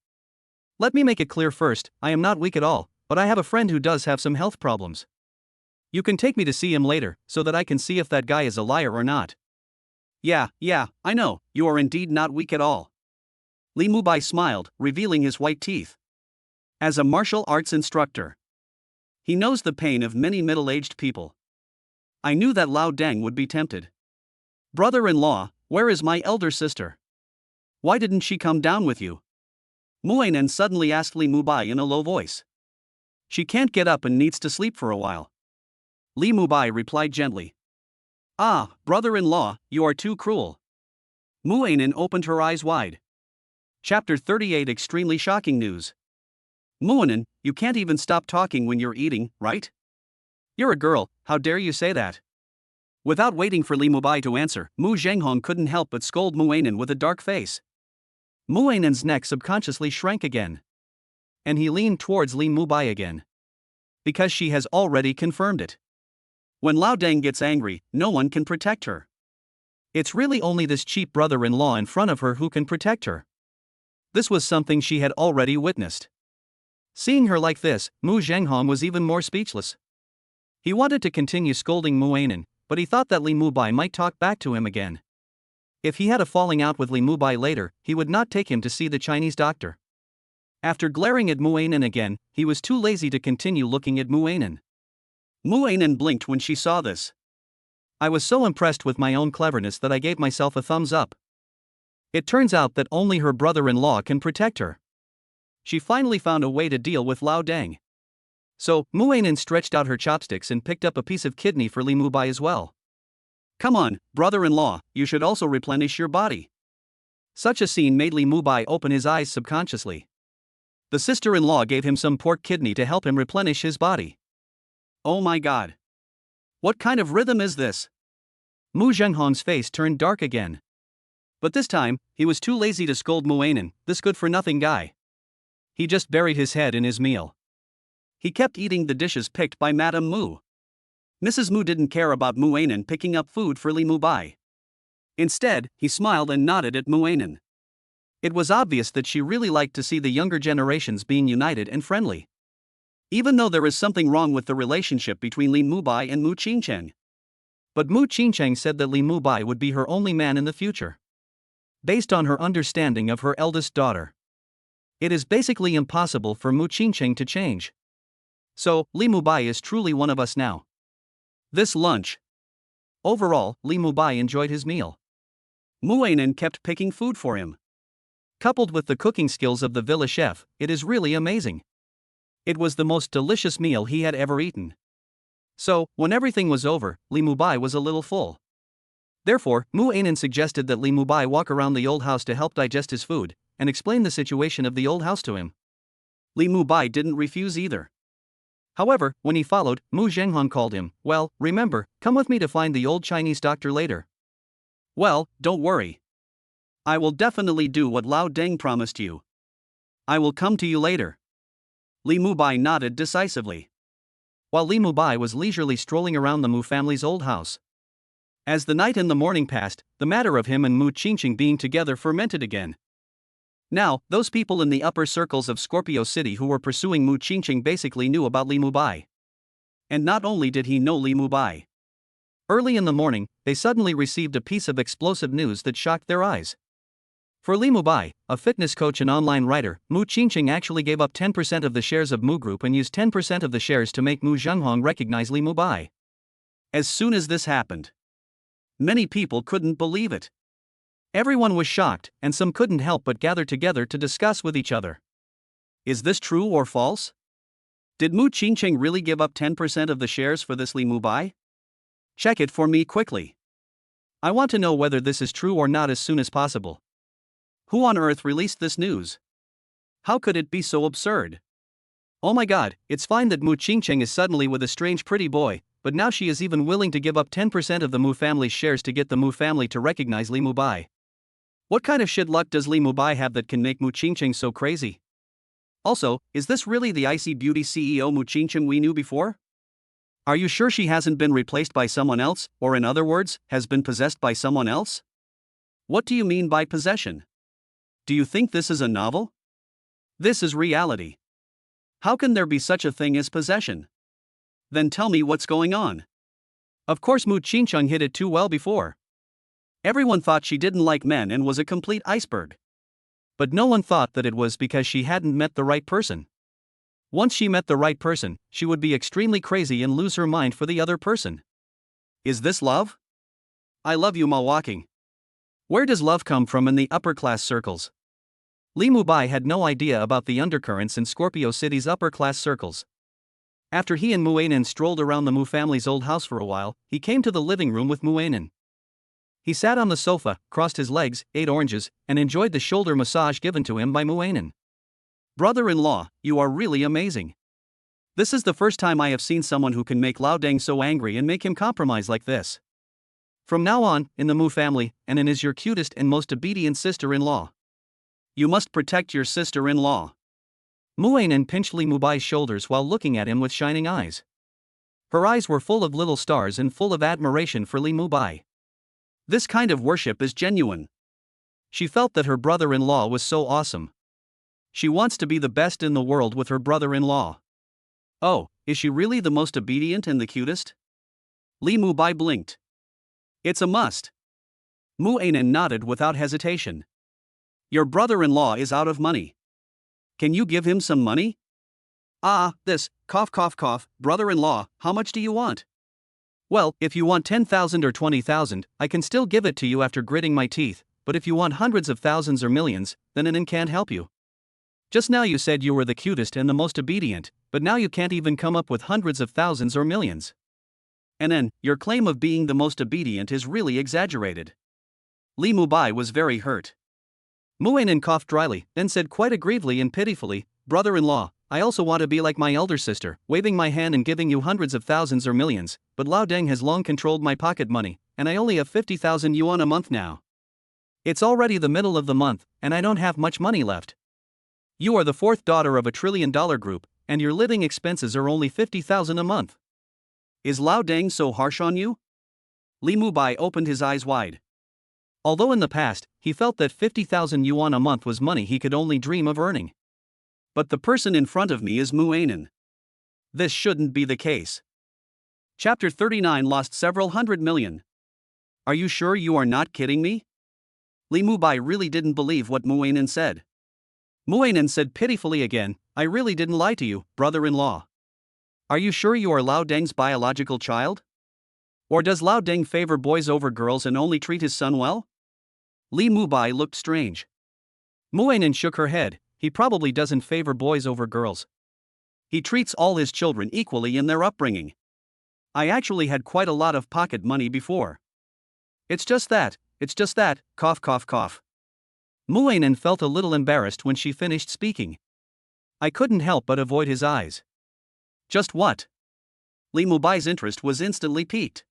Let me make it clear first, I am not weak at all, but I have a friend who does have some health problems. You can take me to see him later, so that I can see if that guy is a liar or not. Yeah, I know, you are indeed not weak at all. Li Mubai smiled, revealing his white teeth. As a martial arts instructor, he knows the pain of many middle-aged people. I knew that Lao Deng would be tempted. Brother-in-law, where is my elder sister? Why didn't she come down with you? Mu Weinan suddenly asked Li Mubai in a low voice. She can't get up and needs to sleep for a while. Li Mubai replied gently. Ah, brother-in-law, you are too cruel. Mu Weinan opened her eyes wide. Chapter 38 Extremely shocking news. Mu Weinan, you can't even stop talking when you're eating, right? You're a girl, how dare you say that? Without waiting for Li Mubai to answer, Mu Zhenghong couldn't help but scold Mu Weinan with a dark face. Mu Weinan's neck subconsciously shrank again. And he leaned towards Li Mubai again. Because she has already confirmed it. When Lao Deng gets angry, no one can protect her. It's really only this cheap brother-in-law in front of her who can protect her. This was something she had already witnessed. Seeing her like this, Mu Zhenghong was even more speechless. He wanted to continue scolding Mu Weinan, but he thought that Li Mubai might talk back to him again. If he had a falling out with Li Mubai later, he would not take him to see the Chinese doctor. After glaring at Mu Weinan again, he was too lazy to continue looking at Mu Weinan. Mu Weinan blinked when she saw this. I was so impressed with my own cleverness that I gave myself a thumbs up. It turns out that only her brother-in-law can protect her. She finally found a way to deal with Lao Deng. So, Mu Weinan stretched out her chopsticks and picked up a piece of kidney for Li Mubai as well. Come on, brother-in-law, you should also replenish your body. Such a scene made Li Mubai open his eyes subconsciously. The sister-in-law gave him some pork kidney to help him replenish his body. Oh my god. What kind of rhythm is this? Mu Zhenghong's face turned dark again. But this time, he was too lazy to scold Muanen, this good-for-nothing guy. He just buried his head in his meal. He kept eating the dishes picked by Madame Mu. Mrs. Mu didn't care about Muanen picking up food for Li Mubai. Instead, he smiled and nodded at Muanen. It was obvious that she really liked to see the younger generations being united and friendly. Even though there is something wrong with the relationship between Li Mubai and Mu Qingcheng. But Mu Qingcheng said that Li Mubai would be her only man in the future. Based on her understanding of her eldest daughter. It is basically impossible for Mu Qingcheng to change. So, Li Mubai is truly one of us now. This lunch. Overall, Li Mubai enjoyed his meal. Muanen kept picking food for him. Coupled with the cooking skills of the villa chef, it is really amazing. It was the most delicious meal he had ever eaten. So, when everything was over, Li Mubai was a little full. Therefore, Muanen suggested that Li Mubai walk around the old house to help digest his food, and explain the situation of the old house to him. Li Mubai didn't refuse either. However, when he followed, Mu Zhenghong called him, "Well, remember, come with me to find the old Chinese doctor later." "Well, don't worry. I will definitely do what Lao Deng promised you. I will come to you later." Li Mubai nodded decisively. While Li Mubai was leisurely strolling around the Mu family's old house. As the night and the morning passed, the matter of him and Mu Qingcheng being together fermented again. Now, those people in the upper circles of Scorpio City who were pursuing Mu Qingcheng basically knew about Li Mubai. And not only did he know Li Mubai. Early in the morning, they suddenly received a piece of explosive news that shocked their eyes. For Li Mubai, a fitness coach and online writer, Mu Qingcheng actually gave up 10% of the shares of Mu Group and used 10% of the shares to make Mu Zhenghong recognize Li Mubai. As soon as this happened, many people couldn't believe it. Everyone was shocked, and some couldn't help but gather together to discuss with each other. Is this true or false? Did Mu Qingcheng really give up 10% of the shares for this Li Mubai? Check it for me quickly. I want to know whether this is true or not as soon as possible. Who on earth released this news? How could it be so absurd? Oh my god, it's fine that Mu Qingcheng is suddenly with a strange pretty boy, but now she is even willing to give up 10% of the Mu family's shares to get the Mu family to recognize Li Mubai. What kind of shit luck does Li Mubai have that can make Mu Qingcheng so crazy? Also, is this really the icy beauty CEO Mu Qingcheng we knew before? Are you sure she hasn't been replaced by someone else, or in other words, has been possessed by someone else? What do you mean by possession? Do you think this is a novel? This is reality. How can there be such a thing as possession? Then tell me what's going on. Of course Mu Qingcheng hit it too well before. Everyone thought she didn't like men and was a complete iceberg. But no one thought that it was because she hadn't met the right person. Once she met the right person, she would be extremely crazy and lose her mind for the other person. Is this love? I love you, Ma Walking. Where does love come from in the upper-class circles? Li Mubai had no idea about the undercurrents in Scorpio City's upper-class circles. After he and Muanen strolled around the Mu family's old house for a while, he came to the living room with Muanen. He sat on the sofa, crossed his legs, ate oranges, and enjoyed the shoulder massage given to him by Muanen. Brother-in-law, you are really amazing. This is the first time I have seen someone who can make Lao Deng so angry and make him compromise like this. From now on, in the Mu family, Anan is your cutest and most obedient sister-in-law. You must protect your sister-in-law. Muanen pinched Li Mubai's shoulders while looking at him with shining eyes. Her eyes were full of little stars and full of admiration for Li Mubai. This kind of worship is genuine. She felt that her brother-in-law was so awesome. She wants to be the best in the world with her brother-in-law. Oh, is she really the most obedient and the cutest? Li Mubai blinked. It's a must. Muanen nodded without hesitation. Your brother-in-law is out of money. Can you give him some money? This, cough, brother-in-law, how much do you want? Well, if you want 10,000 or 20,000, I can still give it to you after gritting my teeth, but if you want hundreds of thousands or millions, then Anan can't help you. Just now you said you were the cutest and the most obedient, but now you can't even come up with hundreds of thousands or millions. Anan, your claim of being the most obedient is really exaggerated. Li Mubai was very hurt. Muainen coughed dryly, then said quite aggrievedly and pitifully, "Brother-in-law, I also want to be like my elder sister, waving my hand and giving you hundreds of thousands or millions, but Lao Deng has long controlled my pocket money, and I only have 50,000 yuan a month now. It's already the middle of the month, and I don't have much money left. You are the fourth daughter of a trillion-dollar group, and your living expenses are only 50,000 a month. Is Lao Deng so harsh on you?" Li Mubai opened his eyes wide. Although in the past, he felt that 50,000 yuan a month was money he could only dream of earning. But the person in front of me is Muainen. This shouldn't be the case. Chapter 39 lost several hundred million. Are you sure you are not kidding me? Li Mubai really didn't believe what Muainen said. Muainen said pitifully again, "I really didn't lie to you, brother-in-law. Are you sure you are Lao Deng's biological child? Or does Lao Deng favor boys over girls and only treat his son well?" Li Mubai looked strange. Muainen shook her head. He probably doesn't favor boys over girls. He treats all his children equally in their upbringing. I actually had quite a lot of pocket money before. It's just that, cough cough cough. Muainen felt a little embarrassed when she finished speaking. I couldn't help but avoid his eyes. Just what? Li Mubai's interest was instantly piqued.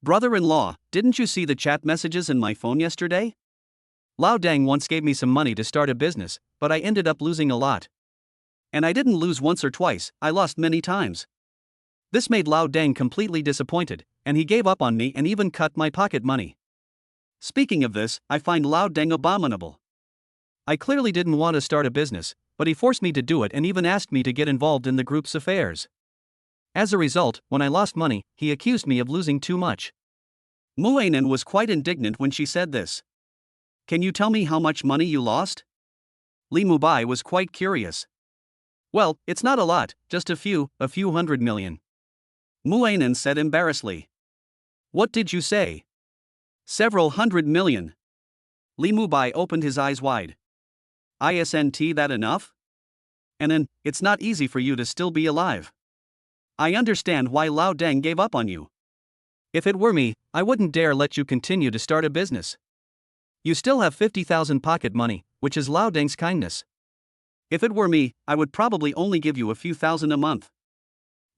Brother-in-law, didn't you see the chat messages in my phone yesterday? Lao Deng once gave me some money to start a business, but I ended up losing a lot. And I didn't lose once or twice, I lost many times. This made Lao Deng completely disappointed, and he gave up on me and even cut my pocket money. Speaking of this, I find Lao Deng abominable. I clearly didn't want to start a business, but he forced me to do it and even asked me to get involved in the group's affairs. As a result, when I lost money, he accused me of losing too much. Muainen was quite indignant when she said this. Can you tell me how much money you lost? Li Mubai was quite curious. Well, it's not a lot, just a few 100 million. Muainen said embarrassedly. What did you say? Several hundred million. Li Mubai opened his eyes wide. Isn't that enough? And then, it's not easy for you to still be alive. I understand why Lao Deng gave up on you. If it were me, I wouldn't dare let you continue to start a business. You still have 50,000 pocket money, which is Lao Deng's kindness. If it were me, I would probably only give you a few thousand a month.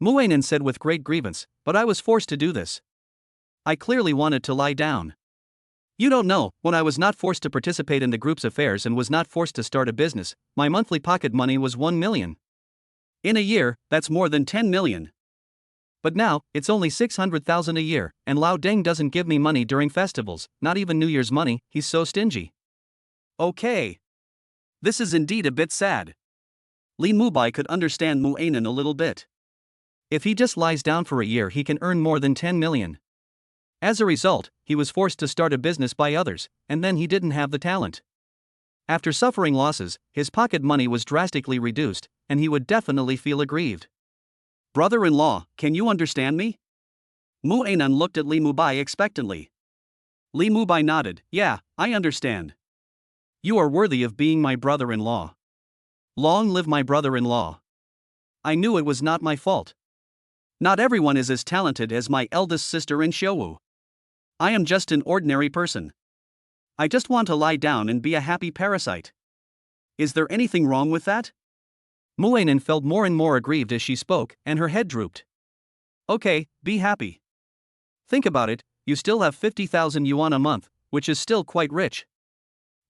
Muainen said with great grievance, but I was forced to do this. I clearly wanted to lie down. You don't know, when I was not forced to participate in the group's affairs and was not forced to start a business, my monthly pocket money was 1 million. In a year, that's more than 10 million. But now, it's only 600,000 a year, and Lao Deng doesn't give me money during festivals, not even New Year's money, he's so stingy. Okay. This is indeed a bit sad. Li Mubai could understand Muainen a little bit. If he just lies down for a year, he can earn more than 10 million. As a result, he was forced to start a business by others, and then he didn't have the talent. After suffering losses, his pocket money was drastically reduced, and he would definitely feel aggrieved. Brother-in-law, can you understand me? Muainen looked at Li Mubai expectantly. Li Mubai nodded, yeah, I understand. You are worthy of being my brother-in-law. Long live my brother-in-law. I knew it was not my fault. Not everyone is as talented as my eldest sister in Shouwu. I am just an ordinary person. I just want to lie down and be a happy parasite. Is there anything wrong with that? Muainen felt more and more aggrieved as she spoke, and her head drooped. Okay, be happy. Think about it, you still have 50,000 yuan a month, which is still quite rich.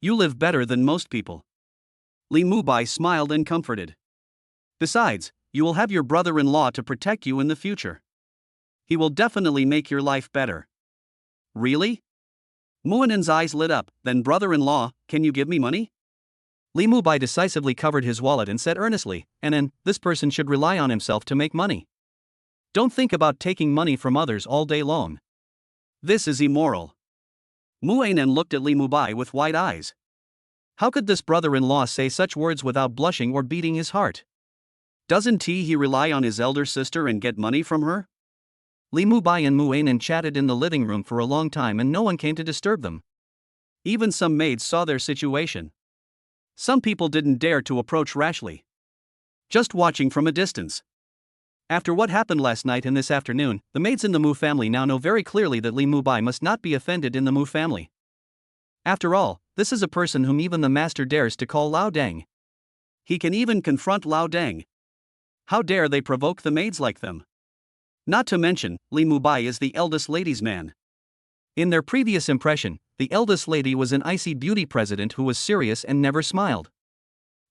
You live better than most people. Li Mubai smiled and comforted. Besides, you will have your brother-in-law to protect you in the future. He will definitely make your life better. Really? Muainen's eyes lit up, then brother-in-law, can you give me money? Li Mubai decisively covered his wallet and said earnestly, and this person should rely on himself to make money. Don't think about taking money from others all day long. This is immoral. Muainen looked at Li Mubai with wide eyes. How could this brother-in-law say such words without blushing or beating his heart? Doesn't he rely on his elder sister and get money from her? Li Mubai and Muainen chatted in the living room for a long time and no one came to disturb them. Even some maids saw their situation. Some people didn't dare to approach rashly. Just watching from a distance. After what happened last night and this afternoon, the maids in the Mu family now know very clearly that Li Mubai must not be offended in the Mu family. After all, this is a person whom even the master dares to call Lao Deng. He can even confront Lao Deng. How dare they provoke the maids like them? Not to mention, Li Mubai is the eldest lady's man. In their previous impression, the eldest lady was an icy beauty president who was serious and never smiled.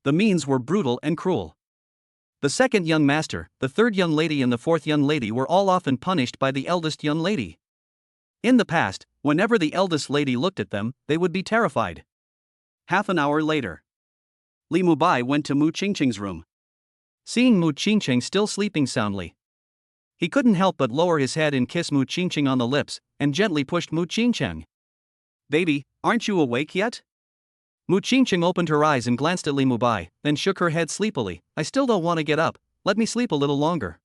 The means were brutal and cruel. The second young master, the third young lady and the fourth young lady were all often punished by the eldest young lady. In the past, whenever the eldest lady looked at them, they would be terrified. Half an hour later, Li Mubai went to Mu Qingqing's room. Seeing Mu Qingqing still sleeping soundly, he couldn't help but lower his head and kiss Mu Qingqing on the lips, and gently pushed Mu Qingqing. "Baby, aren't you awake yet?" Mu Qingqing opened her eyes and glanced at Li Mubai, then shook her head sleepily. "I still don't want to get up, let me sleep a little longer."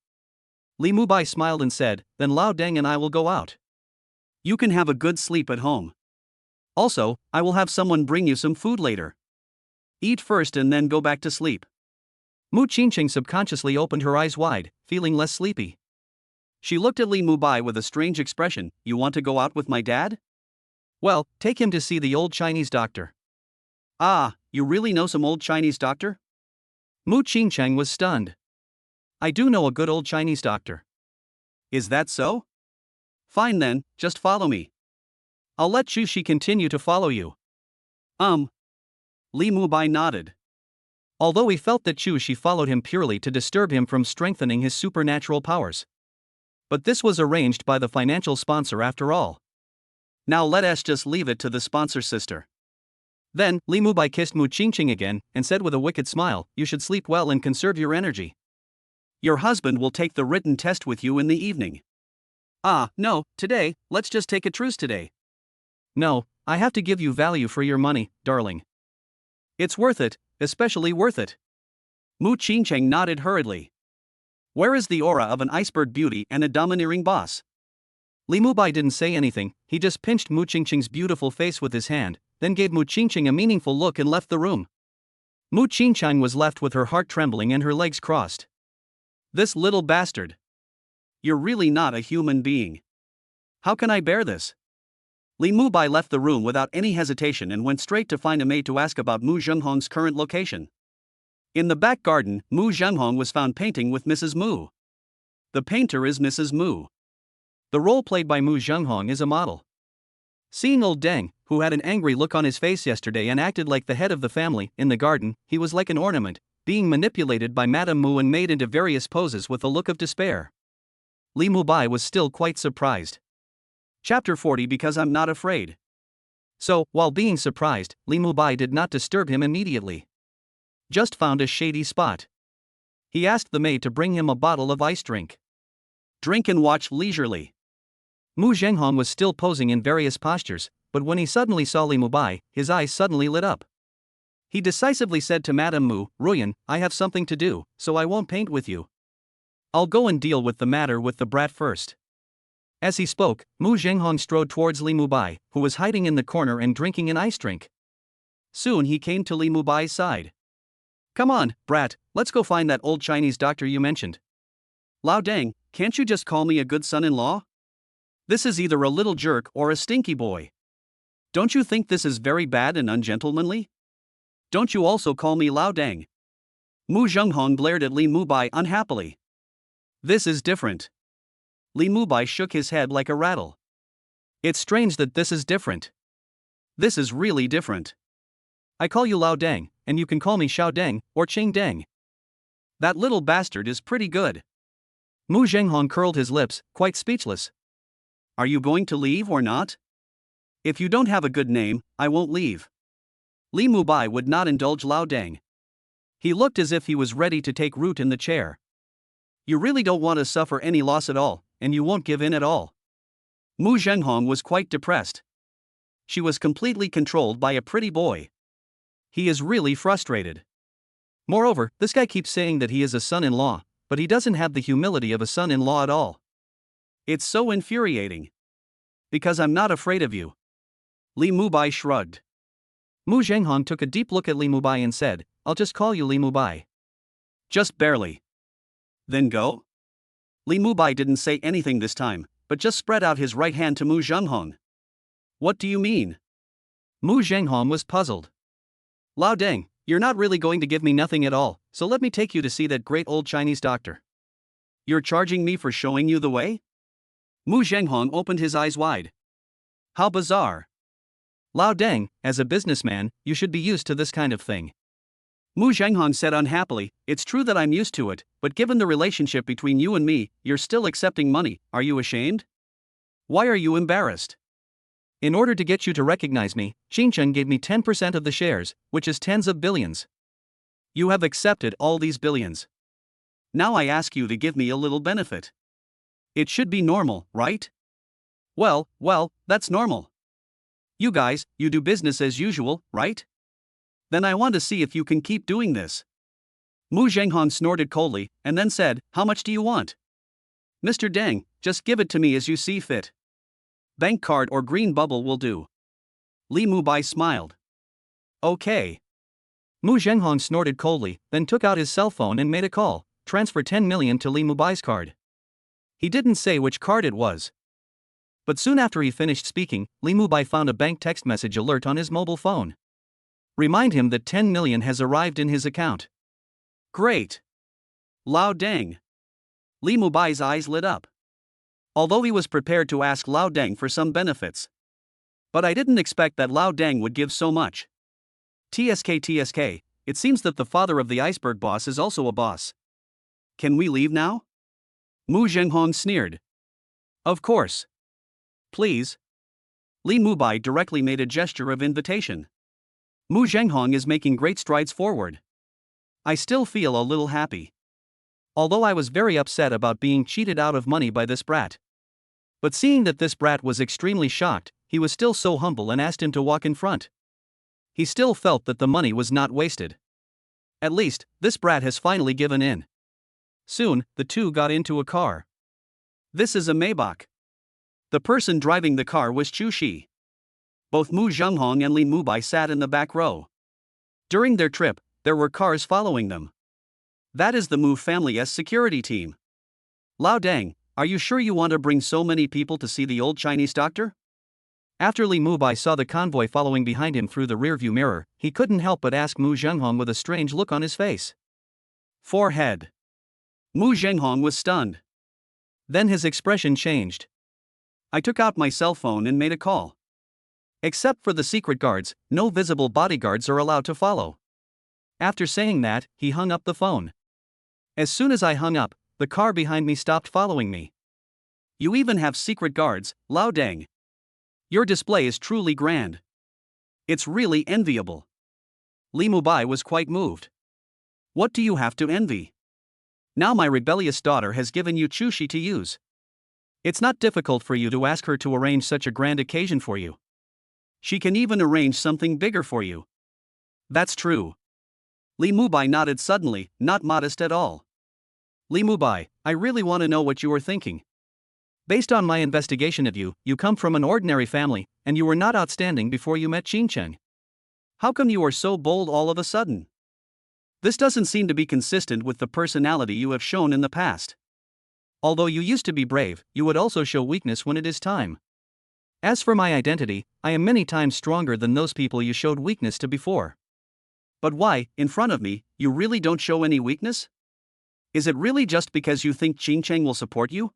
Li Mubai smiled and said, "Then Lao Deng and I will go out. You can have a good sleep at home. Also, I will have someone bring you some food later. Eat first and then go back to sleep." Mu Qingqing subconsciously opened her eyes wide, feeling less sleepy. She looked at Li Mubai with a strange expression. "You want to go out with my dad? Well, take him to see the old Chinese doctor." "Ah, you really know some old Chinese doctor?" Mu Qingqing was stunned. "I do know a good old Chinese doctor." "Is that so? Fine then, just follow me. I'll let Chu Shi continue to follow you." Li Mubai nodded. Although he felt that Chu Shi followed him purely to disturb him from strengthening his supernatural powers. But this was arranged by the financial sponsor after all. Now let us just leave it to the sponsor sister. Then, Li Mubai kissed Mu Qingqing again, and said with a wicked smile, "You should sleep well and conserve your energy. Your husband will take the written test with you in the evening." No, today, let's just take a truce today." "No, I have to give you value for your money, darling. It's worth it, especially worth it." Mu Qingqing nodded hurriedly. Where is the aura of an iceberg beauty and a domineering boss? Li Mubai didn't say anything, he just pinched Mu Qingqing's beautiful face with his hand, then gave Mu Qingqing a meaningful look and left the room. Mu Qingqing was left with her heart trembling and her legs crossed. This little bastard. You're really not a human being. How can I bear this? Li Mubai left the room without any hesitation and went straight to find a maid to ask about Mu Zhenghong's current location. In the back garden, Mu Zhenghong was found painting with Mrs. Mu. The painter is Mrs. Mu. The role played by Mu Zhenghong is a model. Seeing old Deng, who had an angry look on his face yesterday and acted like the head of the family, in the garden, he was like an ornament, being manipulated by Madame Mu and made into various poses with a look of despair. Li Mubai was still quite surprised. Chapter 40 Because I'm not afraid. So, while being surprised, Li Mubai did not disturb him immediately. Just found a shady spot. He asked the maid to bring him a bottle of ice drink. Drink and watch leisurely. Mu Zhenghong was still posing in various postures, but when he suddenly saw Li Mubai, his eyes suddenly lit up. He decisively said to Madame Mu, "Ruyan, I have something to do, so I won't paint with you. I'll go and deal with the matter with the brat first." As he spoke, Mu Zhenghong strode towards Li Mubai, who was hiding in the corner and drinking an ice drink. Soon he came to Li Mubai's side. "Come on, brat, let's go find that old Chinese doctor you mentioned. Lao Deng, can't you just call me a good son-in-law? This is either a little jerk or a stinky boy. Don't you think this is very bad and ungentlemanly? Don't you also call me Lao Deng?" Mu Zhenghong glared at Li Mubai unhappily. "This is different." Li Mubai shook his head like a rattle. "It's strange that this is different. This is really different. I call you Lao Deng, and you can call me Xiao Deng, or Qing Deng. That little bastard is pretty good." Mu Zhenghong curled his lips, quite speechless. "Are you going to leave or not? If you don't have a good name, I won't leave." Li Mubai would not indulge Lao Deng. He looked as if he was ready to take root in the chair. "You really don't want to suffer any loss at all, and you won't give in at all." Mu Zhenghong was quite depressed. She was completely controlled by a pretty boy. He is really frustrated. Moreover, this guy keeps saying that he is a son-in-law, but he doesn't have the humility of a son-in-law at all. It's so infuriating. "Because I'm not afraid of you." Li Mubai shrugged. Mu Zhenghong took a deep look at Li Mubai and said, "I'll just call you Li Mubai." "Just barely." "Then go." Li Mubai didn't say anything this time, but just spread out his right hand to Mu Zhenghong. "What do you mean?" Mu Zhenghong was puzzled. Lao Deng, you're not really going to give me nothing at all, so let me take you to see that great old Chinese doctor. You're charging me for showing you the way? Mu Zhenghong opened his eyes wide. How bizarre. Lao Deng, as a businessman, you should be used to this kind of thing. Mu Zhenghong said unhappily, it's true that I'm used to it, but given the relationship between you and me, you're still accepting money, are you ashamed? Why are you embarrassed? In order to get you to recognize me, Qingchen gave me 10% of the shares, which is tens of billions. You have accepted all these billions. Now I ask you to give me a little benefit. It should be normal, right? Well, that's normal. You guys, you do business as usual, right? Then I want to see if you can keep doing this. Mu Zhenghong snorted coldly, and then said, how much do you want? Mr. Deng, just give it to me as you see fit. Bank card or green bubble will do. Li Mubai smiled. Okay. Mu Zhenghong snorted coldly, then took out his cell phone and made a call, transfer 10 million to Li Mubai's card. He didn't say which card it was. But soon after he finished speaking, Li Mubai found a bank text message alert on his mobile phone. Remind him that 10 million has arrived in his account. Great. Lao Deng. Li Mubai's eyes lit up. Although he was prepared to ask Lao Deng for some benefits. But I didn't expect that Lao Deng would give so much. TSK, it seems that the father of the iceberg boss is also a boss. Can we leave now? Mu Zhenghong sneered. Of course. Please. Li Mubai directly made a gesture of invitation. Mu Zhenghong is making great strides forward. I still feel a little happy. Although I was very upset about being cheated out of money by this brat. But seeing that this brat was extremely shocked, he was still so humble and asked him to walk in front. He still felt that the money was not wasted. At least, this brat has finally given in. Soon, the two got into a car. This is a Maybach. The person driving the car was Chu Shi. Both Mu Zhenghong and Li Mubai sat in the back row. During their trip, there were cars following them. That is the Mu family's security team. Lao Deng, are you sure you want to bring so many people to see the old Chinese doctor? After Li Mubai saw the convoy following behind him through the rearview mirror, he couldn't help but ask Mu Zhenghong with a strange look on his face. Forehead. Mu Zhenghong was stunned. Then his expression changed. I took out my cell phone and made a call. Except for the secret guards, no visible bodyguards are allowed to follow. After saying that, he hung up the phone. As soon as I hung up, the car behind me stopped following me. You even have secret guards, Lao Deng. Your display is truly grand. It's really enviable. Li Mubai was quite moved. What do you have to envy? Now my rebellious daughter has given you Chu Shi to use. It's not difficult for you to ask her to arrange such a grand occasion for you. She can even arrange something bigger for you. That's true. Li Mubai nodded suddenly, not modest at all. Li Mubai, I really want to know what you are thinking. Based on my investigation of you, you come from an ordinary family, and you were not outstanding before you met Qingchen. How come you are so bold all of a sudden? This doesn't seem to be consistent with the personality you have shown in the past. Although you used to be brave, you would also show weakness when it is time. As for my identity, I am many times stronger than those people you showed weakness to before. But why, in front of me, you really don't show any weakness? Is it really just because you think Qingchen will support you?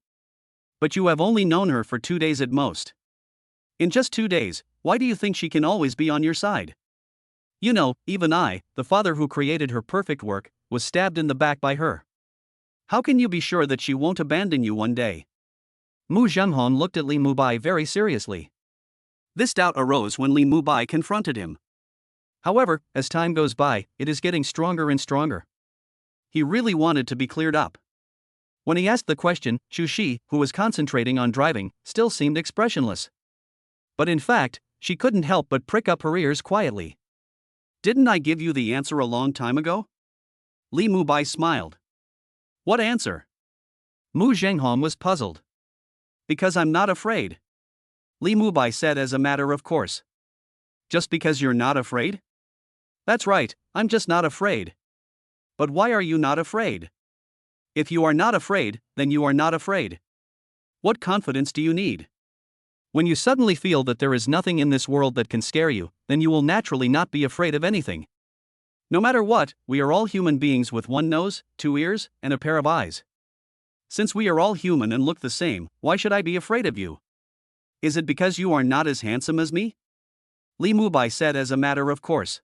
But you have only known her for 2 days at most. In just 2 days, why do you think she can always be on your side? You know, even I, the father who created her perfect work, was stabbed in the back by her. How can you be sure that she won't abandon you one day? Mu Zhenghong looked at Li Mubai very seriously. This doubt arose when Li Mubai confronted him. However, as time goes by, it is getting stronger and stronger. He really wanted to be cleared up. When he asked the question, Chu Shi, who was concentrating on driving, still seemed expressionless. But in fact, she couldn't help but prick up her ears quietly. Didn't I give you the answer a long time ago? Li Mubai smiled. What answer? Mu Zhenghong was puzzled. Because I'm not afraid. Li Mubai said as a matter of course. Just because you're not afraid? That's right, I'm just not afraid. But why are you not afraid? If you are not afraid, then you are not afraid. What confidence do you need? When you suddenly feel that there is nothing in this world that can scare you, then you will naturally not be afraid of anything. No matter what, we are all human beings with one nose, two ears, and a pair of eyes. Since we are all human and look the same, why should I be afraid of you? Is it because you are not as handsome as me? Li Mubai said as a matter of course.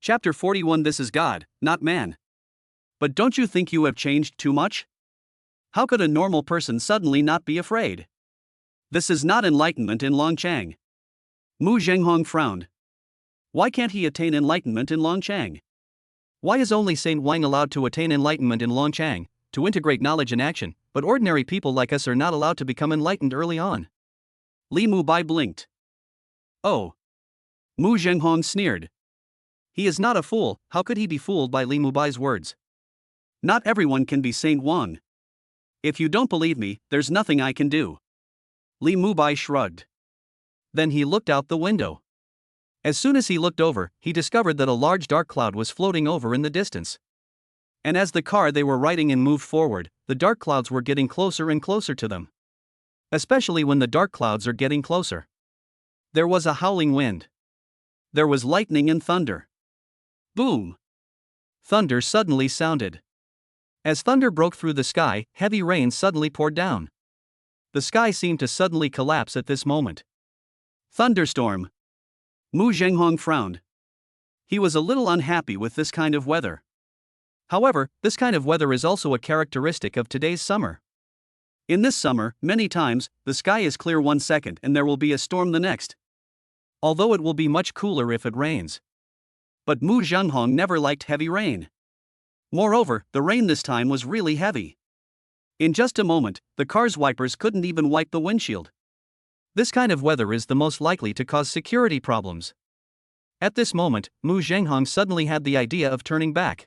Chapter 41. This is God, not man. But don't you think you have changed too much? How could a normal person suddenly not be afraid? This is not enlightenment in Longchang. Mu Zhenghong frowned. Why can't he attain enlightenment in Longchang? Why is only Saint Wang allowed to attain enlightenment in Longchang, to integrate knowledge and action, but ordinary people like us are not allowed to become enlightened early on? Li Mubai blinked. Oh. Mu Zhenghong sneered. He is not a fool, how could he be fooled by Li Mubai's words? Not everyone can be Saint Wang. If you don't believe me, there's nothing I can do. Li Mubai shrugged. Then he looked out the window. As soon as he looked over, he discovered that a large dark cloud was floating over in the distance. And as the car they were riding in moved forward, the dark clouds were getting closer and closer to them. Especially when the dark clouds are getting closer. There was a howling wind. There was lightning and thunder. Boom! Thunder suddenly sounded. As thunder broke through the sky, heavy rain suddenly poured down. The sky seemed to suddenly collapse at this moment. Thunderstorm! Mu Zhenghong frowned. He was a little unhappy with this kind of weather. However, this kind of weather is also a characteristic of today's summer. In this summer, many times, the sky is clear 1 second and there will be a storm the next. Although it will be much cooler if it rains. But Mu Zhenghong never liked heavy rain. Moreover, the rain this time was really heavy. In just a moment, the car's wipers couldn't even wipe the windshield. This kind of weather is the most likely to cause security problems. At this moment, Mu Zhenghong suddenly had the idea of turning back.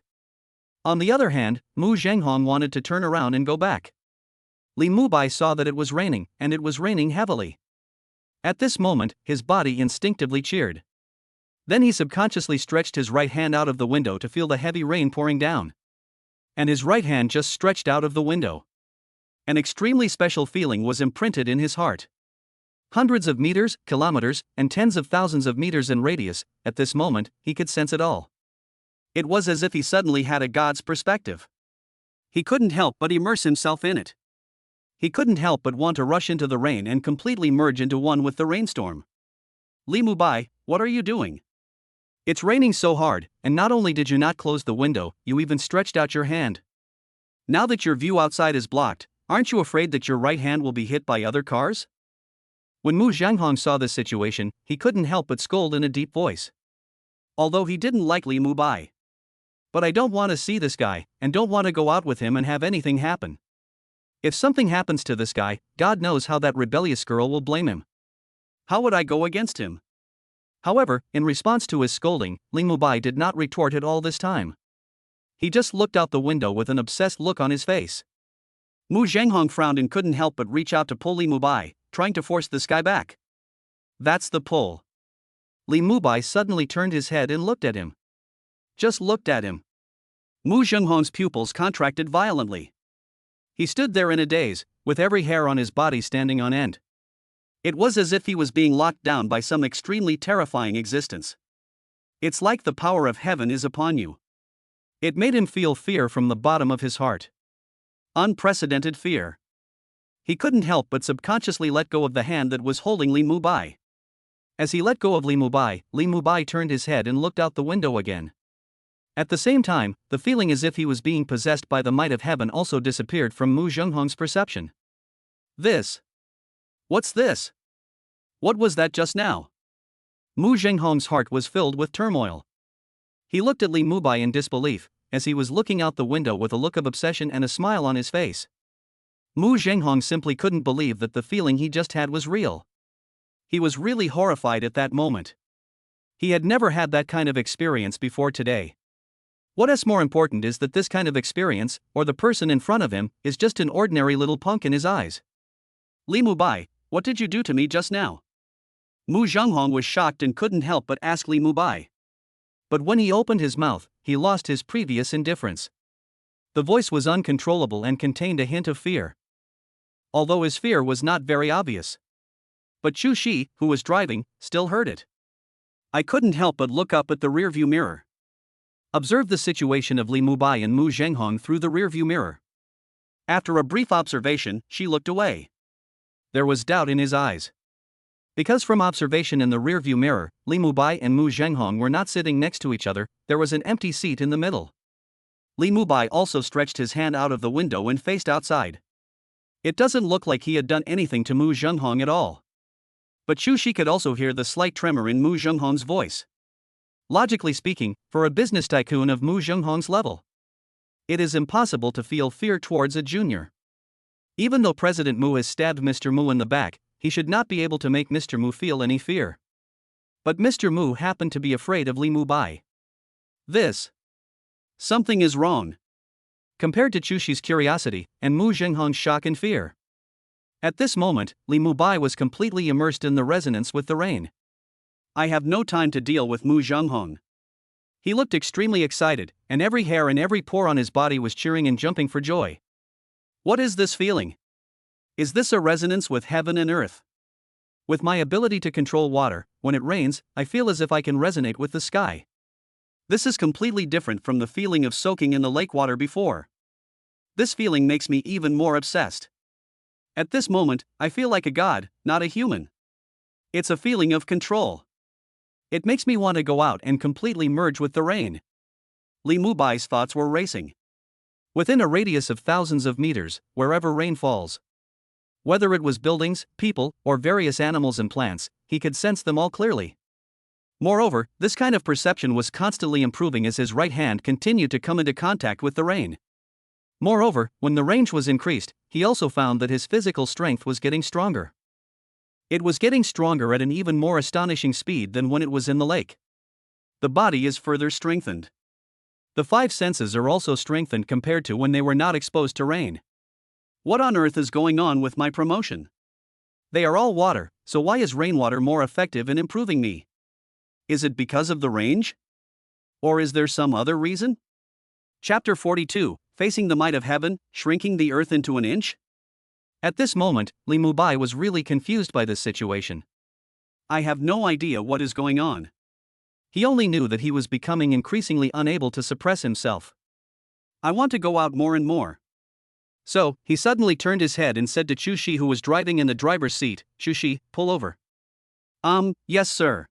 On the other hand, Mu Zhenghong wanted to turn around and go back. Li Mubai saw that it was raining, and it was raining heavily. At this moment, his body instinctively cheered. Then he subconsciously stretched his right hand out of the window to feel the heavy rain pouring down. And his right hand just stretched out of the window. An extremely special feeling was imprinted in his heart. Hundreds of meters, kilometers, and tens of thousands of meters in radius, at this moment, he could sense it all. It was as if he suddenly had a God's perspective. He couldn't help but immerse himself in it. He couldn't help but want to rush into the rain and completely merge into one with the rainstorm. Li Mubai, what are you doing? It's raining so hard, and not only did you not close the window, you even stretched out your hand. Now that your view outside is blocked, aren't you afraid that your right hand will be hit by other cars? When Mu Zhenghong saw this situation, he couldn't help but scold in a deep voice. Although he didn't like Li Mubai. But I don't want to see this guy, and don't want to go out with him and have anything happen. If something happens to this guy, God knows how that rebellious girl will blame him. How would I go against him? However, in response to his scolding, Li Mubai did not retort at all this time. He just looked out the window with an obsessed look on his face. Mu Zhenghong frowned and couldn't help but reach out to pull Li Mubai, trying to force this guy back. That's the pull. Li Mubai suddenly turned his head and looked at him. Just looked at him. Mu Zhenghong's pupils contracted violently. He stood there in a daze, with every hair on his body standing on end. It was as if he was being locked down by some extremely terrifying existence. It's like the power of heaven is upon you. It made him feel fear from the bottom of his heart. Unprecedented fear. He couldn't help but subconsciously let go of the hand that was holding Li Mubai. As he let go of Li Mubai turned his head and looked out the window again. At the same time, the feeling as if he was being possessed by the might of heaven also disappeared from Mu Zhenghong's perception. This. What's this? What was that just now? Mu Zhenghong's heart was filled with turmoil. He looked at Li Mubai in disbelief, as he was looking out the window with a look of obsession and a smile on his face. Mu Zhenghong simply couldn't believe that the feeling he just had was real. He was really horrified at that moment. He had never had that kind of experience before today. What is more important is that this kind of experience, or the person in front of him, is just an ordinary little punk in his eyes. Li Mubai, what did you do to me just now? Mu Zhenghong was shocked and couldn't help but ask Li Mubai. But when he opened his mouth, he lost his previous indifference. The voice was uncontrollable and contained a hint of fear. Although his fear was not very obvious. But Chu Shi, who was driving, still heard it. I couldn't help but look up at the rearview mirror. Observe the situation of Li Mubai and Mu Zhenghong through the rearview mirror. After a brief observation, she looked away. There was doubt in his eyes. Because from observation in the rearview mirror, Li Mubai and Mu Zhenghong were not sitting next to each other, there was an empty seat in the middle. Li Mubai also stretched his hand out of the window and faced outside. It doesn't look like he had done anything to Mu Zhenghong at all. But Chu Shi could also hear the slight tremor in Mu Zhenghong's voice. Logically speaking, for a business tycoon of Mu Zhenghong's level, it is impossible to feel fear towards a junior. Even though President Mu has stabbed Mr. Mu in the back, he should not be able to make Mr. Mu feel any fear. But Mr. Mu happened to be afraid of Li Mubai. Something is wrong. Compared to Chu Shi's curiosity and Mu Zhenghong's shock and fear. At this moment, Li Mubai was completely immersed in the resonance with the rain. I have no time to deal with Mu Zhenghong. He looked extremely excited, and every hair and every pore on his body was cheering and jumping for joy. What is this feeling? Is this a resonance with heaven and earth? With my ability to control water, when it rains, I feel as if I can resonate with the sky. This is completely different from the feeling of soaking in the lake water before. This feeling makes me even more obsessed. At this moment, I feel like a god, not a human. It's a feeling of control. It makes me want to go out and completely merge with the rain. Li Mubai's thoughts were racing. Within a radius of thousands of meters, wherever rain falls, whether it was buildings, people, or various animals and plants, he could sense them all clearly. Moreover, this kind of perception was constantly improving as his right hand continued to come into contact with the rain. Moreover, when the range was increased, he also found that his physical strength was getting stronger. It was getting stronger at an even more astonishing speed than when it was in the lake. The body is further strengthened. The five senses are also strengthened compared to when they were not exposed to rain. What on earth is going on with my promotion? They are all water, so why is rainwater more effective in improving me? Is it because of the range? Or is there some other reason? Chapter 42, Facing the Might of Heaven, Shrinking the Earth into an Inch? At this moment, Li Mubai was really confused by this situation. I have no idea what is going on. He only knew that he was becoming increasingly unable to suppress himself. I want to go out more and more. So, he suddenly turned his head and said to Chu Shi, who was driving in the driver's seat, Chu Shi, pull over. Yes sir.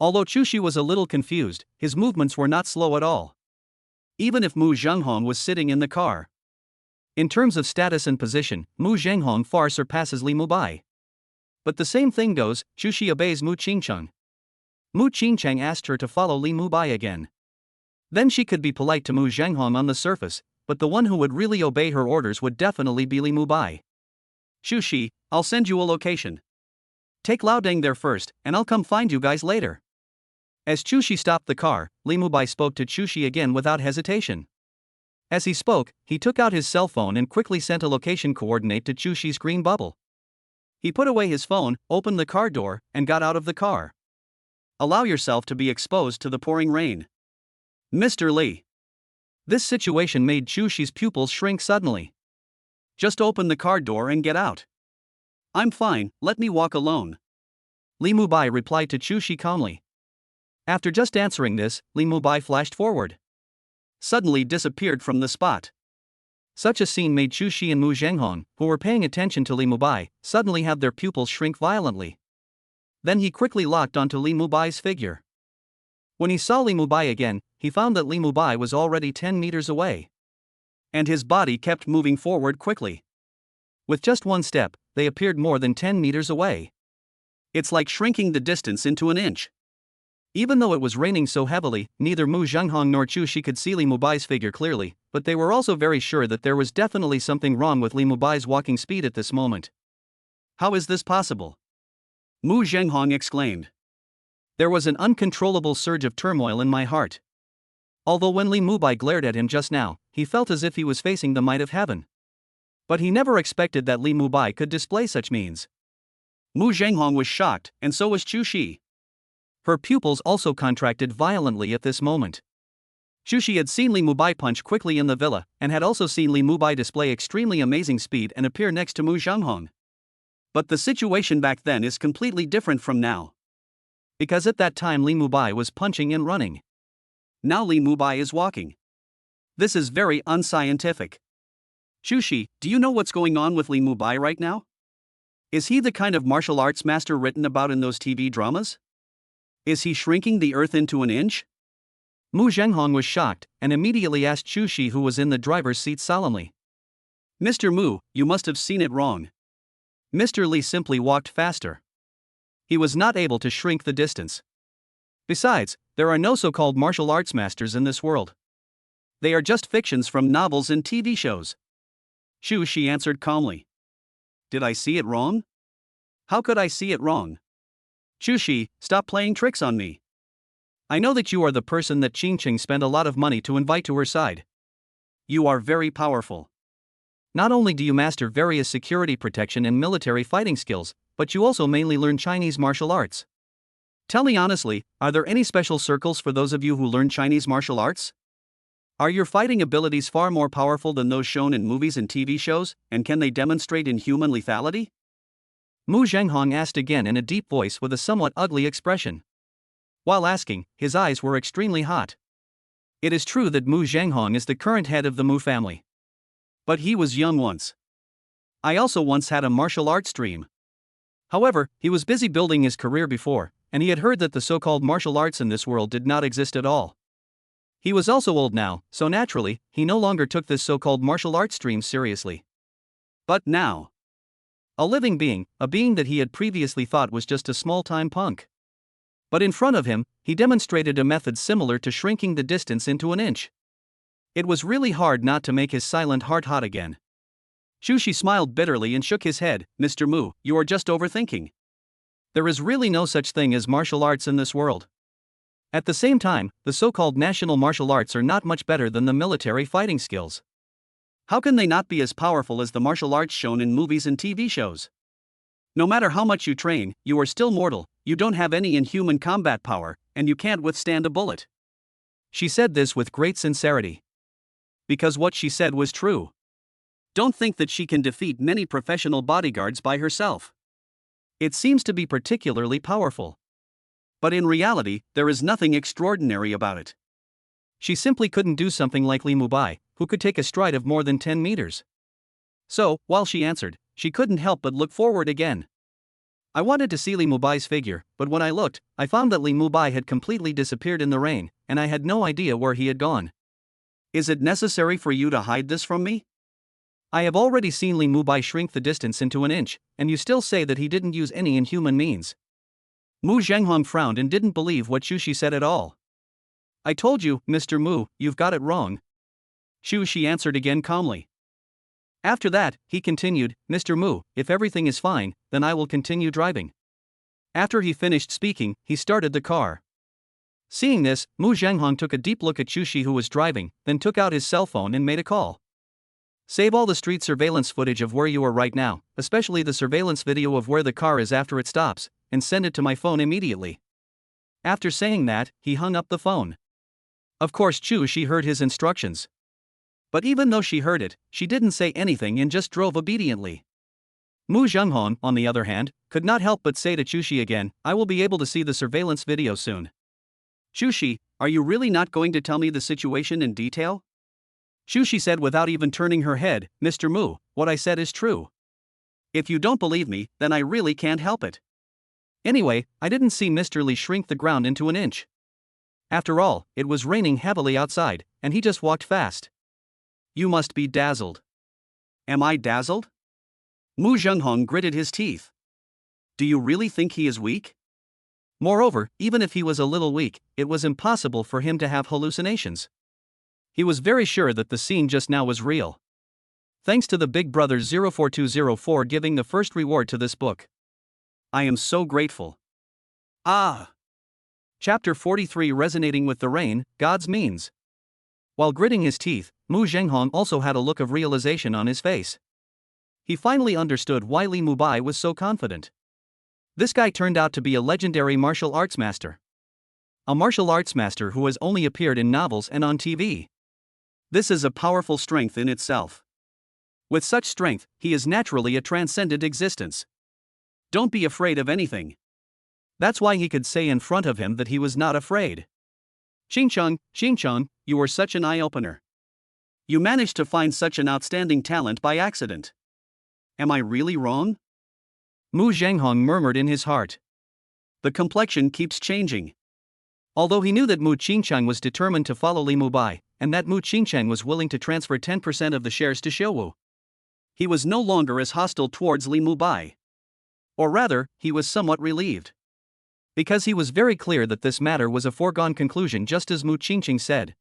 Although Chu Shi was a little confused, his movements were not slow at all. Even if Mu Zhenghong was sitting in the car. In terms of status and position, Mu Zhenghong far surpasses Li Mubai. But the same thing goes, Chu Shi obeys Mu Qingcheng. Mu Qingcheng asked her to follow Li Mubai again. Then she could be polite to Mu Zhenghong on the surface, but the one who would really obey her orders would definitely be Li Mubai. Chu Shi, I'll send you a location. Take Laodeng there first, and I'll come find you guys later. As Chu Shi stopped the car, Li Mubai spoke to Chu Shi again without hesitation. As he spoke, he took out his cell phone and quickly sent a location coordinate to Chu Shi's green bubble. He put away his phone, opened the car door, and got out of the car. Allow yourself to be exposed to the pouring rain. Mr. Li. This situation made Chu Shi's pupils shrink suddenly. Just open the car door and get out. I'm fine, let me walk alone. Li Mubai replied to Chu Shi calmly. After just answering this, Li Mubai flashed forward. Suddenly disappeared from the spot. Such a scene made Chu Shi and Mu Zhenghong, who were paying attention to Li Mubai, suddenly have their pupils shrink violently. Then he quickly locked onto Li Mubai's figure. When he saw Li Mubai again, he found that Li Mubai was already 10 meters away. And his body kept moving forward quickly. With just one step, they appeared more than 10 meters away. It's like shrinking the distance into an inch. Even though it was raining so heavily, neither Mu Zhenghong nor Chu Shi could see Li Mubai's figure clearly, but they were also very sure that there was definitely something wrong with Li Mubai's walking speed at this moment. How is this possible? Mu Zhenghong exclaimed. There was an uncontrollable surge of turmoil in my heart. Although when Li Mubai glared at him just now, he felt as if he was facing the might of heaven. But he never expected that Li Mubai could display such means. Mu Zhenghong was shocked, and so was Chu Shi. Her pupils also contracted violently at this moment. Chu Shi had seen Li Mubai punch quickly in the villa, and had also seen Li Mubai display extremely amazing speed and appear next to Mu Zhenghong. But the situation back then is completely different from now. Because at that time Li Mubai was punching and running. Now Li Mubai is walking. This is very unscientific. Shushi, do you know what's going on with Li Mubai right now? Is he the kind of martial arts master written about in those TV dramas? Is he shrinking the earth into an inch? Mu Zhenghong was shocked and immediately asked Shushi, who was in the driver's seat, solemnly. Mr. Mu, you must have seen it wrong. Mr. Li simply walked faster. He was not able to shrink the distance. Besides, there are no so-called martial arts masters in this world. They are just fictions from novels and TV shows. Shushi answered calmly. Did I see it wrong? How could I see it wrong? Shushi, stop playing tricks on me. I know that you are the person that Qingqing spent a lot of money to invite to her side. You are very powerful. Not only do you master various security protection and military fighting skills, but you also mainly learn Chinese martial arts. Tell me honestly, are there any special circles for those of you who learn Chinese martial arts? Are your fighting abilities far more powerful than those shown in movies and TV shows, and can they demonstrate inhuman lethality? Mu Zhenghong asked again in a deep voice with a somewhat ugly expression. While asking, his eyes were extremely hot. It is true that Mu Zhenghong is the current head of the Mu family. But he was young once. I also once had a martial arts dream. However, he was busy building his career before, and he had heard that the so-called martial arts in this world did not exist at all. He was also old now, so naturally, he no longer took this so-called martial arts dream seriously. But now, a living being, a being that he had previously thought was just a small-time punk. But in front of him, he demonstrated a method similar to shrinking the distance into an inch. It was really hard not to make his silent heart hot again. Shushi smiled bitterly and shook his head. Mr. Mu, you are just overthinking. There is really no such thing as martial arts in this world. At the same time, the so-called national martial arts are not much better than the military fighting skills. How can they not be as powerful as the martial arts shown in movies and TV shows? No matter how much you train, you are still mortal, you don't have any inhuman combat power, and you can't withstand a bullet. She said this with great sincerity. Because what she said was true. Don't think that she can defeat many professional bodyguards by herself. It seems to be particularly powerful. But in reality, there is nothing extraordinary about it. She simply couldn't do something like Li Mubai, who could take a stride of more than 10 meters. So, while she answered, she couldn't help but look forward again. I wanted to see Li Mubai's figure, but when I looked, I found that Li Mubai had completely disappeared in the rain, and I had no idea where he had gone. Is it necessary for you to hide this from me? I have already seen Li Mubai shrink the distance into an inch, and you still say that he didn't use any inhuman means. Mu Zhenghong frowned and didn't believe what Shushi said at all. I told you, Mr. Mu, you've got it wrong. Shushi answered again calmly. After that, he continued, Mr. Mu, if everything is fine, then I will continue driving. After he finished speaking, he started the car. Seeing this, Mu Zhenghong took a deep look at Shushi, who was driving, then took out his cell phone and made a call. Save all the street surveillance footage of where you are right now, especially the surveillance video of where the car is after it stops, and send it to my phone immediately. After saying that, he hung up the phone. Of course, Shushi heard his instructions. But even though she heard it, she didn't say anything and just drove obediently. Mu Zhenghong, on the other hand, could not help but say to Shushi again, I will be able to see the surveillance video soon. Shushi, are you really not going to tell me the situation in detail? Shushi said without even turning her head, Mr. Mu, what I said is true. If you don't believe me, then I really can't help it. Anyway, I didn't see Mr. Li shrink the ground into an inch. After all, it was raining heavily outside, and he just walked fast. You must be dazzled. Am I dazzled? Mu Zhenghong gritted his teeth. Do you really think he is weak? Moreover, even if he was a little weak, it was impossible for him to have hallucinations. He was very sure that the scene just now was real. Thanks to the Big Brother 04204 giving the first reward to this book. I am so grateful. Ah! Chapter 43 Resonating with the Rain, God's Means. While gritting his teeth, Mu Zhenghong also had a look of realization on his face. He finally understood why Li Mubai was so confident. This guy turned out to be a legendary martial arts master. A martial arts master who has only appeared in novels and on TV. This is a powerful strength in itself. With such strength, he is naturally a transcendent existence. Don't be afraid of anything. That's why he could say in front of him that he was not afraid. Xincheng, you were such an eye-opener. You managed to find such an outstanding talent by accident. Am I really wrong? Mu Zhenghong murmured in his heart. The complexion keeps changing. Although he knew that Mu Qingcheng was determined to follow Li Mubai, and that Mu Qingcheng was willing to transfer 10% of the shares to Xiuwu, he was no longer as hostile towards Li Mubai. Or rather, he was somewhat relieved. Because he was very clear that this matter was a foregone conclusion, just as Mu Qingcheng said.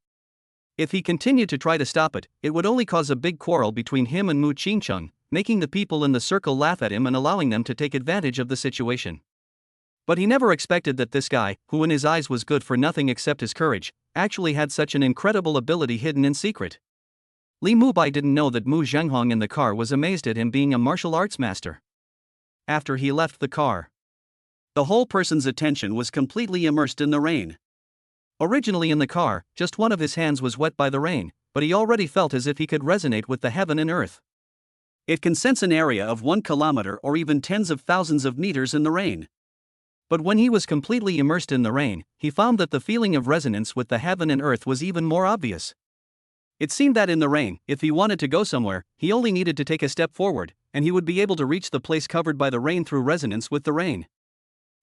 If he continued to try to stop it, it would only cause a big quarrel between him and Mu Qingcheng, making the people in the circle laugh at him and allowing them to take advantage of the situation. But he never expected that this guy, who in his eyes was good for nothing except his courage, actually had such an incredible ability hidden in secret. Li Mubai didn't know that Mu Zhenghong in the car was amazed at him being a martial arts master. After he left the car, the whole person's attention was completely immersed in the rain. Originally in the car, just one of his hands was wet by the rain, but he already felt as if he could resonate with the heaven and earth. It can sense an area of 1 kilometer or even tens of thousands of meters in the rain. But when he was completely immersed in the rain, he found that the feeling of resonance with the heaven and earth was even more obvious. It seemed that in the rain, if he wanted to go somewhere, he only needed to take a step forward, and he would be able to reach the place covered by the rain through resonance with the rain.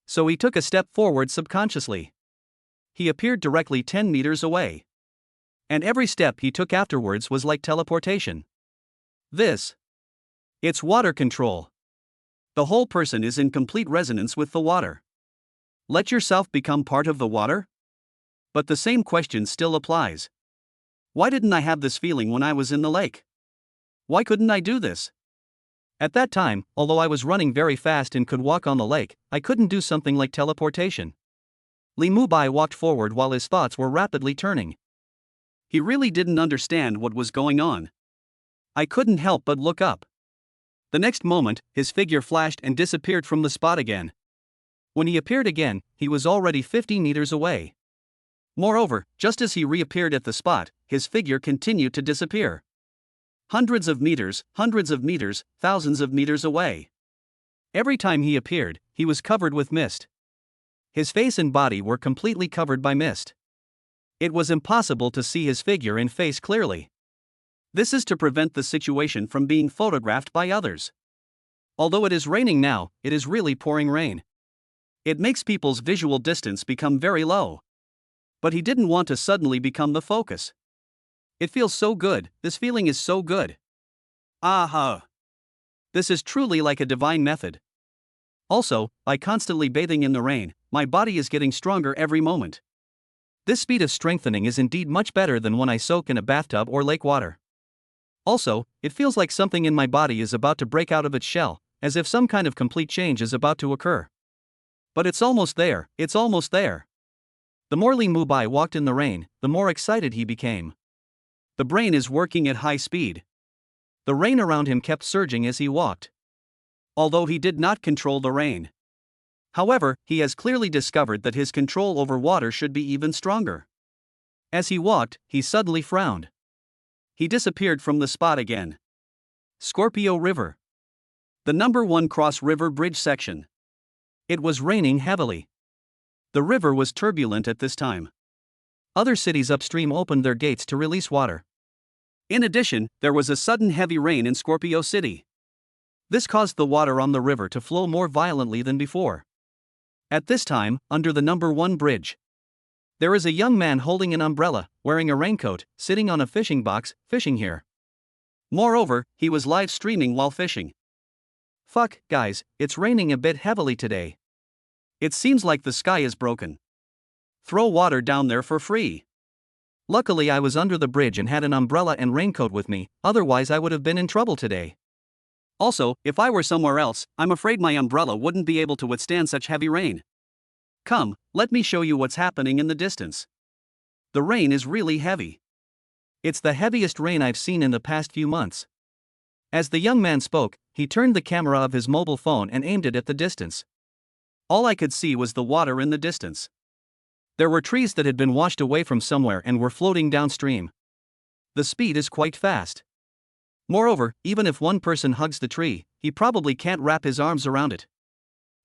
So he took a step forward subconsciously. He appeared directly 10 meters away. And every step he took afterwards was like teleportation. It's water control. The whole person is in complete resonance with the water. Let yourself become part of the water? But the same question still applies. Why didn't I have this feeling when I was in the lake? Why couldn't I do this? At that time, although I was running very fast and could walk on the lake, I couldn't do something like teleportation. Li Mubai walked forward while his thoughts were rapidly turning. He really didn't understand what was going on. I couldn't help but look up. The next moment, his figure flashed and disappeared from the spot again. When he appeared again, he was already 50 meters away. Moreover, just as he reappeared at the spot, his figure continued to disappear. Hundreds of meters, thousands of meters away. Every time he appeared, he was covered with mist. His face and body were completely covered by mist. It was impossible to see his figure and face clearly. This is to prevent the situation from being photographed by others. Although it is raining now, it is really pouring rain. It makes people's visual distance become very low. But he didn't want to suddenly become the focus. It feels so good, this feeling is so good. Aha! This is truly like a divine method. Also, by constantly bathing in the rain, my body is getting stronger every moment. This speed of strengthening is indeed much better than when I soak in a bathtub or lake water. Also, it feels like something in my body is about to break out of its shell, as if some kind of complete change is about to occur. But it's almost there, it's almost there. The more Li Mubai walked in the rain, the more excited he became. The brain is working at high speed. The rain around him kept surging as he walked. Although he did not control the rain. However, he has clearly discovered that his control over water should be even stronger. As he walked, he suddenly frowned. He disappeared from the spot again. Scorpio River. The number 1 Cross River Bridge section. It was raining heavily. The river was turbulent at this time. Other cities upstream opened their gates to release water. In addition, there was a sudden heavy rain in Scorpio City. This caused the water on the river to flow more violently than before. At this time, under the number 1 bridge, there is a young man holding an umbrella, wearing a raincoat, sitting on a fishing box, fishing here. Moreover, he was live streaming while fishing. Fuck, guys, it's raining a bit heavily today. It seems like the sky is broken. Throw water down there for free. Luckily I was under the bridge and had an umbrella and raincoat with me, otherwise I would have been in trouble today. Also, if I were somewhere else, I'm afraid my umbrella wouldn't be able to withstand such heavy rain. Come, let me show you what's happening in the distance. The rain is really heavy. It's the heaviest rain I've seen in the past few months. As the young man spoke, he turned the camera of his mobile phone and aimed it at the distance. All I could see was the water in the distance. There were trees that had been washed away from somewhere and were floating downstream. The speed is quite fast. Moreover, even if one person hugs the tree, he probably can't wrap his arms around it.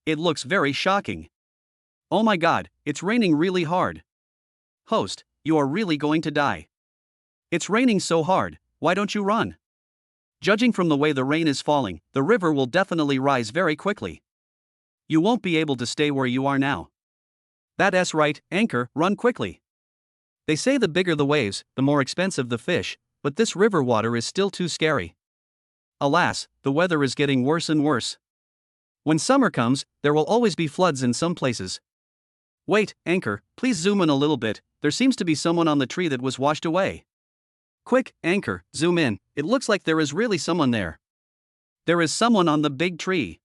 It looks very shocking. Oh my god, it's raining really hard. Host, you are really going to die. It's raining so hard, why don't you run? Judging from the way the rain is falling, the river will definitely rise very quickly. You won't be able to stay where you are now. That's right, anchor, run quickly. They say the bigger the waves, the more expensive the fish, but this river water is still too scary. Alas, the weather is getting worse and worse. When summer comes, there will always be floods in some places. Wait, anchor, please zoom in a little bit, there seems to be someone on the tree that was washed away. Quick, anchor, zoom in, it looks like there is really someone there. There is someone on the big tree.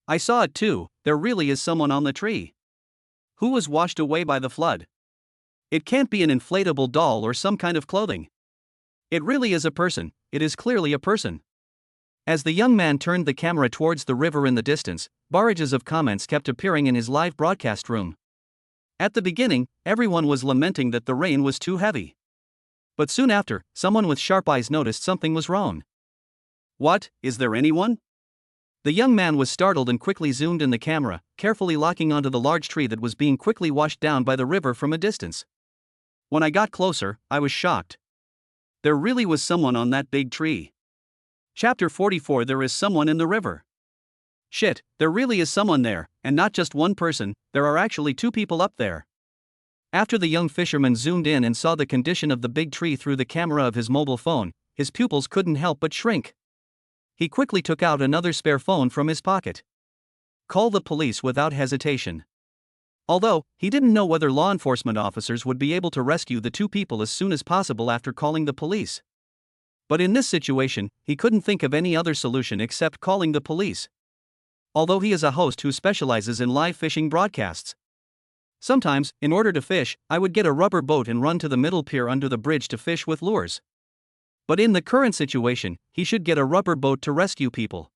I saw it too, there really is someone on the tree. Who was washed away by the flood? It can't be an inflatable doll or some kind of clothing. It really is a person, it is clearly a person. As the young man turned the camera towards the river in the distance, barrages of comments kept appearing in his live broadcast room. At the beginning, everyone was lamenting that the rain was too heavy. But soon after, someone with sharp eyes noticed something was wrong. What, is there anyone? The young man was startled and quickly zoomed in the camera, carefully locking onto the large tree that was being quickly washed down by the river from a distance. When I got closer, I was shocked. There really was someone on that big tree. Chapter 44. There is someone in the river. Shit, there really is someone there, and not just one person, there are actually two people up there. After the young fisherman zoomed in and saw the condition of the big tree through the camera of his mobile phone, his pupils couldn't help but shrink. He quickly took out another spare phone from his pocket. Call the police without hesitation. Although, he didn't know whether law enforcement officers would be able to rescue the two people as soon as possible after calling the police. But in this situation, he couldn't think of any other solution except calling the police. Although he is a host who specializes in live fishing broadcasts. Sometimes, in order to fish, I would get a rubber boat and run to the middle pier under the bridge to fish with lures. But in the current situation, he should get a rubber boat to rescue people.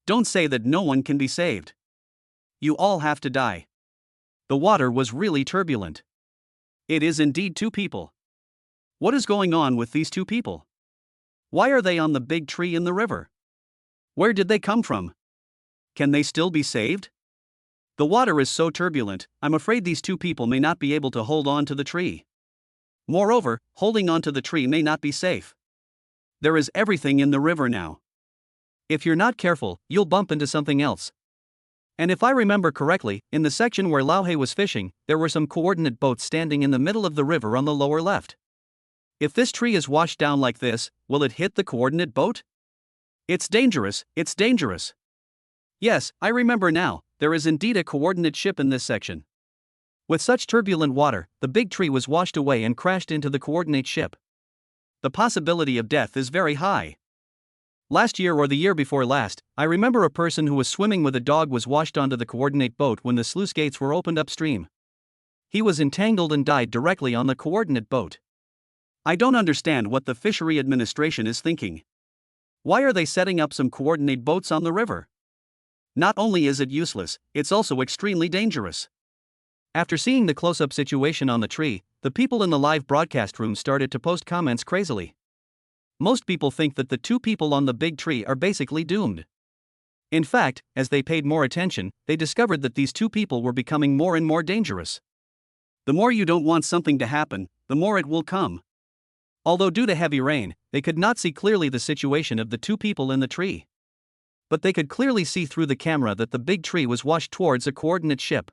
Don't say that no one can be saved. You all have to die. The water was really turbulent. It is indeed two people. What is going on with these two people? Why are they on the big tree in the river? Where did they come from? Can they still be saved? The water is so turbulent, I'm afraid these two people may not be able to hold on to the tree. Moreover, holding on to the tree may not be safe. There is everything in the river now. If you're not careful, you'll bump into something else. And if I remember correctly, in the section where Lauhe was fishing, there were some coordinate boats standing in the middle of the river on the lower left. If this tree is washed down like this, will it hit the coordinate boat? It's dangerous, it's dangerous. Yes, I remember now, there is indeed a coordinate ship in this section. With such turbulent water, the big tree was washed away and crashed into the coordinate ship. The possibility of death is very high. Last year or the year before last, I remember a person who was swimming with a dog was washed onto the coordinate boat when the sluice gates were opened upstream. He was entangled and died directly on the coordinate boat. I don't understand what the Fishery Administration is thinking. Why are they setting up some coordinate boats on the river? Not only is it useless, it's also extremely dangerous. After seeing the close-up situation on the tree, the people in the live broadcast room started to post comments crazily. Most people think that the two people on the big tree are basically doomed. In fact, as they paid more attention, they discovered that these two people were becoming more and more dangerous. The more you don't want something to happen, the more it will come. Although due to heavy rain, they could not see clearly the situation of the two people in the tree. But they could clearly see through the camera that the big tree was washed towards a coordinate ship.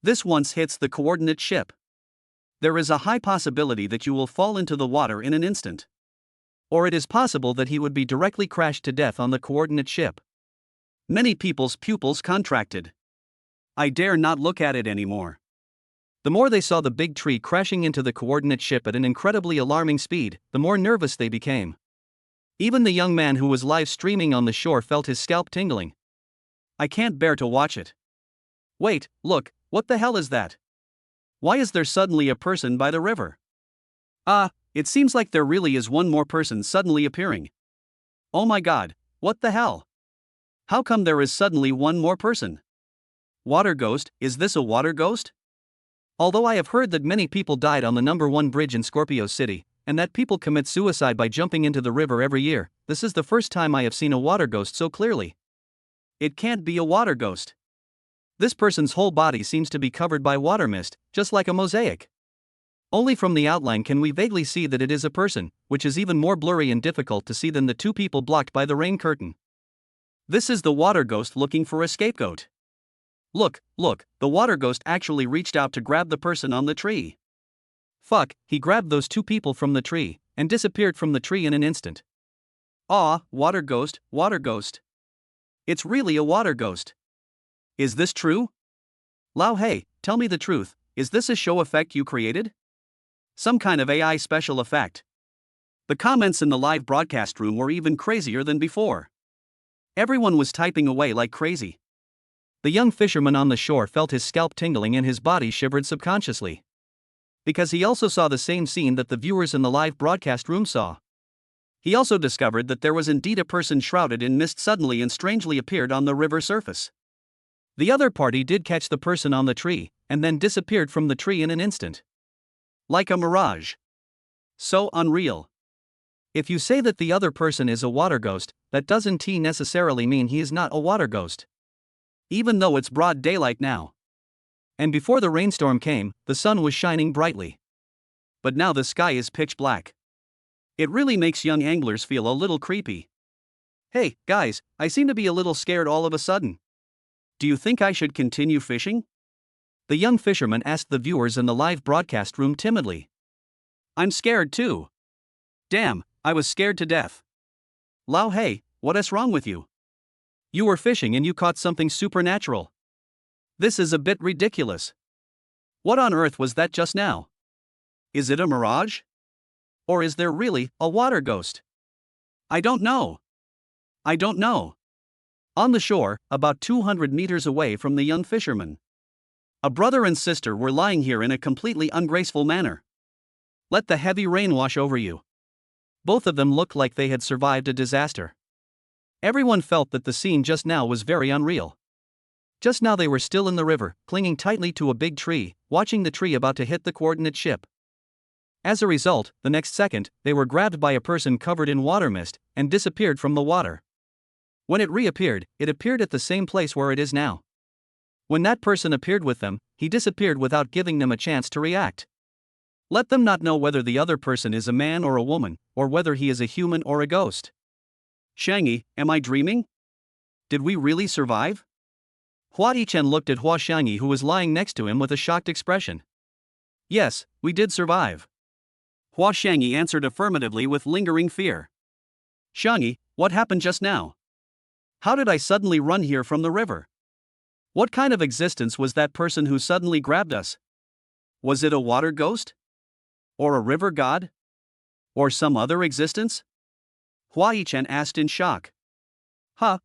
This once hits the coordinate ship. There is a high possibility that you will fall into the water in an instant. Or it is possible that he would be directly crashed to death on the coordinate ship. Many people's pupils contracted. I dare not look at it anymore. The more they saw the big tree crashing into the coordinate ship at an incredibly alarming speed, the more nervous they became. Even the young man who was live streaming on the shore felt his scalp tingling. I can't bear to watch it. Wait, look, what the hell is that? Why is there suddenly a person by the river? It seems like there really is one more person suddenly appearing. Oh my god, what the hell? How come there is suddenly one more person? Water ghost, is this a water ghost? Although I have heard that many people died on the number 1 bridge in Scorpio City, and that people commit suicide by jumping into the river every year, this is the first time I have seen a water ghost so clearly. It can't be a water ghost. This person's whole body seems to be covered by water mist, just like a mosaic. Only from the outline can we vaguely see that it is a person, which is even more blurry and difficult to see than the two people blocked by the rain curtain. This is the water ghost looking for a scapegoat. Look, the water ghost actually reached out to grab the person on the tree. Fuck, he grabbed those two people from the tree, and disappeared from the tree in an instant. Aw, water ghost. It's really a water ghost. Is this true? Lao Hey, tell me the truth, is this a show effect you created? Some kind of AI special effect. The comments in the live broadcast room were even crazier than before. Everyone was typing away like crazy. The young fisherman on the shore felt his scalp tingling and his body shivered subconsciously. Because he also saw the same scene that the viewers in the live broadcast room saw. He also discovered that there was indeed a person shrouded in mist suddenly and strangely appeared on the river surface. The other party did catch the person on the tree, and then disappeared from the tree in an instant. Like a mirage. So unreal. If you say that the other person is a water ghost, that doesn't necessarily mean he is not a water ghost. Even though it's broad daylight now. And before the rainstorm came, the sun was shining brightly. But now the sky is pitch black. It really makes young anglers feel a little creepy. Hey, guys, I seem to be a little scared all of a sudden. Do you think I should continue fishing? The young fisherman asked the viewers in the live broadcast room timidly. I'm scared too. Damn, I was scared to death. Lao Hey, what is wrong with you? You were fishing and you caught something supernatural. This is a bit ridiculous. What on earth was that just now? Is it a mirage? Or is there really a water ghost? I don't know. On the shore, about 200 meters away from the young fisherman, a brother and sister were lying here in a completely ungraceful manner. Let the heavy rain wash over you. Both of them looked like they had survived a disaster. Everyone felt that the scene just now was very unreal. Just now they were still in the river, clinging tightly to a big tree, watching the tree about to hit the coordinate ship. As a result, the next second, they were grabbed by a person covered in water mist, and disappeared from the water. When it reappeared, it appeared at the same place where it is now. When that person appeared with them, he disappeared without giving them a chance to react. Let them not know whether the other person is a man or a woman, or whether he is a human or a ghost. Shangi, am I dreaming? Did we really survive? Hua Yichen looked at Hua Shangi, who was lying next to him, with a shocked expression. Yes, we did survive. Hua Shangi answered affirmatively with lingering fear. Shangi, what happened just now? How did I suddenly run here from the river? What kind of existence was that person who suddenly grabbed us? Was it a water ghost? Or a river god? Or some other existence? Hua Yichen asked in shock.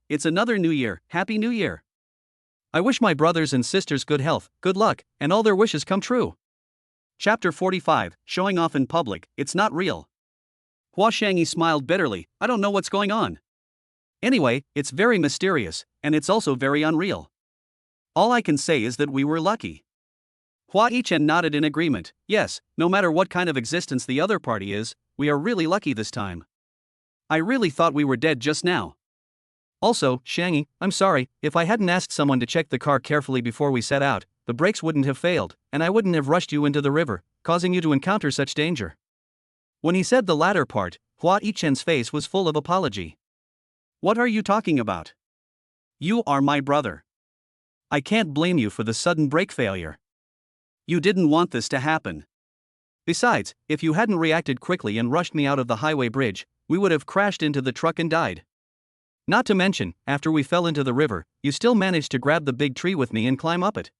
It's another new year, Happy New Year. I wish my brothers and sisters good health, good luck, and all their wishes come true. Chapter 45, Showing Off in Public, It's Not Real. Hua Shangi smiled bitterly, I don't know what's going on. Anyway, it's very mysterious, and it's also very unreal. All I can say is that we were lucky. Hua Yichen nodded in agreement. Yes, no matter what kind of existence the other party is, we are really lucky this time. I really thought we were dead just now. Also, Shangi, I'm sorry, if I hadn't asked someone to check the car carefully before we set out, the brakes wouldn't have failed, and I wouldn't have rushed you into the river, causing you to encounter such danger. When he said the latter part, Hua Yichen's face was full of apology. What are you talking about? You are my brother. I can't blame you for the sudden brake failure. You didn't want this to happen. Besides, if you hadn't reacted quickly and rushed me out of the highway bridge, we would have crashed into the truck and died. Not to mention, after we fell into the river, you still managed to grab the big tree with me and climb up it.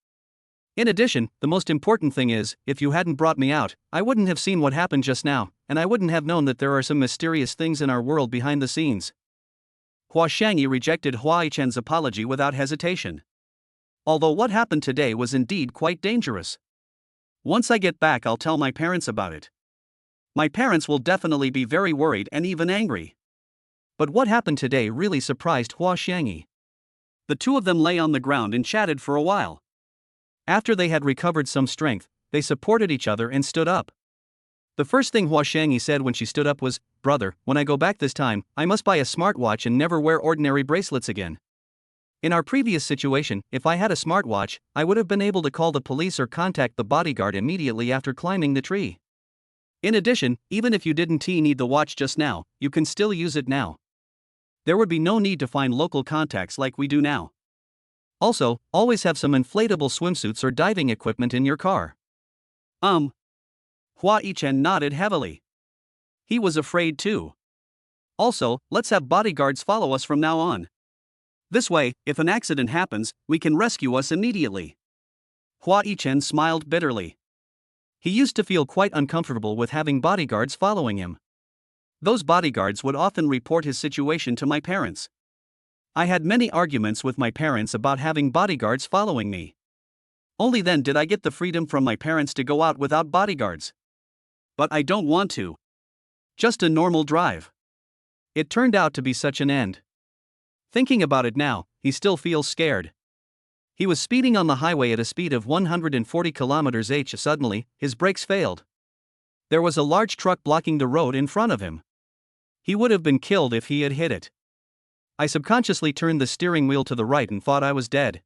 In addition, the most important thing is, if you hadn't brought me out, I wouldn't have seen what happened just now, and I wouldn't have known that there are some mysterious things in our world behind the scenes. Hua Shangi rejected Hua Yichen's apology without hesitation. Although what happened today was indeed quite dangerous. Once I get back, I'll tell my parents about it. My parents will definitely be very worried and even angry. But what happened today really surprised Hua Shangi. The two of them lay on the ground and chatted for a while. After they had recovered some strength, they supported each other and stood up. The first thing Hua Shangi said when she stood up was, "Brother, when I go back this time, I must buy a smartwatch and never wear ordinary bracelets again." In our previous situation, if I had a smartwatch, I would have been able to call the police or contact the bodyguard immediately after climbing the tree. In addition, even if you didn't need the watch just now, you can still use it now. There would be no need to find local contacts like we do now. Also, always have some inflatable swimsuits or diving equipment in your car. Hua Yichen nodded heavily. He was afraid too. Also, let's have bodyguards follow us from now on. This way, if an accident happens, we can rescue us immediately. Hua Yichen smiled bitterly. He used to feel quite uncomfortable with having bodyguards following him. Those bodyguards would often report his situation to my parents. I had many arguments with my parents about having bodyguards following me. Only then did I get the freedom from my parents to go out without bodyguards. But I don't want to. Just a normal drive. It turned out to be such an end. Thinking about it now, he still feels scared. He was speeding on the highway at a speed of 140 km/h. Suddenly, his brakes failed. There was a large truck blocking the road in front of him. He would have been killed if he had hit it. I subconsciously turned the steering wheel to the right and thought I was dead.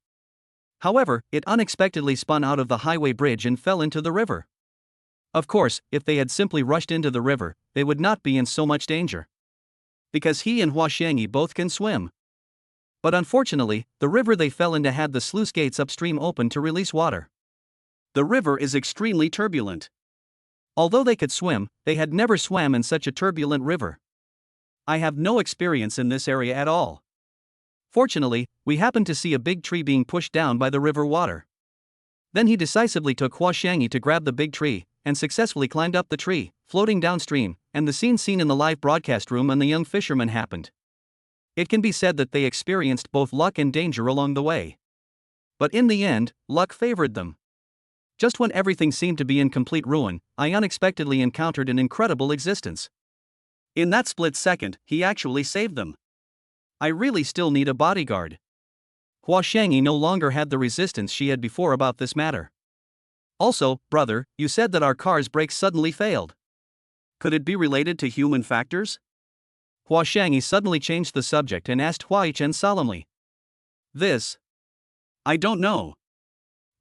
However, it unexpectedly spun out of the highway bridge and fell into the river. Of course, if they had simply rushed into the river, they would not be in so much danger. Because he and Hua Xiangyi both can swim. But unfortunately, the river they fell into had the sluice gates upstream open to release water. The river is extremely turbulent. Although they could swim, they had never swam in such a turbulent river. I have no experience in this area at all. Fortunately, we happened to see a big tree being pushed down by the river water. Then he decisively took Hua Xiangyi to grab the big tree, and successfully climbed up the tree, floating downstream, and the scene seen in the live broadcast room on the young fisherman happened. It can be said that they experienced both luck and danger along the way. But in the end, luck favored them. Just when everything seemed to be in complete ruin, I unexpectedly encountered an incredible existence. In that split second, he actually saved them. I really still need a bodyguard. Hua Xiangyi no longer had the resistance she had before about this matter. Also, brother, you said that our car's brakes suddenly failed. Could it be related to human factors? Hua Xiangyi suddenly changed the subject and asked Hua Yichen solemnly. I don't know.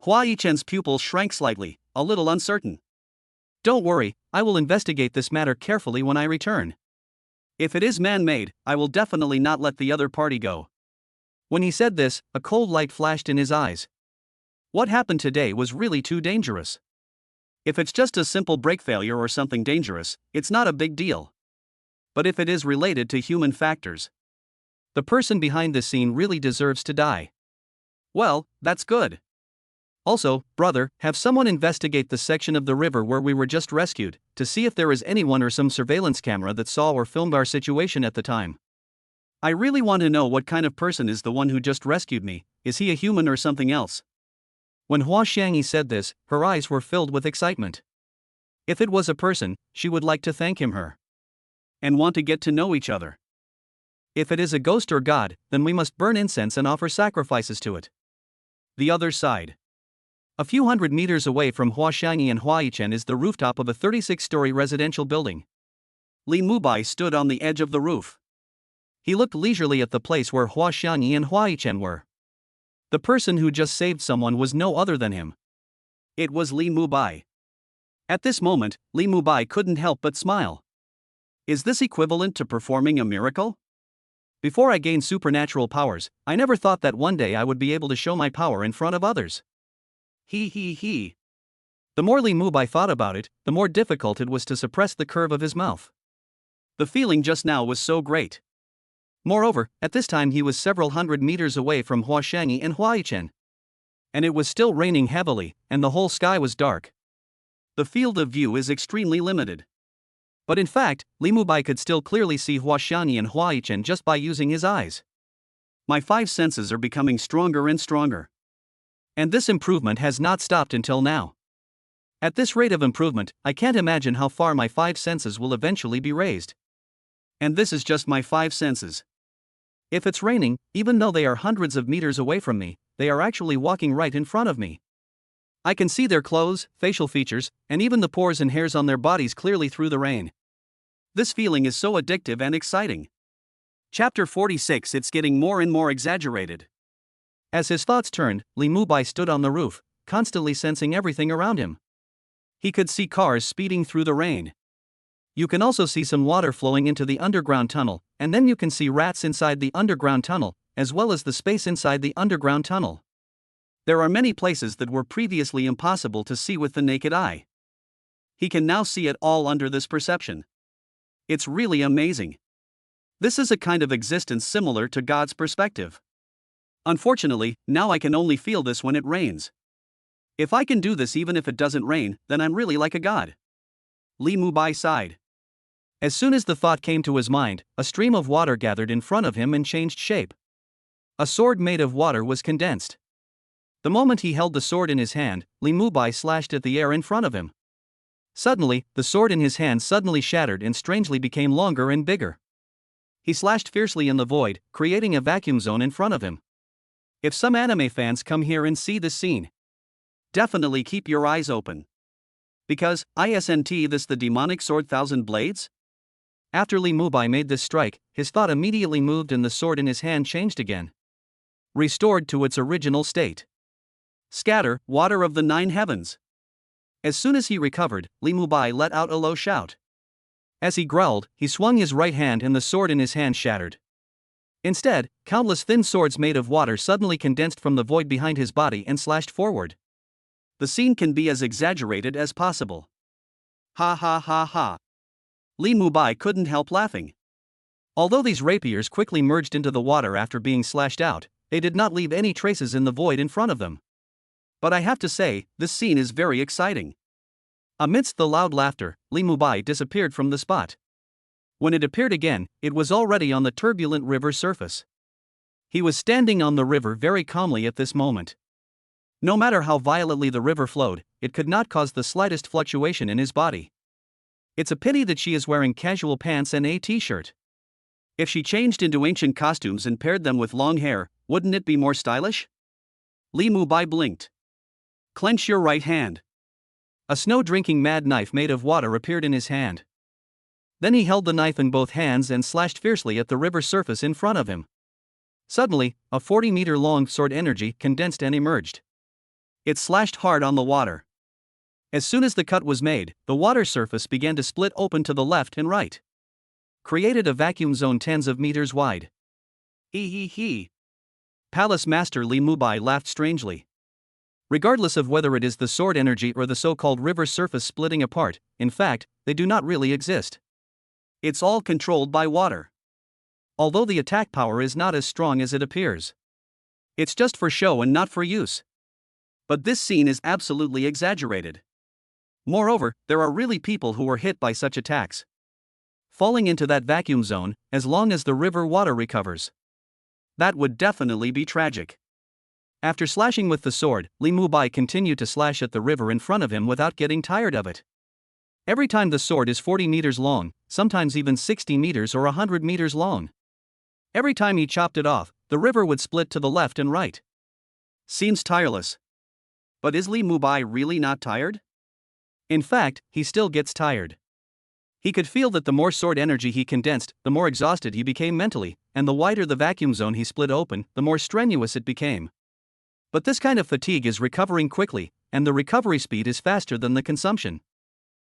Hua Yichen's pupil shrank slightly, a little uncertain. Don't worry, I will investigate this matter carefully when I return. If it is man-made, I will definitely not let the other party go. When he said this, a cold light flashed in his eyes. What happened today was really too dangerous. If it's just a simple brake failure or something dangerous, it's not a big deal. But if it is related to human factors, the person behind this scene really deserves to die. Well, that's good. Also, brother, have someone investigate the section of the river where we were just rescued, to see if there is anyone or some surveillance camera that saw or filmed our situation at the time. I really want to know what kind of person is the one who just rescued me. Is he a human or something else? When Hua Xiangyi said this, her eyes were filled with excitement. If it was a person, she would like to thank him and want to get to know each other. If it is a ghost or god, then we must burn incense and offer sacrifices to it. The other side. A few hundred meters away from Hua Xiangyi and Hua Yichen is the rooftop of a 36-story residential building. Li Mubai stood on the edge of the roof. He looked leisurely at the place where Hua Xiangyi and Hua Yichen were. The person who just saved someone was no other than him. It was Li Mubai. At this moment, Li Mubai couldn't help but smile. Is this equivalent to performing a miracle? Before I gained supernatural powers, I never thought that one day I would be able to show my power in front of others. He. The more Li Mubai thought about it, the more difficult it was to suppress the curve of his mouth. The feeling just now was so great. Moreover, at this time he was several hundred meters away from Hua Xiangyi and Hua Yichen. And it was still raining heavily, and the whole sky was dark. The field of view is extremely limited. But in fact, Li Mubai could still clearly see Hua Xiangyi and Hua Yichen just by using his eyes. My five senses are becoming stronger and stronger. And this improvement has not stopped until now. At this rate of improvement, I can't imagine how far my five senses will eventually be raised. And this is just my five senses. If it's raining, even though they are hundreds of meters away from me, they are actually walking right in front of me. I can see their clothes, facial features, and even the pores and hairs on their bodies clearly through the rain. This feeling is so addictive and exciting. Chapter 46. It's getting more and more exaggerated. As his thoughts turned, Li Mubai stood on the roof, constantly sensing everything around him. He could see cars speeding through the rain. You can also see some water flowing into the underground tunnel, and then you can see rats inside the underground tunnel, as well as the space inside the underground tunnel. There are many places that were previously impossible to see with the naked eye. He can now see it all under this perception. It's really amazing. This is a kind of existence similar to God's perspective. Unfortunately, now I can only feel this when it rains. If I can do this even if it doesn't rain, then I'm really like a god. Li Mubai sighed. As soon as the thought came to his mind, a stream of water gathered in front of him and changed shape. A sword made of water was condensed. The moment he held the sword in his hand, Li Mubai slashed at the air in front of him. Suddenly, the sword in his hand suddenly shattered and strangely became longer and bigger. He slashed fiercely in the void, creating a vacuum zone in front of him. If some anime fans come here and see this scene, definitely keep your eyes open. Because, isn't this the demonic sword Thousand Blades? After Li Mubai made this strike, his thought immediately moved and the sword in his hand changed again. Restored to its original state. Scatter, water of the 9 heavens. As soon as he recovered, Li Mubai let out a low shout. As he growled, he swung his right hand and the sword in his hand shattered. Instead, countless thin swords made of water suddenly condensed from the void behind his body and slashed forward. The scene can be as exaggerated as possible. Ha ha ha ha. Li Mubai couldn't help laughing. Although these rapiers quickly merged into the water after being slashed out, they did not leave any traces in the void in front of them. But I have to say, this scene is very exciting. Amidst the loud laughter, Li Mubai disappeared from the spot. When it appeared again, it was already on the turbulent river surface. He was standing on the river very calmly at this moment. No matter how violently the river flowed, it could not cause the slightest fluctuation in his body. It's a pity that she is wearing casual pants and a t-shirt. If she changed into ancient costumes and paired them with long hair, wouldn't it be more stylish? Li Mubai blinked. Clench your right hand. A snow-drinking mad knife made of water appeared in his hand. Then he held the knife in both hands and slashed fiercely at the river surface in front of him. Suddenly, a 40-meter-long sword energy condensed and emerged. It slashed hard on the water. As soon as the cut was made, the water surface began to split open to the left and right. Created a vacuum zone tens of meters wide. He. Palace Master Li Mubai laughed strangely. Regardless of whether it is the sword energy or the so-called river surface splitting apart, in fact, they do not really exist. It's all controlled by water. Although the attack power is not as strong as it appears. It's just for show and not for use. But this scene is absolutely exaggerated. Moreover, there are really people who were hit by such attacks. Falling into that vacuum zone, as long as the river water recovers. That would definitely be tragic. After slashing with the sword, Li Mubai continued to slash at the river in front of him without getting tired of it. Every time the sword is 40 meters long, sometimes even 60 meters or 100 meters long. Every time he chopped it off, the river would split to the left and right. Seems tireless. But is Li Mubai really not tired? In fact, he still gets tired. He could feel that the more sword energy he condensed, the more exhausted he became mentally, and the wider the vacuum zone he split open, the more strenuous it became. But this kind of fatigue is recovering quickly, and the recovery speed is faster than the consumption.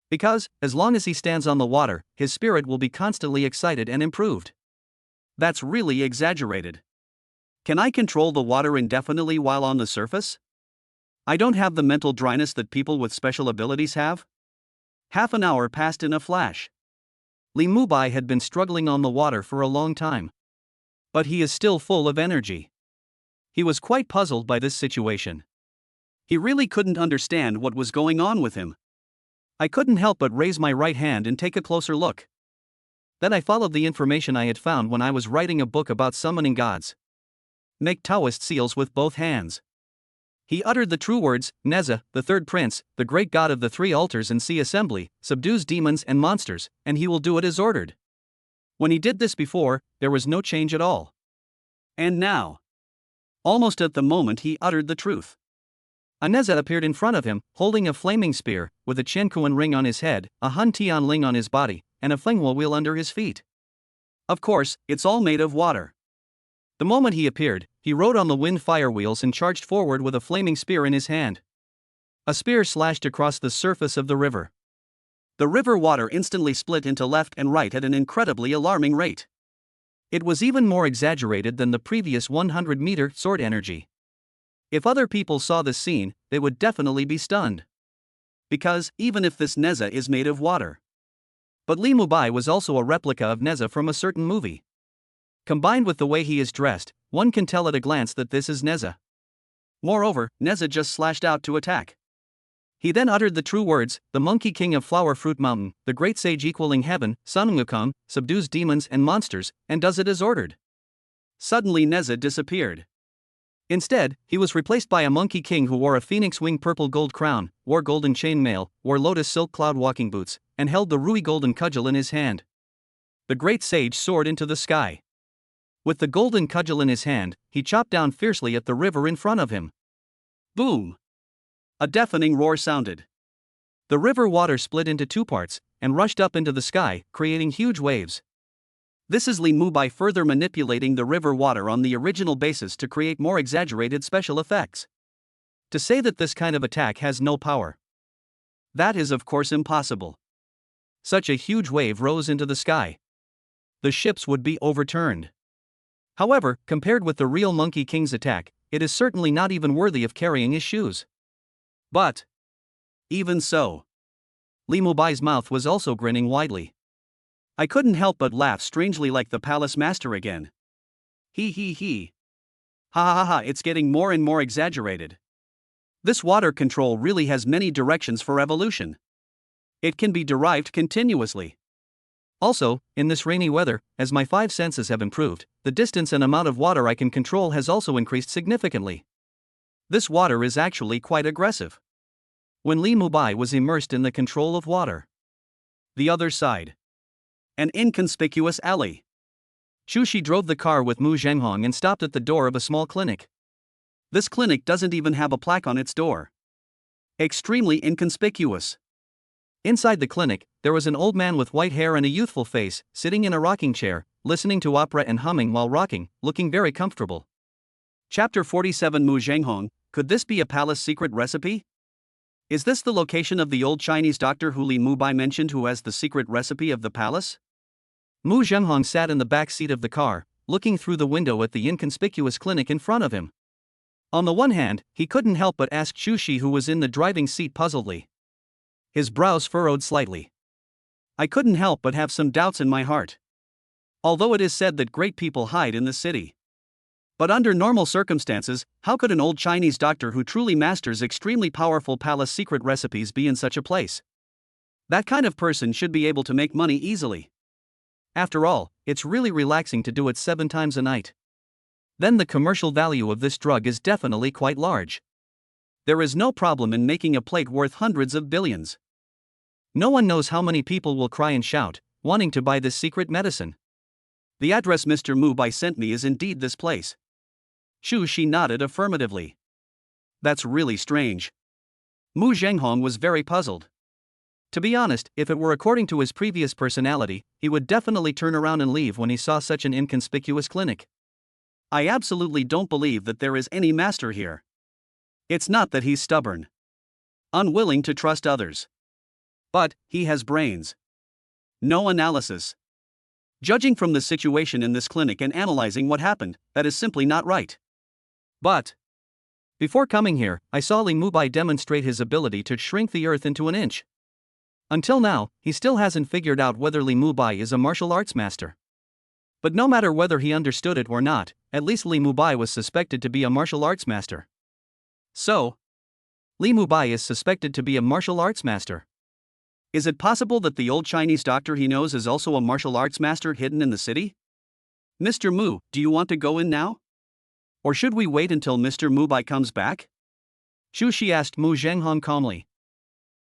Because, as long as he stands on the water, his spirit will be constantly excited and improved. That's really exaggerated. Can I control the water indefinitely while on the surface? I don't have the mental dryness that people with special abilities have. Half an hour passed in a flash. Li Mubai had been struggling on the water for a long time. But he is still full of energy. He was quite puzzled by this situation. He really couldn't understand what was going on with him. I couldn't help but raise my right hand and take a closer look. Then I followed the information I had found when I was writing a book about summoning gods. Make Taoist seals with both hands. He uttered the true words, Neza, the third prince, the great god of the 3 altars and sea assembly, subdues demons and monsters, and he will do it as ordered. When he did this before, there was no change at all. And now, almost at the moment he uttered the truth, Aneza appeared in front of him, holding a flaming spear, with a Qiankuan ring on his head, a Hun Tian Ling on his body, and a Fenghua wheel under his feet. Of course, it's all made of water. The moment he appeared, he rode on the wind fire wheels and charged forward with a flaming spear in his hand. A spear slashed across the surface of the river. The river water instantly split into left and right at an incredibly alarming rate. It was even more exaggerated than the previous 100-meter sword energy. If other people saw this scene, they would definitely be stunned. Because, even if this Neza is made of water. But Li Mubai was also a replica of Neza from a certain movie. Combined with the way he is dressed, one can tell at a glance that this is Neza. Moreover, Neza just slashed out to attack. He then uttered the true words, "The Monkey King of Flower Fruit Mountain, the great sage equaling heaven, Sun Wukong, subdues demons and monsters, and does it as ordered." Suddenly Neza disappeared. Instead, he was replaced by a Monkey King who wore a phoenix wing purple gold crown, wore golden chain mail, wore lotus silk cloud walking boots, and held the Rui golden cudgel in his hand. The great sage soared into the sky. With the golden cudgel in his hand, he chopped down fiercely at the river in front of him. Boom! A deafening roar sounded. The river water split into two parts and rushed up into the sky, creating huge waves. This is Li Mubai further manipulating the river water on the original basis to create more exaggerated special effects. To say that this kind of attack has no power, that is of course impossible. Such a huge wave rose into the sky. The ships would be overturned. However, compared with the real Monkey King's attack, it is certainly not even worthy of carrying his shoes. But even so, Li Mubai's mouth was also grinning widely. I couldn't help but laugh strangely like the palace master again. He. Ha ha ha, it's getting more and more exaggerated. This water control really has many directions for evolution. It can be derived continuously. Also, in this rainy weather, as my 5 senses have improved, the distance and amount of water I can control has also increased significantly. This water is actually quite aggressive. When Li Mubai was immersed in the control of water. The other side. An inconspicuous alley. Xu Shi drove the car with Mu Zhenghong and stopped at the door of a small clinic. This clinic doesn't even have a plaque on its door. Extremely inconspicuous. Inside the clinic, there was an old man with white hair and a youthful face, sitting in a rocking chair, listening to opera and humming while rocking, looking very comfortable. Chapter 47 Mu Zhenghong, could this be a palace secret recipe? Is this the location of the old Chinese doctor who Li Mubai mentioned who has the secret recipe of the palace? Mu Zhenghong sat in the back seat of the car, looking through the window at the inconspicuous clinic in front of him. On the one hand, he couldn't help but ask Xu Shi, who was in the driving seat, puzzledly. His brows furrowed slightly. I couldn't help but have some doubts in my heart. Although it is said that great people hide in the city. But under normal circumstances, how could an old Chinese doctor who truly masters extremely powerful palace secret recipes be in such a place? That kind of person should be able to make money easily. After all, it's really relaxing to do it 7 times a night. Then the commercial value of this drug is definitely quite large. There is no problem in making a plate worth hundreds of billions. No one knows how many people will cry and shout, wanting to buy this secret medicine. The address Mr. Mubai sent me is indeed this place. Xu Shi nodded affirmatively. That's really strange. Mu Zhenghong was very puzzled. To be honest, if it were according to his previous personality, he would definitely turn around and leave when he saw such an inconspicuous clinic. I absolutely don't believe that there is any master here. It's not that he's stubborn, unwilling to trust others. But he has brains. No analysis. Judging from the situation in this clinic and analyzing what happened, that is simply not right. But before coming here, I saw Li Mubai demonstrate his ability to shrink the earth into an inch. Until now, he still hasn't figured out whether Li Mubai is a martial arts master. But no matter whether he understood it or not, at least Li Mubai was suspected to be a martial arts master. So, Li Mubai is suspected to be a martial arts master. Is it possible that the old Chinese doctor he knows is also a martial arts master hidden in the city? Mr. Mu, do you want to go in now? Or should we wait until Mr. Mubai comes back? Xu Shi asked Mu Zhenghong calmly.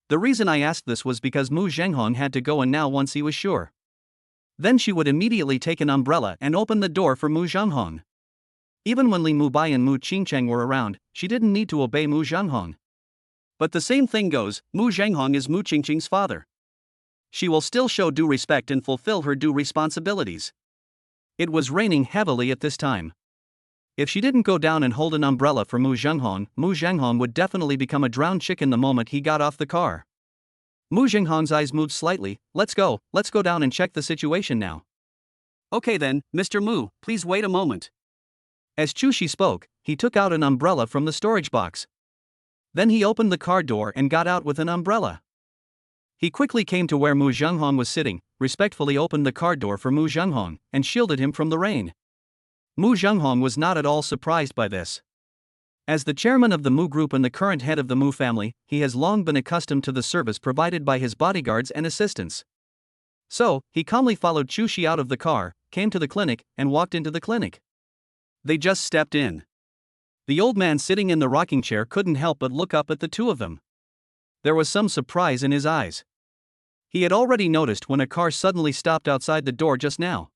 The reason I asked this was because Mu Zhenghong had to go in now once he was sure. Then she would immediately take an umbrella and open the door for Mu Zhenghong. Even when Li Mubai and Mu Qingcheng were around, she didn't need to obey Mu Zhenghong. But the same thing goes, Mu Zhenghong is Mu Qingcheng's father. She will still show due respect and fulfill her due responsibilities. It was raining heavily at this time. If she didn't go down and hold an umbrella for Mu Zhenghong would definitely become a drowned chicken the moment he got off the car. Mu Zhenghong's eyes moved slightly. Let's go down and check the situation now. Okay then, Mr. Mu, please wait a moment. As Chu Shi spoke, he took out an umbrella from the storage box. Then he opened the car door and got out with an umbrella. He quickly came to where Mu Zhenghong was sitting, respectfully opened the car door for Mu Zhenghong, and shielded him from the rain. Mu Zhenghong was not at all surprised by this. As the chairman of the Mu Group and the current head of the Mu family, he has long been accustomed to the service provided by his bodyguards and assistants. So, he calmly followed Chu Shi out of the car, came to the clinic, and walked into the clinic. They just stepped in. The old man sitting in the rocking chair couldn't help but look up at the two of them. There was some surprise in his eyes. He had already noticed when a car suddenly stopped outside the door just now.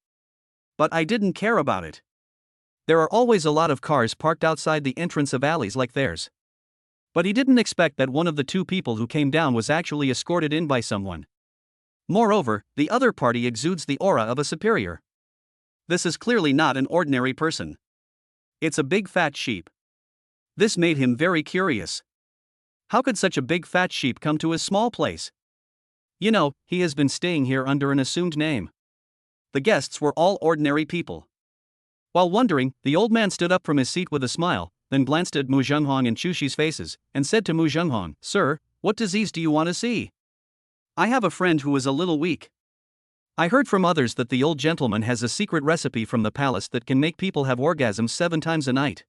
But I didn't care about it. There are always a lot of cars parked outside the entrance of alleys like theirs. But he didn't expect that one of the two people who came down was actually escorted in by someone. Moreover, the other party exudes the aura of a superior. This is clearly not an ordinary person. It's a big fat sheep. This made him very curious. How could such a big fat sheep come to his small place? You know, he has been staying here under an assumed name. The guests were all ordinary people. While wondering, the old man stood up from his seat with a smile, then glanced at Mu Zhenghong and Chu Shi's faces, and said to Mu Zhenghong, "Sir, what disease do you want to see? I have a friend who is a little weak. I heard from others that the old gentleman has a secret recipe from the palace that can make people have orgasms 7 times a night.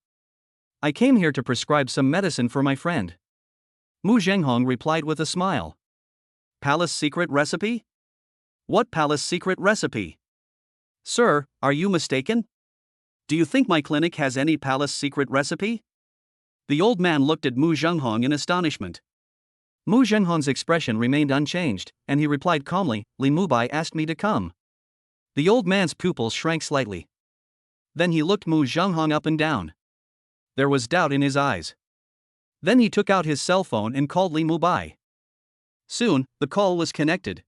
I came here to prescribe some medicine for my friend." Mu Zhenghong replied with a smile. Palace secret recipe? What palace secret recipe? Sir, are you mistaken? Do you think my clinic has any palace secret recipe? The old man looked at Mu Zhenghong in astonishment. Mu Zhenghong's expression remained unchanged, and he replied calmly, "Li Mubai asked me to come." The old man's pupils shrank slightly. Then he looked Mu Zhenghong up and down. There was doubt in his eyes. Then he took out his cell phone and called Li Mubai. Soon, the call was connected.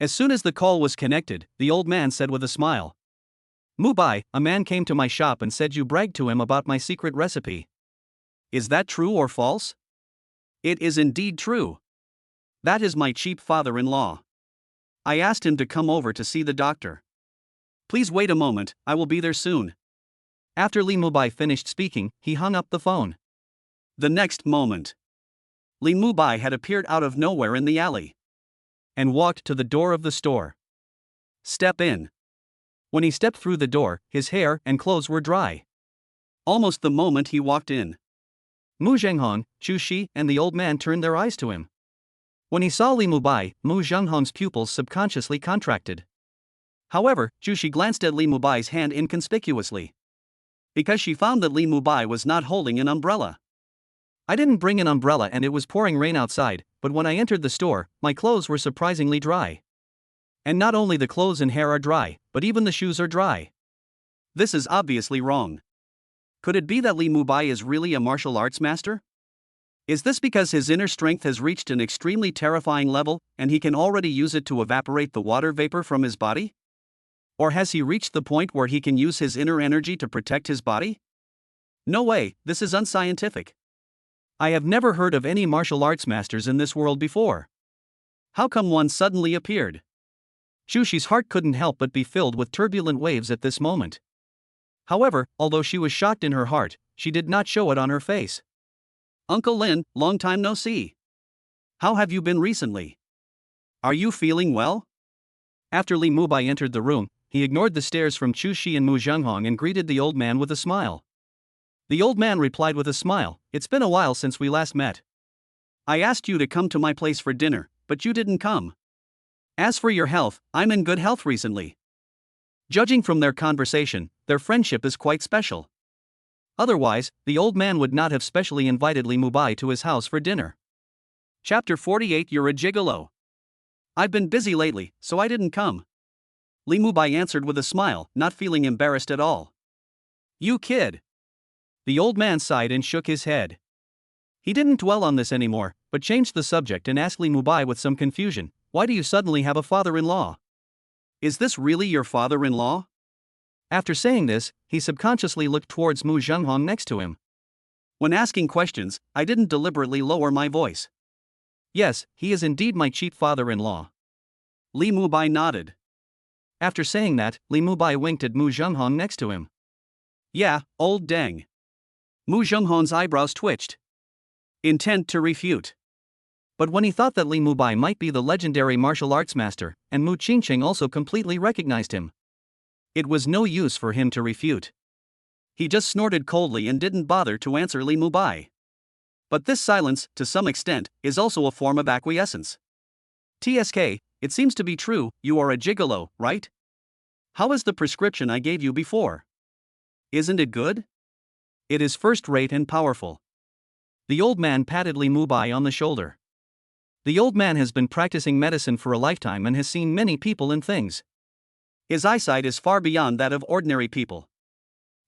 As soon as the call was connected, the old man said with a smile, "Mubai, a man came to my shop and said you bragged to him about my secret recipe. Is that true or false?" "It is indeed true. That is my cheap father-in-law. I asked him to come over to see the doctor. Please wait a moment, I will be there soon." After Li Mubai finished speaking, he hung up the phone. The next moment, Li Mubai had appeared out of nowhere in the alley and walked to the door of the store. "Step in." When he stepped through the door, his hair and clothes were dry. Almost the moment he walked in, Mu Zhenghong, Chu Shi, and the old man turned their eyes to him. When he saw Li Mubai, Mu Zhenghong's pupils subconsciously contracted. However, Chu Shi glanced at Li Mubai's hand inconspicuously, because she found that Li Mubai was not holding an umbrella. "I didn't bring an umbrella and it was pouring rain outside, but when I entered the store, my clothes were surprisingly dry. And not only the clothes and hair are dry, but even the shoes are dry. This is obviously wrong. Could it be that Li Mubai is really a martial arts master? Is this because his inner strength has reached an extremely terrifying level, and he can already use it to evaporate the water vapor from his body? Or has he reached the point where he can use his inner energy to protect his body? No way, this is unscientific. I have never heard of any martial arts masters in this world before. How come one suddenly appeared?" Chu Shi's heart couldn't help but be filled with turbulent waves at this moment. However, although she was shocked in her heart, she did not show it on her face. "Uncle Lin, long time no see. How have you been recently? Are you feeling well?" After Li Mubai entered the room, he ignored the stares from Chu Shi and Mu Zhenghong and greeted the old man with a smile. The old man replied with a smile, "It's been a while since we last met. I asked you to come to my place for dinner, but you didn't come. As for your health, I'm in good health recently." Judging from their conversation, their friendship is quite special. Otherwise, the old man would not have specially invited Li Mubai to his house for dinner. Chapter 48. You're a gigolo. I've been busy lately, so I didn't come. Li Mubai answered with a smile, not feeling embarrassed at all. "You kid." The old man sighed and shook his head. He didn't dwell on this anymore, but changed the subject and asked Li Mubai with some confusion, "Why do you suddenly have a father-in-law? Is this really your father-in-law?" After saying this, he subconsciously looked towards Mu Zhenghong next to him. When asking questions, I didn't deliberately lower my voice. Yes, he is indeed my cheap father-in-law. Li Mubai nodded. After saying that, Li Mubai winked at Mu Zhenghong next to him. Yeah, old deng. Mu Zhenghong's eyebrows twitched. Intent to refute. But when he thought that Li Mubai might be the legendary martial arts master, and Mu Qingqing also completely recognized him, it was no use for him to refute. He just snorted coldly and didn't bother to answer Li Mubai. But this silence, to some extent, is also a form of acquiescence. TSK, it seems to be true, you are a gigolo, right? How is the prescription I gave you before? Isn't it good? It is first-rate and powerful. The old man patted Li Mubai on the shoulder. The old man has been practicing medicine for a lifetime and has seen many people and things. His eyesight is far beyond that of ordinary people.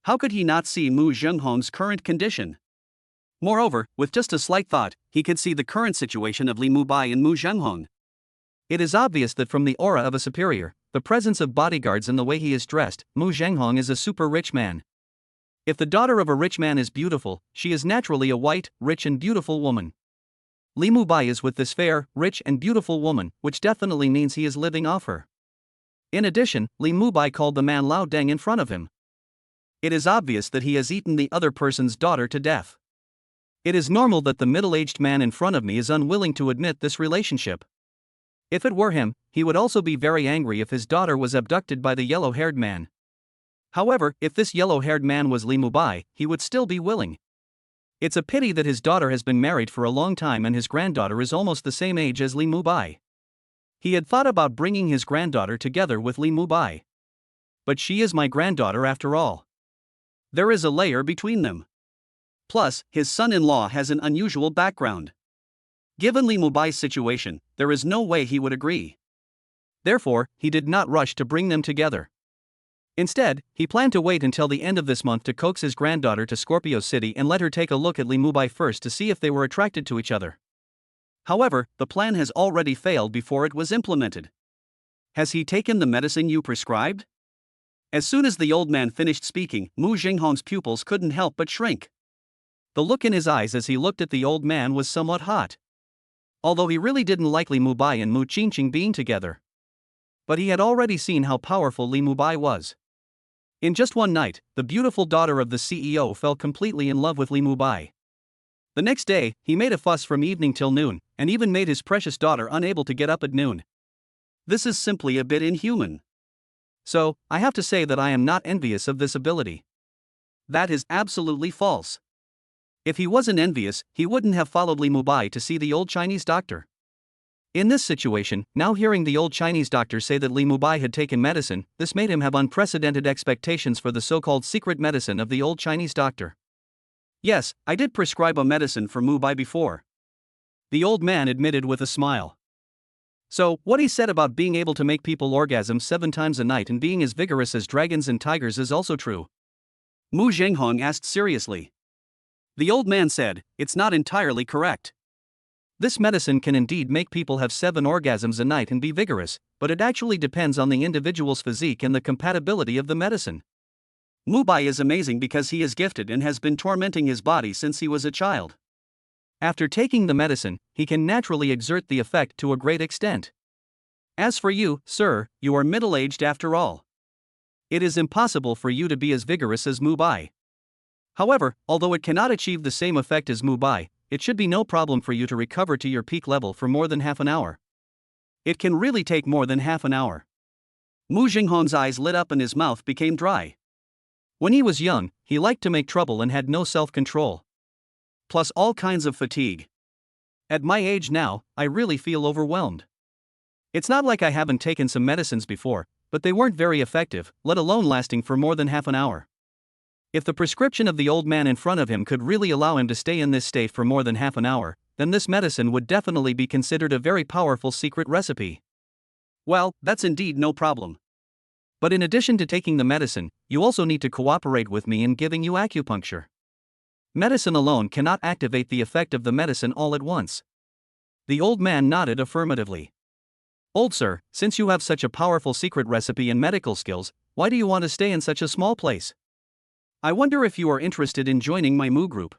How could he not see Mu Zhenghong's current condition? Moreover, with just a slight thought, he could see the current situation of Li Mubai and Mu Zhenghong. It is obvious that from the aura of a superior, the presence of bodyguards and the way he is dressed, Mu Zhenghong is a super rich man. If the daughter of a rich man is beautiful, she is naturally a white, rich and beautiful woman. Li Mubai is with this fair, rich and beautiful woman, which definitely means he is living off her. In addition, Li Mubai called the man Lao Deng in front of him. It is obvious that he has eaten the other person's daughter to death. It is normal that the middle-aged man in front of me is unwilling to admit this relationship. If it were him, he would also be very angry if his daughter was abducted by the yellow-haired man. However, if this yellow-haired man was Li Mubai, he would still be willing. It's a pity that his daughter has been married for a long time and his granddaughter is almost the same age as Li Mubai. He had thought about bringing his granddaughter together with Li Mubai. But she is my granddaughter after all. There is a layer between them. Plus, his son-in-law has an unusual background. Given Li Mubai's situation, there is no way he would agree. Therefore, he did not rush to bring them together. Instead, he planned to wait until the end of this month to coax his granddaughter to Scorpio City and let her take a look at Li Mubai first to see if they were attracted to each other. However, the plan has already failed before it was implemented. Has he taken the medicine you prescribed? As soon as the old man finished speaking, Mu Zhenghong's pupils couldn't help but shrink. The look in his eyes as he looked at the old man was somewhat hot. Although he really didn't like Li Mubai and Mu Qingqing being together. But he had already seen how powerful Li Mubai was. In just one night, the beautiful daughter of the CEO fell completely in love with Li Mubai. The next day, he made a fuss from evening till noon, and even made his precious daughter unable to get up at noon. This is simply a bit inhuman. So, I have to say that I am not envious of this ability. That is absolutely false. If he wasn't envious, he wouldn't have followed Li Mubai to see the old Chinese doctor. In this situation, now hearing the old Chinese doctor say that Li Mubai had taken medicine, this made him have unprecedented expectations for the so-called secret medicine of the old Chinese doctor. Yes, I did prescribe a medicine for Mubai before. The old man admitted with a smile. So, what he said about being able to make people orgasm 7 times a night and being as vigorous as dragons and tigers is also true? Mu Zhenghong asked seriously. The old man said, it's not entirely correct. This medicine can indeed make people have 7 orgasms a night and be vigorous, but it actually depends on the individual's physique and the compatibility of the medicine. Mubai is amazing because he is gifted and has been tormenting his body since he was a child. After taking the medicine, he can naturally exert the effect to a great extent. As for you, sir, you are middle-aged after all. It is impossible for you to be as vigorous as Mubai. However, although it cannot achieve the same effect as Mubai, it should be no problem for you to recover to your peak level for more than half an hour. It can really take more than half an hour. Mu Zhenghong's eyes lit up and his mouth became dry. When he was young, he liked to make trouble and had no self-control. Plus all kinds of fatigue. At my age now, I really feel overwhelmed. It's not like I haven't taken some medicines before, but they weren't very effective, let alone lasting for more than half an hour. If the prescription of the old man in front of him could really allow him to stay in this state for more than half an hour, then this medicine would definitely be considered a very powerful secret recipe. Well, that's indeed no problem. But in addition to taking the medicine, you also need to cooperate with me in giving you acupuncture. Medicine alone cannot activate the effect of the medicine all at once. The old man nodded affirmatively. Old sir, since you have such a powerful secret recipe and medical skills, why do you want to stay in such a small place? I wonder if you are interested in joining my Mu group.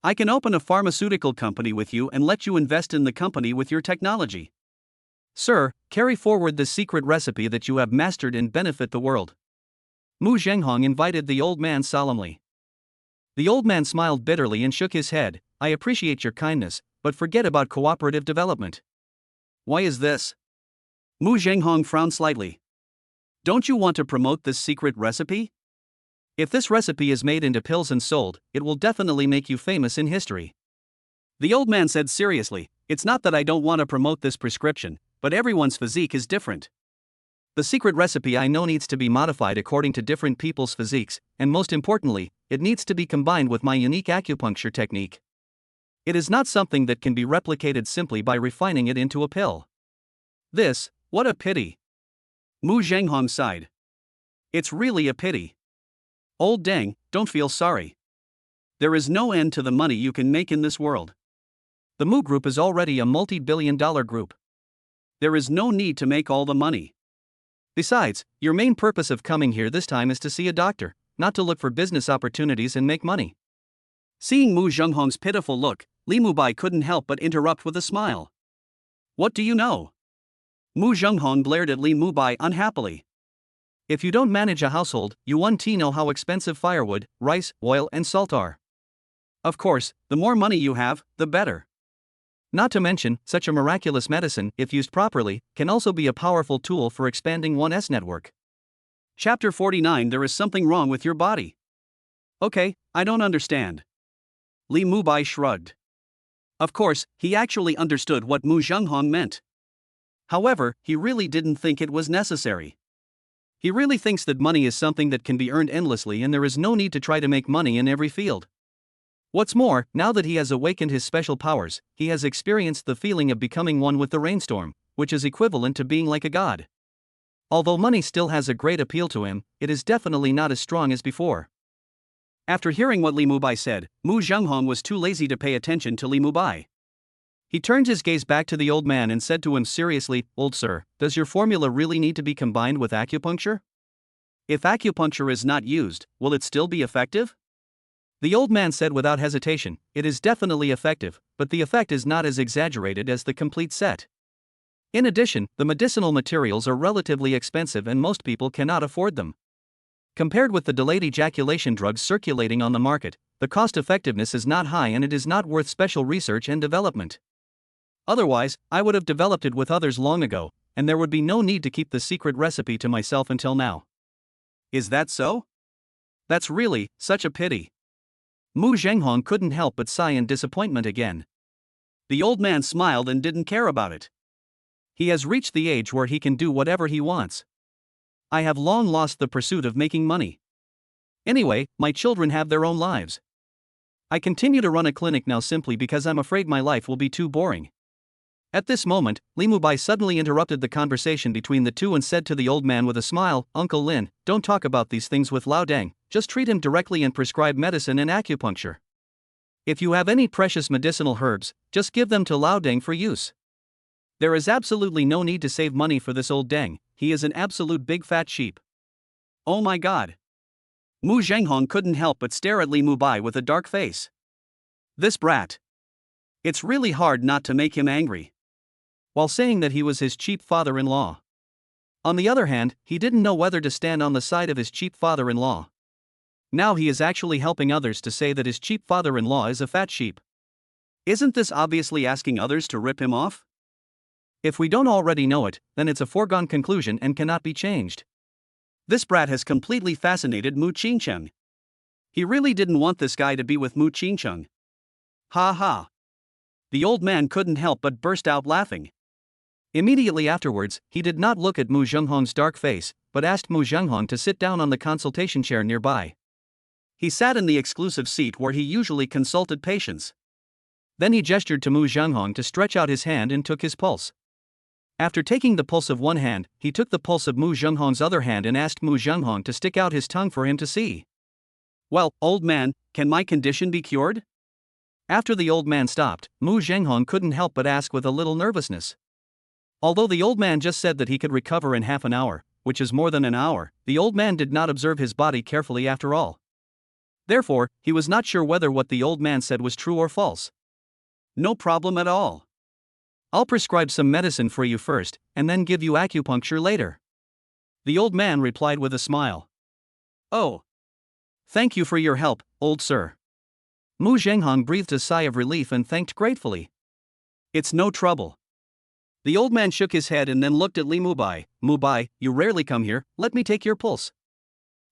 I can open a pharmaceutical company with you and let you invest in the company with your technology. Sir, carry forward the secret recipe that you have mastered and benefit the world. Mu Zhenghong invited the old man solemnly. The old man smiled bitterly and shook his head. I appreciate your kindness, but forget about cooperative development. Why is this? Mu Zhenghong frowned slightly. Don't you want to promote this secret recipe? If this recipe is made into pills and sold, it will definitely make you famous in history. The old man said seriously, it's not that I don't want to promote this prescription, but everyone's physique is different. The secret recipe I know needs to be modified according to different people's physiques, and most importantly, it needs to be combined with my unique acupuncture technique. It is not something that can be replicated simply by refining it into a pill. What a pity. Mu Zhenghong sighed. It's really a pity. Old Deng, don't feel sorry. There is no end to the money you can make in this world. The Mu Group is already a multi-billion-dollar group. There is no need to make all the money. Besides, your main purpose of coming here this time is to see a doctor, not to look for business opportunities and make money. Seeing Mu Zhenghong's pitiful look, Li Mubai couldn't help but interrupt with a smile. What do you know? Mu Zhenghong glared at Li Mubai unhappily. If you don't manage a household, you won't know how expensive firewood, rice, oil, and salt are. Of course, the more money you have, the better. Not to mention, such a miraculous medicine, if used properly, can also be a powerful tool for expanding one's network. Chapter 49. There is something wrong with your body. Okay, I don't understand. Li Mubai shrugged. Of course, he actually understood what Mu Zhenghong meant. However, he really didn't think it was necessary. He really thinks that money is something that can be earned endlessly and there is no need to try to make money in every field. What's more, now that he has awakened his special powers, he has experienced the feeling of becoming one with the rainstorm, which is equivalent to being like a god. Although money still has a great appeal to him, it is definitely not as strong as before. After hearing what Li Mubai said, Mu Zhenghong was too lazy to pay attention to Li Mubai. He turned his gaze back to the old man and said to him seriously, Old sir, does your formula really need to be combined with acupuncture? If acupuncture is not used, will it still be effective? The old man said without hesitation, it is definitely effective, but the effect is not as exaggerated as the complete set. In addition, the medicinal materials are relatively expensive and most people cannot afford them. Compared with the delayed ejaculation drugs circulating on the market, the cost effectiveness is not high and it is not worth special research and development. Otherwise, I would have developed it with others long ago, and there would be no need to keep the secret recipe to myself until now. Is that so? That's really such a pity. Mu Zhenghong couldn't help but sigh in disappointment again. The old man smiled and didn't care about it. He has reached the age where he can do whatever he wants. I have long lost the pursuit of making money. Anyway, my children have their own lives. I continue to run a clinic now simply because I'm afraid my life will be too boring. At this moment, Li Mubai suddenly interrupted the conversation between the two and said to the old man with a smile, Uncle Lin, don't talk about these things with Lao Deng, just treat him directly and prescribe medicine and acupuncture. If you have any precious medicinal herbs, just give them to Lao Deng for use. There is absolutely no need to save money for this old Deng, he is an absolute big fat sheep. Oh my god. Mu Zhenghong couldn't help but stare at Li Mubai with a dark face. This brat. It's really hard not to make him angry. While saying that he was his cheap father-in-law. On the other hand, he didn't know whether to stand on the side of his cheap father-in-law. Now he is actually helping others to say that his cheap father-in-law is a fat sheep. Isn't this obviously asking others to rip him off? If we don't already know it, then it's a foregone conclusion and cannot be changed. This brat has completely fascinated Mu Qingcheng. He really didn't want this guy to be with Mu Qingcheng. Ha ha. The old man couldn't help but burst out laughing. Immediately afterwards, he did not look at Mu Zhenghong's dark face, but asked Mu Zhenghong to sit down on the consultation chair nearby. He sat in the exclusive seat where he usually consulted patients. Then he gestured to Mu Zhenghong to stretch out his hand and took his pulse. After taking the pulse of one hand, he took the pulse of Mu Zhenghong's other hand and asked Mu Zhenghong to stick out his tongue for him to see. Well, old man, can my condition be cured? After the old man stopped, Mu Zhenghong couldn't help but ask with a little nervousness. Although the old man just said that he could recover in half an hour, which is more than an hour, the old man did not observe his body carefully after all. Therefore, he was not sure whether what the old man said was true or false. No problem at all. I'll prescribe some medicine for you first, and then give you acupuncture later. The old man replied with a smile. Oh. Thank you for your help, old sir. Mu Zhenghong breathed a sigh of relief and thanked gratefully. It's no trouble. The old man shook his head and then looked at Li Mubai. Mubai, you rarely come here, let me take your pulse.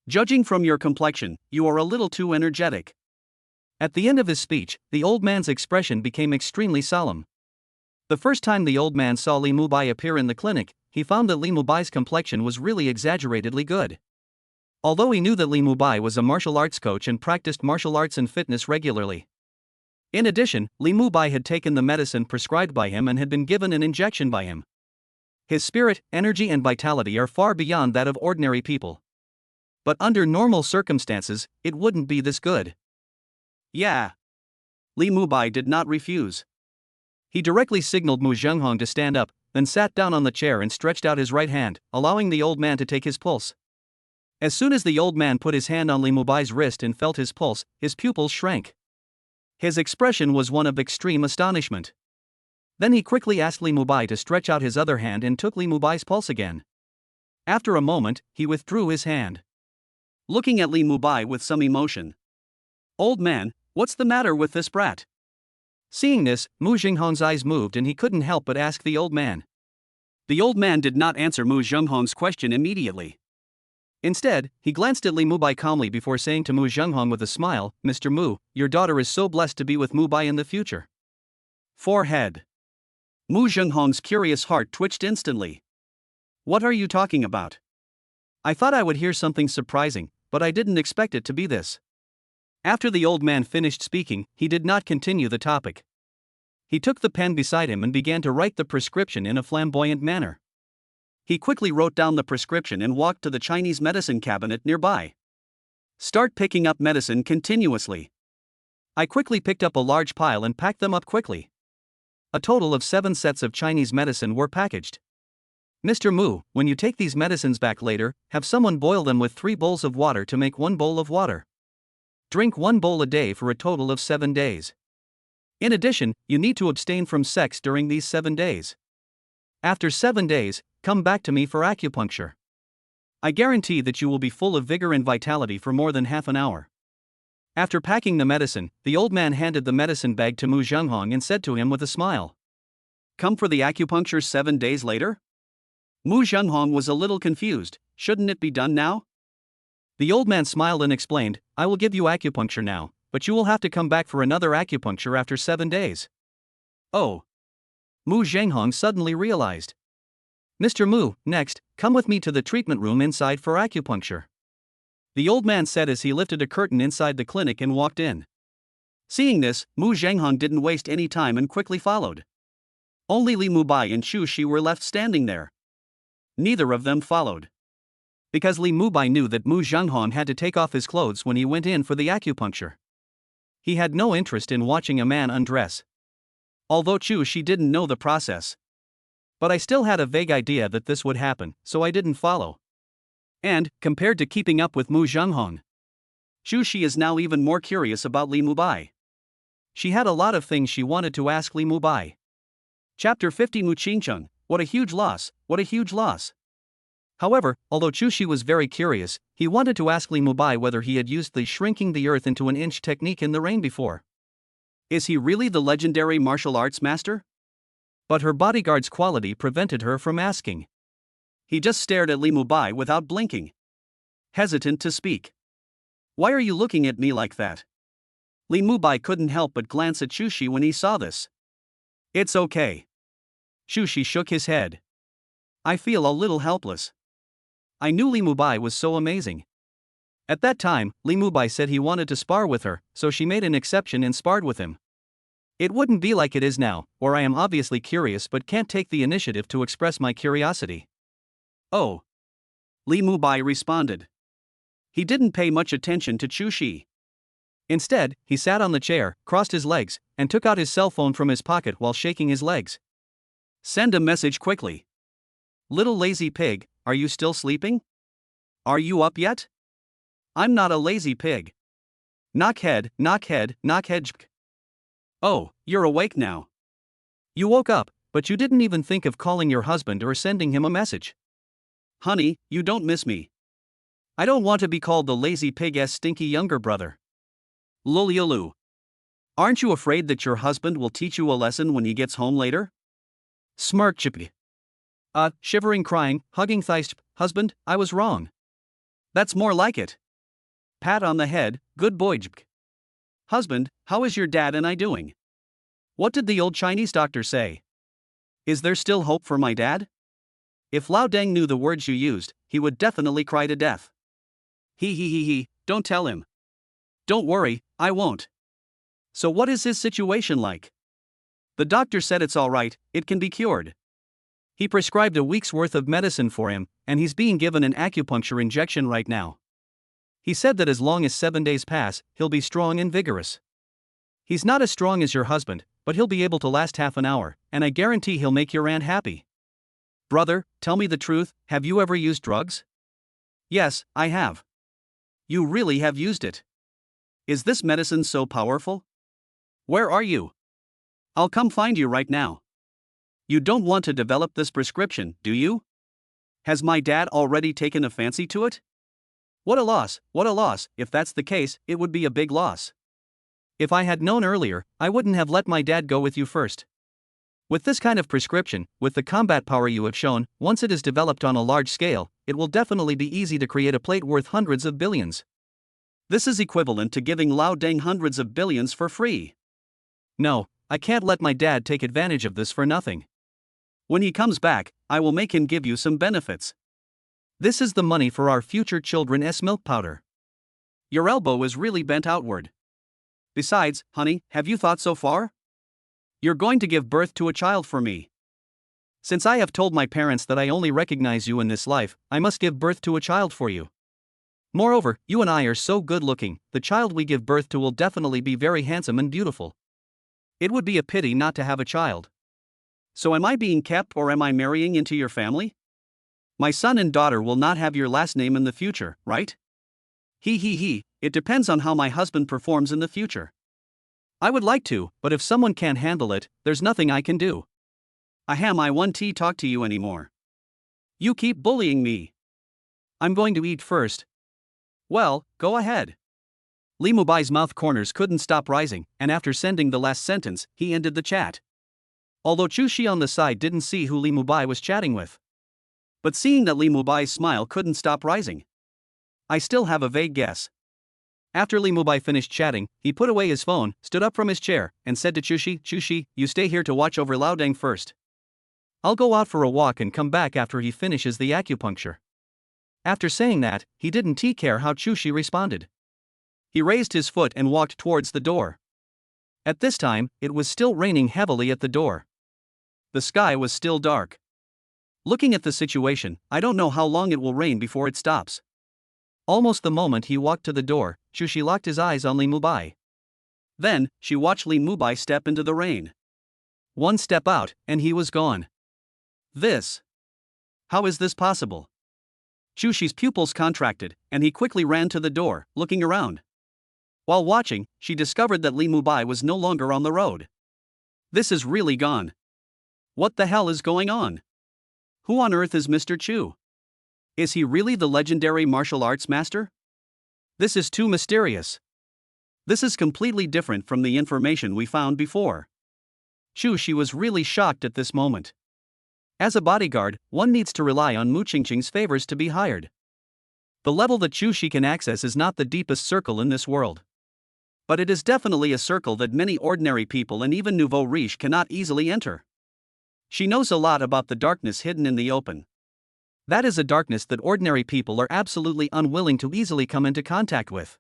Judging from your complexion, you are a little too energetic. At the end of his speech, the old man's expression became extremely solemn. The first time the old man saw Li Mubai appear in the clinic, he found that Li Mubai's complexion was really exaggeratedly good. Although he knew that Li Mubai was a martial arts coach and practiced martial arts and fitness regularly. In addition, Li Mubai had taken the medicine prescribed by him and had been given an injection by him. His spirit, energy and vitality are far beyond that of ordinary people. But under normal circumstances, it wouldn't be this good. Yeah. Li Mubai did not refuse. He directly signaled Mu Zhenghong to stand up, then sat down on the chair and stretched out his right hand, allowing the old man to take his pulse. As soon as the old man put his hand on Li Mubai's wrist and felt his pulse, his pupils shrank. His expression was one of extreme astonishment. Then he quickly asked Li Mubai to stretch out his other hand and took Li Mubai's pulse again. After a moment, he withdrew his hand. Looking at Li Mubai with some emotion. Old man, what's the matter with this brat? Seeing this, Mu Zhenghong's eyes moved and he couldn't help but ask the old man. The old man did not answer Mu Zhenghong's question immediately. Instead, he glanced at Li Mubai calmly before saying to Mu Zhenghong with a smile, Mr. Mu, your daughter is so blessed to be with Mubai in the future. Forehead. Mu Zhenghong's curious heart twitched instantly. What are you talking about? I thought I would hear something surprising, but I didn't expect it to be this. After the old man finished speaking, he did not continue the topic. He took the pen beside him and began to write the prescription in a flamboyant manner. He quickly wrote down the prescription and walked to the Chinese medicine cabinet nearby. Start picking up medicine continuously. I quickly picked up a large pile and packed them up quickly. A total of 7 sets of Chinese medicine were packaged. Mr. Mu, when you take these medicines back later, have someone boil them with 3 bowls of water to make 1 bowl of water. Drink 1 bowl a day for a total of 7 days. In addition, you need to abstain from sex during these 7 days. After 7 days, come back to me for acupuncture. I guarantee that you will be full of vigor and vitality for more than half an hour. After packing the medicine, the old man handed the medicine bag to Mu Zhenghong and said to him with a smile. Come for the acupuncture 7 days later? Mu Zhenghong was a little confused. Shouldn't it be done now? The old man smiled and explained, I will give you acupuncture now, but you will have to come back for another acupuncture after 7 days. Oh. Mu Zhenghong suddenly realized. Mr. Mu, next, come with me to the treatment room inside for acupuncture. The old man said as he lifted a curtain inside the clinic and walked in. Seeing this, Mu Zhenghong didn't waste any time and quickly followed. Only Li Mubai and Chu Shi were left standing there. Neither of them followed. Because Li Mubai knew that Mu Zhenghong had to take off his clothes when he went in for the acupuncture. He had no interest in watching a man undress. Although Chu Shi didn't know the process. But I still had a vague idea that this would happen, so I didn't follow. And, compared to keeping up with Mu Zhenghong, Chu Shi is now even more curious about Li Mubai. She had a lot of things she wanted to ask Li Mubai. Chapter 50 Mu Qingcheng, what a huge loss, what a huge loss. However, although Chu Shi was very curious, he wanted to ask Li Mubai whether he had used the shrinking the earth into an inch technique in the rain before. Is he really the legendary martial arts master? But her bodyguard's quality prevented her from asking. He just stared at Li Mubai without blinking. Hesitant to speak. Why are you looking at me like that? Li Mubai couldn't help but glance at Chu Shi when he saw this. It's okay. Chu Shi shook his head. I feel a little helpless. I knew Li Mubai was so amazing. At that time, Li Mubai said he wanted to spar with her, so she made an exception and sparred with him. It wouldn't be like it is now, or I am obviously curious but can't take the initiative to express my curiosity. Oh. Li Mubai responded. He didn't pay much attention to Chu Shi. Instead, he sat on the chair, crossed his legs, and took out his cell phone from his pocket while shaking his legs. Send a message quickly. Little lazy pig, are you still sleeping? Are you up yet? I'm not a lazy pig. Knock head, knock head, knock head. Oh, you're awake now. You woke up, but you didn't even think of calling your husband or sending him a message. Honey, you don't miss me. I don't want to be called the lazy pig's stinky younger brother. Luliolu. Aren't you afraid that your husband will teach you a lesson when he gets home later? Smirk chippy. Shivering, crying, hugging thighs. Husband, I was wrong. That's more like it. Pat on the head, good boy. Husband, how is your dad and I doing? What did the old Chinese doctor say? Is there still hope for my dad? If Lao Deng knew the words you used, he would definitely cry to death. He, don't tell him. Don't worry, I won't. So what is his situation like? The doctor said it's alright, it can be cured. He prescribed a week's worth of medicine for him, and he's being given an acupuncture injection right now. He said that as long as 7 days pass, he'll be strong and vigorous. He's not as strong as your husband, but he'll be able to last half an hour, and I guarantee he'll make your aunt happy. Brother, tell me the truth, have you ever used drugs? Yes, I have. You really have used it. Is this medicine so powerful? Where are you? I'll come find you right now. You don't want to develop this prescription, do you? Has my dad already taken a fancy to it? What a loss, if that's the case, it would be a big loss. If I had known earlier, I wouldn't have let my dad go with you first. With this kind of prescription, with the combat power you have shown, once it is developed on a large scale, it will definitely be easy to create a plate worth hundreds of billions. This is equivalent to giving Lao Deng hundreds of billions for free. No, I can't let my dad take advantage of this for nothing. When he comes back, I will make him give you some benefits. This is the money for our future children's milk powder. Your elbow is really bent outward. Besides, honey, have you thought so far? You're going to give birth to a child for me. Since I have told my parents that I only recognize you in this life, I must give birth to a child for you. Moreover, you and I are so good looking, the child we give birth to will definitely be very handsome and beautiful. It would be a pity not to have a child. So am I being kept or am I marrying into your family? My son and daughter will not have your last name in the future, right? It depends on how my husband performs in the future. I would like to, but if someone can't handle it, there's nothing I can do. I won't talk to you anymore. You keep bullying me. I'm going to eat first. Well, go ahead. Li Mubai's mouth corners couldn't stop rising, and after sending the last sentence, he ended the chat. Although Chu Shi on the side didn't see who Li Mubai was chatting with. But seeing that Li Mubai's smile couldn't stop rising, I still have a vague guess. After Li Mubai finished chatting, he put away his phone, stood up from his chair, and said to Chu Shi, you stay here to watch over Lao Deng first. I'll go out for a walk and come back after he finishes the acupuncture. After saying that, he didn't care how Chu Shi responded. He raised his foot and walked towards the door. At this time, it was still raining heavily at the door. The sky was still dark. Looking at the situation, I don't know how long it will rain before it stops. Almost the moment he walked to the door, Chu Shi locked his eyes on Li Mubai. Then, she watched Li Mubai step into the rain. One step out, and he was gone. How is this possible? Chu Shi's pupils contracted, and he quickly ran to the door, looking around. While watching, she discovered that Li Mubai was no longer on the road. This is really gone. What the hell is going on? Who on earth is Mr. Chu? Is he really the legendary martial arts master? This is too mysterious. This is completely different from the information we found before. Chu Shi was really shocked at this moment. As a bodyguard, one needs to rely on Mu Qingqing's favors to be hired. The level that Chu Shi can access is not the deepest circle in this world. But it is definitely a circle that many ordinary people and even nouveau riche cannot easily enter. She knows a lot about the darkness hidden in the open. That is a darkness that ordinary people are absolutely unwilling to easily come into contact with.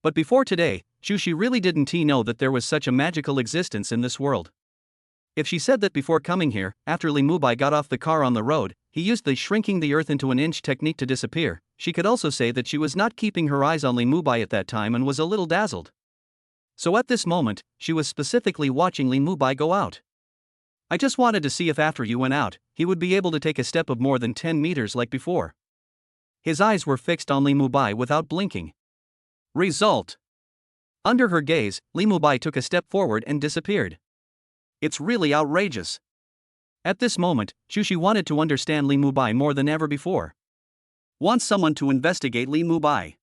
But before today, Chu Shi really didn't know that there was such a magical existence in this world. If she said that before coming here, after Li Mubai got off the car on the road, he used the shrinking the earth into an inch technique to disappear, she could also say that she was not keeping her eyes on Li Mubai at that time and was a little dazzled. So at this moment, she was specifically watching Li Mubai go out. I just wanted to see if after you went out, he would be able to take a step of more than 10 meters like before." His eyes were fixed on Li Mubai without blinking. Result. Under her gaze, Li Mubai took a step forward and disappeared. It's really outrageous. At this moment, Chushi wanted to understand Li Mubai more than ever before. Wants someone to investigate Li Mubai.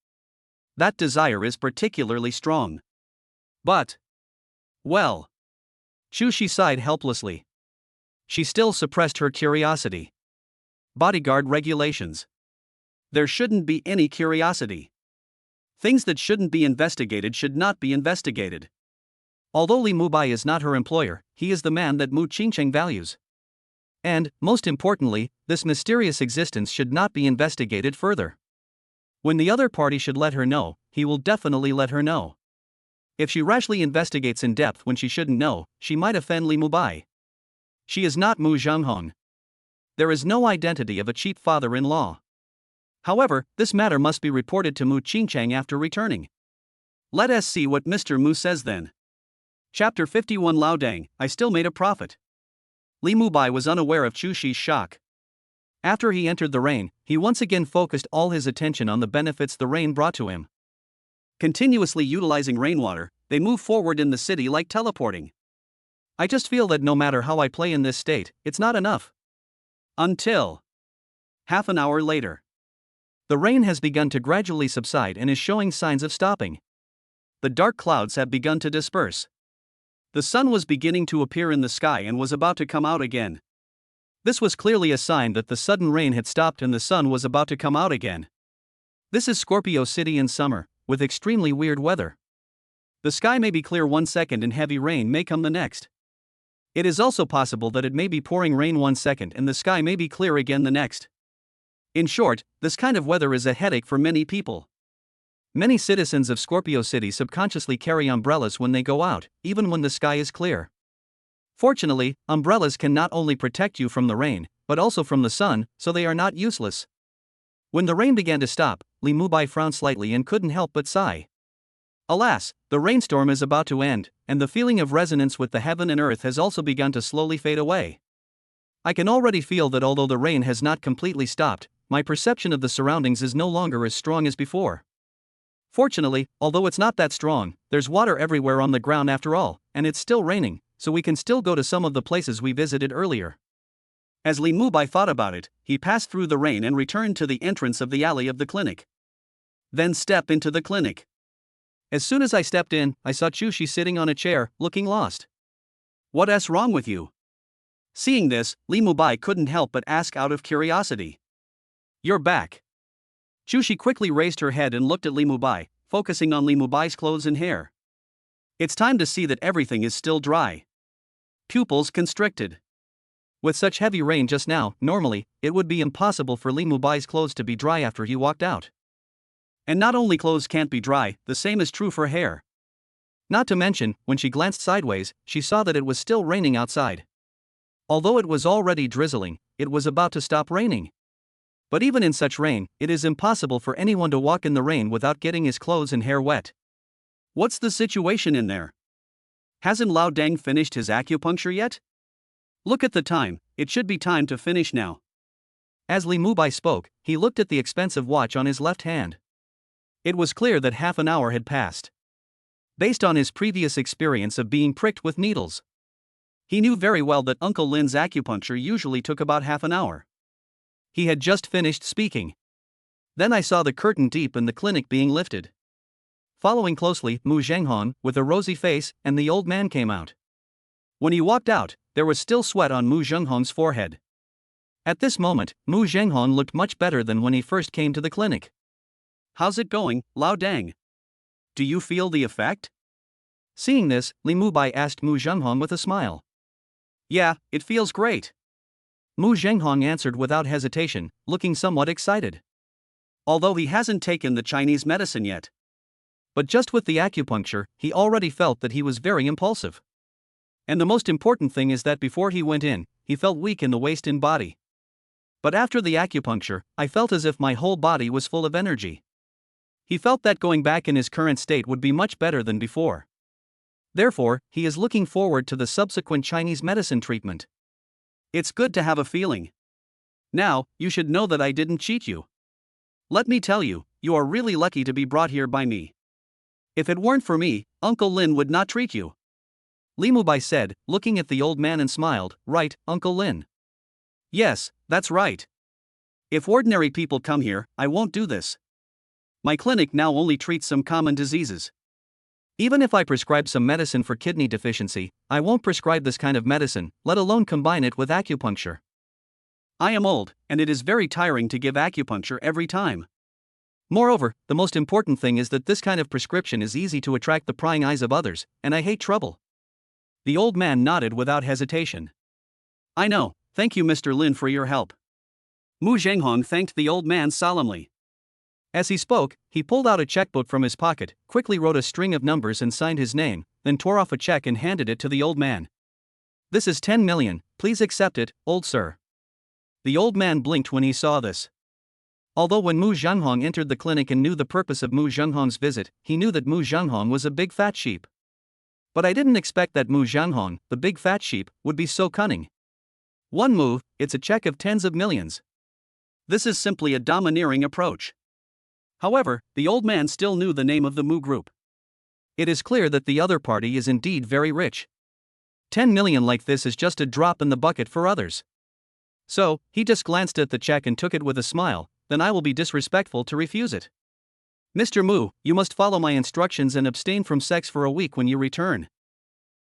That desire is particularly strong. But, well, Chushi sighed helplessly. She still suppressed her curiosity. Bodyguard regulations. There shouldn't be any curiosity. Things that shouldn't be investigated should not be investigated. Although Li Mubai is not her employer, he is the man that Mu Qingcheng values. And, most importantly, this mysterious existence should not be investigated further. When the other party should let her know, he will definitely let her know. If she rashly investigates in depth when she shouldn't know, she might offend Li Mubai. She is not Mu Zhenghong. There is no identity of a cheap father-in-law. However, this matter must be reported to Mu Qingcheng after returning. Let us see what Mr. Mu says then. Chapter 51 Lao Dang, I still made a profit. Li Mubai was unaware of Chushi's shock. After he entered the rain, he once again focused all his attention on the benefits the rain brought to him. Continuously utilizing rainwater, they move forward in the city like teleporting. I just feel that no matter how I play in this state, it's not enough. Until half an hour later. The rain has begun to gradually subside and is showing signs of stopping. The dark clouds have begun to disperse. The sun was beginning to appear in the sky and was about to come out again. This was clearly a sign that the sudden rain had stopped and the sun was about to come out again. This is Scorpio City in summer, with extremely weird weather. The sky may be clear 1 second and heavy rain may come the next. It is also possible that it may be pouring rain 1 second and the sky may be clear again the next. In short, this kind of weather is a headache for many people. Many citizens of Scorpio City subconsciously carry umbrellas when they go out, even when the sky is clear. Fortunately, umbrellas can not only protect you from the rain, but also from the sun, so they are not useless. When the rain began to stop, Li Mubai frowned slightly and couldn't help but sigh. Alas, the rainstorm is about to end, and the feeling of resonance with the heaven and earth has also begun to slowly fade away. I can already feel that although the rain has not completely stopped, my perception of the surroundings is no longer as strong as before. Fortunately, although it's not that strong, there's water everywhere on the ground after all, and it's still raining, so we can still go to some of the places we visited earlier. As Li Mubai thought about it, he passed through the rain and returned to the entrance of the alley of the clinic. Then step into the clinic. As soon as I stepped in, I saw Chushi sitting on a chair, looking lost. What's wrong with you? Seeing this, Li Mubai couldn't help but ask out of curiosity. You're back. Chushi quickly raised her head and looked at Li Mubai, focusing on Li Mubai's clothes and hair. It's time to see that everything is still dry. Pupils constricted. With such heavy rain just now, normally, it would be impossible for Li Mubai's clothes to be dry after he walked out. And not only clothes can't be dry, the same is true for hair. Not to mention, when she glanced sideways, she saw that it was still raining outside. Although it was already drizzling, it was about to stop raining. But even in such rain, it is impossible for anyone to walk in the rain without getting his clothes and hair wet. What's the situation in there? Hasn't Lao Dang finished his acupuncture yet? Look at the time, it should be time to finish now. As Li Mubai spoke, he looked at the expensive watch on his left hand. It was clear that half an hour had passed. Based on his previous experience of being pricked with needles, he knew very well that Uncle Lin's acupuncture usually took about half an hour. He had just finished speaking. Then I saw the curtain deep in the clinic being lifted. Following closely, Mu Zhenghong, with a rosy face, and the old man came out. When he walked out, there was still sweat on Mu Zhenghong's forehead. At this moment, Mu Zhenghong looked much better than when he first came to the clinic. How's it going, Lao Dang? Do you feel the effect? Seeing this, Li Mubai asked Mu Zhenghong with a smile. Yeah, it feels great. Mu Zhenghong answered without hesitation, looking somewhat excited. Although he hasn't taken the Chinese medicine yet. But just with the acupuncture, he already felt that he was very impulsive. And the most important thing is that before he went in, he felt weak in the waist and body. But after the acupuncture, I felt as if my whole body was full of energy. He felt that going back in his current state would be much better than before. Therefore, he is looking forward to the subsequent Chinese medicine treatment. It's good to have a feeling. Now, you should know that I didn't cheat you. Let me tell you, you are really lucky to be brought here by me. If it weren't for me, Uncle Lin would not treat you. Li Mubai said, looking at the old man and smiled. Right, Uncle Lin. Yes, that's right. If ordinary people come here, I won't do this. My clinic now only treats some common diseases. Even if I prescribe some medicine for kidney deficiency, I won't prescribe this kind of medicine, let alone combine it with acupuncture. I am old, and it is very tiring to give acupuncture every time. Moreover, the most important thing is that this kind of prescription is easy to attract the prying eyes of others, and I hate trouble. The old man nodded without hesitation. I know, thank you Mr. Lin for your help. Mu Zhenghong thanked the old man solemnly. As he spoke, he pulled out a checkbook from his pocket, quickly wrote a string of numbers and signed his name, then tore off a check and handed it to the old man. This is 10 million, please accept it, old sir. The old man blinked when he saw this. Although when Mu Zhenghong entered the clinic and knew the purpose of Mu Zhenghong's visit, he knew that Mu Zhenghong was a big fat sheep. But I didn't expect that Mu Zhenghong, the big fat sheep, would be so cunning. One move, it's a check of tens of millions. This is simply a domineering approach. However, the old man still knew the name of the Mu group. It is clear that the other party is indeed very rich. 10 million like this is just a drop in the bucket for others. So, he just glanced at the check and took it with a smile. Then I will be disrespectful to refuse it. Mr. Mu, you must follow my instructions and abstain from sex for a week when you return.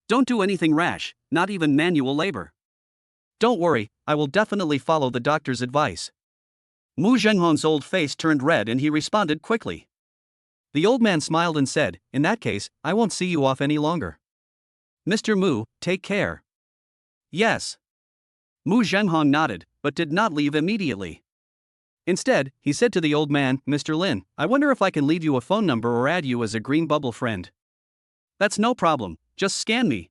Don't do anything rash, not even manual labor. Don't worry, I will definitely follow the doctor's advice. Mu Zhenghong's old face turned red and he responded quickly. The old man smiled and said, in that case, I won't see you off any longer. Mr. Mu, take care. Yes. Mu Zhenghong nodded, but did not leave immediately. Instead, he said to the old man, Mr. Lin, I wonder if I can leave you a phone number or add you as a green bubble friend. That's no problem, just scan me.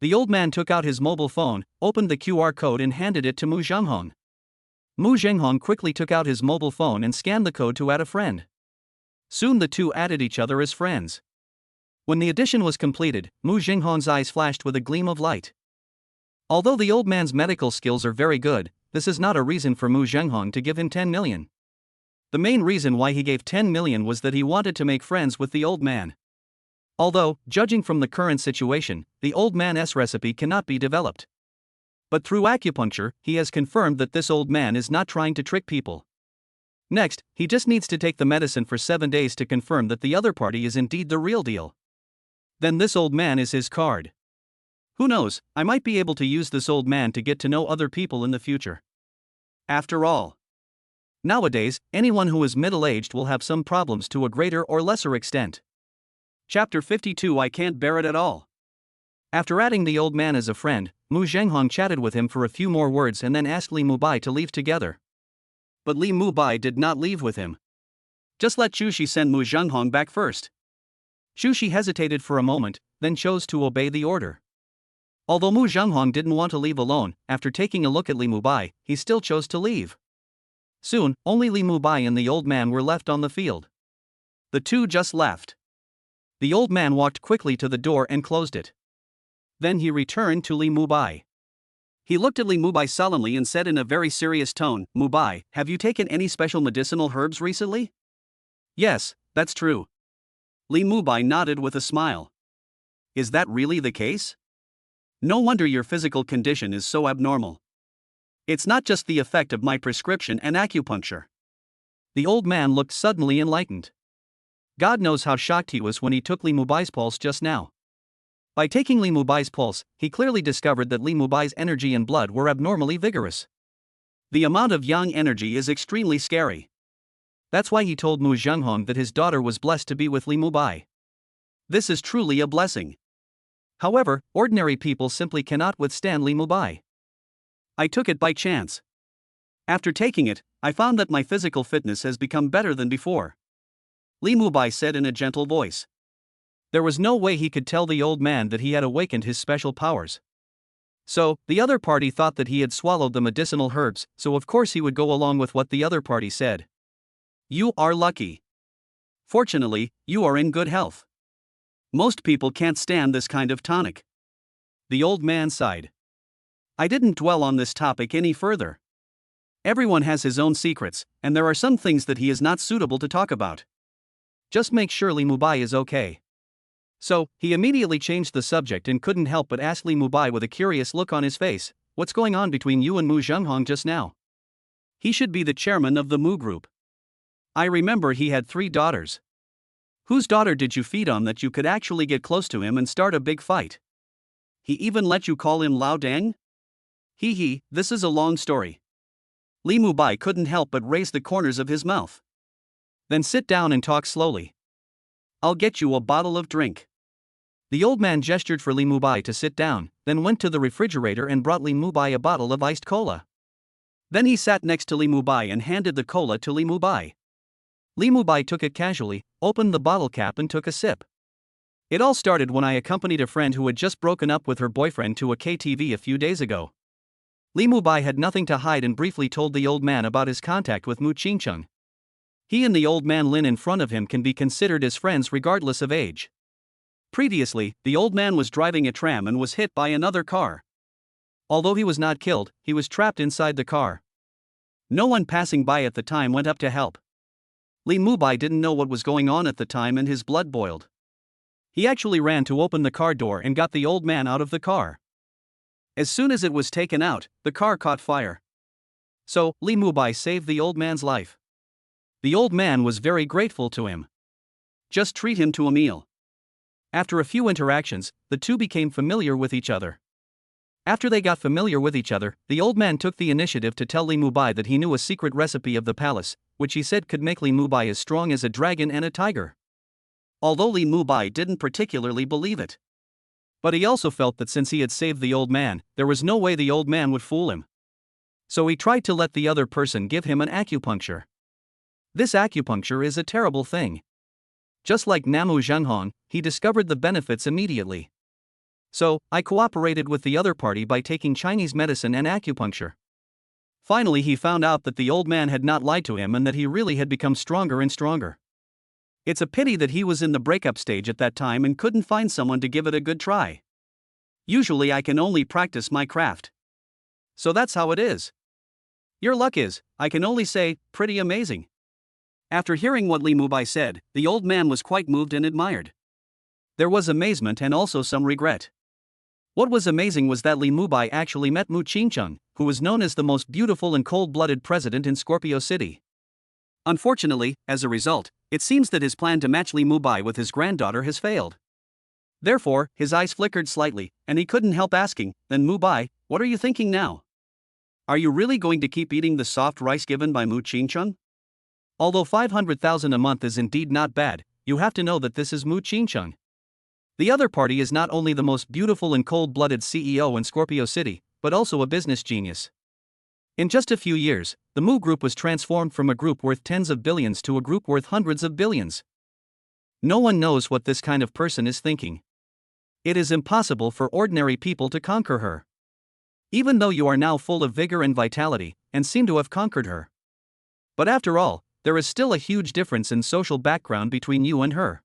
The old man took out his mobile phone, opened the QR code and handed it to Mu Zhenghong. Mu Zhenghong quickly took out his mobile phone and scanned the code to add a friend. Soon the two added each other as friends. When the addition was completed, Mu Zhenghong's eyes flashed with a gleam of light. Although the old man's medical skills are very good, this is not a reason for Mu Zhenghong to give him 10 million. The main reason why he gave 10 million was that he wanted to make friends with the old man. Although, judging from the current situation, the old man's recipe cannot be developed. But through acupuncture, he has confirmed that this old man is not trying to trick people. Next, he just needs to take the medicine for 7 days to confirm that the other party is indeed the real deal. Then this old man is his card. Who knows, I might be able to use this old man to get to know other people in the future. After all, nowadays, anyone who is middle-aged will have some problems to a greater or lesser extent. Chapter 52 I can't bear it at all. After adding the old man as a friend, Mu Zhenghong chatted with him for a few more words and then asked Li Mubai to leave together. But Li Mubai did not leave with him. Just let Shushi send Mu Zhenghong back first. Shushi hesitated for a moment, then chose to obey the order. Although Mu Zhenghong didn't want to leave alone, after taking a look at Li Mubai, he still chose to leave. Soon, only Li Mubai and the old man were left on the field. The two just left. The old man walked quickly to the door and closed it. Then he returned to Li Mubai. He looked at Li Mubai solemnly and said in a very serious tone, Mubai, have you taken any special medicinal herbs recently? Yes, that's true. Li Mubai nodded with a smile. Is that really the case? No wonder your physical condition is so abnormal. It's not just the effect of my prescription and acupuncture. The old man looked suddenly enlightened. God knows how shocked he was when he took Li Mubai's pulse just now. By taking Li Mubai's pulse, he clearly discovered that Li Mubai's energy and blood were abnormally vigorous. The amount of yang energy is extremely scary. That's why he told Mu Zhenghong that his daughter was blessed to be with Li Mubai. This is truly a blessing. However, ordinary people simply cannot withstand Li Mubai. I took it by chance. After taking it, I found that my physical fitness has become better than before. Li Mubai said in a gentle voice. There was no way he could tell the old man that he had awakened his special powers. So, the other party thought that he had swallowed the medicinal herbs, so of course he would go along with what the other party said. You are lucky. Fortunately, you are in good health. Most people can't stand this kind of tonic. The old man sighed. I didn't dwell on this topic any further. Everyone has his own secrets, and there are some things that he is not suitable to talk about. Just make sure Lee Mubai is okay. So, he immediately changed the subject and couldn't help but ask Lee Mubai with a curious look on his face, "What's going on between you and Mu Zhenghong just now? He should be the chairman of the Mu Group. I remember he had 3 daughters. Whose daughter did you feed on that you could actually get close to him and start a big fight? He even let you call him Lao Deng? This is a long story." Lee Mubai couldn't help but raise the corners of his mouth. "Then sit down and talk slowly. I'll get you a bottle of drink." The old man gestured for Lee Mubai to sit down, then went to the refrigerator and brought Lee Mubai a bottle of iced cola. Then he sat next to Lee Mubai and handed the cola to Lee Mubai. Lee Mubai took it casually, opened the bottle cap and took a sip. "It all started when I accompanied a friend who had just broken up with her boyfriend to a KTV a few days ago." Lee Mubai had nothing to hide and briefly told the old man about his contact with Mu Qingcheng. He and the old man Lin in front of him can be considered as friends regardless of age. Previously, the old man was driving a tram and was hit by another car. Although he was not killed, he was trapped inside the car. No one passing by at the time went up to help. Lee Mubai didn't know what was going on at the time and his blood boiled. He actually ran to open the car door and got the old man out of the car. As soon as it was taken out, the car caught fire. So, Lee Mubai saved the old man's life. The old man was very grateful to him. Just treat him to a meal. After a few interactions, the two became familiar with each other. After they got familiar with each other, the old man took the initiative to tell Lee Mubai that he knew a secret recipe of the palace, which he said could make Lee Mubai as strong as a dragon and a tiger. Although Lee Mubai didn't particularly believe it. But he also felt that since he had saved the old man, there was no way the old man would fool him. So he tried to let the other person give him an acupuncture. This acupuncture is a terrible thing. Just like Namu Zhenghong, he discovered the benefits immediately. So, I cooperated with the other party by taking Chinese medicine and acupuncture. Finally, he found out that the old man had not lied to him and that he really had become stronger and stronger. It's a pity that he was in the breakup stage at that time and couldn't find someone to give it a good try. Usually I can only practice my craft. So that's how it is. Your luck is, I can only say, pretty amazing. After hearing what Lee Mubai said, the old man was quite moved and admired. There was amazement and also some regret. What was amazing was that Lee Mubai actually met Mu Qingcheng, who was known as the most beautiful and cold-blooded president in Scorpio City. Unfortunately, as a result, it seems that his plan to match Lee Mubai with his granddaughter has failed. Therefore, his eyes flickered slightly, and he couldn't help asking, "Then Mubai, what are you thinking now? Are you really going to keep eating the soft rice given by Mu Qingcheng? Although 500,000 a month is indeed not bad, you have to know that this is Mu Qingcheng. The other party is not only the most beautiful and cold-blooded CEO in Scorpio City, but also a business genius. In just a few years, the Mu Group was transformed from a group worth tens of billions to a group worth hundreds of billions. No one knows what this kind of person is thinking. It is impossible for ordinary people to conquer her. Even though you are now full of vigor and vitality, and seem to have conquered her. But after all, there is still a huge difference in social background between you and her.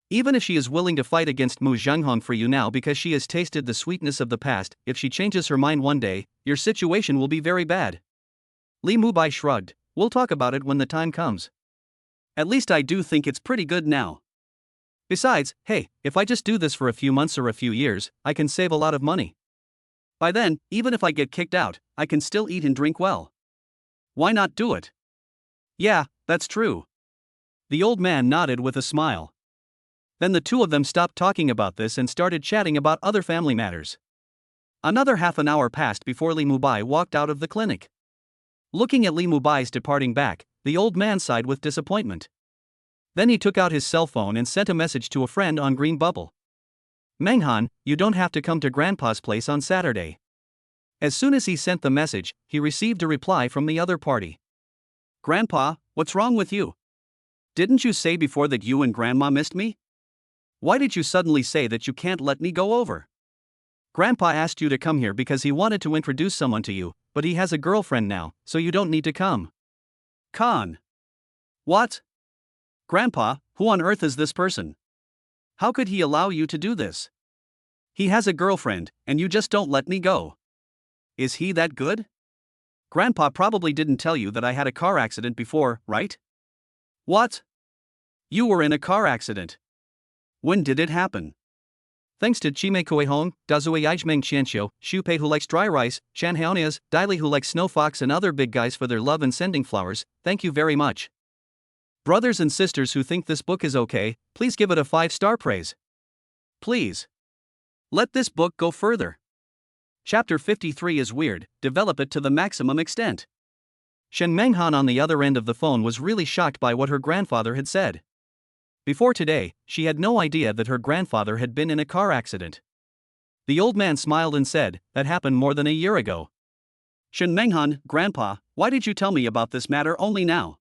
Even if she is willing to fight against Mu Zhenghong for you now because she has tasted the sweetness of the past, if she changes her mind one day, your situation will be very bad." Lee Mubai shrugged, "We'll talk about it when the time comes. At least I do think it's pretty good now. Besides, hey, if I just do this for a few months or a few years, I can save a lot of money. By then, even if I get kicked out, I can still eat and drink well. Why not do it?" "Yeah, that's true." The old man nodded with a smile. Then the two of them stopped talking about this and started chatting about other family matters. Another half an hour passed before Lee Mubai walked out of the clinic. Looking at Lee Mubai's departing back, the old man sighed with disappointment. Then he took out his cell phone and sent a message to a friend on Green Bubble. "Menghan, you don't have to come to Grandpa's place on Saturday." As soon as he sent the message, he received a reply from the other party. "Grandpa, what's wrong with you? Didn't you say before that you and Grandma missed me? Why did you suddenly say that you can't let me go over? Grandpa asked you to come here because he wanted to introduce someone to you, but he has a girlfriend now, so you don't need to come." Khan. What? Grandpa, who on earth is this person? How could he allow you to do this? He has a girlfriend, and you just don't let me go. Is he that good? Grandpa probably didn't tell you that I had a car accident before, right? What? You were in a car accident. When did it happen? Thanks to Chime Kuehong, Dazue Ijmeng Qianxiu, Xupei who likes dry rice, Chan Haonias, Daili who likes snow fox and other big guys for their love and sending flowers, thank you very much. Brothers and sisters who think this book is okay, please give it a 5-star praise. Please. Let this book go further. Chapter 53 is weird, develop it to the maximum extent. Shen Menghan on the other end of the phone was really shocked by what her grandfather had said. Before today, she had no idea that her grandfather had been in a car accident. The old man smiled and said, that happened more than a year ago. Shen Menghan, Grandpa, why did you tell me about this matter only now?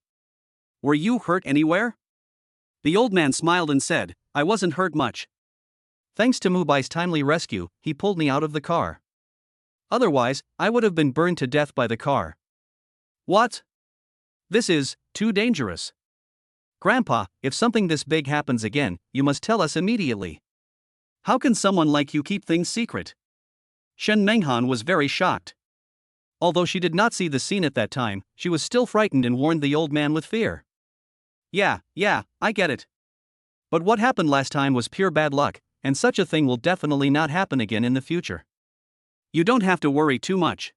Were you hurt anywhere? The old man smiled and said, I wasn't hurt much. Thanks to Mubai's timely rescue, he pulled me out of the car. Otherwise, I would have been burned to death by the car. What? This is too dangerous. Grandpa, if something this big happens again, you must tell us immediately. How can someone like you keep things secret? Shen Menghan was very shocked. Although she did not see the scene at that time, she was still frightened and warned the old man with fear. Yeah, I get it. But what happened last time was pure bad luck, and such a thing will definitely not happen again in the future. You don't have to worry too much.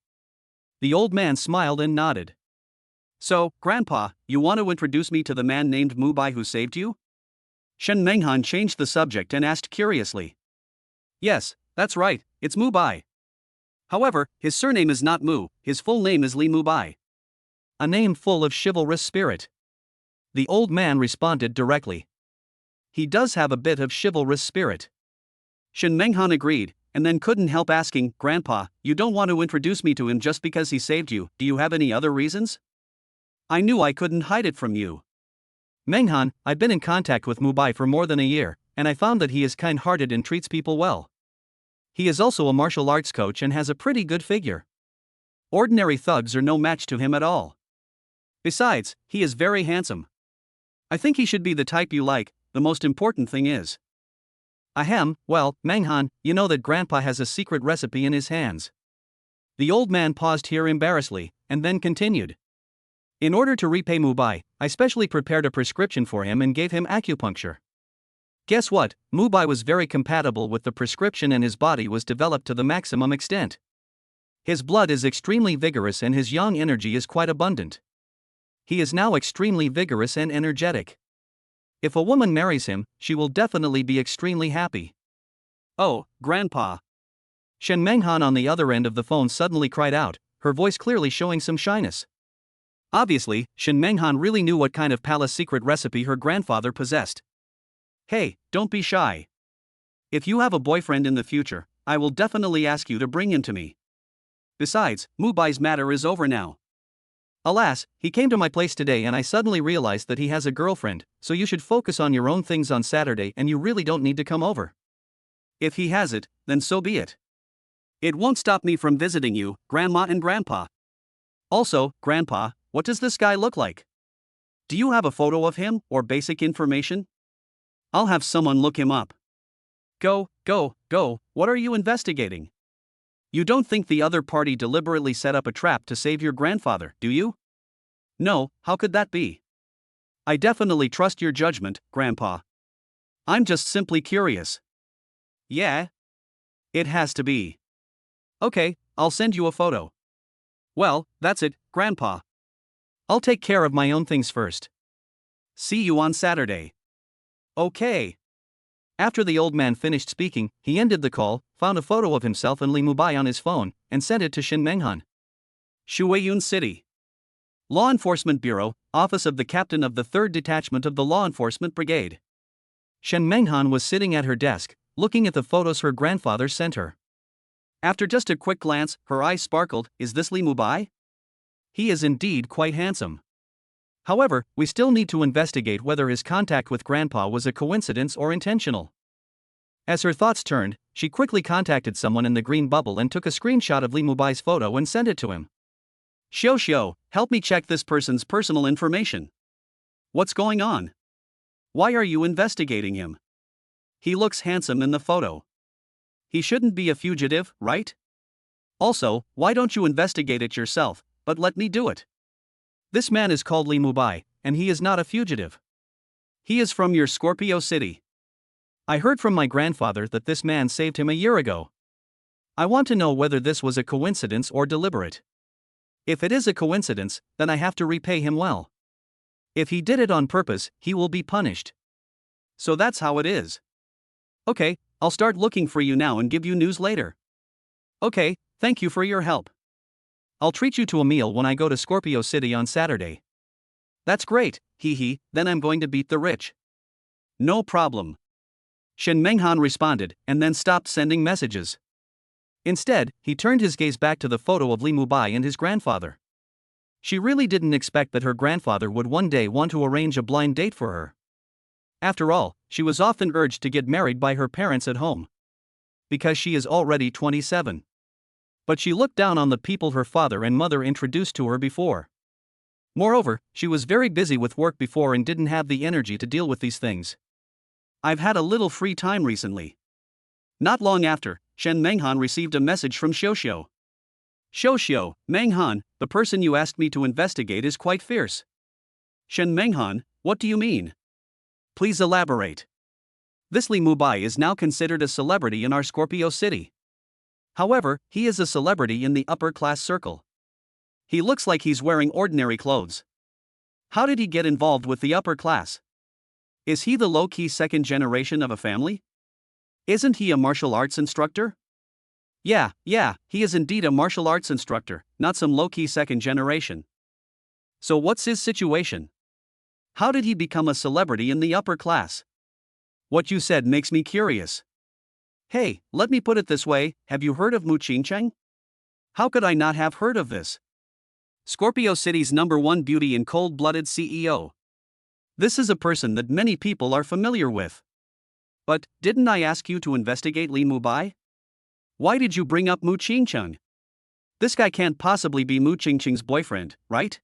The old man smiled and nodded. So, Grandpa, you want to introduce me to the man named Mubai who saved you? Shen Menghan changed the subject and asked curiously. Yes, that's right, it's Mubai. However, his surname is not Mu, his full name is Li Mubai. A name full of chivalrous spirit. The old man responded directly. He does have a bit of chivalrous spirit. Shen Menghan agreed, and then couldn't help asking, Grandpa, you don't want to introduce me to him just because he saved you, do you have any other reasons? I knew I couldn't hide it from you. Menghan, I've been in contact with Mubai for more than a year, and I found that he is kind-hearted and treats people well. He is also a martial arts coach and has a pretty good figure. Ordinary thugs are no match to him at all. Besides, he is very handsome. I think he should be the type you like, the most important thing is. Ahem, well, Menghan, you know that Grandpa has a secret recipe in his hands. The old man paused here embarrassedly, and then continued. In order to repay Mubai, I specially prepared a prescription for him and gave him acupuncture. Guess what? Mubai was very compatible with the prescription and his body was developed to the maximum extent. His blood is extremely vigorous and his yang energy is quite abundant. He is now extremely vigorous and energetic. If a woman marries him, she will definitely be extremely happy. Oh, Grandpa. Shen Menghan on the other end of the phone suddenly cried out, her voice clearly showing some shyness. Obviously, Shen Menghan really knew what kind of palace secret recipe her grandfather possessed. Hey, don't be shy. If you have a boyfriend in the future, I will definitely ask you to bring him to me. Besides, Mubai's matter is over now. Alas, he came to my place today and I suddenly realized that he has a girlfriend, so you should focus on your own things on Saturday and you really don't need to come over. If he has it, then so be it. It won't stop me from visiting you, Grandma and Grandpa. Also, Grandpa, what does this guy look like? Do you have a photo of him, or basic information? I'll have someone look him up. Go, what are you investigating? You don't think the other party deliberately set up a trap to save your grandfather, do you? No, how could that be? I definitely trust your judgment, Grandpa. I'm just simply curious. Yeah? It has to be. Okay, I'll send you a photo. Well, that's it, Grandpa. I'll take care of my own things first. See you on Saturday. Okay. After the old man finished speaking, he ended the call, found a photo of himself and Li Mubai on his phone, and sent it to Shen Menghan. Shuiyun City. Law Enforcement Bureau, Office of the Captain of the 3rd Detachment of the Law Enforcement Brigade. Shen Menghan was sitting at her desk, looking at the photos her grandfather sent her. After just a quick glance, her eyes sparkled. Is this Li Mubai? He is indeed quite handsome. However, we still need to investigate whether his contact with Grandpa was a coincidence or intentional. As her thoughts turned, she quickly contacted someone in the green bubble and took a screenshot of Li Mubai's photo and sent it to him. Xiao, help me check this person's personal information. What's going on? Why are you investigating him? He looks handsome in the photo. He shouldn't be a fugitive, right? Also, why don't you investigate it yourself, but let me do it? This man is called Lee Mubai, and he is not a fugitive. He is from your Scorpio city. I heard from my grandfather that this man saved him a year ago. I want to know whether this was a coincidence or deliberate. If it is a coincidence, then I have to repay him well. If he did it on purpose, he will be punished. So that's how it is. Okay, I'll start looking for you now and give you news later. Okay, thank you for your help. I'll treat you to a meal when I go to Scorpio City on Saturday. That's great, hee, then I'm going to beat the rich. No problem. Shen Menghan responded and then stopped sending messages. Instead, he turned his gaze back to the photo of Li Mubai and his grandfather. She really didn't expect that her grandfather would one day want to arrange a blind date for her. After all, she was often urged to get married by her parents at home. Because she is already 27. But she looked down on the people her father and mother introduced to her before. Moreover, she was very busy with work before and didn't have the energy to deal with these things. I've had a little free time recently. Not long after, Shen Menghan received a message from Xiuxiu. Xiuxiu, Menghan, the person you asked me to investigate is quite fierce. Shen Menghan, what do you mean? Please elaborate. This Li Mubai is now considered a celebrity in our Scorpio city. However, he is a celebrity in the upper class circle. He looks like he's wearing ordinary clothes. How did he get involved with the upper class? Is he the low-key second generation of a family? Isn't he a martial arts instructor? Yeah, he is indeed a martial arts instructor, not some low-key second generation. So what's his situation? How did he become a celebrity in the upper class? What you said makes me curious. Hey, let me put it this way, have you heard of Mu Qingcheng? How could I not have heard of this? Scorpio City's #1 beauty and cold-blooded CEO. This is a person that many people are familiar with. But, didn't I ask you to investigate Li Mubai? Why did you bring up Mu Qingcheng? This guy can't possibly be Mu Qingcheng's boyfriend, right?